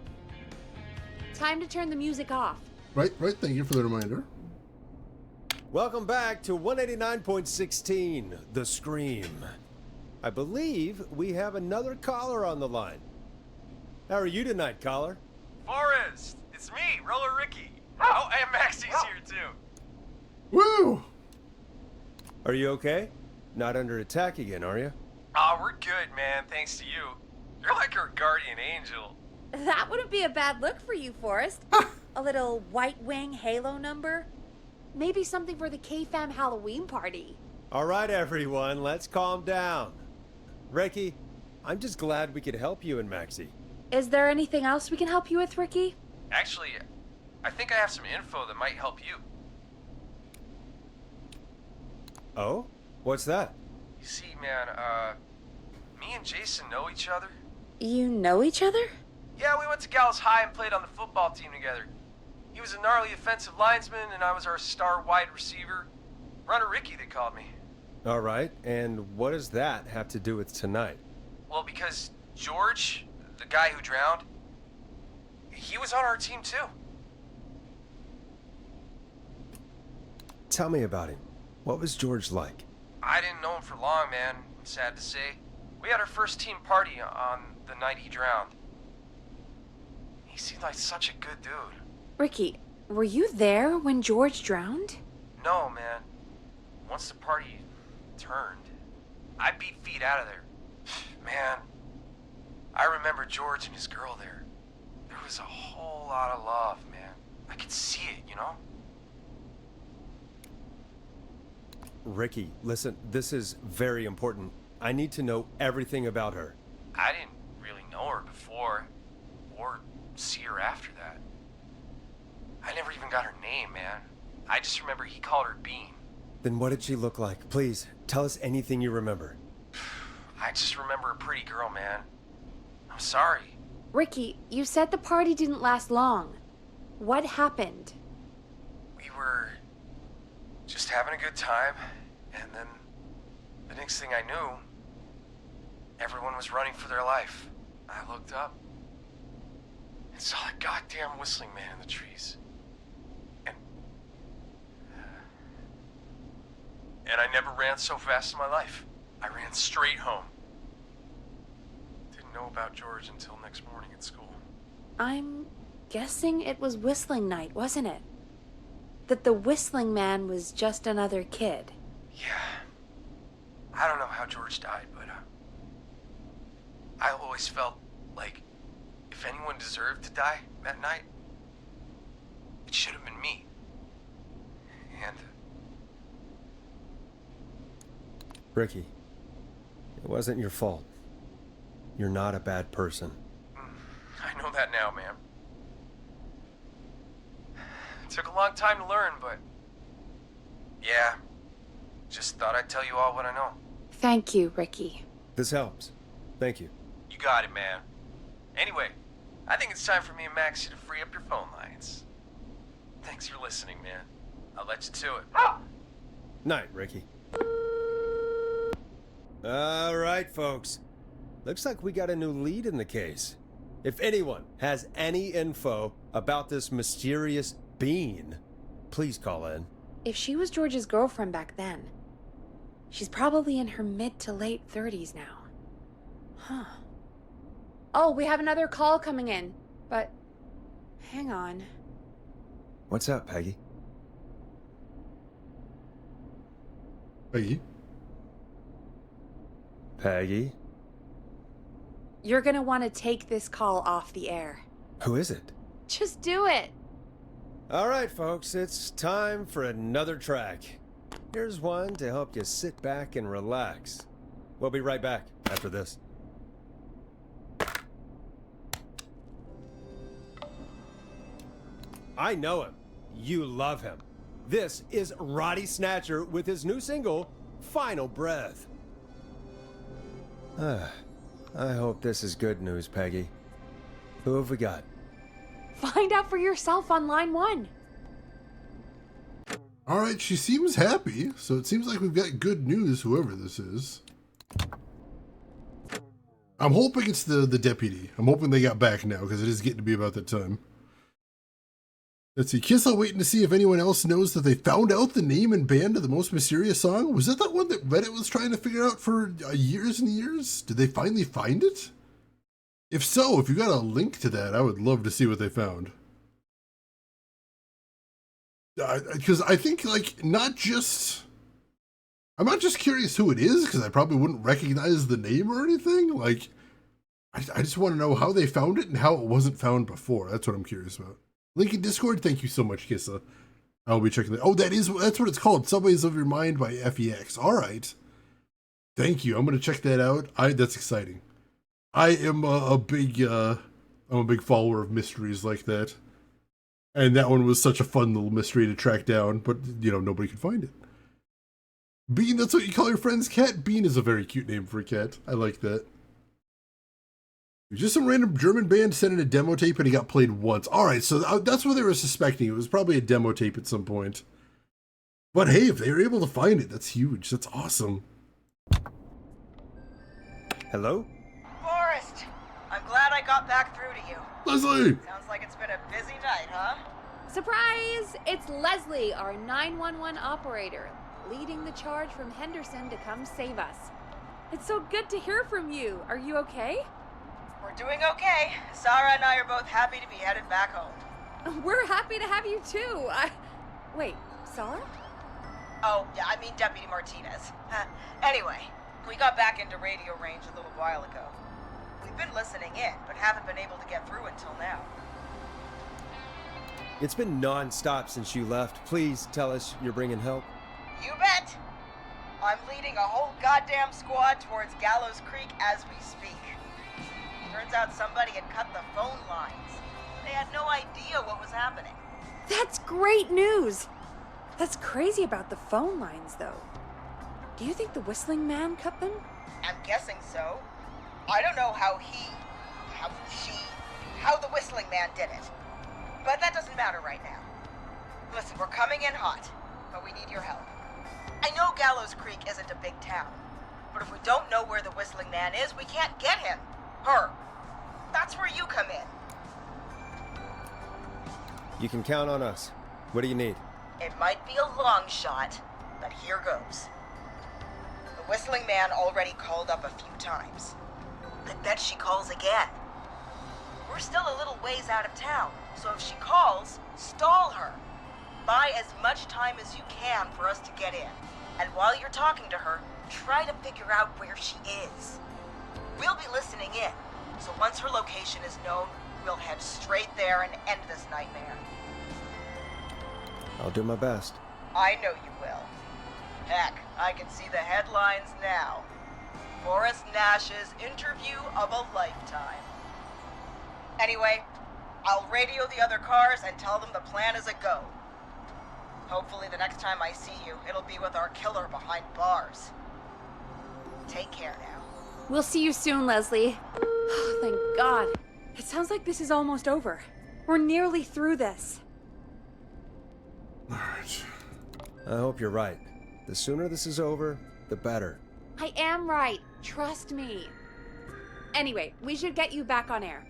S4: Time to turn the music off.
S1: Right. Thank you for the reminder.
S2: Welcome back to 189.16, The Scream. I believe we have another caller on the line. How are you tonight, caller?
S10: Forrest, it's me, Roller Ricky. Oh, and Maxie's here too.
S1: Woo!
S2: Are you okay? Not under attack again, are you?
S10: Oh, we're good, man, thanks to you. You're like our guardian angel.
S4: That wouldn't be a bad look for you, Forrest. A little White Wing Halo number? Maybe something for the K-Fam Halloween party.
S2: All right, everyone, let's calm down. Ricky, I'm just glad we could help you and Maxie.
S4: Is there anything else we can help you with, Ricky?
S10: Actually, I think I have some info that might help you.
S2: Oh? What's that?
S10: You see, man, me and Jason know each other.
S4: You know each other?
S10: Yeah, we went to Gallows High and played on the football team together. He was a gnarly offensive lineman, and I was our star wide receiver. Runner Ricky, they called me.
S2: All right, and what does that have to do with tonight?
S10: Well, because George, the guy who drowned, he was on our team too.
S2: Tell me about him. What was George like?
S10: I didn't know him for long, man. Sad to say. We had our first team party on the night he drowned. He seemed like such a good dude.
S4: Ricky, were you there when George drowned?
S10: No, man. Once the party turned, I beat feet out of there. Man, I remember George and his girl there. There was a whole lot of love, man. I could see it, you know?
S2: Ricky, listen, this is very important. I need to know everything about her.
S10: I didn't really know her before, or see her after that. I never even got her name, man. I just remember he called her Bean.
S2: Then what did she look like? Please, tell us anything you remember.
S10: I just remember a pretty girl, man. I'm sorry.
S4: Ricky, you said the party didn't last long. What happened?
S10: We were just having a good time, and then the next thing I knew, everyone was running for their life. I looked up and saw that goddamn whistling man in the trees. And I never ran so fast in my life. I ran straight home. Didn't know about George until next morning at school.
S4: I'm guessing it was whistling night, wasn't it? That the whistling man was just another kid.
S10: Yeah. I don't know how George died, but I always felt like if anyone deserved to die that night, it should have been me. And
S2: Ricky, it wasn't your fault. You're not a bad person.
S10: I know that now, man. It took a long time to learn, but yeah, just thought I'd tell you all what I know.
S4: Thank you, Ricky.
S2: This helps. Thank you.
S10: You got it, man. Anyway, I think it's time for me and Maxie to free up your phone lines. Thanks for listening, man. I'll let you to it.
S2: Night, Ricky. All right, folks. Looks like we got a new lead in the case. If anyone has any info about this mysterious Bean, please call in.
S4: If she was George's girlfriend back then, she's probably in her mid to late 30s now. Huh. Oh, we have another call coming in, but hang on.
S2: What's up, Peggy?
S1: Peggy?
S2: Peggy?
S4: You're gonna want to take this call off the air.
S2: Who is it?
S4: Just do it.
S2: All right, folks, it's time for another track. Here's one to help you sit back and relax. We'll be right back after this. I know him. You love him. This is Roddy Snatcher with his new single, Final Breath. I hope this is good news, Peggy. Who have we got?
S4: Find out for yourself on line 1.
S1: All right, she seems happy, so it seems like we've got good news, whoever this is. I'm hoping it's the deputy. I'm hoping they got back now, because it is getting to be about that time. Let's see, Kissa waiting to see if anyone else knows that they found out the name and band of the most mysterious song. Was that one that Reddit was trying to figure out for years and years? Did they finally find it? If so, if you got a link to that, I would love to see what they found. Because I think, like, I'm not just curious who it is, because I probably wouldn't recognize the name or anything. Like, I just want to know how they found it and how it wasn't found before. That's what I'm curious about. Link in Discord, thank you so much, Kissa. I'll be checking that. Oh, that's what it's called. Subways of Your Mind by FEX. All right. Thank you. I'm going to check that out. That's exciting. I am I'm a big follower of mysteries like that. And that one was such a fun little mystery to track down, but, nobody could find it. Bean, that's what you call your friend's cat? Bean is a very cute name for a cat. I like that. Just some random German band sent in a demo tape and he got played once. All right, so that's what they were suspecting. It was probably a demo tape at some point. But hey, if they were able to find it, that's huge. That's awesome.
S2: Hello?
S15: Forrest, I'm glad I got back through to you.
S1: Leslie!
S15: Sounds like it's been a busy night, huh?
S4: Surprise! It's Leslie, our 911 operator, leading the charge from Henderson to come save us. It's so good to hear from you. Are you okay?
S15: We're doing okay. Sarah and I are both happy to be headed back home.
S4: We're happy to have you too. Wait, Sarah?
S15: Oh, yeah, I mean Deputy Martinez. Anyway, we got back into radio range a little while ago. We've been listening in, but haven't been able to get through until now.
S2: It's been non-stop since you left. Please tell us you're bringing help.
S15: You bet! I'm leading a whole goddamn squad towards Gallows Creek as we speak. Turns out somebody had cut the phone lines. They had no idea what was happening.
S4: That's great news! That's crazy about the phone lines, though. Do you think the Whistling Man cut them?
S15: I'm guessing so. I don't know how the Whistling Man did it. But that doesn't matter right now. Listen, we're coming in hot, but we need your help. I know Gallows Creek isn't a big town, but if we don't know where the Whistling Man is, we can't get him. Her. That's where you come in.
S2: You can count on us. What do you need?
S15: It might be a long shot, but here goes. The Whistling Man already called up a few times. I bet she calls again. We're still a little ways out of town, so if she calls, stall her. Buy as much time as you can for us to get in. And while you're talking to her, try to figure out where she is. We'll be listening in, so once her location is known, we'll head straight there and end this nightmare.
S2: I'll do my best.
S15: I know you will. Heck, I can see the headlines now. Forrest Nash's interview of a lifetime. Anyway, I'll radio the other cars and tell them the plan is a go. Hopefully the next time I see you, it'll be with our killer behind bars. Take care now.
S4: We'll see you soon, Leslie. Oh, thank God. It sounds like this is almost over. We're nearly through this.
S1: Alright.
S2: I hope you're right. The sooner this is over, the better.
S4: I am right. Trust me. Anyway, we should get you back on air.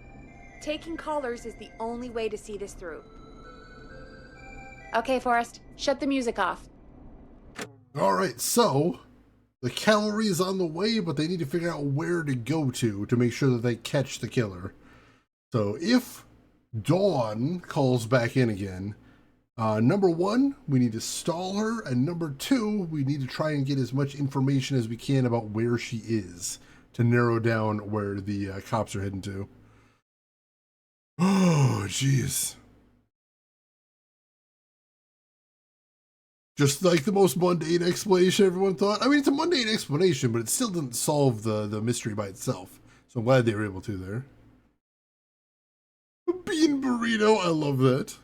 S4: Taking callers is the only way to see this through. Okay, Forrest, shut the music off.
S1: Alright, so the cavalry is on the way, but they need to figure out where to go to make sure that they catch the killer. So if Dawn calls back in again, number one, we need to stall her, and number two, we need to try and get as much information as we can about where she is to narrow down where the cops are heading to. Oh, jeez. Just like the most mundane explanation everyone thought. I mean, it's a mundane explanation, but it still didn't solve the mystery by itself. So I'm glad they were able to there. A bean burrito, I love that.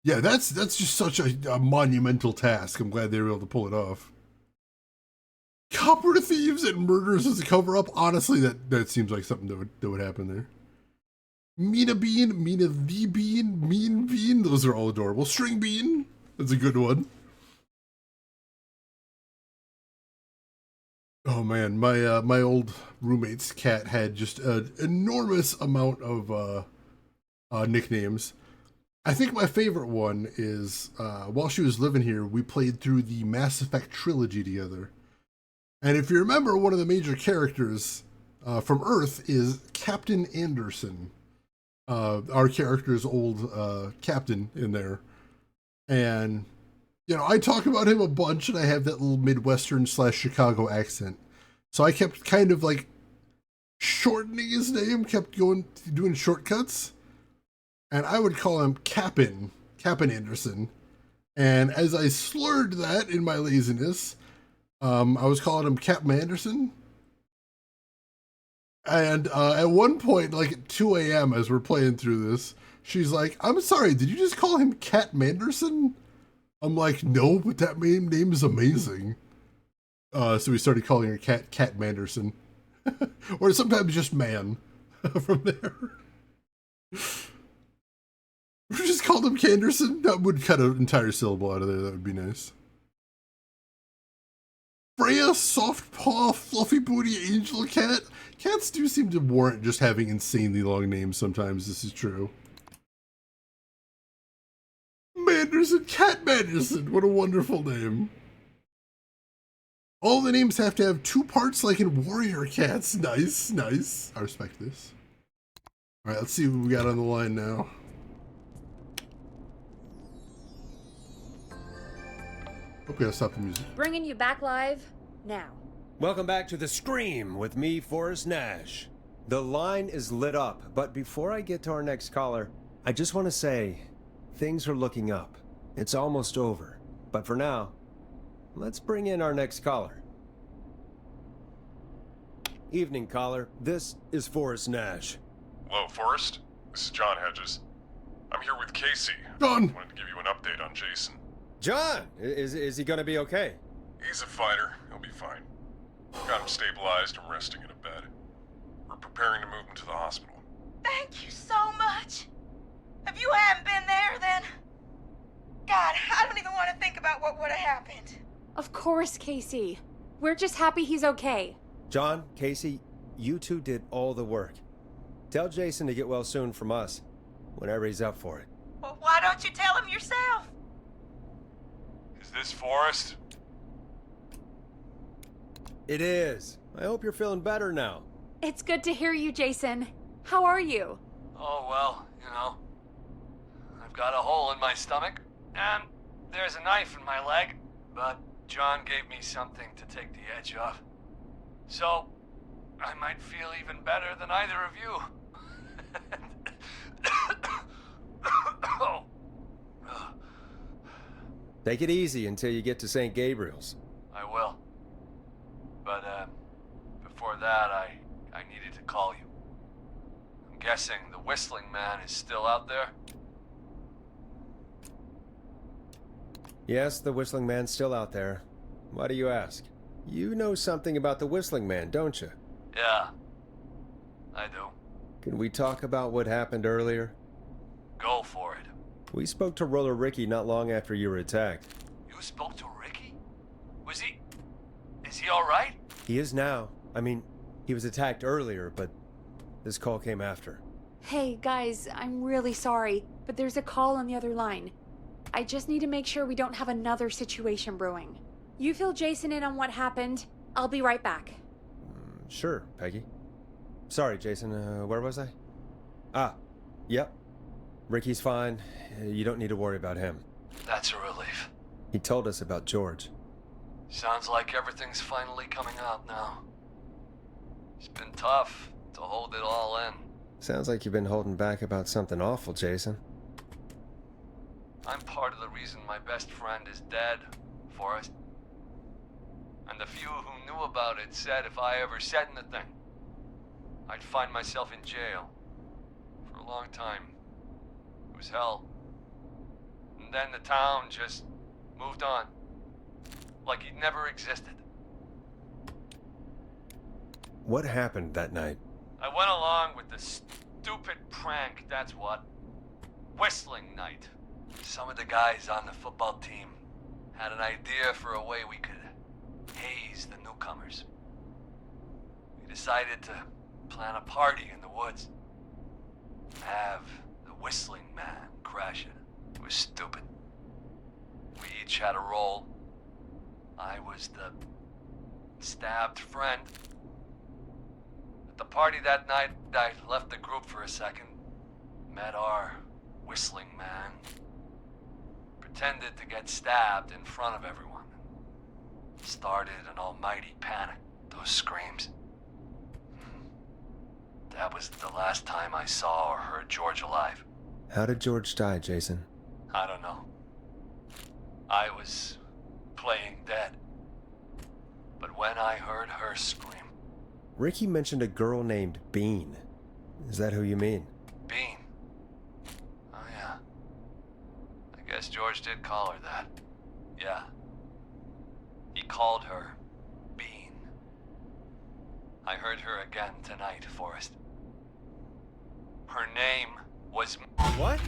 S1: Yeah, that's just such a monumental task. I'm glad they were able to pull it off. Copper thieves and murders as a cover-up. Honestly, that seems like something that would happen there. Mina Bean, Mina the Bean, Mean Bean. Those are all adorable. String Bean. That's a good one. Oh man, my old roommate's cat had just an enormous amount of nicknames. I think my favorite one is, while she was living here, we played through the Mass Effect trilogy together. And if you remember, one of the major characters from Earth is Captain Anderson. Our character's old captain in there. And, you know, I talk about him a bunch, and I have that little Midwestern / Chicago accent. So I kept kind of like shortening his name, kept doing shortcuts. And I would call him Cap'n Anderson. And as I slurred that in my laziness, I was calling him Captain Anderson. And at one point, like at 2 a.m. as we're playing through this, she's like, I'm sorry, did you just call him Cat Manderson? I'm like, no, but that name is amazing. So we started calling her Cat Manderson. Or sometimes just Man from there. We just called him Canderson. That would cut an entire syllable out of there. That would be nice. Freya, Soft Paw, Fluffy Booty, Angel Cat. Cats do seem to warrant just having insanely long names sometimes. This is true. Manderson, Cat Manderson. What a wonderful name. All the names have to have 2 parts like in Warrior Cats. Nice, nice. I respect this. All right, let's see what we got on the line now. Okay, I'll stop the music.
S4: Bringing you back live now.
S2: Welcome back to The Scream with me, Forrest Nash. The line is lit up, but before I get to our next caller, I just want to say, things are looking up. It's almost over. But for now, let's bring in our next caller. Evening, caller. This is Forrest Nash.
S16: Hello, Forrest. This is John Hedges. I'm here with Casey.
S1: John!
S16: Wanted to give you an update on Jason.
S2: John, is he gonna be okay?
S16: He's a fighter. He'll be fine. Got him stabilized and resting in a bed. We're preparing to move him to the hospital.
S15: Thank you so much. If you hadn't been there, then... God, I don't even want to think about what would have happened.
S3: Of course, Casey. We're just happy he's okay.
S2: John, Casey, you two did all the work. Tell Jason to get well soon from us, whenever he's up for it.
S15: Well, why don't you tell him yourself?
S16: Is this Forrest?
S2: It is. I hope you're feeling better now.
S3: It's good to hear you, Jason. How are you?
S10: Oh, well, you know. I've got a hole in my stomach, and there's a knife in my leg, but John gave me something to take the edge off. So, I might feel even better than either of you. Oh.
S2: Take it easy until you get to St. Gabriel's.
S10: I will. But, before that, I needed to call you. I'm guessing the Whistling Man is still out there?
S2: Yes, the Whistling Man's still out there. Why do you ask? You know something about the Whistling Man, don't you?
S10: Yeah, I do.
S2: Can we talk about what happened earlier?
S10: Go for it.
S2: We spoke to Roller Ricky not long after you were attacked.
S10: You spoke to Ricky? Is he alright?
S2: He is now. I mean, he was attacked earlier, but this call came after.
S3: Hey, guys, I'm really sorry, but there's a call on the other line. I just need to make sure we don't have another situation brewing. You fill Jason in on what happened. I'll be right back.
S2: Sure, Peggy. Sorry, Jason, where was I? Yep. Ricky's fine. You don't need to worry about him.
S10: That's a relief.
S2: He told us about George.
S10: Sounds like everything's finally coming out now. It's been tough to hold it all in.
S2: Sounds like you've been holding back about something awful, Jason.
S10: I'm part of the reason my best friend is dead, Forrest. And the few who knew about it said if I ever said anything, I'd find myself in jail. For a long time. It was hell. And then the town just moved on. Like he'd never existed.
S2: What happened that night?
S10: I went along with the stupid prank, that's what. Whistling night. Some of the guys on the football team had an idea for a way we could haze the newcomers. We decided to plan a party in the woods. Have the Whistling Man crash it. It was stupid. We each had a role. I was the stabbed friend. At the party that night, I left the group for a second. Met our Whistling Man. Pretended to get stabbed in front of everyone. Started an almighty panic. Those screams. That was the last time I saw or heard George alive.
S2: How did George die, Jason?
S10: I don't know. I was playing dead. But when I heard her scream...
S2: Ricky mentioned a girl named Bean. Is that who you mean?
S10: Bean? Oh yeah. I guess George did call her that. Yeah. He called her Bean. I heard her again tonight, Forrest. Her name was...
S2: What?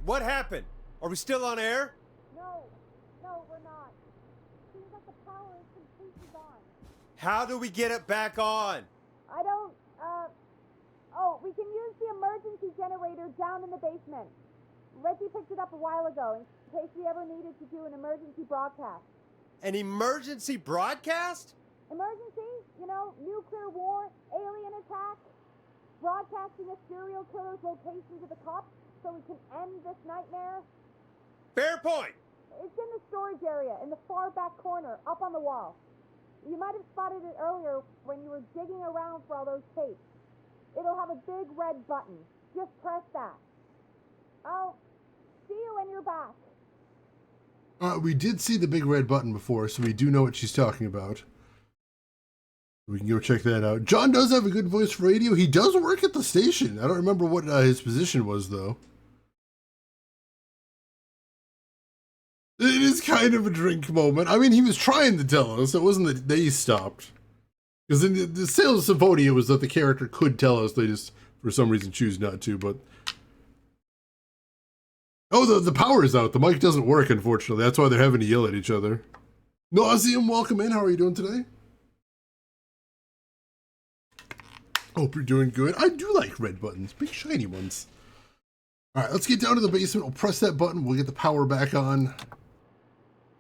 S2: What happened? Are we still on air?
S4: No, we're not. Seems like the power is completely gone.
S2: How do we get it back on?
S4: I don't, Oh, we can use the emergency generator down in the basement. Reggie picked it up a while ago in case we ever needed to do an emergency broadcast.
S2: An emergency broadcast?
S4: Emergency? You know, nuclear war, alien attack, broadcasting a serial killer's location to the cops so we can end this nightmare.
S2: Fair point.
S4: It's in the storage area, in the far back corner, up on the wall. You might have spotted it earlier when you were digging around for all those tapes. It'll have a big red button. Just press that. I'll see you when you're back.
S1: We did see the big red button before, so we do know what she's talking about. We can go check that out. John does have a good voice for radio. He does work at the station. I don't remember what his position was, though. kind of a drink moment. I mean, he was trying to tell us. It wasn't that they stopped. Because in the Tales of Symphonia was that the character could tell us. They just, for some reason, choose not to. But oh, the power is out. The mic doesn't work, unfortunately. That's why they're having to yell at each other. Nauseum, welcome in. How are you doing today? Hope you're doing good. I do like red buttons, big shiny ones. All right, let's get down to the basement. We'll press that button. We'll get the power back on. And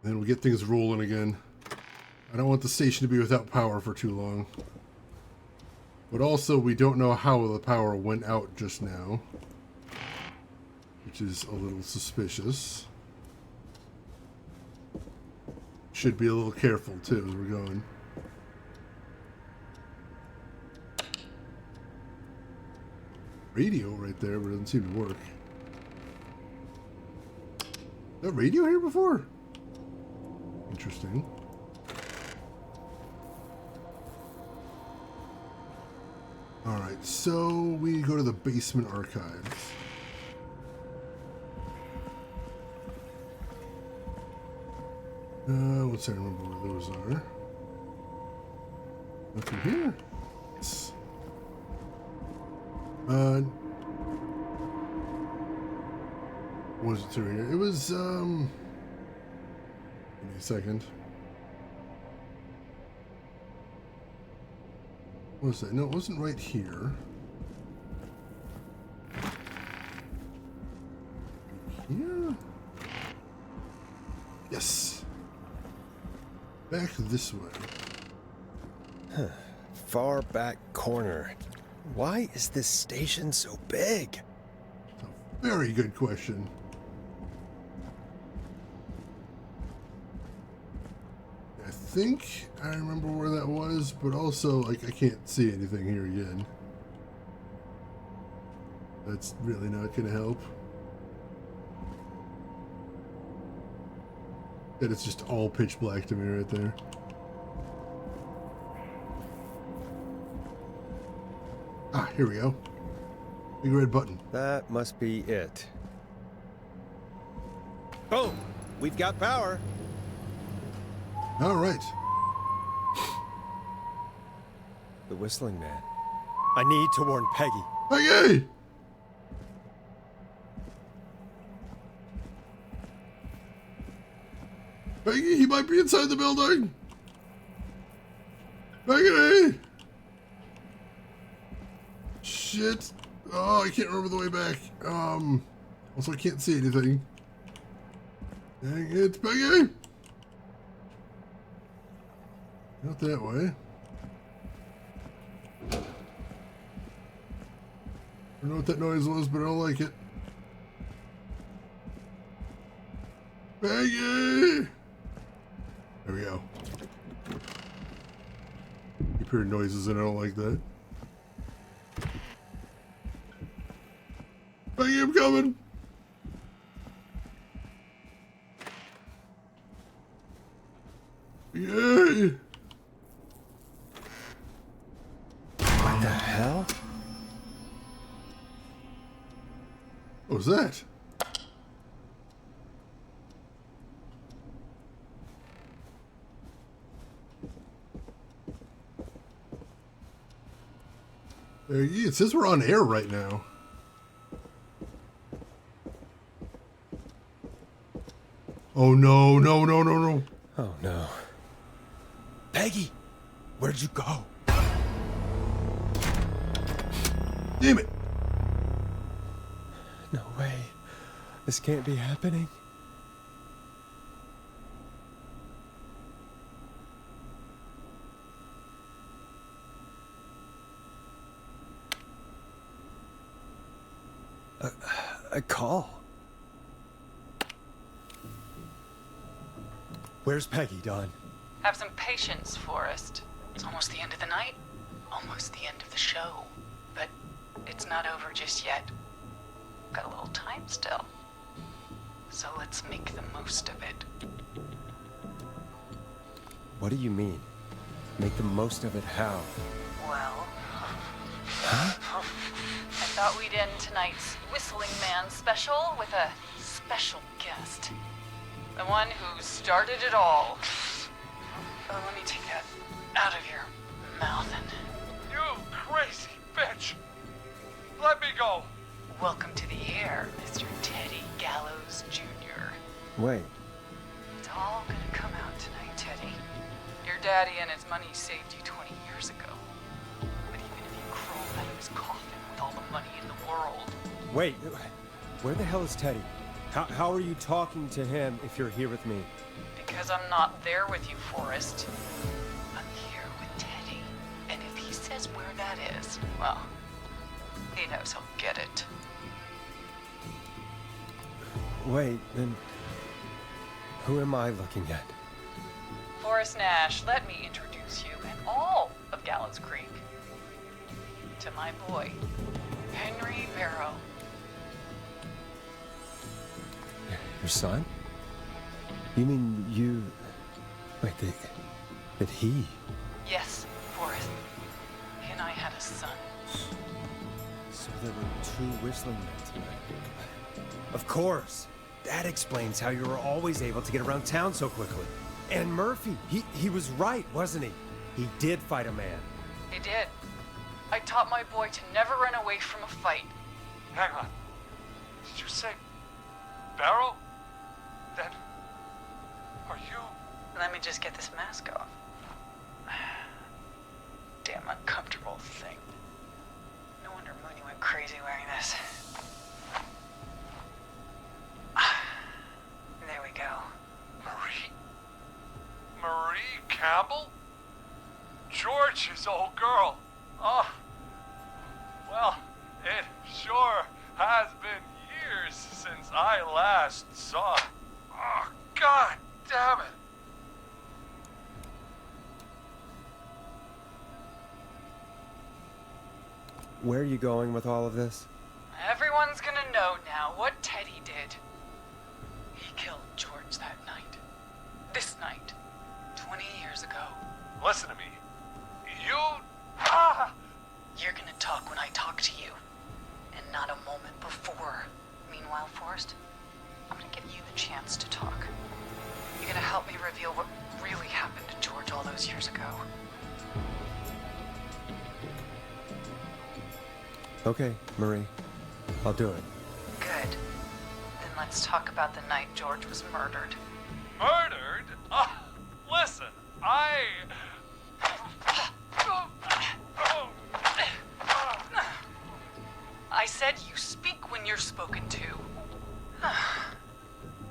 S1: then we'll get things rolling again. I don't want the station to be without power for too long. But also, we don't know how the power went out just now, which is a little suspicious. Should be a little careful, too, as we're going. Radio right there, but it doesn't seem to work. That radio here before? Interesting. Alright, so we go to the basement archives. Let's remember where those are. Nothing here. Yes. What was it through here? It was, give me a second. What was that? No, it wasn't right here. Here? Yes. Back this way.
S2: Huh. Far back corner. Why is this station so big?
S1: Very good question. I think I remember where that was, but also, like, I can't see anything here again. That's really not going to help. That it's just all pitch black to me right there. Ah, here we go. Big red button.
S2: That must be it. Boom! We've got power.
S1: All right.
S2: The whistling man. I need to warn Peggy.
S1: Peggy! Peggy, he might be inside the building. Peggy! Shit. Oh, I can't remember the way back. Also I can't see anything. Dang it, Peggy! Not that way. I don't know what that noise was, but I don't like it. Peggy! There we go. Keep hearing noises and I don't like that. Peggy, I'm coming! Yay!
S2: What the hell?
S1: What was that? It says we're on air right now. Oh no, no, no, no, no.
S2: Oh no. Peggy, where'd you go?
S1: Damn it.
S2: No way. This can't be happening. A call. Where's Peggy, Don?
S5: Have some patience, Forrest. It's almost the end of the night, almost the end of the show. But it's not over just yet. Got a little time still. So let's make the most of it.
S2: What do you mean? Make the most of it how?
S5: Well,
S2: Huh?
S5: I thought we'd end tonight's Whistling Man special with a special guest. The one who started it all. Oh, let me take that out of your mouth and...
S14: You crazy bitch! Let me go!
S5: Welcome to the air, Mr. Teddy Gallows Jr.
S2: Wait,
S5: It's all gonna come out tonight, Teddy. Your daddy and his money saved you 20 years ago. But even if you crawled out of his coffin with all the money in the world...
S2: wait. Where the hell is Teddy? How are you talking to him if you're here with me?
S5: Because I'm not there with you, Forrest. I'm here with Teddy. And if he says where that is, well, he knows he'll get it.
S2: Wait, then who am I looking at?
S5: Forrest Nash, let me introduce you and all of Gallows Creek to my boy, Henry Barrow.
S2: Your son? You mean you... wait, that he...
S5: Yes, Forrest. He and I had a son.
S2: So there were two whistling men tonight. Of course! That explains how you were always able to get around town so quickly. And Murphy, he was right, wasn't he? He did fight a man.
S5: He did. I taught my boy to never run away from a fight.
S14: Hang on. Did you say Barrow? Then are you?
S5: Let me just get this mask off. Damn uncomfortable thing. No wonder Mooney went crazy wearing this. There we go.
S14: Marie Campbell? George's old girl. Oh. Well, it sure has been years since I last saw it. Oh, God damn it.
S2: Where are you going with all of this?
S5: Everyone's gonna know now what Teddy did. He killed George that night. This night. 20 years ago.
S14: Listen to me. You...
S5: You're gonna talk when I talk to you. And not a moment before. Meanwhile, Forrest, I'm gonna give you the chance to talk. You're gonna help me reveal what really happened to George all those years ago.
S2: Okay, Marie. I'll do it.
S5: Good. Then let's talk about the night George was murdered.
S14: Murdered? Listen,
S5: I said you speak when you're spoken to.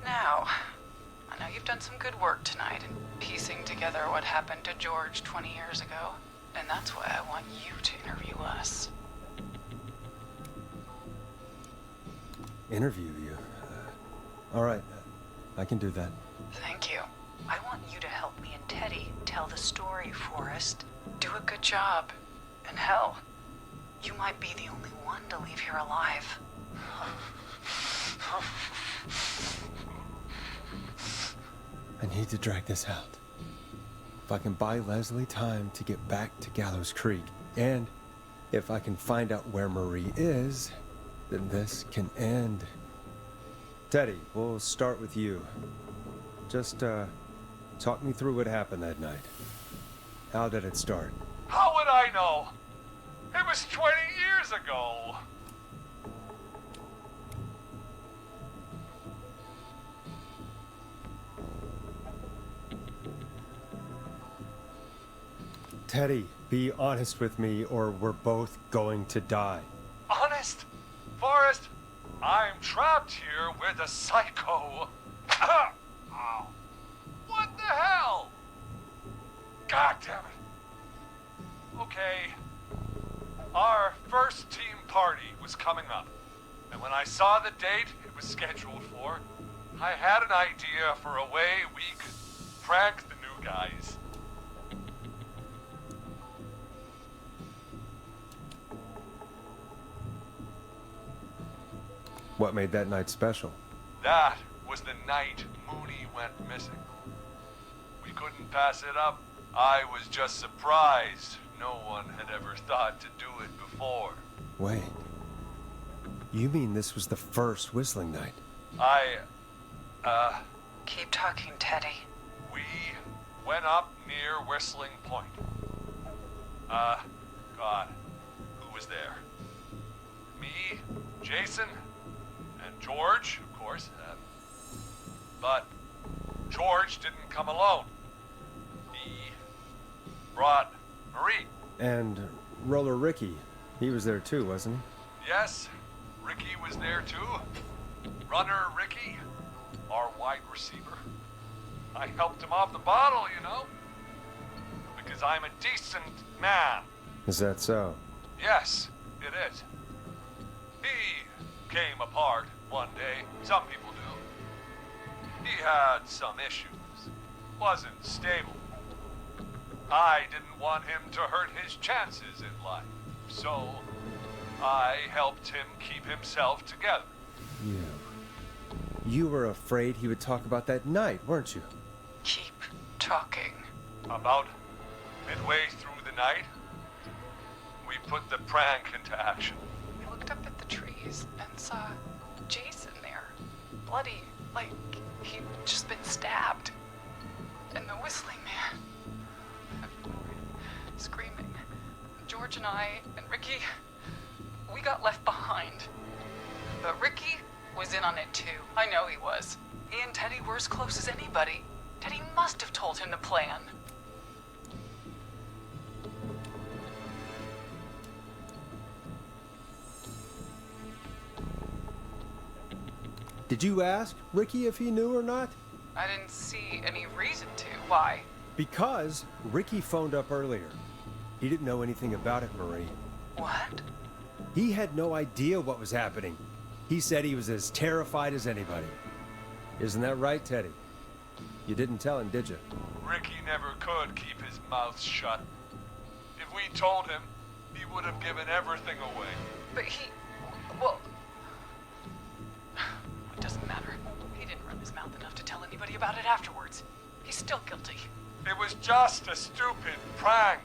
S5: Now, I know you've done some good work tonight in piecing together what happened to George 20 years ago, and that's why I want you to interview us.
S2: Interview you? All right, I can do that.
S5: Thank you. I want you to help me and Teddy tell the story, Forrest. Do a good job. And hell, you might be the only one to leave here alive.
S2: I need to drag this out. If I can buy Leslie time to get back to Gallows Creek, and if I can find out where Marie is, then this can end. Teddy, we'll start with you. Just, talk me through what happened that night. How did it start?
S14: how would I know? It was 20 years ago.
S2: Teddy, be honest with me or we're both going to die.
S14: Honest? Forrest, I'm trapped here with a psycho. Ow. What the hell? God damn it. Okay. Our first team party was coming up. And when I saw the date it was scheduled for, I had an idea for a way we could prank the new guys.
S2: What made that night special?
S14: That was the night Mooney went missing. We couldn't pass it up. I was just surprised no one had ever thought to do it before.
S2: Wait. You mean this was the first whistling night?
S5: Keep talking, Teddy.
S14: We went up near Whistling Point. God, who was there? Me, Jason, and George, of course. But George didn't come alone. He brought Marie.
S2: And Roller Ricky, he was there too, wasn't he?
S14: Yes, Ricky was there too. Runner Ricky, our wide receiver. I helped him off the bottle, you know. Because I'm a decent man.
S2: Is that so?
S14: Yes, it is. He came apart one day. Some people do. He had some issues. Wasn't stable. I didn't want him to hurt his chances in life. So, I helped him keep himself together.
S2: You were afraid he would talk about that night, weren't you?
S5: Keep talking.
S14: About midway through the night, we put the prank into action.
S5: We looked up at the trees and saw Jason there. Bloody, like he'd just been stabbed. And the Whistling Man. Screaming. George and I and Ricky, we got left behind. But Ricky was in on it too. I know he was. He and Teddy were as close as anybody. Teddy must have told him the plan.
S2: Did you ask Ricky if he knew or not?
S5: I didn't see any reason to. Why?
S2: Because Ricky phoned up earlier. He didn't know anything about it, Marie.
S5: What?
S2: He had no idea what was happening. He said he was as terrified as anybody. Isn't that right, Teddy? You didn't tell him, did you?
S14: Ricky never could keep his mouth shut. If we told him, he would have given everything away.
S5: But he... well... it doesn't matter. He didn't run his mouth enough to tell anybody about it afterwards. He's still guilty.
S14: It was just a stupid prank.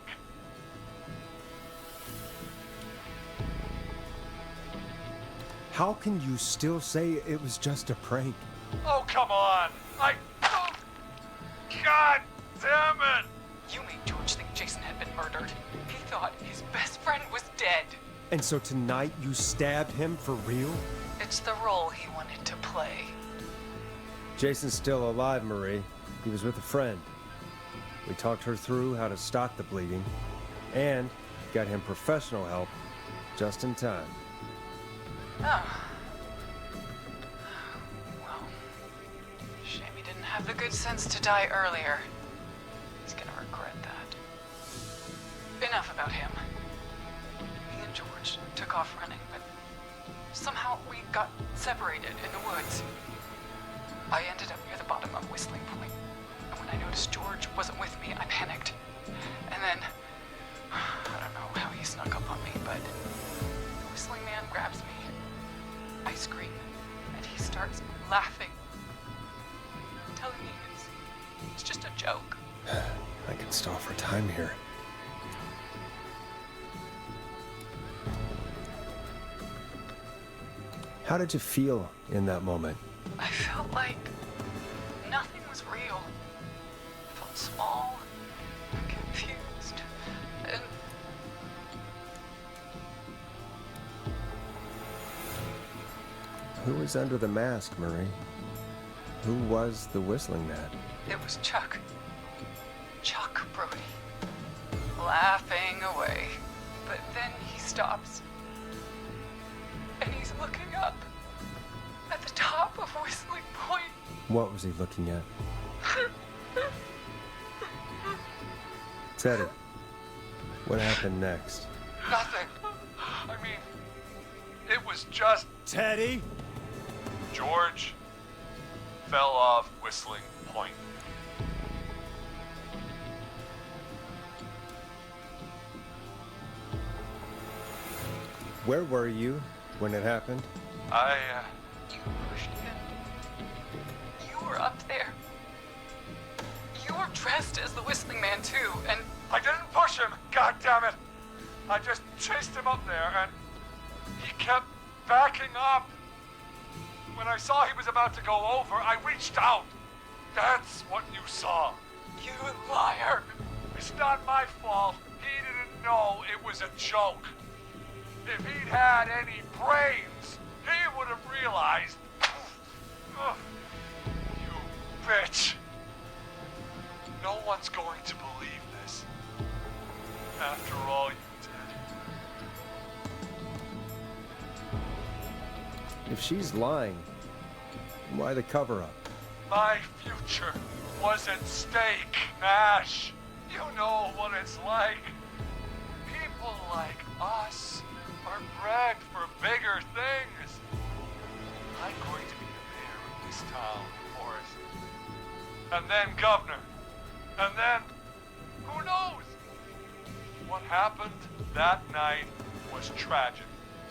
S2: How can you still say it was just a prank?
S14: Oh, come on! God damn it!
S5: You made George think Jason had been murdered. He thought his best friend was dead.
S2: And so tonight you stabbed him for real?
S5: It's the role he wanted to play.
S2: Jason's still alive, Marie. He was with a friend. We talked her through how to stop the bleeding and got him professional help just in time.
S5: Oh. Well, shame he didn't have the good sense to die earlier. He's gonna regret that. Enough about him. Me and George took off running, but somehow we got separated in the woods. I ended up near the bottom of Whistling Point, and when I noticed George wasn't with me, I panicked. And then, I don't know how he snuck up on me, but the Whistling Man grabs me. I scream, and he starts laughing, telling me it's just a joke.
S2: I can stall for time here. How did you feel in that moment?
S5: I felt like nothing was real. I felt small and confused, and
S2: Who was under the mask, Marie? Who was the Whistling Man?
S5: it was Chuck. Chuck Brody. Laughing away. But then he stops. And he's looking up at the top of Whistling Point.
S2: What was he looking at? Teddy, what happened next?
S14: Nothing. I mean, it was just...
S2: Teddy?
S14: George fell off Whistling Point.
S2: Where were you when it happened?
S5: You pushed him. You were up there. You were dressed as the Whistling Man too, and
S14: I didn't push him, God damn it! I just chased him up there, and he kept backing up. When I saw he was about to go over, I reached out, That's what you saw.
S9: You liar!
S14: It's not my fault. He didn't know it was a joke. If he'd had any brains, he would have realized. Ugh. You bitch. No one's going to believe this. After all you did.
S2: If she's lying, why the cover-up?
S14: My future was at stake, Ash. You know what it's like. People like us are bred for bigger things. I'm going to be the mayor of this town, Forrest. And then governor. And then, who knows? What happened that night was tragic.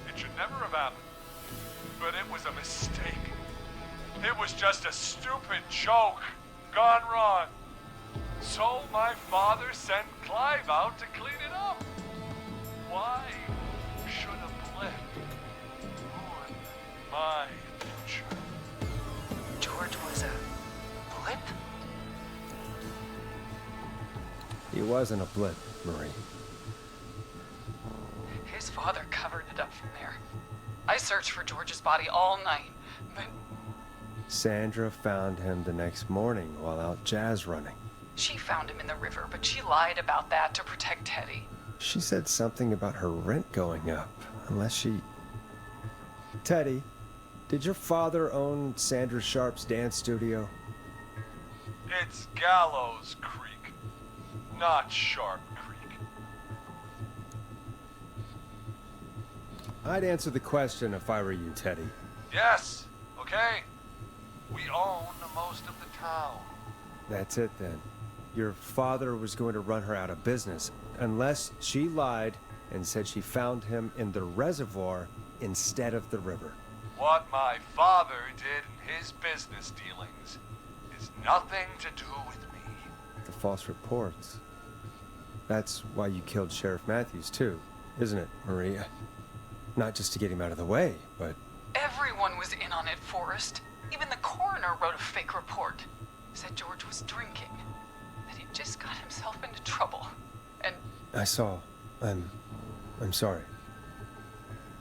S14: It should never have happened. But it was a mistake. It was just a stupid joke gone wrong. So my father sent Clive out to clean it up. Why should a blip ruin my future?
S5: George was a blip?
S2: He wasn't a blip, Marie.
S5: His father covered it up from there. I searched for George's body all night, but
S2: Sandra found him the next morning while out jazz running.
S5: she found him in the river, but she lied about that to protect Teddy.
S2: She said something about her rent going up, unless she... Teddy, did your father own Sandra Sharp's dance studio?
S14: It's Gallows Creek, not Sharp Creek.
S2: I'd answer the question if I were you, Teddy.
S14: Yes, okay. We own most of the town.
S2: That's it then. Your father was going to run her out of business, unless she lied and said she found him in the reservoir instead of the river.
S14: What my father did in his business dealings is nothing to do with me.
S2: The false reports. That's why you killed Sheriff Matthews, too, isn't it, Maria? Not just to get him out of the way, but...
S5: Everyone was in on it, Forrest. Even the coroner wrote a fake report. Said George was drinking. That he just got himself into trouble. And...
S2: I saw. I'm sorry.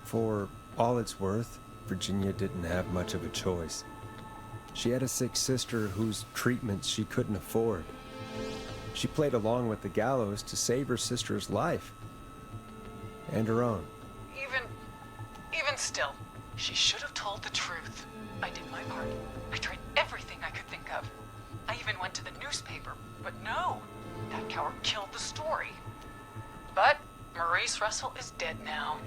S2: For all it's worth, Virginia didn't have much of a choice. She had a sick sister whose treatment she couldn't afford. She played along with the gallows to save her sister's life. And her own.
S5: Even still, she should have told the truth. I did my part. I tried everything I could think of. I even went to the newspaper, but no. That coward killed the story. But Maurice Russell is dead now.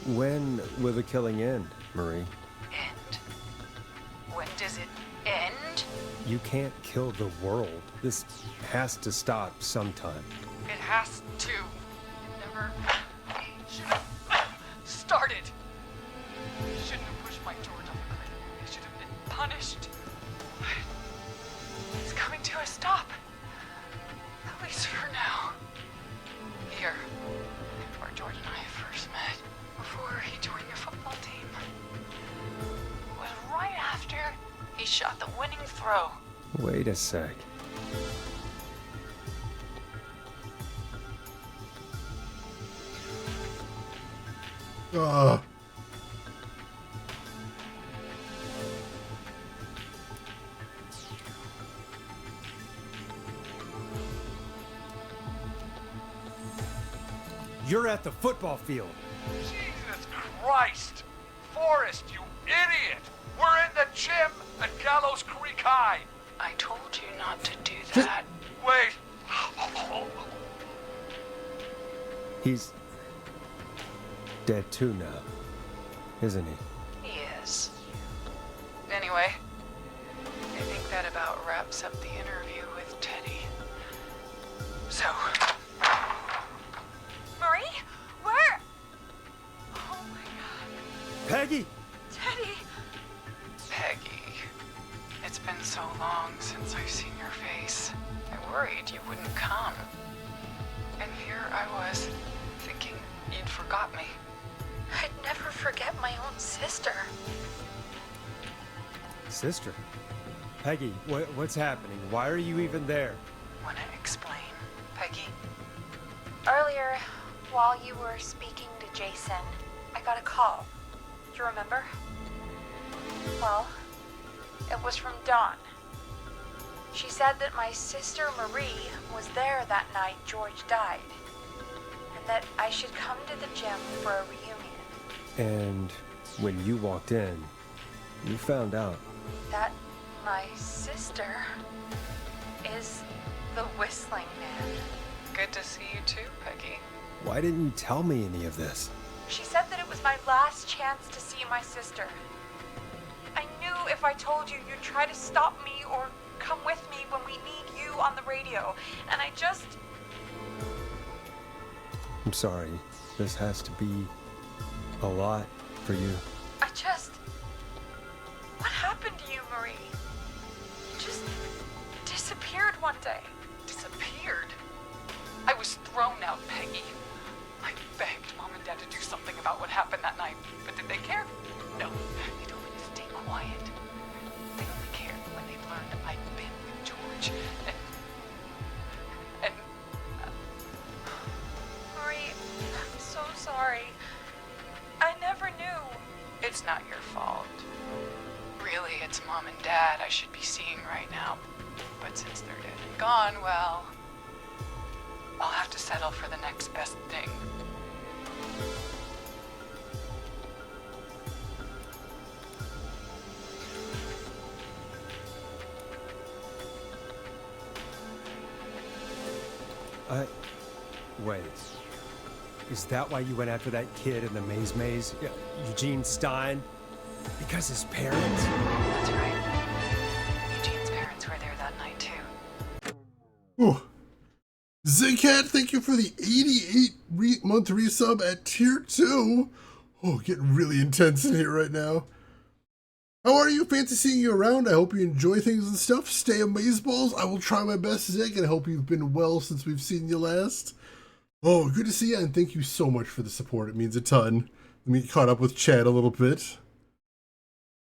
S2: When will the killing end, Marie?
S5: End? When does it end?
S2: You can't kill the world. This has to stop sometime.
S5: It has to. It never should have started. I shouldn't have pushed my George off the cliff. I should have been punished. It's coming to a stop. At least for now. Here. Where George and I first met. Before he joined your football team. It was right after he shot the winning throw.
S2: Wait a sec. You're at the football field.
S14: Jesus Christ! Forrest, you idiot! We're in the gym at Gallows Creek High!
S5: I told you not to do that.
S14: Wait!
S2: He's dead too now, isn't he?
S5: He is. Anyway, I think that about wraps up the interview with Teddy. So... Marie? Where? Oh my god.
S2: Peggy!
S5: Teddy! Peggy. It's been so long since I've seen your face. I worried you wouldn't come. And here I was, thinking you'd forgot me.
S13: I'd never forget my own sister.
S2: Sister? Peggy, what's happening? Why are you even there?
S5: Wanna explain, Peggy?
S4: Earlier, while you were speaking to Jason, I got a call. Do you remember? Well, it was from Dawn. She said that my sister Marie was there that night George died, and that I should come to the gym for a reunion.
S2: And when you walked in, you found out.
S4: That my sister is the Whistling Man.
S5: Good to see you too, Peggy.
S2: Why didn't you tell me any of this?
S4: She said that it was my last chance to see my sister. I knew if I told you, you'd try to stop me or come with me when we need you on the radio. And I just...
S2: I'm sorry. This has to be a lot for you.
S4: I just... What happened to you, Marie? You just disappeared one day.
S5: Disappeared? I was thrown out, Peggy. I begged Mom and Dad to do something about what happened that night, but did they care? No. They told me to stay quiet. They only cared when they learned I'd been with George. And
S4: Marie, I'm so sorry. I never knew.
S5: it's not your fault. Really, it's Mom and Dad I should be seeing right now. But since they're dead and gone, well, I'll have to settle for the next best thing.
S2: Wait. Is that why you went after that kid in the maze? Yeah, Eugene Stein? Because his parents?
S5: That's right. Eugene's parents were there that night, too.
S1: Ooh. Zigcat, thank you for the 88-month resub at tier 2. Oh, getting really intense in here right now. How are you? Fancy seeing you around. I hope you enjoy things and stuff. Stay amazeballs. I will try my best, Zig, and I hope you've been well since we've seen you last. Oh, good to see you, and thank you so much for the support. It means a ton. Let me get caught up with Chad a little bit.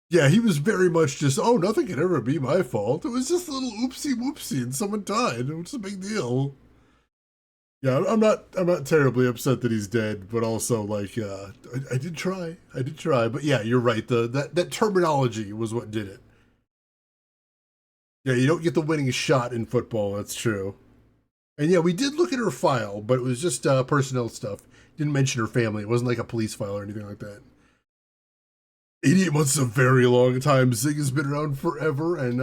S1: Yeah, he was very much just, oh, nothing can ever be my fault. It was just a little oopsie whoopsie and someone died. It's a big deal. Yeah, I'm not terribly upset that he's dead, but also like I did try. But yeah, you're right. That terminology was what did it. Yeah, you don't get the winning shot in football. That's true. And yeah, we did look at her file, but it was just personnel stuff. Didn't mention her family. It wasn't like a police file or anything like that. 88 months is a very long time. Zig has been around forever, and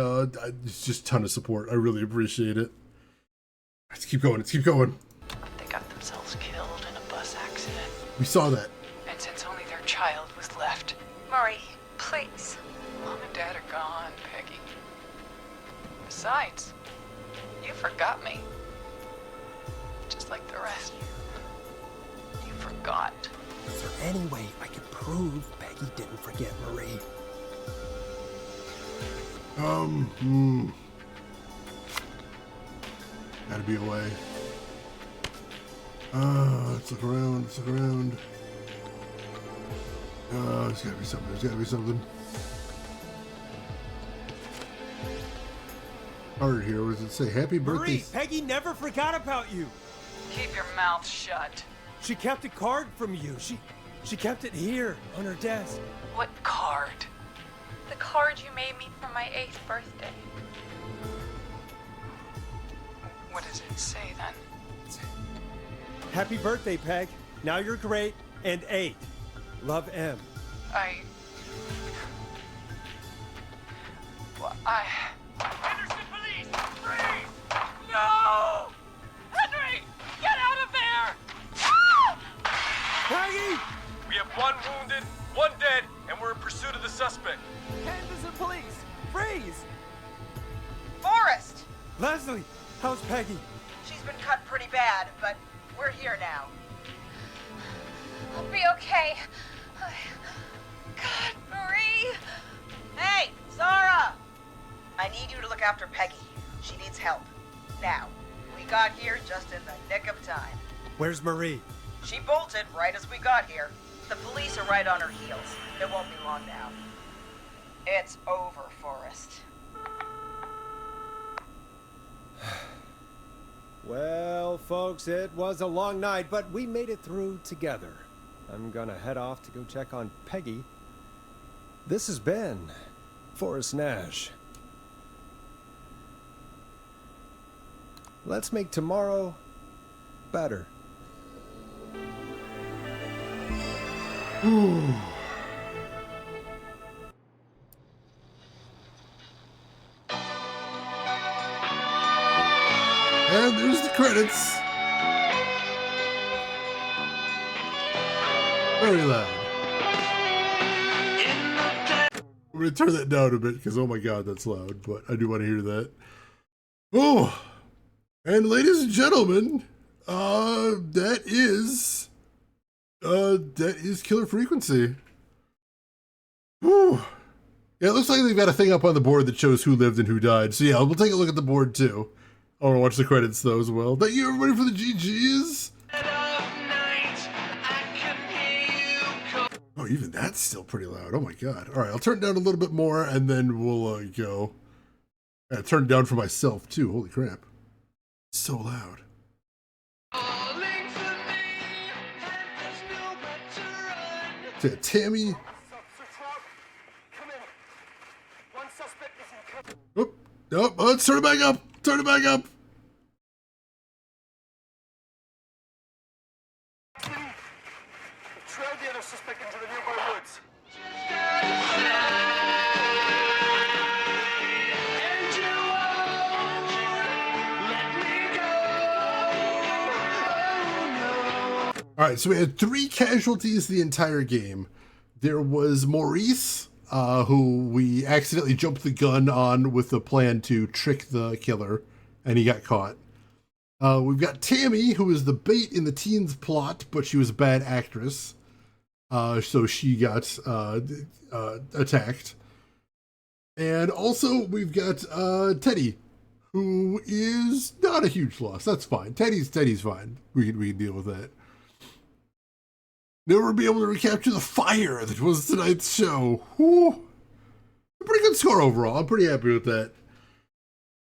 S1: it's just a ton of support. I really appreciate it. Let's keep going.
S5: They got themselves killed in a bus accident.
S1: We saw that.
S5: And since only their child was left,
S4: Marie, please.
S5: Mom and Dad are gone, Peggy. Besides, you forgot me. Just like the rest. You forgot.
S2: Is there any way I can prove Peggy didn't forget Marie?
S1: Gotta be a way. Let's look around. There's gotta be something. Card here, what does it say? Happy birthday.
S2: Marie, Peggy never forgot about you.
S5: Keep your mouth shut.
S2: She kept a card from you. She kept it here on her desk.
S5: What card?
S4: The card you made me for my 8th birthday.
S5: What does it say then?
S2: Happy birthday, Peg. Now you're great and 8. Love, M.
S9: Henderson police! Freeze! No! Henry! Get out of there! Ah!
S2: Peggy!
S10: We have 1 wounded, 1 dead, and we're in pursuit of the suspect.
S17: Henderson police! Freeze!
S15: Forrest!
S2: Leslie, how's Peggy?
S15: She's been cut pretty bad, but we're here now.
S4: I'll be okay. God, Marie!
S15: Hey, Zara! I need you to look after Peggy. She needs help. Now, we got here just in the nick of time.
S2: Where's Marie?
S15: She bolted right as we got here. The police are right on her heels. It won't be long now. It's over, Forrest.
S2: Well, folks, it was a long night, but we made it through together. I'm gonna head off to go check on Peggy. This has been Forrest Nash. Let's make tomorrow better.
S1: And there's the credits. Very loud. I'm going to turn that down a bit because, oh my god, that's loud. But I do want to hear that. Oh, and ladies and gentlemen, that is Killer Frequency. Whew. Yeah, it looks like they've got a thing up on the board that shows who lived and who died. So yeah, we'll take a look at the board too. I want to watch the credits though as well. Thank you everybody for the GGs. Oh, even that's still pretty loud. Oh my god. All right, I'll turn it down a little bit more and then we'll go. I turn it down for myself too. Holy crap. It's so loud. So, yeah, Tammy. Oh, let's turn it back up. Turn it back up.
S6: Trailed the other suspect into the nearby woods.
S1: All right, so we had 3 casualties the entire game. There was Maurice, who we accidentally jumped the gun on with the plan to trick the killer, and he got caught. We've got Tammy, who was the bait in the teens plot, but she was a bad actress, so she got attacked. And also we've got Teddy, who is not a huge loss. That's fine. Teddy's fine. We can deal with that. Never be able to recapture the fire that was tonight's show. Whew. A pretty good score overall. I'm pretty happy with that.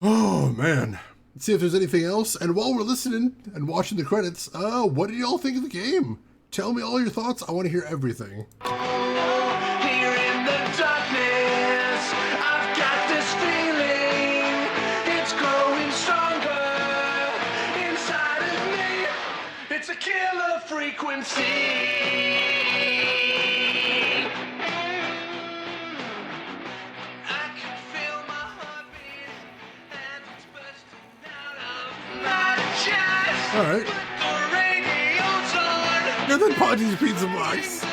S1: Oh, man. Let's see if there's anything else. And while we're listening and watching the credits, what did y'all think of the game? Tell me all your thoughts. I want to hear everything.
S6: Here in the darkness, I've got this feeling. It's growing stronger inside of me. It's a killer frequency.
S1: All right. And then Ponty's Pizza Box.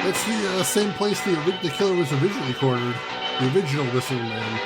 S1: That's the same place the killer was originally cornered. The original Whistling Man.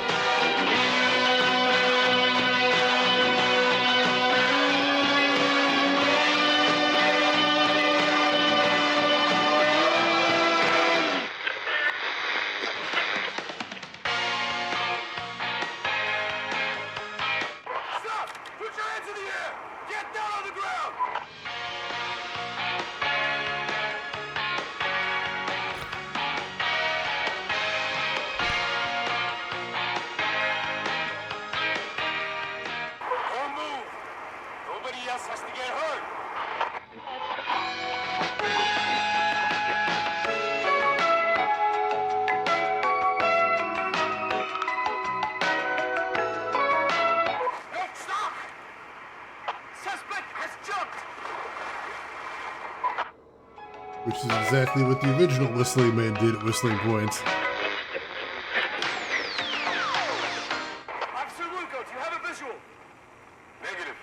S1: This is exactly what the original Whistling Man did at Whistling Point.
S8: Officer Luco, do you have a visual? Negative.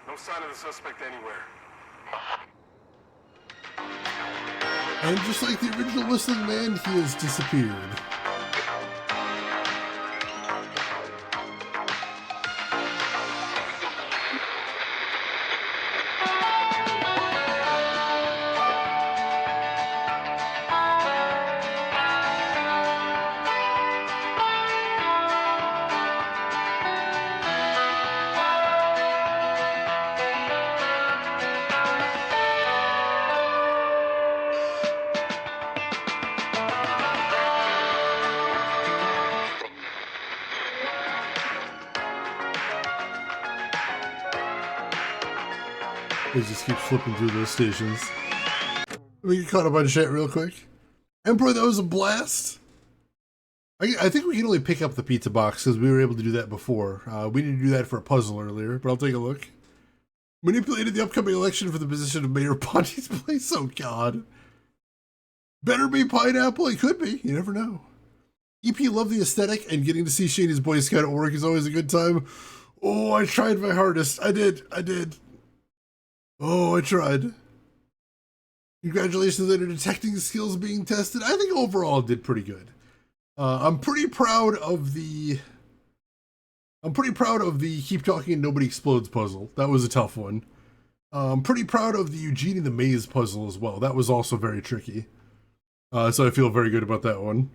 S8: No sign of the suspect anywhere.
S1: And just like the original Whistling Man, he has disappeared. They just keep flipping through those stations. Let me get caught up on chat real quick. Emperor, that was a blast. I think we can only pick up the pizza box because we were able to do that before. We didn't do that for a puzzle earlier, but I'll take a look. Manipulated the upcoming election for the position of Mayor Ponty's place. Oh, God. Better be pineapple. It could be. You never know. EP loved the aesthetic, and getting to see Shane's Boy Scout at work is always a good time. Oh, I tried my hardest. I did. Oh, I tried. Congratulations on your detecting skills being tested. I think overall it did pretty good. I'm pretty proud of the Keep Talking and Nobody Explodes puzzle. That was a tough one. I'm pretty proud of the Eugenie the Maze puzzle as well. That was also very tricky. So I feel very good about that one.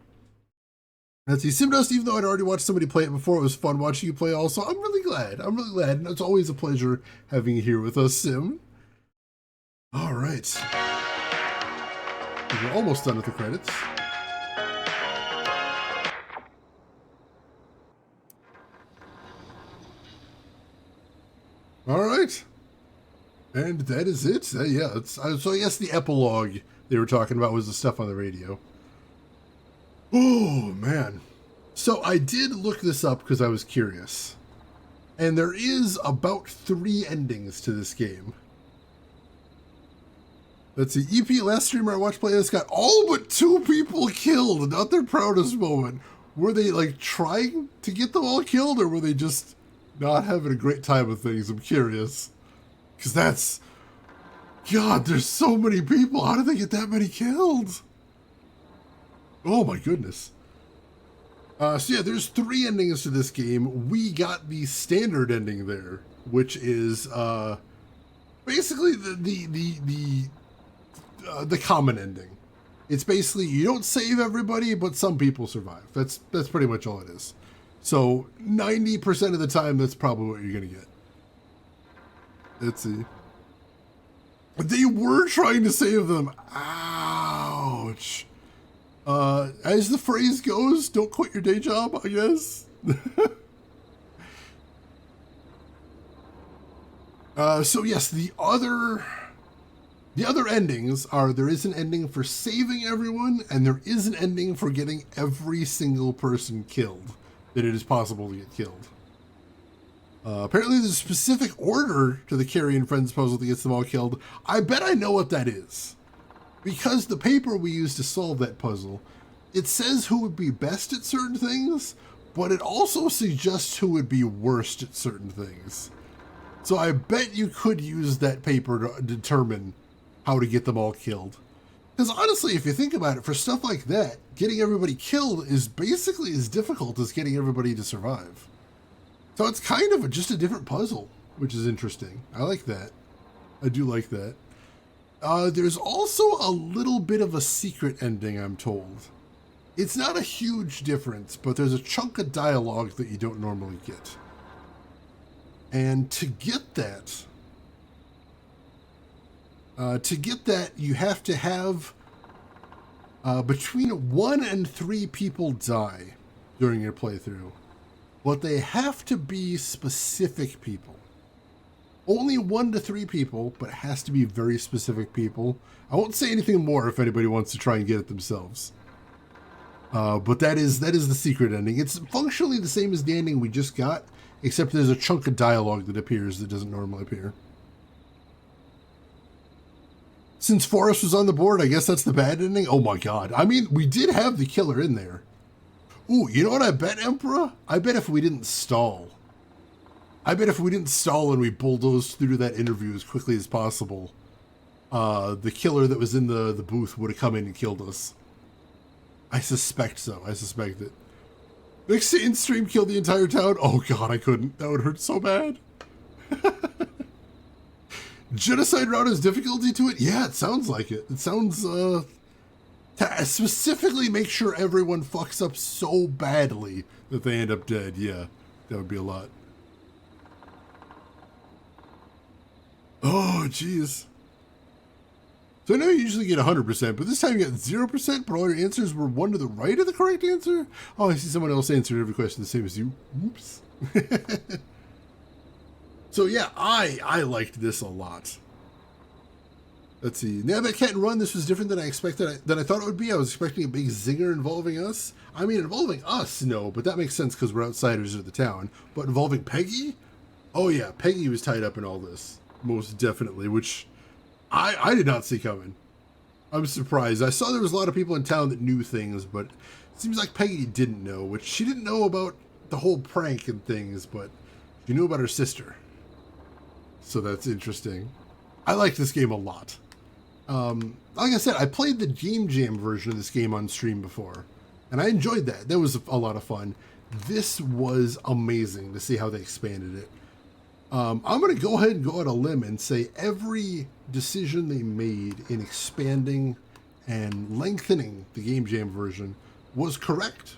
S1: Let's see, Simdust, even though I'd already watched somebody play it before, it was fun watching you play also. I'm really glad. And it's always a pleasure having you here with us, Sim. All right. We're almost done with the credits. All right. And that is it. So I guess the epilogue they were talking about was the stuff on the radio. Oh, man. So I did look this up because I was curious. And there is about 3 endings to this game. Let's see, EP, last streamer I watched play this got all but 2 people killed. Not their proudest moment. Were they, like, trying to get them all killed, or were they just not having a great time with things? I'm curious. Because that's... God, there's so many people. How did they get that many killed? Oh, my goodness. So yeah, there's 3 endings to this game. We got the standard ending there, which is, basically the common ending. It's basically you don't save everybody, but some people survive. That's pretty much all it is. So 90% of the time, that's probably what you're gonna get. Let's see. They were trying to save them. Ouch. As the phrase goes, don't quit your day job, I guess. So yes, the other endings are, there is an ending for saving everyone, and there is an ending for getting every single person killed that it is possible to get killed. Apparently there's a specific order to the Carrie and Friends puzzle that gets them all killed. I bet I know what that is. Because the paper we used to solve that puzzle, it says who would be best at certain things, but it also suggests who would be worst at certain things. So I bet you could use that paper to determine how to get them all killed. Because honestly, if you think about it, for stuff like that, getting everybody killed is basically as difficult as getting everybody to survive. So it's kind of just a different puzzle, which is interesting. I like that. I do like that. There's also a little bit of a secret ending, I'm told. It's not a huge difference, but there's a chunk of dialogue that you don't normally get. And to get that, you have to have between 1 and 3 people die during your playthrough. But they have to be specific people. Only 1 to 3 people, but it has to be very specific people. I won't say anything more if anybody wants to try and get it themselves. But that is the secret ending. It's functionally the same as the ending we just got, except there's a chunk of dialogue that appears that doesn't normally appear. Since Forrest was on the board, I guess that's the bad ending. Oh my god. I mean, we did have the killer in there. Ooh, you know what I bet, Emperor? I bet if we didn't stall. I bet if we didn't stall and we bulldozed through that interview as quickly as possible, the killer that was in the booth would have come in and killed us. I suspect so. I suspect it. Next scene, stream killed the entire town. Oh god, I couldn't. That would hurt so bad. Genocide route has difficulty to it? Yeah, it sounds like it. It sounds, to specifically make sure everyone fucks up so badly that they end up dead. Yeah, that would be a lot. Oh, jeez. So I know you usually get 100%, but this time you got 0%, but all your answers were one to the right of the correct answer? Oh, I see someone else answered every question the same as you. Oops. So yeah, I liked this a lot. Let's see. Now that Cat and Run, this was different than I expected, than I thought it would be. I was expecting a big zinger involving us. I mean, involving us, no, but that makes sense because we're outsiders of the town. But involving Peggy? Oh yeah, Peggy was tied up in all this. Most definitely, which I did not see coming. I was surprised. I saw there was a lot of people in town that knew things, but it seems like Peggy didn't know, which she didn't know about the whole prank and things, but she knew about her sister. So that's interesting. I like this game a lot. Like I said, I played the Game Jam version of this game on stream before, and I enjoyed that. That was a lot of fun. This was amazing to see how they expanded it. I'm going to go ahead and go out a limb and say every decision they made in expanding and lengthening the Game Jam version was correct.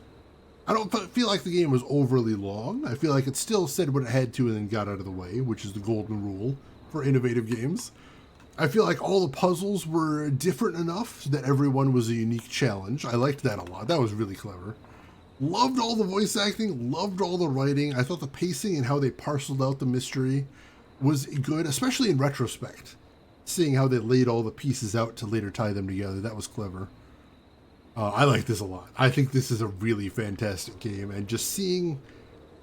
S1: I don't feel like the game was overly long. I feel like it still said what it had to and then got out of the way, which is the golden rule for innovative games. I feel like all the puzzles were different enough that everyone was a unique challenge. I liked that a lot. That was really clever. Loved all the voice acting, loved all the writing. I thought the pacing and how they parceled out the mystery was good, especially in retrospect. Seeing how they laid all the pieces out to later tie them together, that was clever. I like this a lot. I think this is a really fantastic game, and just seeing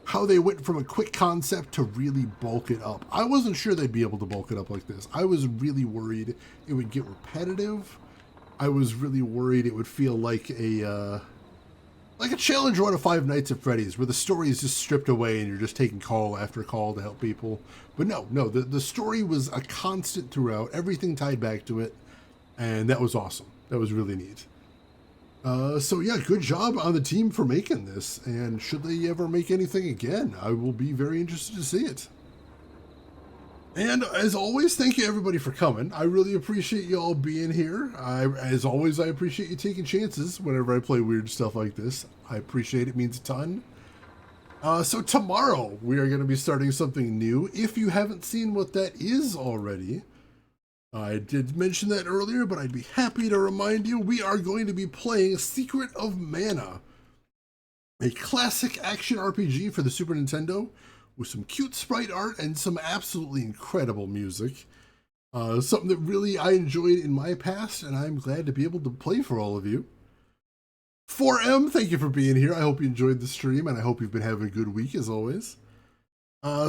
S1: how they went from a quick concept to really bulk it up. I wasn't sure they'd be able to bulk it up like this. I was really worried it would get repetitive. I was really worried it would feel like a challenge run of Five Nights at Freddy's, where the story is just stripped away and you're just taking call after call to help people. But no, the story was a constant throughout, everything tied back to it, and that was awesome. That was really neat. So yeah, good job on the team for making this, and should they ever make anything again, I will be very interested to see it. And as always, thank you everybody for coming. I really appreciate you all being here. As always, I appreciate you taking chances whenever I play weird stuff like this. I appreciate it, it means a ton. So tomorrow, we are going to be starting something new. If you haven't seen what that is already, I did mention that earlier, but I'd be happy to remind you, we are going to be playing Secret of Mana, a classic action RPG for the Super Nintendo, with some cute sprite art and some absolutely incredible music. Something that really I enjoyed in my past, and I'm glad to be able to play for all of you. 4M, thank you for being here. I hope you enjoyed the stream, and I hope you've been having a good week, as always.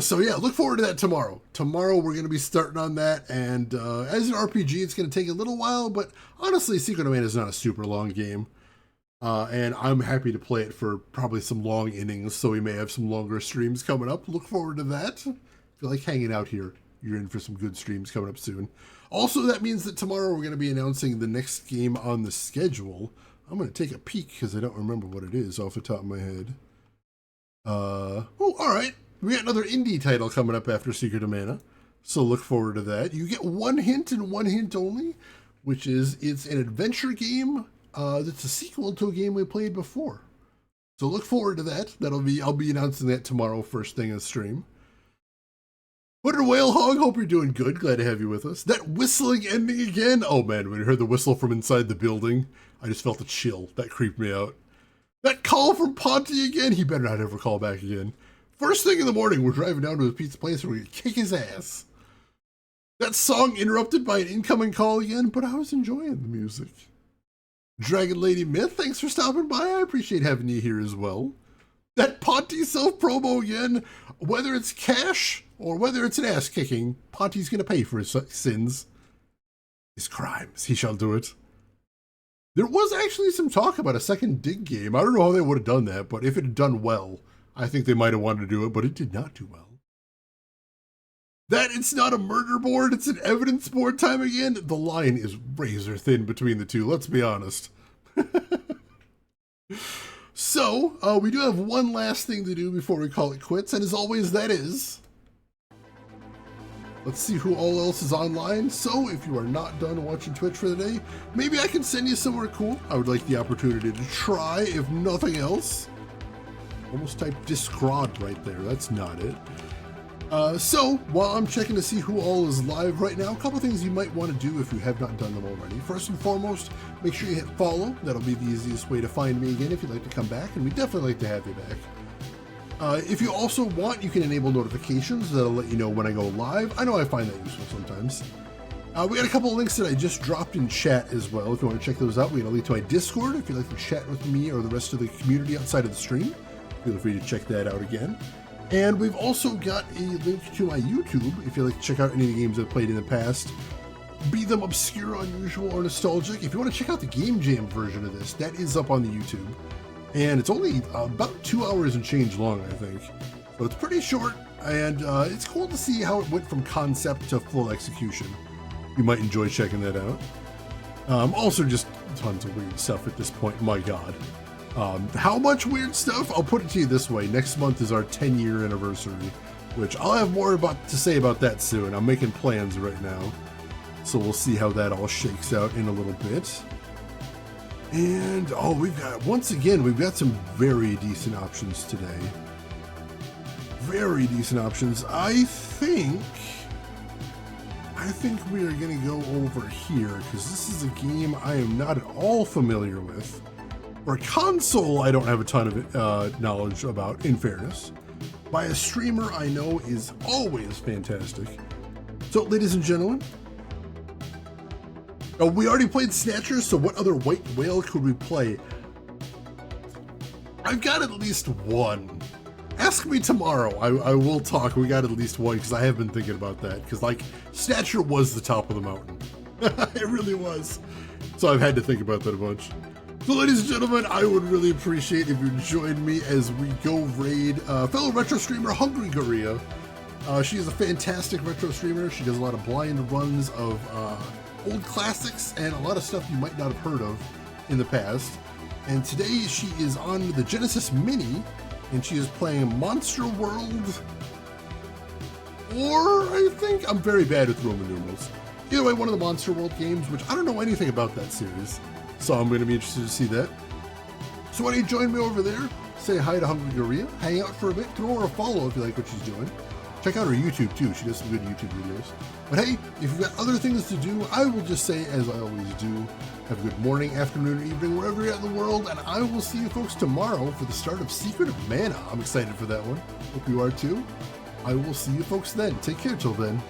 S1: So yeah, look forward to that tomorrow. Tomorrow we're going to be starting on that, and as an RPG, it's going to take a little while, but honestly, Secret of Mana is not a super long game. And I'm happy to play it for probably some long innings, so we may have some longer streams coming up. Look forward to that. If you like hanging out here, you're in for some good streams coming up soon. Also, that means that tomorrow we're going to be announcing the next game on the schedule. I'm going to take a peek because I don't remember what it is off the top of my head. Oh, alright. We got another indie title coming up after Secret of Mana, so look forward to that. You get one hint and one hint only, which is it's an adventure game that's a sequel to a game we played before. So look forward to that. I'll be announcing that tomorrow, first thing in the stream. What Whale Hog? Hope you're doing good. Glad to have you with us. That whistling ending again. Oh man, when I heard the whistle from inside the building, I just felt a chill. That creeped me out. That call from Ponty again. He better not ever call back again. First thing in the morning, we're driving down to his pizza place where we're going to kick his ass. That song interrupted by an incoming call again, but I was enjoying the music. Dragon Lady Myth, thanks for stopping by. I appreciate having you here as well. That Ponty self-promo again. Whether it's cash or whether it's an ass-kicking, Ponty's going to pay for his sins. his crimes. He shall do it. There was actually some talk about a second Dig game. I don't know how they would have done that, but if it had done well, I think they might have wanted to do it, but it did not do well. That it's not a murder board, it's an evidence board time again. The line is razor thin between the two, let's be honest. So, we do have one last thing to do before we call it quits, and as always, that is... let's see who all else is online. So, if you are not done watching Twitch for the day, maybe I can send you somewhere cool. I would like the opportunity to try, if nothing else. Almost typed Discord right there, that's not it. So, while I'm checking to see who all is live right now, a couple things you might want to do if you have not done them already. First and foremost, make sure you hit follow. That'll be the easiest way to find me again if you'd like to come back, and we'd definitely like to have you back. If you also want, you can enable notifications that'll let you know when I go live. I know I find that useful sometimes. We got a couple of links that I just dropped in chat as well. If you want to check those out, we got a link to my Discord. If you'd like to chat with me or the rest of the community outside of the stream, feel free to check that out again. And we've also got a link to my YouTube if you'd like to check out any of the games I've played in the past. Be them obscure, unusual, or nostalgic. If you want to check out the Game Jam version of this, that is up on the YouTube. And it's only about 2 hours and change long, I think. So it's pretty short, and it's cool to see how it went from concept to full execution. You might enjoy checking that out. Also just tons of weird stuff at this point, my god. How much weird stuff? I'll put it to you this way. Next month is our 10-year anniversary, which I'll have more to say about that soon. I'm making plans right now. So we'll see how that all shakes out in a little bit. And, once again, we've got some very decent options today. Very decent options. I think we are going to go over here, because this is a game I am not at all familiar with. For a console, I don't have a ton of knowledge about, in fairness. By a streamer I know is always fantastic. So, ladies and gentlemen, we already played Snatcher, so what other white whale could we play? I've got at least one. Ask me tomorrow. I will talk. We got at least one, because I have been thinking about that. Because, like, Snatcher was the top of the mountain. It really was. So I've had to think about that a bunch. So, ladies and gentlemen, I would really appreciate if you join me as we go raid fellow retro streamer Hungry Gorilla. She is a fantastic retro streamer. She does a lot of blind runs of old classics and a lot of stuff you might not have heard of in the past. And today she is on the Genesis Mini, and she is playing Monster World, or I think I'm very bad with Roman numerals. Either way, one of the Monster World games, which I don't know anything about that series. So I'm going to be interested to see that. So why don't you join me over there, say hi to Hungry Gorilla, hang out for a bit, throw her a follow if you like what she's doing. Check out her YouTube too, she does some good YouTube videos. But hey, if you've got other things to do, I will just say, as I always do, have a good morning, afternoon, or evening, wherever you're at in the world, and I will see you folks tomorrow for the start of Secret of Mana. I'm excited for that one. Hope you are too. I will see you folks then. Take care till then.